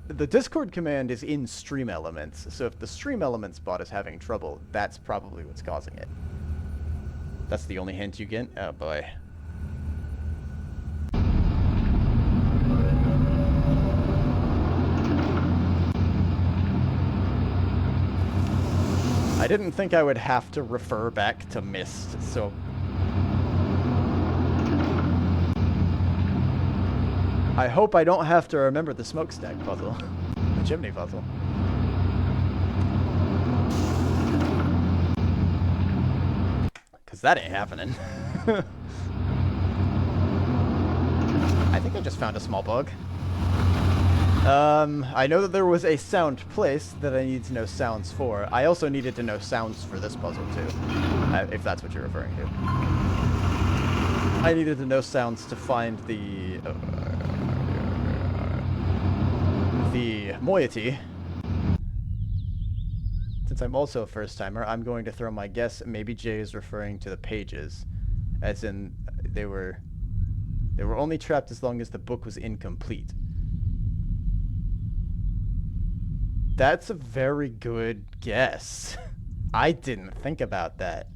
the Discord command is in Stream Elements, so if the Stream Elements bot is having trouble, that's probably what's causing it. That's the only hint you get? Oh boy. I didn't think I would have to refer back to Myst, so... I hope I don't have to remember the smokestack puzzle. The chimney puzzle. Because that ain't happening. I think I just found a small bug. I know that there was a sound place that I need to know sounds for. I also needed to know sounds for this puzzle too, if that's what you're referring to. I needed to know sounds to find the moiety. Since I'm also a first-timer, I'm going to throw my guess. Maybe Jay is referring to the pages, as in they were only trapped as long as the book was incomplete. That's a very good guess. I didn't think about that.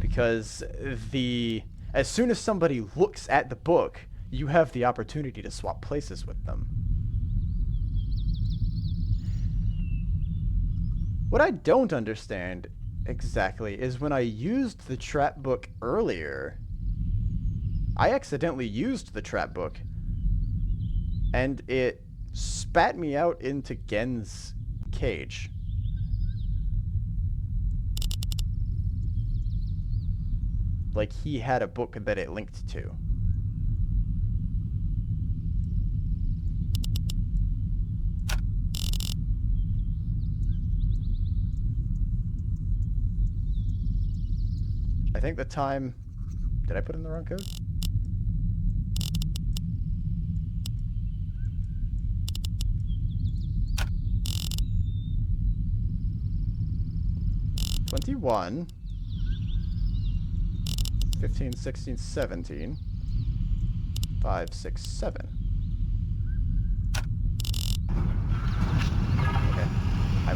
Because as soon as somebody looks at the book, you have the opportunity to swap places with them. What I don't understand exactly is when I used the trap book earlier, I accidentally used the trap book and it spat me out into Gen's cage. Like he had a book that it linked to. I think the time... Did I put in the wrong code? $21, 15, 16, 17, 5, 6, 7. Okay. I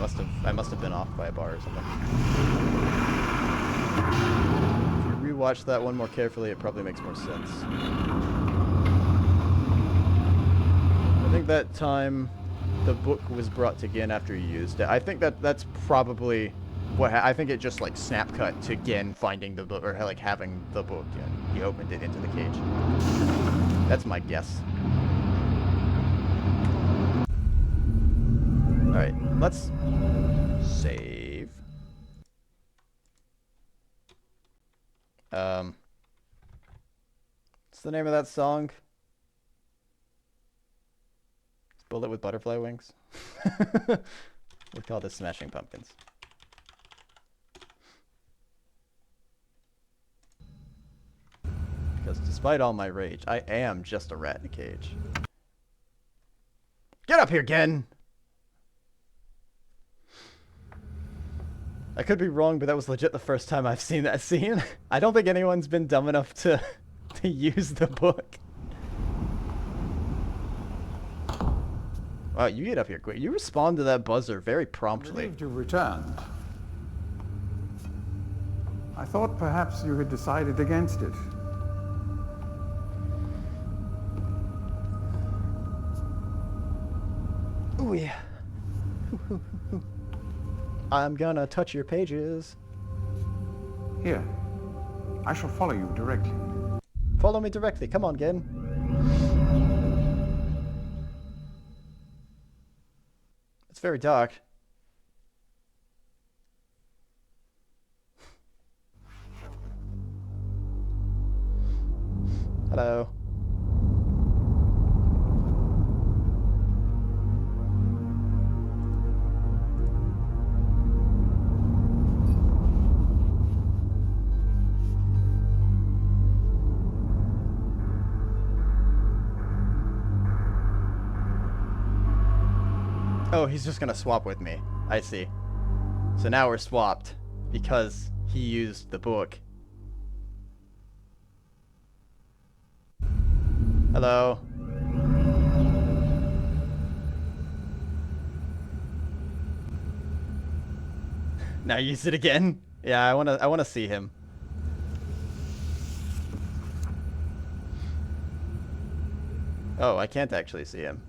must have been off by a bar or something. If you rewatch that one more carefully, it probably makes more sense. I think that time the book was brought to Gen after you used it. I think that's probably what I think it just like snap cut to Gen finding the book, or like having the book, and he opened it into the cage. That's my guess. Alright, let's save. What's the name of that song? It's Bullet with Butterfly Wings. We call this Smashing Pumpkins. Because despite all my rage, I am just a rat in a cage. Get up here, Gen! I could be wrong, but that was legit the first time I've seen that scene. I don't think anyone's been dumb enough to use the book. Wow, you get up here quick. You respond to that buzzer very promptly. Relieved you returned. I thought perhaps you had decided against it. Ooh, yeah. I'm gonna touch your pages. Here, I shall follow you directly. Follow me directly. Come on, Gen. It's very dark. Hello. Oh, he's just gonna swap with me. I see. So now we're swapped because he used the book. Hello. Now use it again? Yeah, I wanna see him. Oh, I can't actually see him.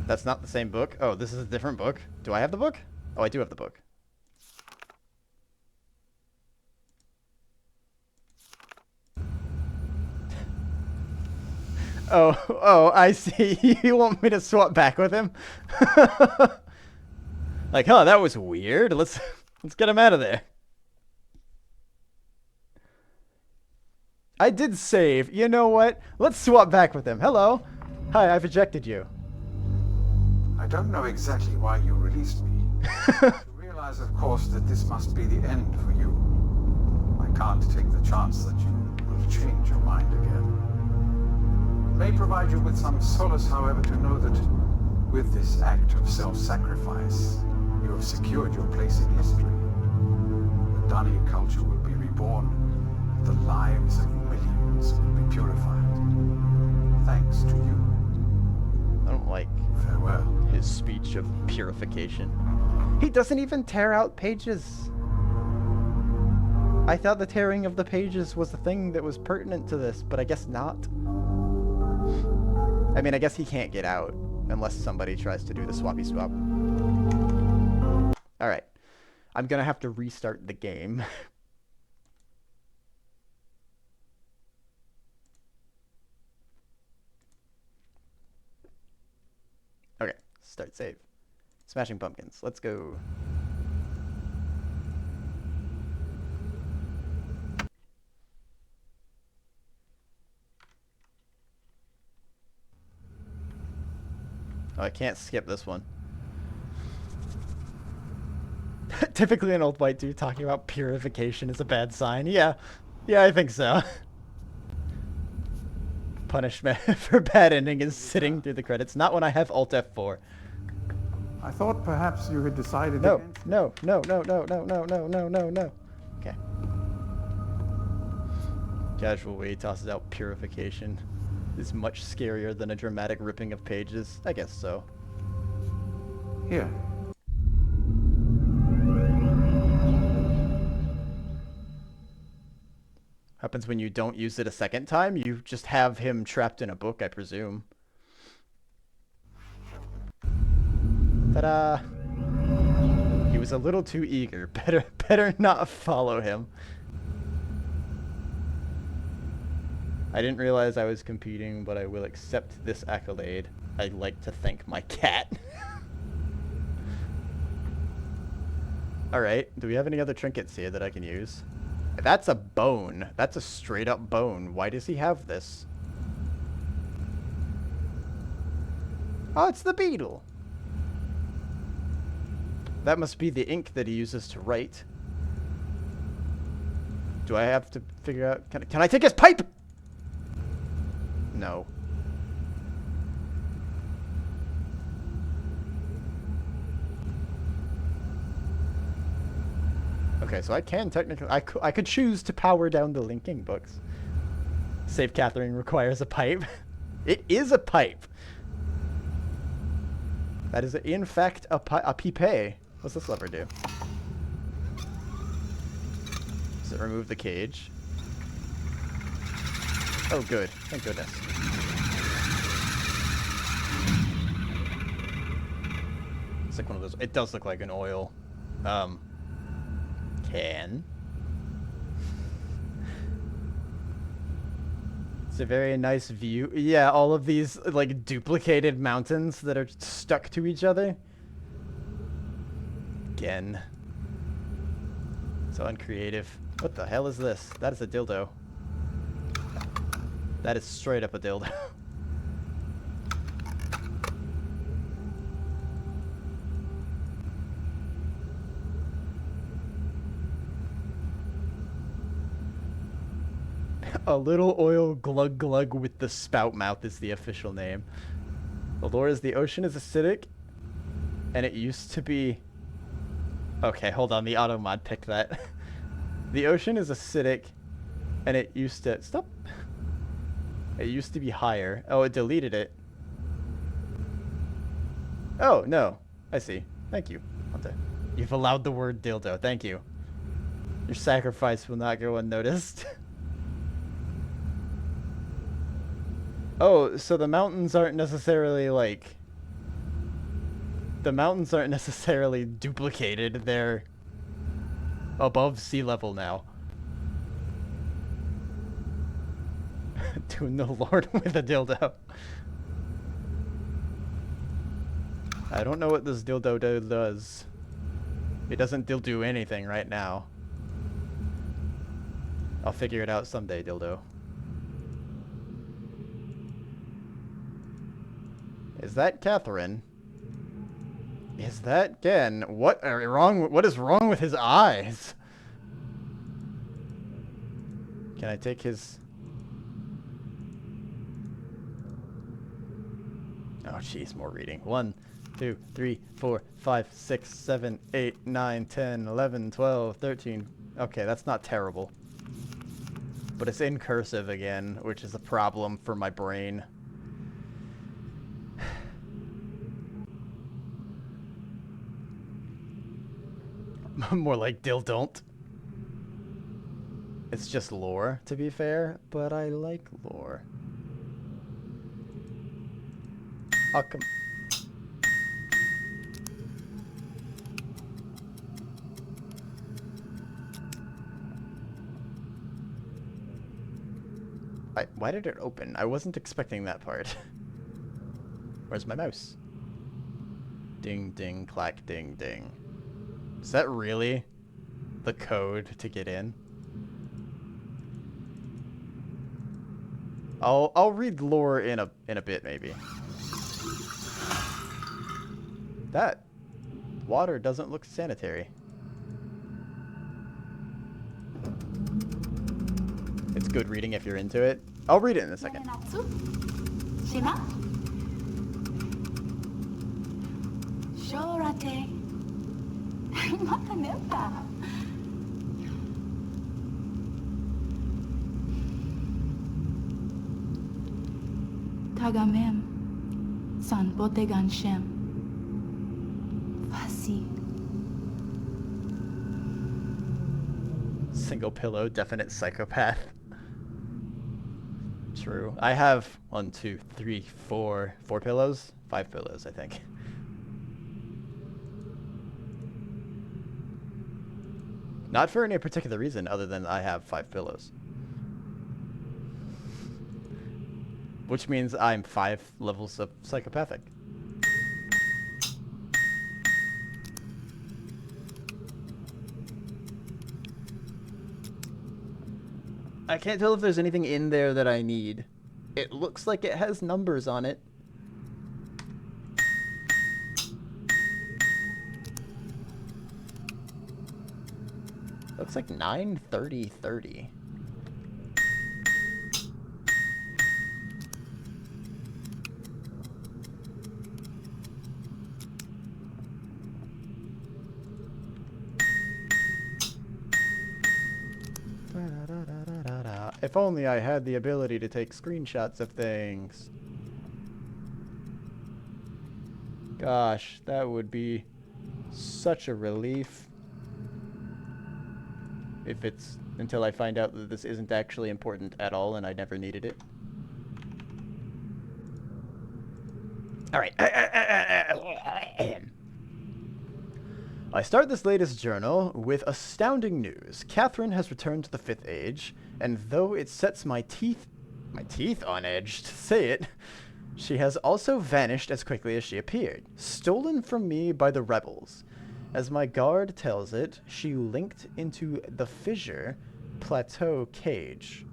That's not the same book? Oh, this is a different book? Do I have the book? Oh, I do have the book. Oh, I see. You want me to swap back with him? Like, huh, that was weird. Let's get him out of there. I did save. You know what? Let's swap back with him. Hello. Hi, I've ejected you. I don't know exactly why you released me. You realize, of course, that this must be the end for you. I can't take the chance that you will change your mind again. It may provide you with some solace, however, to know that with this act of self-sacrifice, you have secured your place in history. The Dunny culture will be reborn. The lives of millions will be purified. Thanks to you. I don't like Farewell. his speech of purification. He doesn't even tear out pages. I thought the tearing of the pages was the thing that was pertinent to this, but I guess not. I mean, I guess he can't get out unless somebody tries to do the swappy swap. Alright. I'm gonna have to restart the game. Okay, start save. Smashing Pumpkins. Let's go. Oh, I can't skip this one. Typically an old white dude talking about purification is a bad sign. Yeah, I think so. Punishment for bad ending is sitting through the credits. Not when I have Alt F4. I thought perhaps you had decided No, against... no. Okay. Casual way tosses out purification. Is much scarier than a dramatic ripping of pages. I guess so. Here. Happens when you don't use it a second time. You just have him trapped in a book, I presume. Ta-da! He was a little too eager. Better not follow him. I didn't realize I was competing, but I will accept this accolade. I'd like to thank my cat. Alright, do we have any other trinkets here that I can use? That's a bone. That's a straight up bone. Why does he have this? Oh, it's the beetle. That must be the ink that he uses to write. Do I have to figure out... Can I take his pipe? No. Okay, so I can technically... I could choose to power down the linking books. Save Catherine requires a pipe. It is a pipe. That is, in fact, a pipe. What's this lever do? Does it remove the cage? Oh, good. Thank goodness. It's like one of those... It does look like an oil. Can. It's a very nice view. Yeah, all of these, like, duplicated mountains that are stuck to each other. Again. So uncreative. What the hell is this? That is a dildo. That is straight up a dildo. A little oil glug glug with the spout mouth is the official name. The lore is the ocean is acidic, and it used to be... Okay, hold on, the auto mod picked that. The ocean is acidic, and it used to... Stop! It used to be higher. Oh, it deleted it. Oh, no. I see. Thank you, Hunter. You've allowed the word dildo. Thank you. Your sacrifice will not go unnoticed. Oh, so the mountains aren't necessarily, like... The mountains aren't necessarily duplicated. They're above sea level now. Doing the Lord with a dildo. I don't know what this dildo does. It doesn't do anything right now. I'll figure it out someday, dildo. Is that Catherine? Is that Gen? What is wrong with his eyes? Can I take his... Oh, jeez, more reading. 1, 2, 3, 4, 5, 6, 7, 8, 9, 10, 11, 12, 13. Okay, that's not terrible. But it's in cursive again, which is a problem for my brain. More like don't. It's just lore, to be fair, but I like lore. I'll come. Why did it open? I wasn't expecting that part. Where's my mouse? Ding, ding, clack, ding, ding. Is that really the code to get in? I'll read lore in a bit, maybe. That water doesn't look sanitary. It's good reading if you're into it. I'll read it in a second. Shima? Shorate. Mata neta. Tagamem. San botegan shem. Fasi. Single pillow, definite psychopath. True. I have 1, 2, 3, 4 pillows? 5 pillows, I think. Not for any particular reason other than I have 5 pillows. Which means I'm 5 levels of psychopathic. I can't tell if there's anything in there that I need. It looks like it has numbers on it. Looks like 9, 30, 30. If only I had the ability to take screenshots of things. Gosh, that would be such a relief. If it's until I find out that this isn't actually important at all and I never needed it. Alright. I start this latest journal with astounding news. Catherine has returned to the 5th age, and though it sets my teeth on edge to say it, she has also vanished as quickly as she appeared, stolen from me by the rebels. As my guard tells it, she linked into the fissure plateau cage.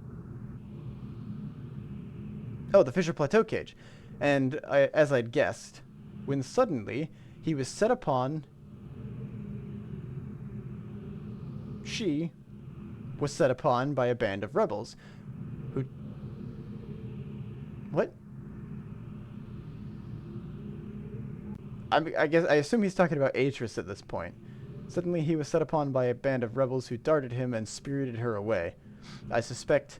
Oh, the fissure plateau cage. And as I'd guessed, when suddenly he was set upon... She was set upon by a band of rebels, I guess I assume he's talking about Atris at this point. Suddenly he was set upon by a band of rebels who darted him and spirited her away. I suspect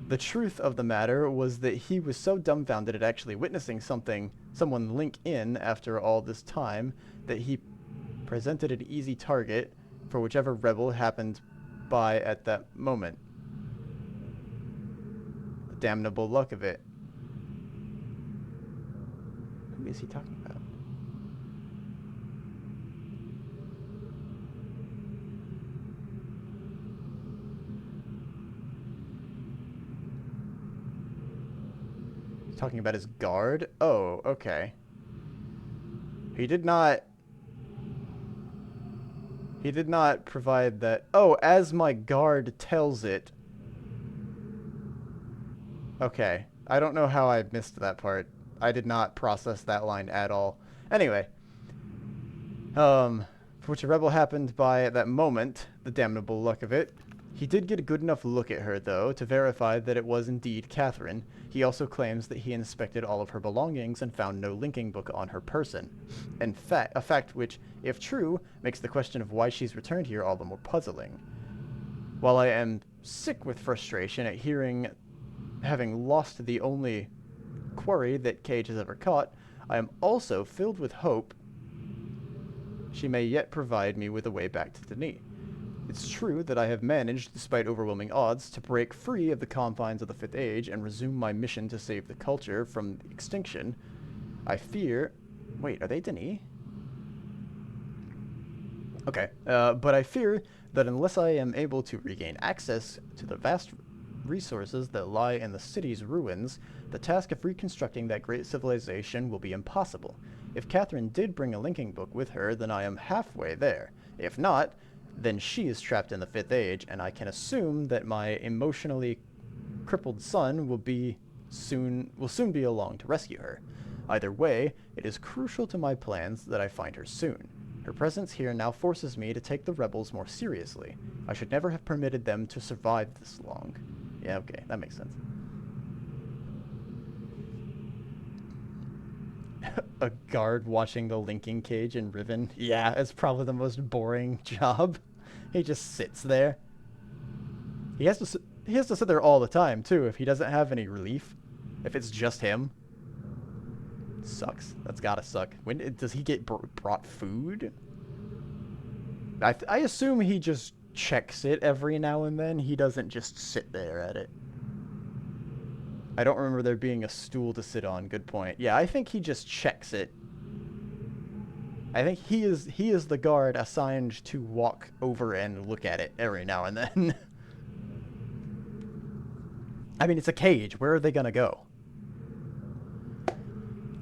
the truth of the matter was that he was so dumbfounded at actually witnessing someone link in after all this time that he presented an easy target for whichever rebel happened by at that moment. The damnable luck of it. Who is he talking about? He's talking about his guard? Oh, okay. He did not provide that. Oh, as my guard tells it. Okay. I don't know how I missed that part. I did not process that line at all. Anyway. For which a rebel happened by at that moment, the damnable luck of it. He did get a good enough look at her, though, to verify that it was indeed Catherine. He also claims that he inspected all of her belongings and found no linking book on her person. In fact, a fact which, if true, makes the question of why she's returned here all the more puzzling. While I am sick with frustration at having lost the only quarry that Cage has ever caught, I am also filled with hope she may yet provide me with a way back to Denis. It's true that I have managed, despite overwhelming odds, to break free of the confines of the Fifth Age and resume my mission to save the culture from extinction. I fear... Wait, are they Denis? Okay, but I fear that unless I am able to regain access to the vast resources that lie in the city's ruins, the task of reconstructing that great civilization will be impossible. If Catherine did bring a linking book with her, then I am halfway there. If not, then she is trapped in the Fifth Age, and I can assume that my emotionally crippled son will soon be along to rescue her. Either way, it is crucial to my plans that I find her soon. Her presence here now forces me to take the rebels more seriously. I should never have permitted them to survive this long. Yeah, okay, that makes sense. A guard watching the linking cage in Riven. Yeah, it's probably the most boring job. He just sits there. He has to sit there all the time too if he doesn't have any relief. If it's just him. Sucks. That's gotta suck. When does he get brought food? I assume he just checks it every now and then. He doesn't just sit there at it. I don't remember there being a stool to sit on. Good point. Yeah, I think he just checks it. I think he is the guard assigned to walk over and look at it every now and then. I mean, it's a cage. Where are they gonna go?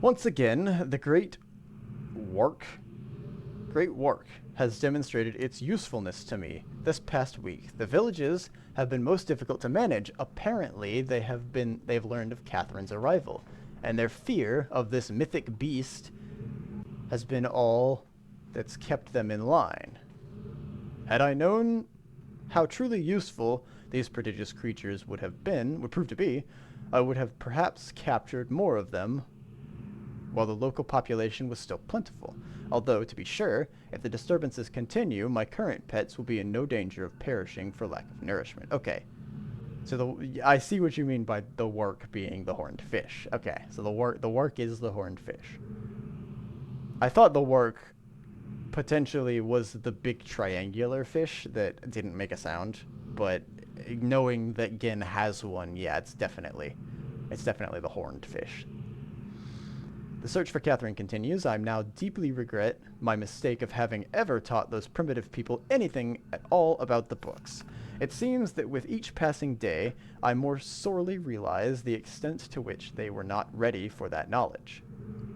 Once again, the Great Work has demonstrated its usefulness to me this past week. The villages have been most difficult to manage. Apparently, they've learned of Catherine's arrival, and their fear of this mythic beast has been all that's kept them in line. Had I known how truly useful these prodigious creatures would prove to be, I would have perhaps captured more of them while the local population was still plentiful. Although, to be sure, if the disturbances continue, my current pets will be in no danger of perishing for lack of nourishment. Okay. So I see what you mean by the work being the horned fish. Okay, so the work is the horned fish. I thought the work potentially was the big triangular fish that didn't make a sound, but knowing that Gin has one, yeah, it's definitely the horned fish. The search for Catherine continues. I now deeply regret my mistake of having ever taught those primitive people anything at all about the books. It seems that with each passing day, I more sorely realize the extent to which they were not ready for that knowledge.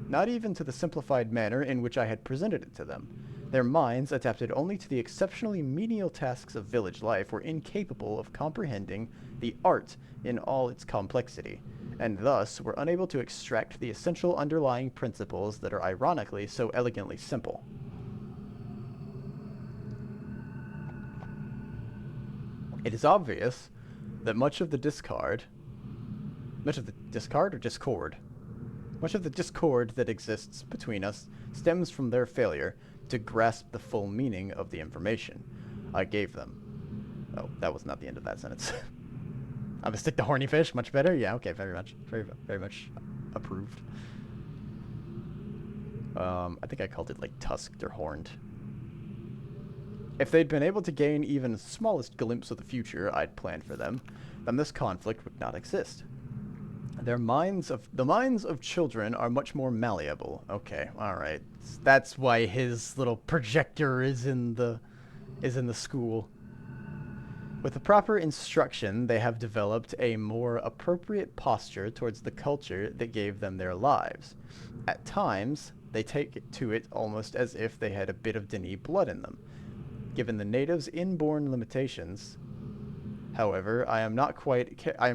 Not even to the simplified manner in which I had presented it to them. Their minds, adapted only to the exceptionally menial tasks of village life, were incapable of comprehending the art in all its complexity, and thus were unable to extract the essential underlying principles that are ironically so elegantly simple. It is obvious that much of the discord or discord? Much of the discord that exists between us stems from their failure to grasp the full meaning of the information I gave them. Oh, that was not the end of that sentence. I'm gonna stick to horny fish. Much better. Yeah. Okay. Very much. Very much approved. I think I called it like tusked or horned. If they'd been able to gain even the smallest glimpse of the future I'd planned for them, then this conflict would not exist. The minds of children are much more malleable. Okay, all right. That's why his little projector is in the school. With the proper instruction, they have developed a more appropriate posture towards the culture that gave them their lives. At times, they take to it almost as if they had a bit of Denis blood in them. Given the natives' inborn limitations, however, I am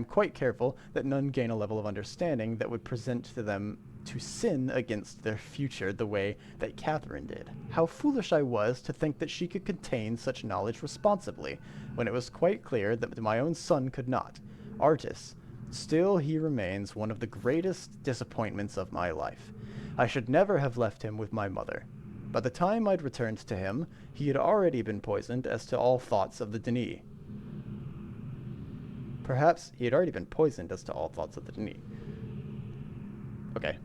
quite careful that none gain a level of understanding that would present to them to sin against their future the way that Catherine did. How foolish I was to think that she could contain such knowledge responsibly, when it was quite clear that my own son could not. Artis, still he remains one of the greatest disappointments of my life. I should never have left him with my mother. By the time I'd returned to him, he had already been poisoned as to all thoughts of the Denis. Perhaps he had already been poisoned as to all thoughts of the Denis. Okay.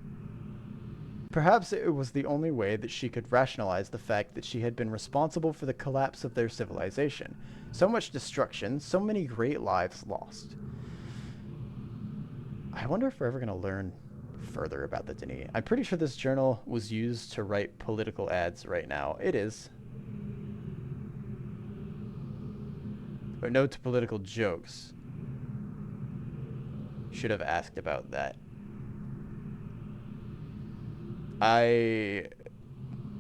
Perhaps it was the only way that she could rationalize the fact that she had been responsible for the collapse of their civilization. So much destruction, so many great lives lost. I wonder if we're ever going to learn further about the Denis. I'm pretty sure this journal was used to write political ads right now. It is. Or no to political jokes. Should have asked about that.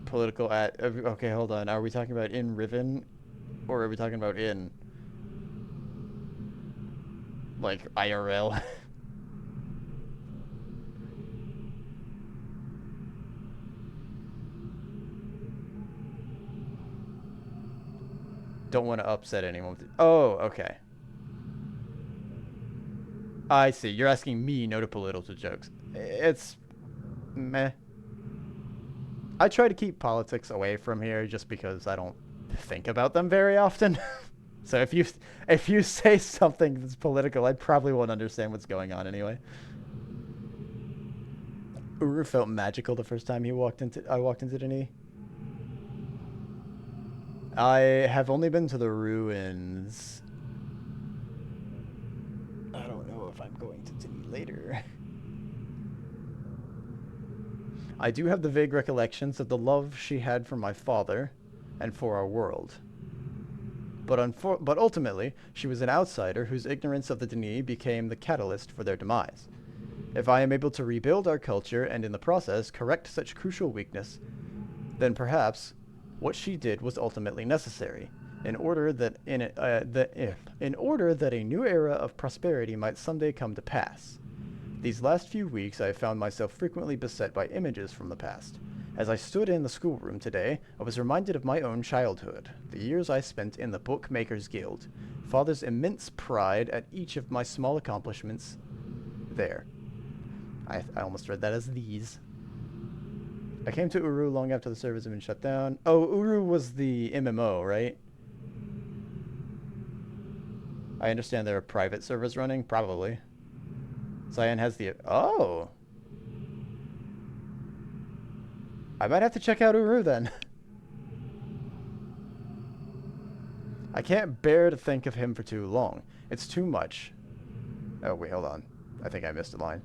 Political ad. Okay, hold on. Are we talking about in Riven? Or are we talking about in, like, IRL? Don't want to upset anyone with it. Oh, okay. I see. You're asking me no to political jokes. It's meh. I try to keep politics away from here just because I don't think about them very often. So if you say something that's political, I probably won't understand what's going on anyway. Uru felt magical the first time I walked into Denis. I have only been to the ruins. I don't know if I'm going to Denis later. I do have the vague recollections of the love she had for my father and for our world. But ultimately, she was an outsider whose ignorance of the Denis became the catalyst for their demise. If I am able to rebuild our culture and in the process correct such crucial weakness, then perhaps what she did was ultimately necessary, in order that a new era of prosperity might someday come to pass. These last few weeks I have found myself frequently beset by images from the past. As I stood in the schoolroom today, I was reminded of my own childhood, the years I spent in the Bookmakers Guild, Father's immense pride at each of my small accomplishments there. I almost read that as these. I came to Uru long after the servers had been shut down. Oh, Uru was the MMO, right? I understand there are private servers running, probably. Cyan has the... Oh! I might have to check out Uru then. I can't bear to think of him for too long. It's too much. Oh, wait, hold on. I think I missed a line.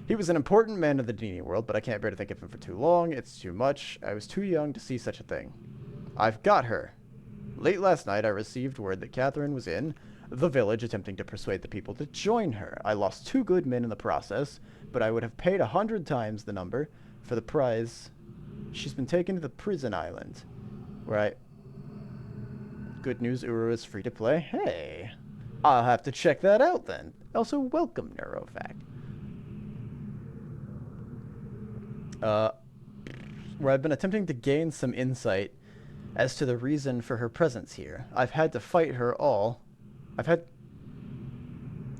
He was an important man of the Denis world, but I can't bear to think of him for too long. It's too much. I was too young to see such a thing. I've got her. Late last night, I received word that Catherine was in the village attempting to persuade the people to join her. I lost 2 good men in the process, but I would have paid 100 times the number for the prize. She's been taken to the prison island. Right. Good news, Uru is free to play. Hey, I'll have to check that out then. Also, welcome, Neurofact. Where I've been attempting to gain some insight as to the reason for her presence here. I've had to fight her all. I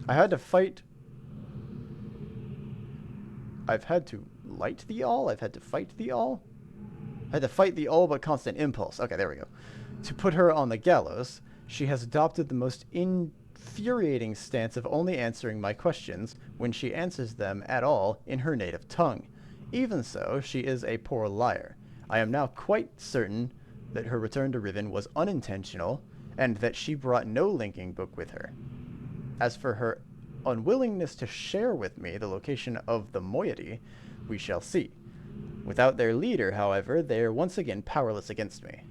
had to fight I've had to light the all? I've had to fight the all? I had to fight the all but constant impulse. Okay, there we go. To put her on the gallows, she has adopted the most infuriating stance of only answering my questions when she answers them at all in her native tongue. Even so, she is a poor liar. I am now quite certain that her return to Riven was unintentional, and that she brought no linking book with her. As for her unwillingness to share with me the location of the moiety, we shall see. Without their leader, however, they are once again powerless against me.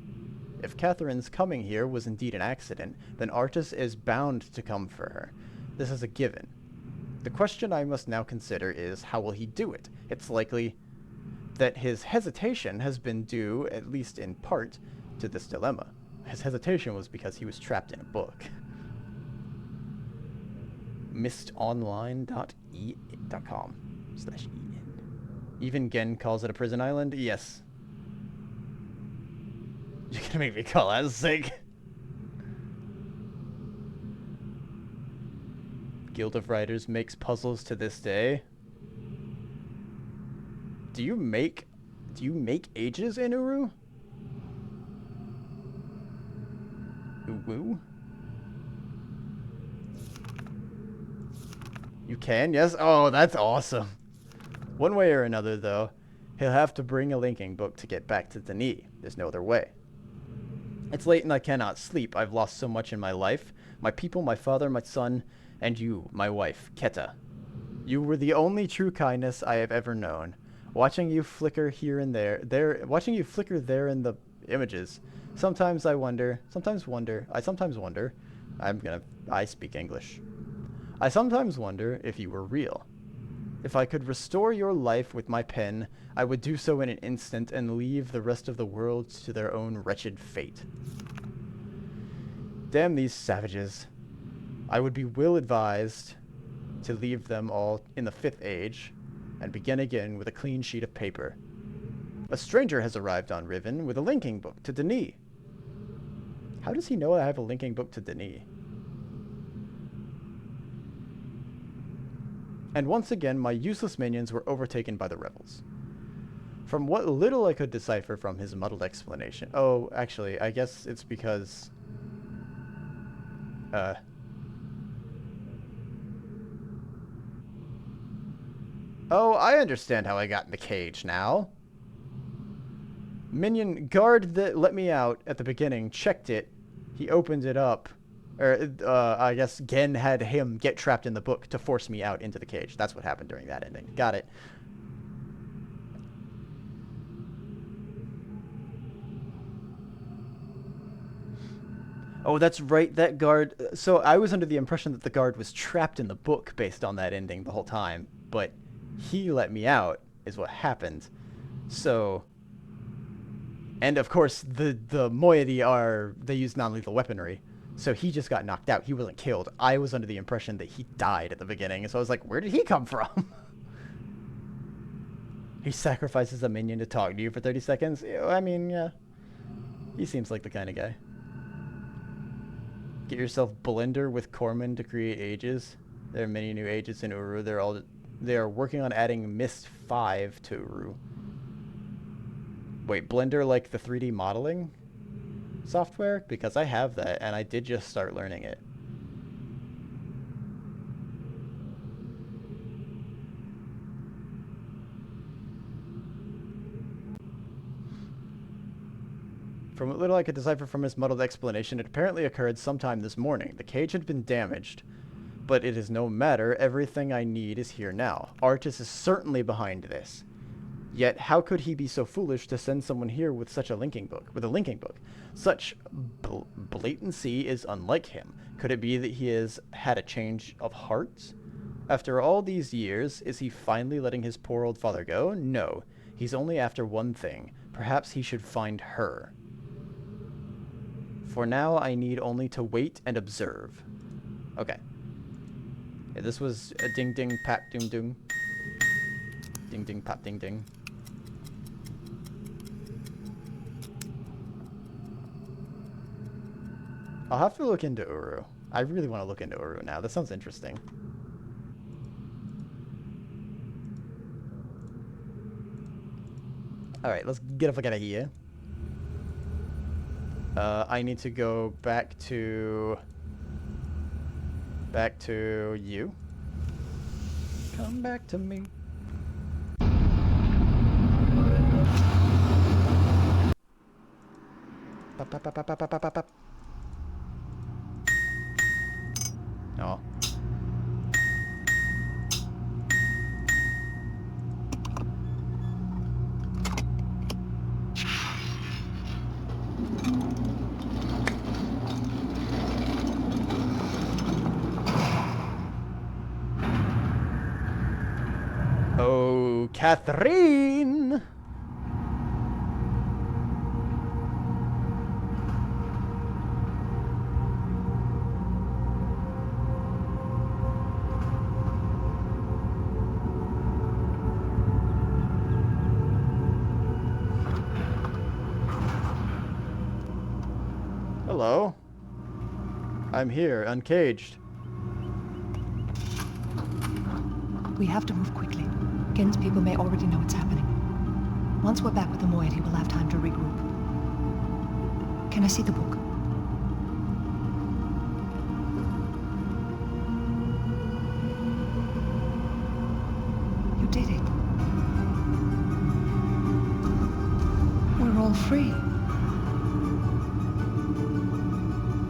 If Catherine's coming here was indeed an accident, then Artus is bound to come for her. This is a given. The question I must now consider is, how will he do it? It's likely that his hesitation has been due, at least in part, to this dilemma. His hesitation was because he was trapped in a book. mistonline.com/en. Even Gen calls it a prison island? Yes. You're gonna make me call that sick. Guild of Writers makes puzzles to this day. Do you make ages in Uru? Uwu? You can, yes? Oh, that's awesome. One way or another, though, he'll have to bring a linking book to get back to Denis. There's no other way. It's late and I cannot sleep. I've lost so much in my life. My people, my father, my son, and you, my wife, Keta. You were the only true kindness I have ever known. Watching you flicker here and watching you flicker there in the images. I sometimes wonder, I speak English. I sometimes wonder if you were real. If I could restore your life with my pen, I would do so in an instant and leave the rest of the world to their own wretched fate. Damn these savages. I would be well advised to leave them all in the 5th age and begin again with a clean sheet of paper. A stranger has arrived on Riven with a linking book to Denis. How does he know I have a linking book to Denis? And once again, my useless minions were overtaken by the rebels. From what little I could decipher from his muddled explanation... Oh, actually, I guess it's because... Oh, I understand how I got in the cage now. Minion guard that let me out at the beginning checked it. He opened it up. I guess Gen had him get trapped in the book to force me out into the cage. That's what happened during that ending. Got it. Oh, that's right, that guard... So I was under the impression that the guard was trapped in the book based on that ending the whole time, but he let me out, is what happened. So... And of course, the moiety they use non-lethal weaponry. So he just got knocked out. He wasn't killed. I was under the impression that he died at the beginning. So I was like, where did he come from? He sacrifices a minion to talk to you for 30 seconds? I mean, yeah. He seems like the kind of guy. Get yourself Blender with Corman to create ages. There are many new ages in Uru. They are working on adding Mist 5 to Uru. Wait, Blender like the 3D modeling software? Because I have that, and I did just start learning it. From what little I could decipher from his muddled explanation, it apparently occurred sometime this morning. The cage had been damaged, but it is no matter. Everything I need is here now. Artus is certainly behind this. Yet, how could he be so foolish to send someone here with such a linking book? Such blatancy is unlike him. Could it be that he has had a change of heart? After all these years, is he finally letting his poor old father go? No. He's only after one thing. Perhaps he should find her. For now, I need only to wait and observe. Okay. Yeah, this was a ding ding pat doom doom. Ding ding pat ding ding. I'll have to look into Uru. I really want to look into Uru now. That sounds interesting. Alright, let's get the fuck out of here. I need to go back to you. Come back to me. Pop, pop, pop, pop, pop, pop, pop, pop. Oh. Oh, Catherine! Hello. I'm here, uncaged. We have to move quickly. Gen's people may already know what's happening. Once we're back with the moiety, we'll have time to regroup. Can I see the book? You did it. We're all free.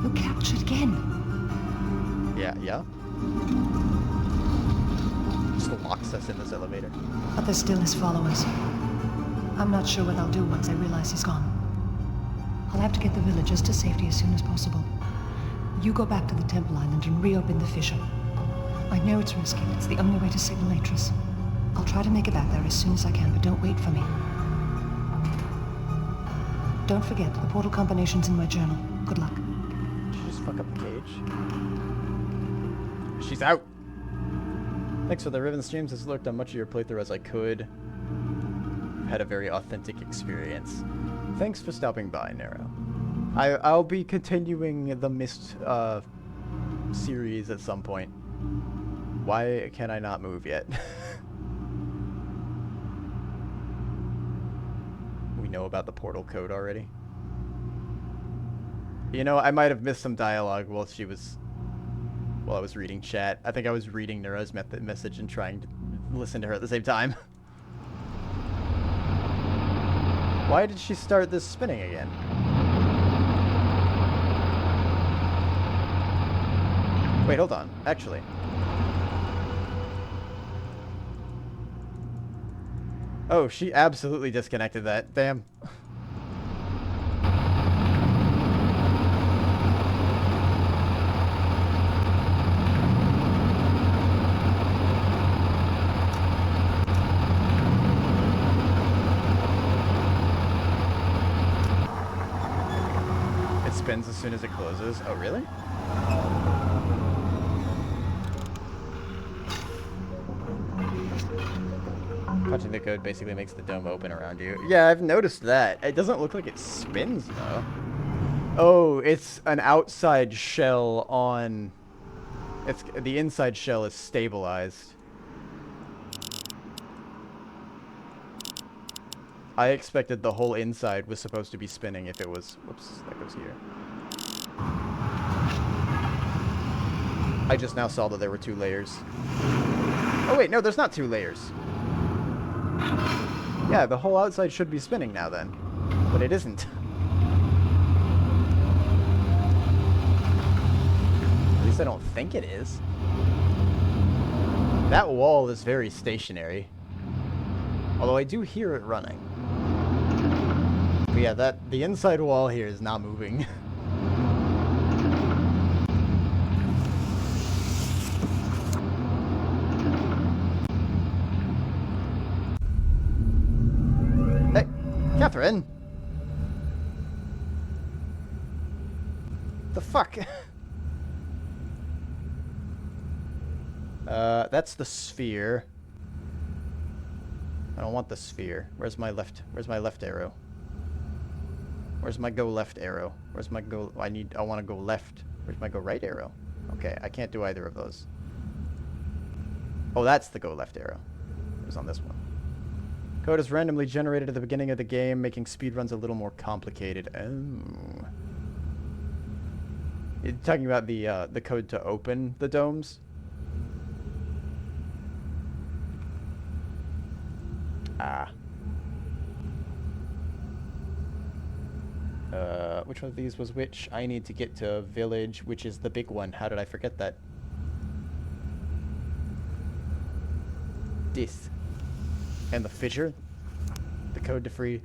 You captured Gen. Yeah. Just locks us in this elevator. But there's still his followers. I'm not sure what I'll do once I realize he's gone. I'll have to get the villagers to safety as soon as possible. You go back to the Temple Island and reopen the fissure. I know it's risky, but it's the only way to signal Atris. I'll try to make it back there as soon as I can, but don't wait for me. Don't forget, the portal combination's in my journal. Good luck. Did you just fuck up the cage? She's out! Thanks for the Riven streams. Has lurked on much of your playthrough as I could. Had a very authentic experience. Thanks for stopping by, Nero. I'll be continuing the Mist series at some point. Why can I not move yet? We know about the portal code already. You know, I might have missed some dialogue while I was reading chat. I think I was reading Nero's message and trying to listen to her at the same time. Why did she start this spinning again? Wait, hold on. Actually. Oh, she absolutely disconnected that. Damn. It spins as soon as it closes. Oh, really? Punching the code basically makes the dome open around you. Yeah, I've noticed that. It doesn't look like it spins, though. Oh, it's an outside shell on... the inside shell is stabilized. I expected the whole inside was supposed to be spinning if it was... Whoops, that goes here. I just now saw that there were 2 layers. Oh wait, no, there's not 2 layers. Yeah, the whole outside should be spinning now then. But it isn't. At least I don't think it is. That wall is very stationary. Although I do hear it running. But yeah, the inside wall here is not moving. Catherine? The fuck? That's the sphere. I don't want the sphere. Where's my left arrow? Where's my go left arrow? Where's my go... I want to go left. Where's my go right arrow? Okay, I can't do either of those. Oh, that's the go left arrow. It was on this one. Code is randomly generated at the beginning of the game, making speedruns a little more complicated. Oh. You're talking about the code to open the domes? Ah. Which one of these was which? I need to get to village, which is the big one. How did I forget that? This. And the fissure. The code to free.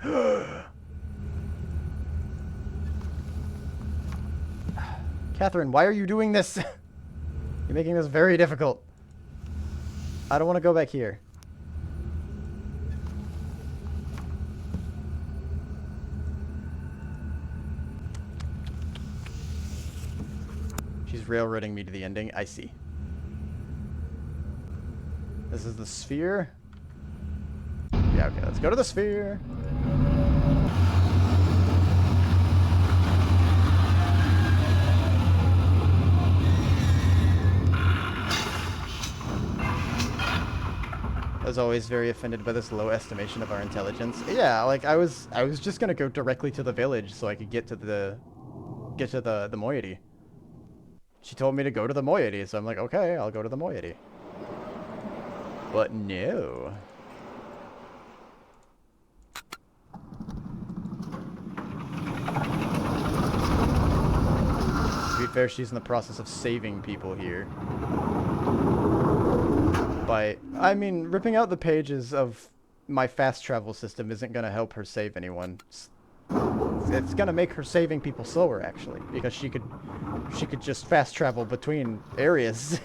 Catherine, why are you doing this? You're making this very difficult. I don't want to go back here. She's railroading me to the ending. I see. This is the sphere. Yeah, okay, let's go to the sphere. I was always very offended by this low estimation of our intelligence. Yeah, like I was just gonna go directly to the village so I could get to the moiety. She told me to go to the moiety, so I'm like, okay, I'll go to the moiety. But no. To be fair, she's in the process of saving people here. I mean, ripping out the pages of my fast travel system isn't going to help her save anyone. It's going to make her saving people slower, actually, because she could just fast travel between areas.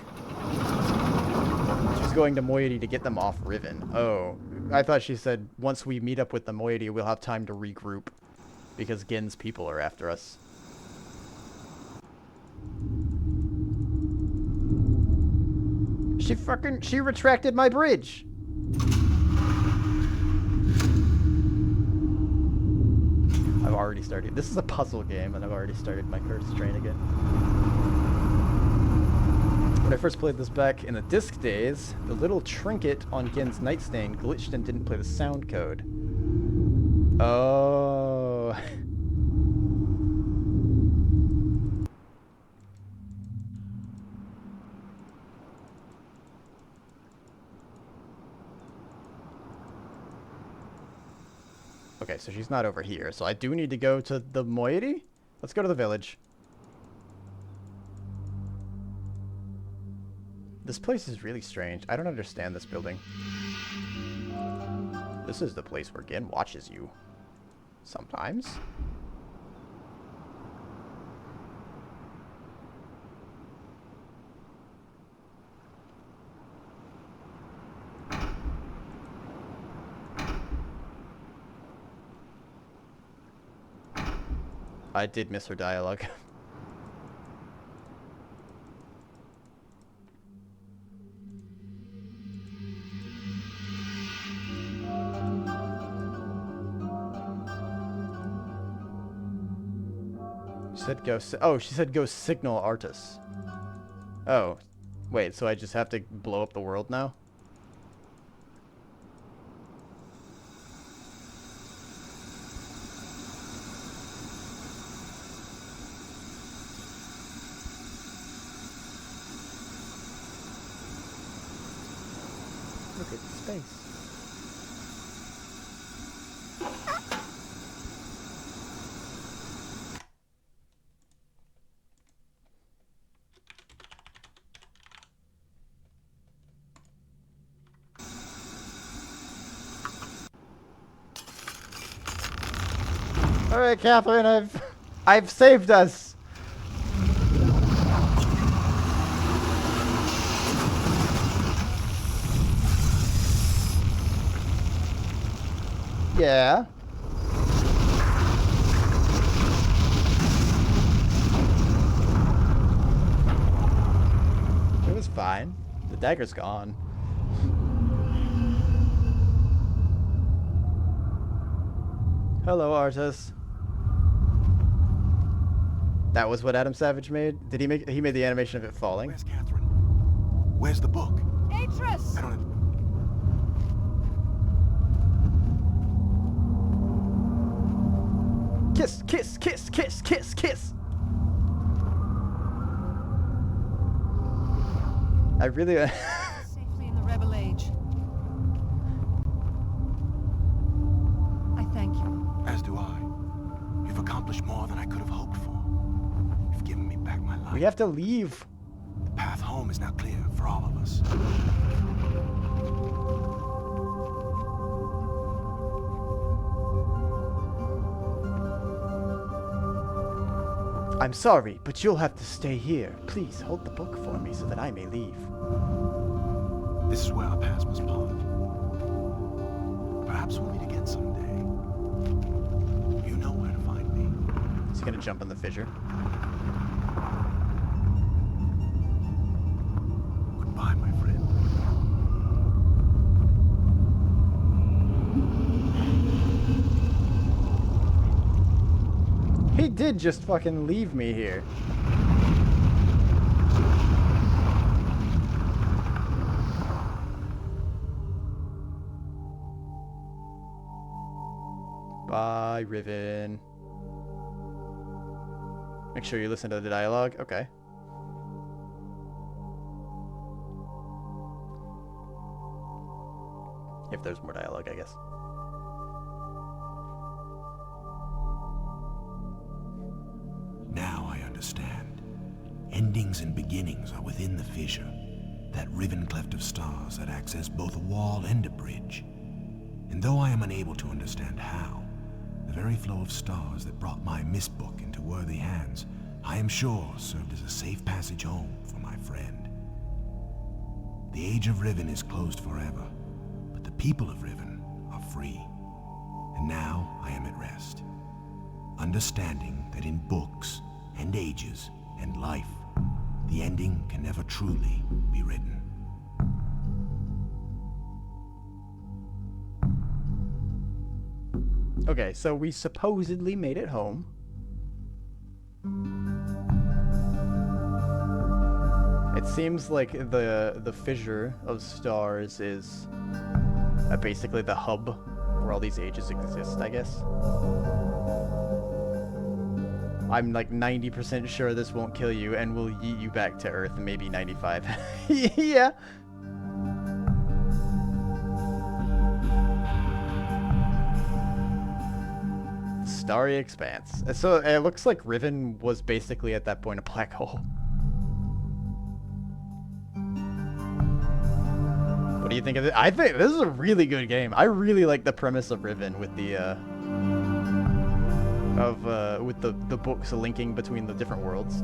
She's going to moiety to get them off Riven. Oh, I thought she said once we meet up with the moiety, we'll have time to regroup, because Gen's people are after us. She retracted my bridge. I've already started. This is a puzzle game, and I've already started my cursed train again. When I first played this back in the disc days, the little trinket on Gen's nightstand glitched and didn't play the sound code. Oh. Okay, so she's not over here. So I do need to go to the moiety? Let's go to the village. This place is really strange. I don't understand this building. This is the place where Gen watches you. Sometimes. I did miss her dialogue. She said go. Oh, she said go signal Artus. Oh, wait. So I just have to blow up the world now? Look at space. All right, Catherine, I've saved us. Yeah. It was fine. The dagger's gone. Hello, Artus. That was what Adam Savage made? Did he make? He made the animation of it falling. Where's Catherine? Where's the book? Atris! I don't. Kiss, kiss, kiss, kiss, kiss, kiss. I really... Safely in the Rebel Age. I thank you. As do I. You've accomplished more than I could have hoped for. You've given me back my life. We have to leave. The path home is now clear for all of us. I'm sorry, but you'll have to stay here. Please hold the book for me so that I may leave. This is where our paths must part. Perhaps we'll meet again someday. You know where to find me. Is he gonna jump in the fissure? Goodbye, my friend. He did just fucking leave me here. Bye, Riven. Make sure you listen to the dialogue. Okay. If there's more dialogue, I guess. Now I understand. Endings and beginnings are within the fissure. That riven cleft of stars that acts as both a wall and a bridge. And though I am unable to understand how, the very flow of stars that brought my mist book into worthy hands, I am sure served as a safe passage home for my friend. The age of Riven is closed forever, but the people of Riven are free. And now I am at rest, understanding that in books and ages and life, the ending can never truly be written. Okay, so we supposedly made it home. It seems like the fissure of stars is basically the hub where all these ages exist, I guess. I'm like 90% sure this won't kill you and will yeet you back to Earth, maybe 95. Yeah. Starry expanse. So it looks like Riven was basically at that point a black hole. What do you think of it? I think this is a really good game. I really like the premise of Riven with the with the books linking between the different worlds.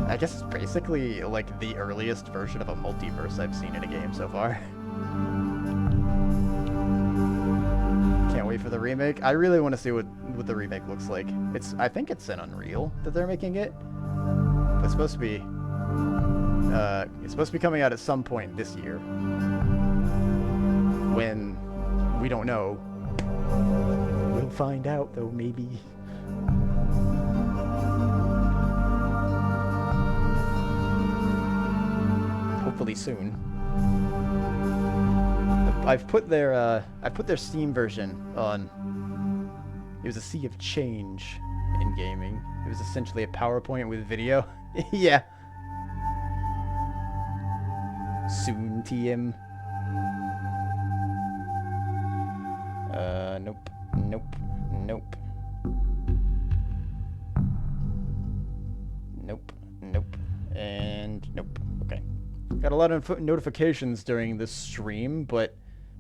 I guess it's basically like the earliest version of a multiverse I've seen in a game so far. Can't wait for the remake. I really want to see what the remake looks like. I think it's in Unreal that they're making it. It's supposed to be coming out at some point this year. When we don't know. We'll find out though, maybe. Hopefully soon. I've put their Steam version on. It was a sea of change in gaming. It was essentially a PowerPoint with video. Yeah. Soon, TM. Nope. Nope. Nope. Nope. Nope. And nope. Okay. Got a lot of notifications during this stream, but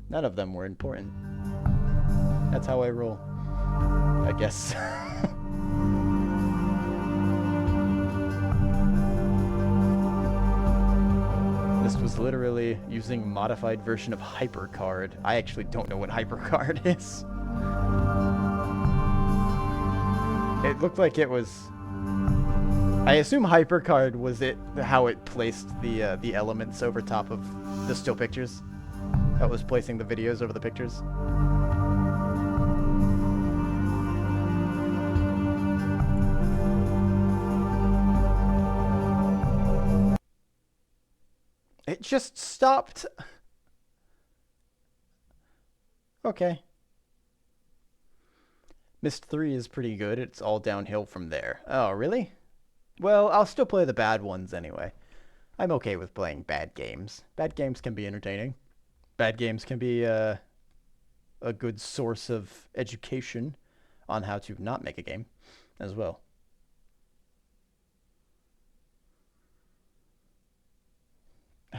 none of them were important. That's how I roll, I guess. This was literally using modified version of HyperCard. I actually don't know what HyperCard is. It looked like it was... I assume HyperCard was how it placed the elements over top of the still pictures. How it was placing the videos over the pictures. It just stopped. Okay. Myst 3 is pretty good. It's all downhill from there. Oh, really? Well, I'll still play the bad ones anyway. I'm okay with playing bad games. Bad games can be entertaining. Bad games can be a good source of education on how to not make a game as well.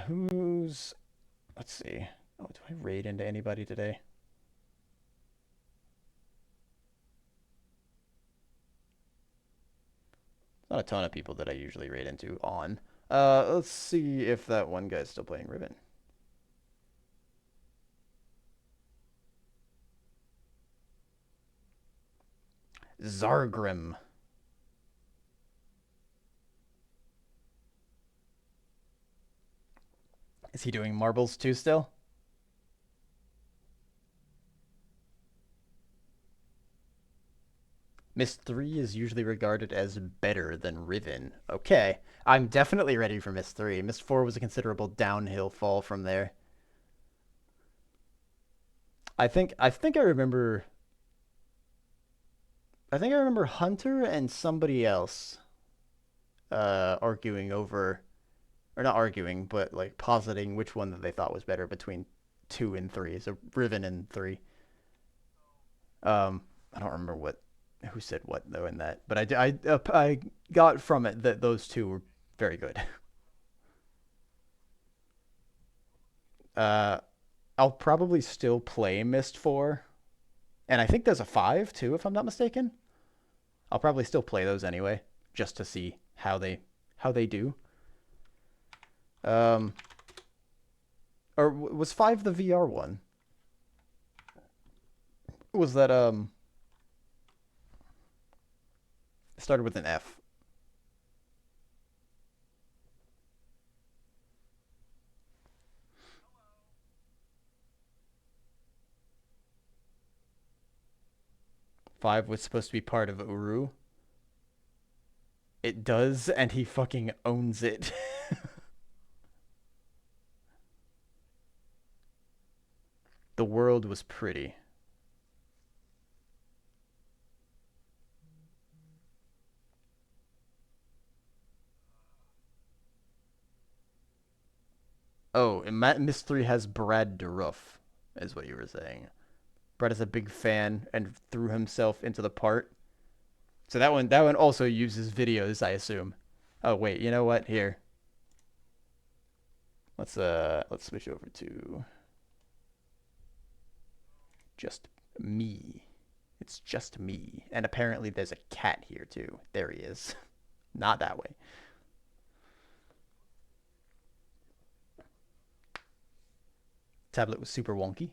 Let's see. Oh, do I raid into anybody today? Not a ton of people that I usually raid into on. Let's see if that one guy's still playing Riven. Zargrim. Is he doing marbles too still? Myst 3 is usually regarded as better than Riven. Okay, I'm definitely ready for Myst 3. Myst 4 was a considerable downhill fall from there. I think I remember Hunter and somebody else arguing over, or not arguing, but like positing which one that they thought was better between 2 and 3. So Riven and 3. I don't remember who said what though in that, but I got from it that those two were very good. I'll probably still play Myst 4, and I think there's a 5 too, if I'm not mistaken. I'll probably still play those anyway, just to see how they do. Or was 5 the VR one? Was that it started with an F. Five was supposed to be part of Uru. It does, and he fucking owns it. The world was pretty. Oh, and Myst 3 has Brad DeRuff, is what you were saying. Brad is a big fan and threw himself into the part. So that one also uses videos, I assume. Oh wait, you know what? Here. Let's switch over to just me. It's just me. And apparently there's a cat here too. There he is. Not that way. Tablet was super wonky.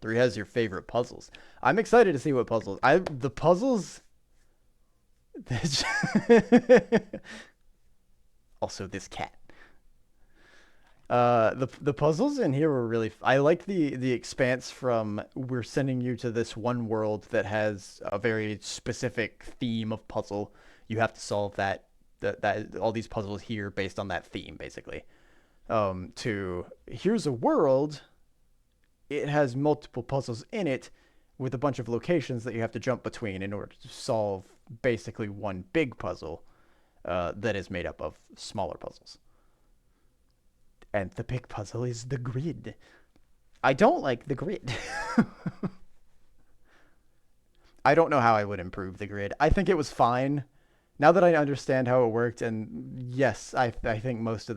3 has your favorite puzzles. I'm excited to see what puzzles. The puzzles. Also, this cat. The puzzles in here were really. I liked the expanse from we're sending you to this one world that has a very specific theme of puzzle. You have to solve that all these puzzles here based on that theme, basically. To here's a world. It has multiple puzzles in it with a bunch of locations that you have to jump between in order to solve basically one big puzzle that is made up of smaller puzzles. And the big puzzle is the grid. I don't like the grid. I don't know how I would improve the grid. I think it was fine. Now that I understand how it worked, and yes, I think most of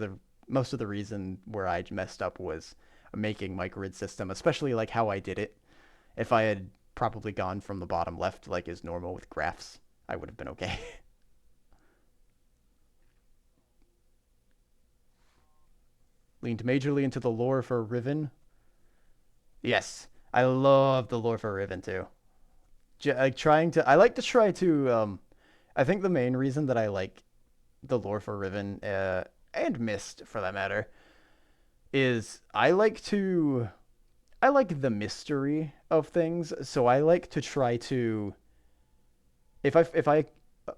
the reason where I messed up was making my grid system, especially like how I did it. If I had probably gone from the bottom left like is normal with graphs, I would have been okay. Leaned majorly into the lore for Riven. Yes, I love the lore for Riven too. I like to try to I think the main reason that I like the lore for Riven and Myst for that matter is I like the mystery of things, so I like to try to if I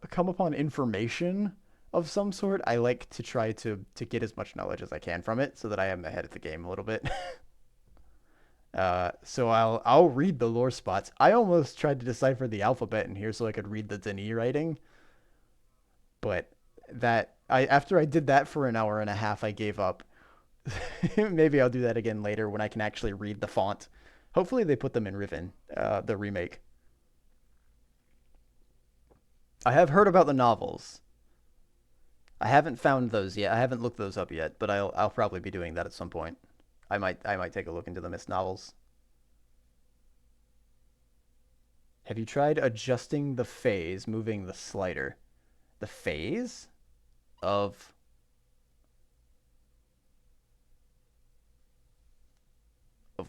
come upon information of some sort, I like to try to get as much knowledge as I can from it so that I am ahead of the game a little bit. So I'll read the lore spots. I almost tried to decipher the alphabet in here so I could read the Denis writing, but after I did that for an hour and a half, I gave up. Maybe I'll do that again later when I can actually read the font. Hopefully they put them in Riven, the remake. I have heard about the novels. I haven't found those yet. I haven't looked those up yet, but I'll probably be doing that at some point. I might take a look into the Mist novels. Have you tried adjusting the phase, moving the slider? The phase of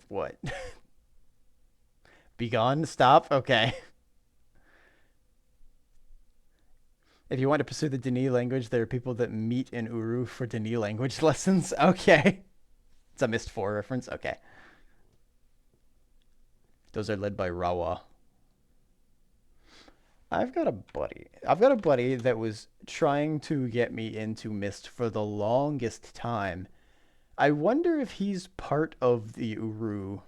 what? Be gone, stop. Okay. If you want to pursue the Denis language, there are people that meet in Uru for Denis language lessons. Okay. It's a Mist 4 reference. Okay. Those are led by Rawa. I've got a buddy that was trying to get me into Mist for the longest time. I wonder if he's part of the Uru,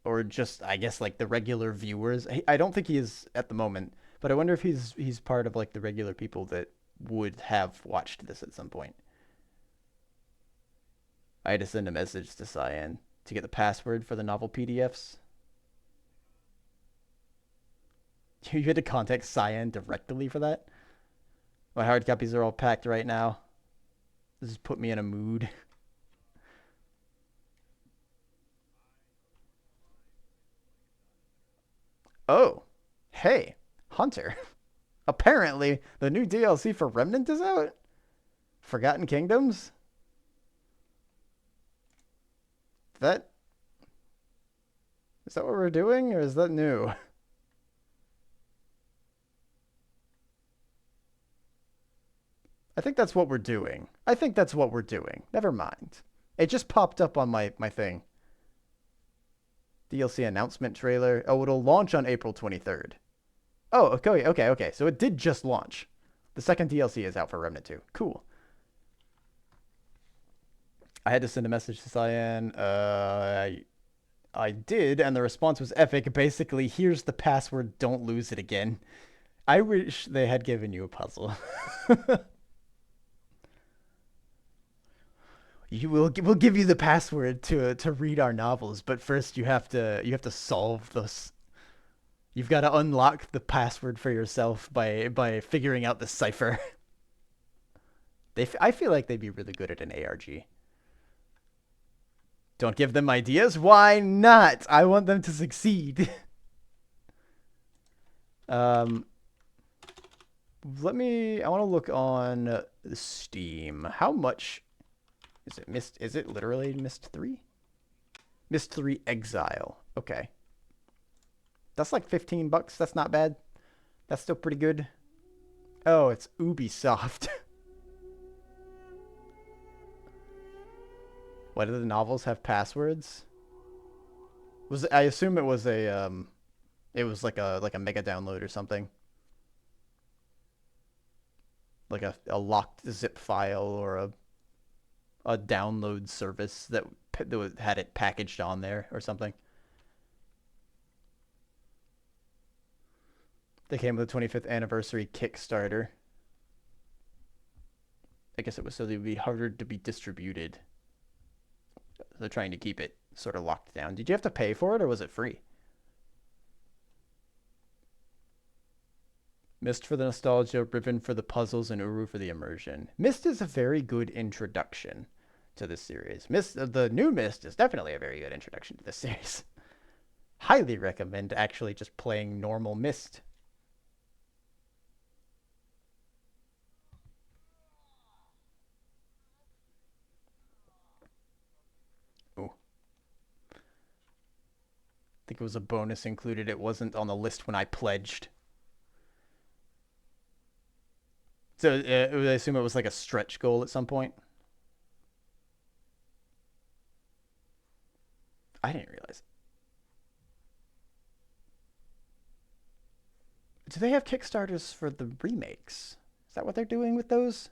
or just, I guess, like the regular viewers. I don't think he is at the moment, but I wonder if he's part of like the regular people that would have watched this at some point. I had to send a message to Cyan to get the password for the novel PDFs. You had to contact Cyan directly for that? My hard copies are all packed right now. This has put me in a mood. Oh, hey, Hunter. Apparently, the new DLC for Remnant is out. Forgotten Kingdoms? Is that what we're doing, or is that new? I think that's what we're doing. Never mind. It just popped up on my thing. DLC announcement trailer. Oh, it'll launch on April 23rd. Oh, okay. So it did just launch. The second DLC is out for Remnant 2. Cool. I had to send a message to Cyan. I did, and the response was epic. Basically, here's the password. Don't lose it again. I wish they had given you a puzzle. We'll give you the password to read our novels, but first you have to solve this. You've got to unlock the password for yourself by figuring out the cipher. I feel like they'd be really good at an ARG. Don't give them ideas? Why not? I want them to succeed. I want to look on Steam. How much is it? Mist? Is it literally Mist 3? Mist 3 Exile. Okay. That's like $15. That's not bad. That's still pretty good. Oh, it's Ubisoft. Why do the novels have passwords? I assume it was it was like a mega download or something. Like a locked zip file or a download service that had it packaged on there or something. They came with the 25th anniversary Kickstarter. I guess it was so they'd be harder to be distributed. They're trying to keep it sort of locked down. Did you have to pay for it, or was it free? Mist for the nostalgia, Riven for the puzzles, and Uru for the immersion. Mist is a very good introduction to this series. The new Mist is definitely a very good introduction to this series. Highly recommend actually just playing normal Mist. Ooh. I think it was a bonus included. It wasn't on the list when I pledged. So I assume it was like a stretch goal at some point. I didn't realize. Do they have Kickstarters for the remakes? Is that what they're doing with those?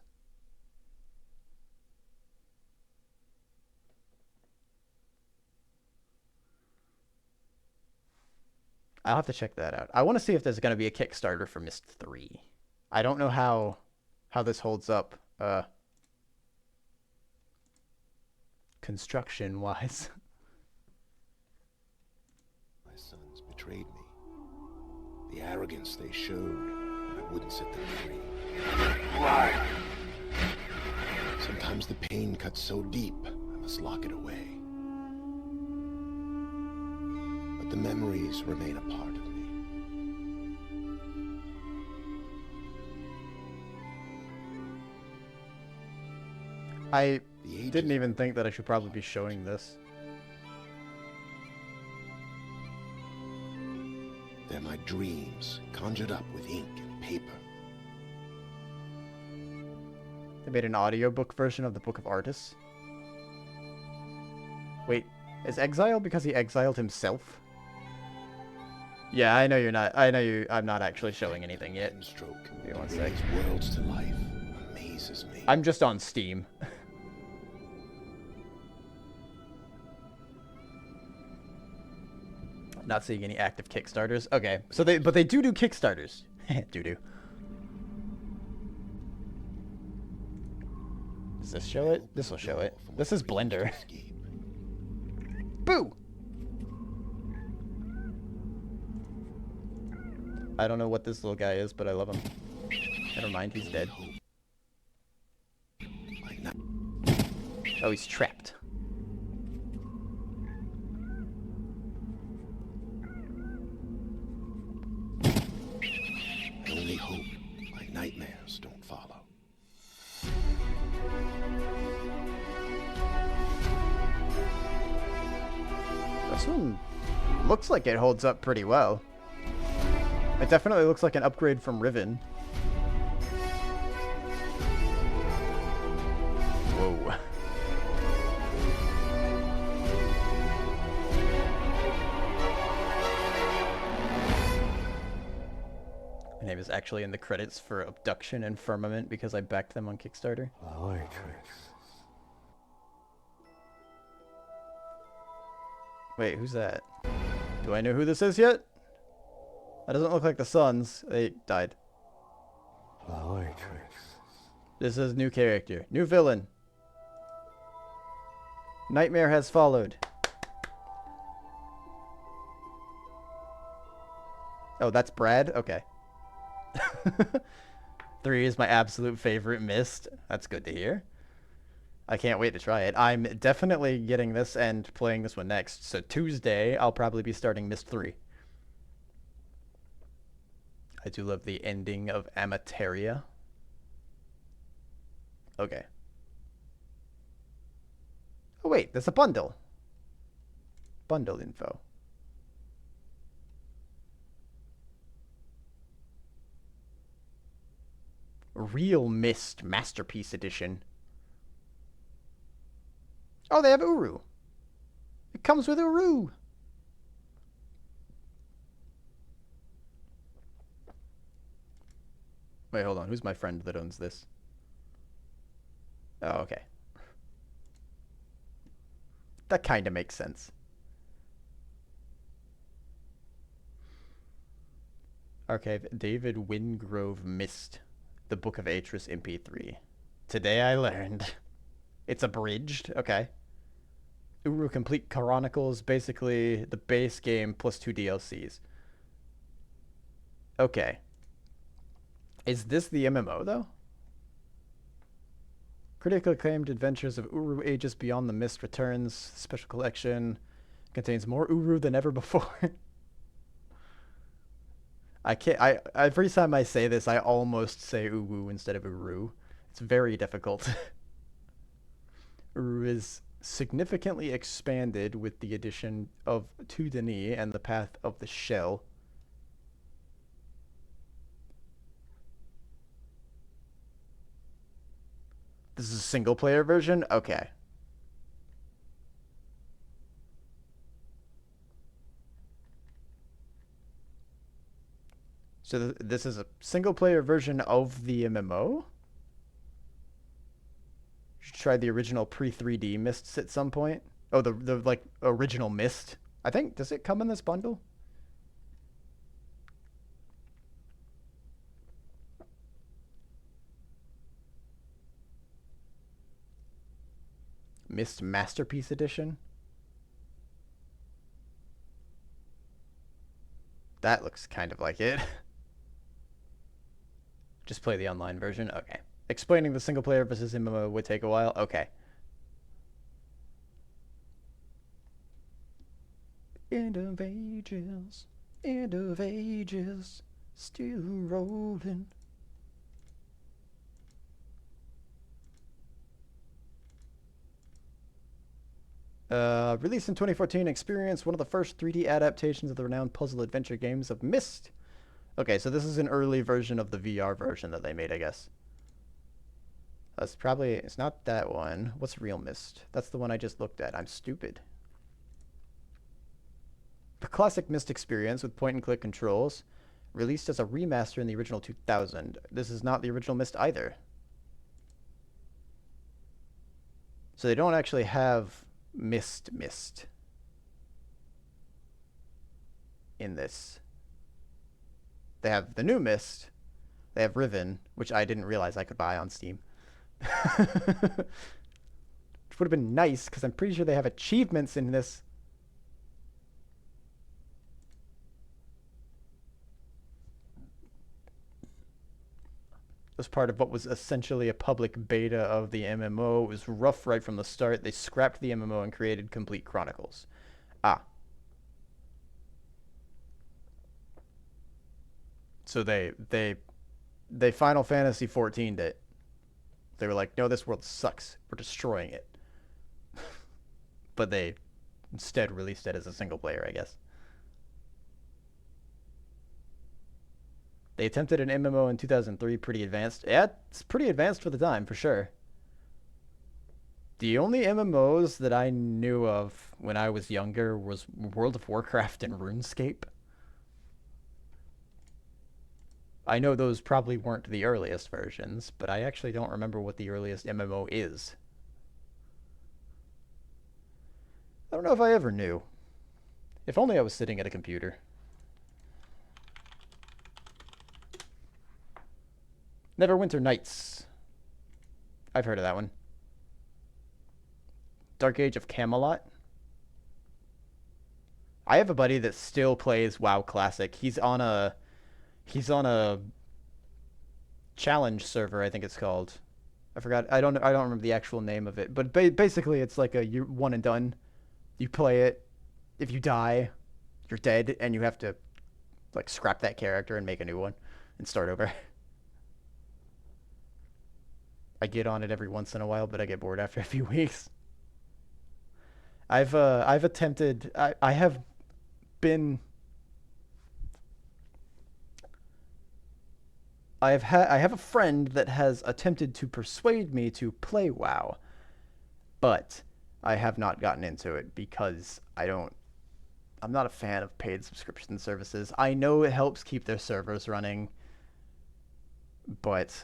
I'll have to check that out. I want to see if there's going to be a Kickstarter for Myst 3. I don't know how this holds up construction wise. My sons betrayed me. The arrogance they showed, I wouldn't set them free. Why? Sometimes the pain cuts so deep, I must lock it away. But the memories remain a part of me. I didn't even think that I should probably be showing this. They're my dreams, conjured up with ink and paper. They made an audiobook version of the Book of Artists. Wait, is Exile because he exiled himself? Yeah, I know you're not. I'm not actually showing anything yet. Stroke. Give me one sec. Brings worlds to life. Amazes me. I'm just on Steam. Not seeing any active Kickstarters. Okay, so they do Kickstarters. do. Does this show it? This will show it. This is Blender. Boo! I don't know what this little guy is, but I love him. Never mind, he's dead. Oh, he's trapped. I only hope my nightmares don't follow. This one looks like it holds up pretty well. It definitely looks like an upgrade from Riven. Whoa. My name is actually in the credits for Abduction and Firmament because I backed them on Kickstarter. Wait, who's that? Do I know who this is yet? That doesn't look like the Suns. They died. This is new character. New villain. Nightmare has followed. Oh, that's Brad? Okay. 3 is my absolute favorite Myst. That's good to hear. I can't wait to try it. I'm definitely getting this and playing this one next. So Tuesday, I'll probably be starting Myst 3. I do love the ending of Amateria. Okay. Oh wait, there's a bundle. Bundle info. Real Myst Masterpiece Edition. Oh, they have Uru. It comes with Uru. Wait, hold on. Who's my friend that owns this? Oh, okay. That kind of makes sense. Archive David Wingrove Myst, the Book of Atris MP3. Today I learned. It's abridged. Okay. Uru Complete Chronicles, basically the base game plus 2 DLCs. Okay. Is this the MMO, though? Critically acclaimed Adventures of Uru Ages Beyond the Mist returns. Special collection contains more Uru than ever before. Every time I say this, I almost say Uru instead of Uru. It's very difficult. Uru is significantly expanded with the addition of To Denis and the Path of the Shell. This is a single player version? Okay. So this is a single player version of the MMO? Should try the original pre-3D Mysts at some point. Oh, the like original Myst. I think, does it come in this bundle? Myst Masterpiece Edition. That looks kind of like it. Just play the online version? Okay. Explaining the single player versus MMO would take a while? Okay. End of ages. End of ages. Still rolling. Released in 2014, Experience, one of the first 3D adaptations of the renowned puzzle adventure games of Myst. Okay, so this is an early version of the VR version that they made, I guess. That's probably... It's not that one. What's Real Myst? That's the one I just looked at. I'm stupid. The classic Myst experience with point-and-click controls, released as a remaster in the original 2000. This is not the original Myst either. So they don't actually have Myst in this. They have the new Myst. They have Riven, which I didn't realize I could buy on Steam. Which would have been nice, because I'm pretty sure they have achievements in this. Was part of what was essentially a public beta of the MMO. It was rough right from the start. They scrapped the MMO and created Complete Chronicles. Ah. So they Final Fantasy 14'd it. They were like, no, this world sucks. We're destroying it. But they instead released it as a single player, I guess. They attempted an MMO in 2003, pretty advanced. Yeah, it's pretty advanced for the time, for sure. The only MMOs that I knew of when I was younger was World of Warcraft and RuneScape. I know those probably weren't the earliest versions, but I actually don't remember what the earliest MMO is. I don't know if I ever knew. If only I was sitting at a computer. Neverwinter Nights. I've heard of that one. Dark Age of Camelot. I have a buddy that still plays WoW Classic. He's on a challenge server, I think it's called. I forgot. I don't remember the actual name of it, but basically it's like a one and done. You play it. If you die, you're dead, and you have to like scrap that character and make a new one and start over. I get on it every once in a while, but I get bored after a few weeks. I've attempted. I have been. I have a friend that has attempted to persuade me to play WoW, but I have not gotten into it because I'm not a fan of paid subscription services. I know it helps keep their servers running, but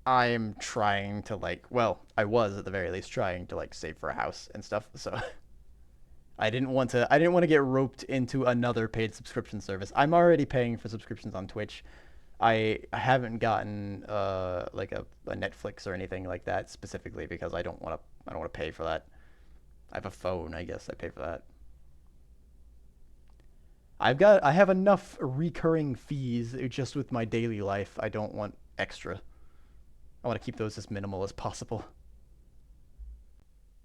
I'm trying to I was at the very least trying to save for a house and stuff, so I didn't want to get roped into another paid subscription service. I'm already paying for subscriptions on Twitch. I haven't gotten a Netflix or anything like that specifically because I don't want to pay for that. I have a phone, I guess I pay for that. I have enough recurring fees just with my daily life. I don't want extra. I want to keep those as minimal as possible.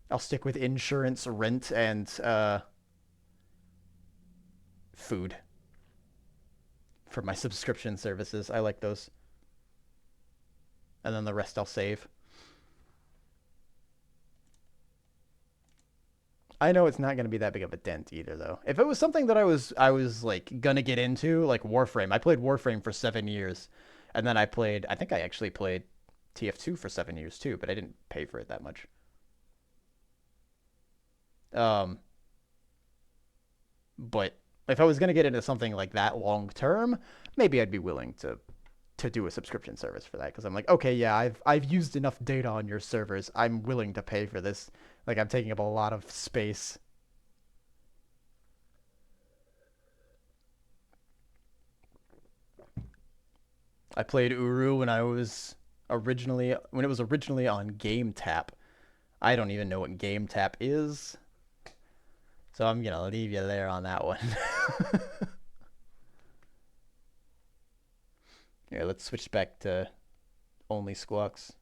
I'll stick with insurance, rent, and food for my subscription services. I like those. And then the rest I'll save. I know it's not going to be that big of a dent either, though. If it was something that I was gonna get into, like Warframe. I played Warframe for 7 years, and then I think I actually played TF2 for 7 years too, but I didn't pay for it that much. But if I was gonna get into something like that long term, maybe I'd be willing to do a subscription service for that, because I'm like, okay, yeah, I've used enough data on your servers. I'm willing to pay for this. Like, I'm taking up a lot of space. I played Uru when it was originally on GameTap. I don't even know what game tap is. So I'm going to leave you there on that one. Here, let's switch back to only squawks.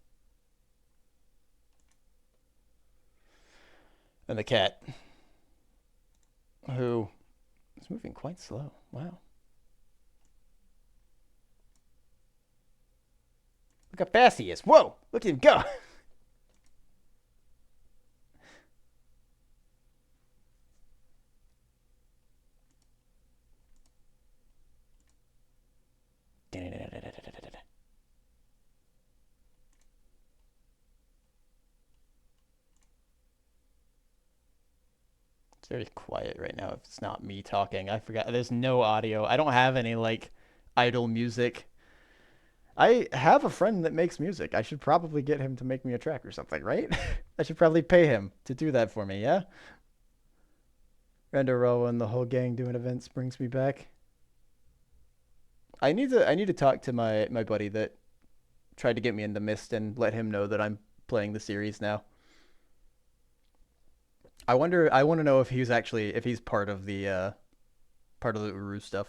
And the cat, who is moving quite slow. Wow. Look how fast he is. Whoa! Look at him go! It's very quiet right now if it's not me talking. I forgot. There's no audio. I don't have any, like, idle music. I have a friend that makes music. I should probably get him to make me a track or something, right? I should probably pay him to do that for me, yeah? Renderoa and the whole gang doing events brings me back. I need to talk to my buddy that tried to get me into Myst and let him know that I'm playing the series now. I want to know if he's part of the Uru stuff.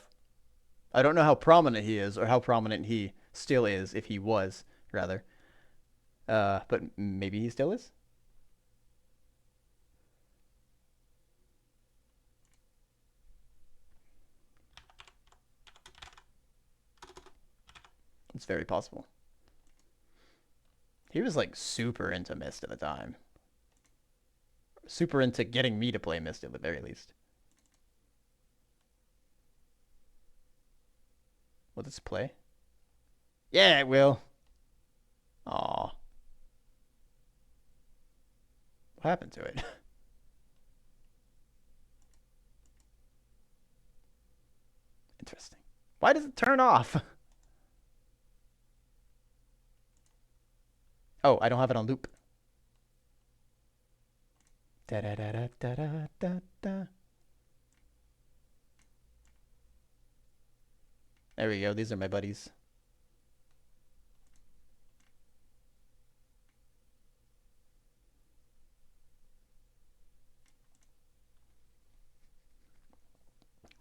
I don't know how prominent he is or how prominent he still is, if he was, rather. But maybe he still is? It's very possible. He was, like, super into Myst at the time. Super into getting me to play Myst at the very least. Will this play? Yeah, it will. Aw. What happened to it? Interesting. Why does it turn off? Oh, I don't have it on loop. Da da da da da da da da. There we go. These are my buddies.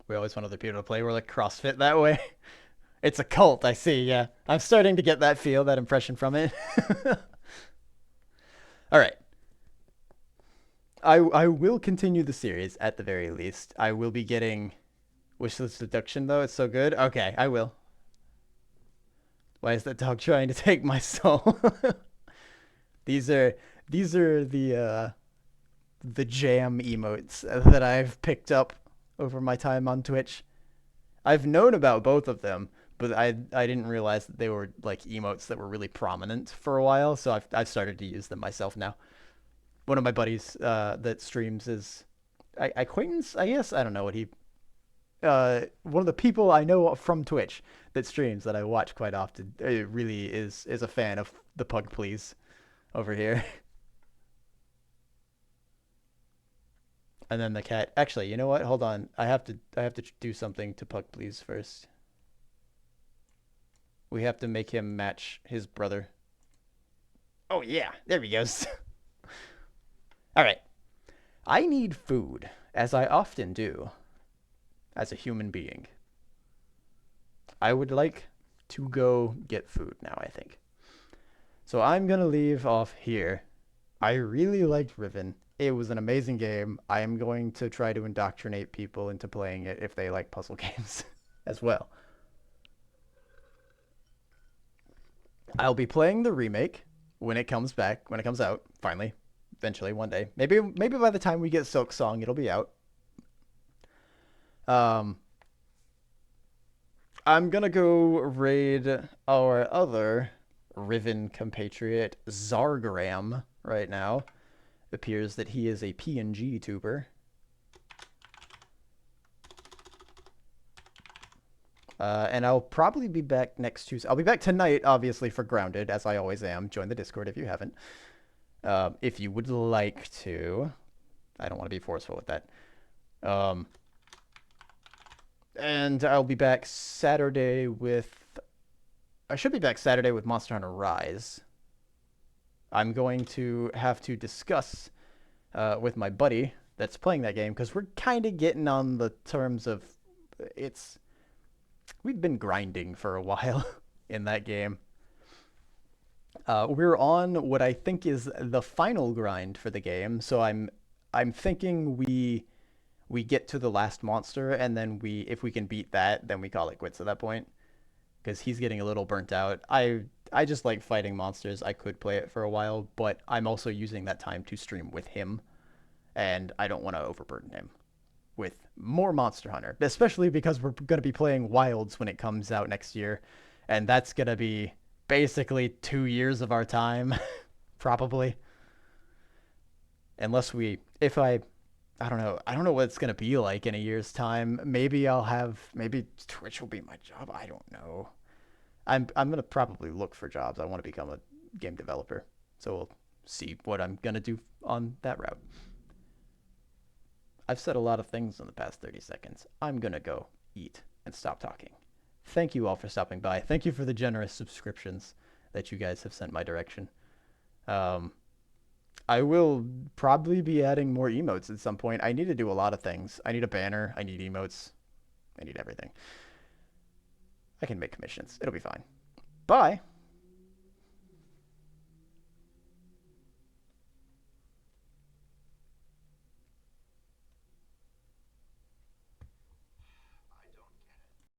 We always want other people to play. We're like CrossFit that way. It's a cult, I see, yeah. I'm starting to get that feel, that impression from it. Alright. I will continue the series, at the very least. I will be getting Wishlist Deduction, though. It's so good. Okay, I will. Why is that dog trying to take my soul? These are the jam emotes that I've picked up over my time on Twitch. I've known about both of them, but I didn't realize that they were like emotes that were really prominent for a while, so I've started to use them myself now. One of my buddies that streams is acquaintance, I guess. I don't know what he. One of the people I know from Twitch that streams that I watch quite often. It really is a fan of the Pug Please over here. And then the cat. Actually, you know what? Hold on. I have to do something to Pug Please first. We have to make him match his brother. Oh yeah, there he goes. All right. I need food, as I often do, as a human being. I would like to go get food now, I think. So I'm going to leave off here. I really liked Riven. It was an amazing game. I am going to try to indoctrinate people into playing it if they like puzzle games as well. I'll be playing the remake when it comes out, finally. Eventually, one day. Maybe by the time we get Silk Song, it'll be out. I'm gonna go raid our other Riven compatriot, Zargram, right now. It appears that he is a PNG tuber. And I'll probably be back next Tuesday. I'll be back tonight, obviously, for Grounded, as I always am. Join the Discord if you haven't. If you would like to. I don't want to be forceful with that. And I'll be back Saturday with... I should be back Saturday with Monster Hunter Rise. I'm going to have to discuss with my buddy that's playing that game, because we're kind of getting on the terms of we've been grinding for a while in that game. We're on what I think is the final grind for the game, so I'm thinking we get to the last monster, and then if we can beat that, then we call it quits at that point, because he's getting a little burnt out. I just like fighting monsters. I could play it for a while, but I'm also using that time to stream with him, and I don't want to overburden him with more Monster Hunter, especially because we're going to be playing Wilds when it comes out next year, and that's going to be basically 2 years of our time, probably. Unless I don't know what it's going to be like in a year's time. Maybe Twitch will be my job. I don't know. I'm going to probably look for jobs. I want to become a game developer. So we'll see what I'm going to do on that route. I've said a lot of things in the past 30 seconds. I'm going to go eat and stop talking. Thank you all for stopping by. Thank you for the generous subscriptions that you guys have sent my direction. I will probably be adding more emotes at some point. I need to do a lot of things. I need a banner. I need emotes. I need everything. I can make commissions. It'll be fine. Bye.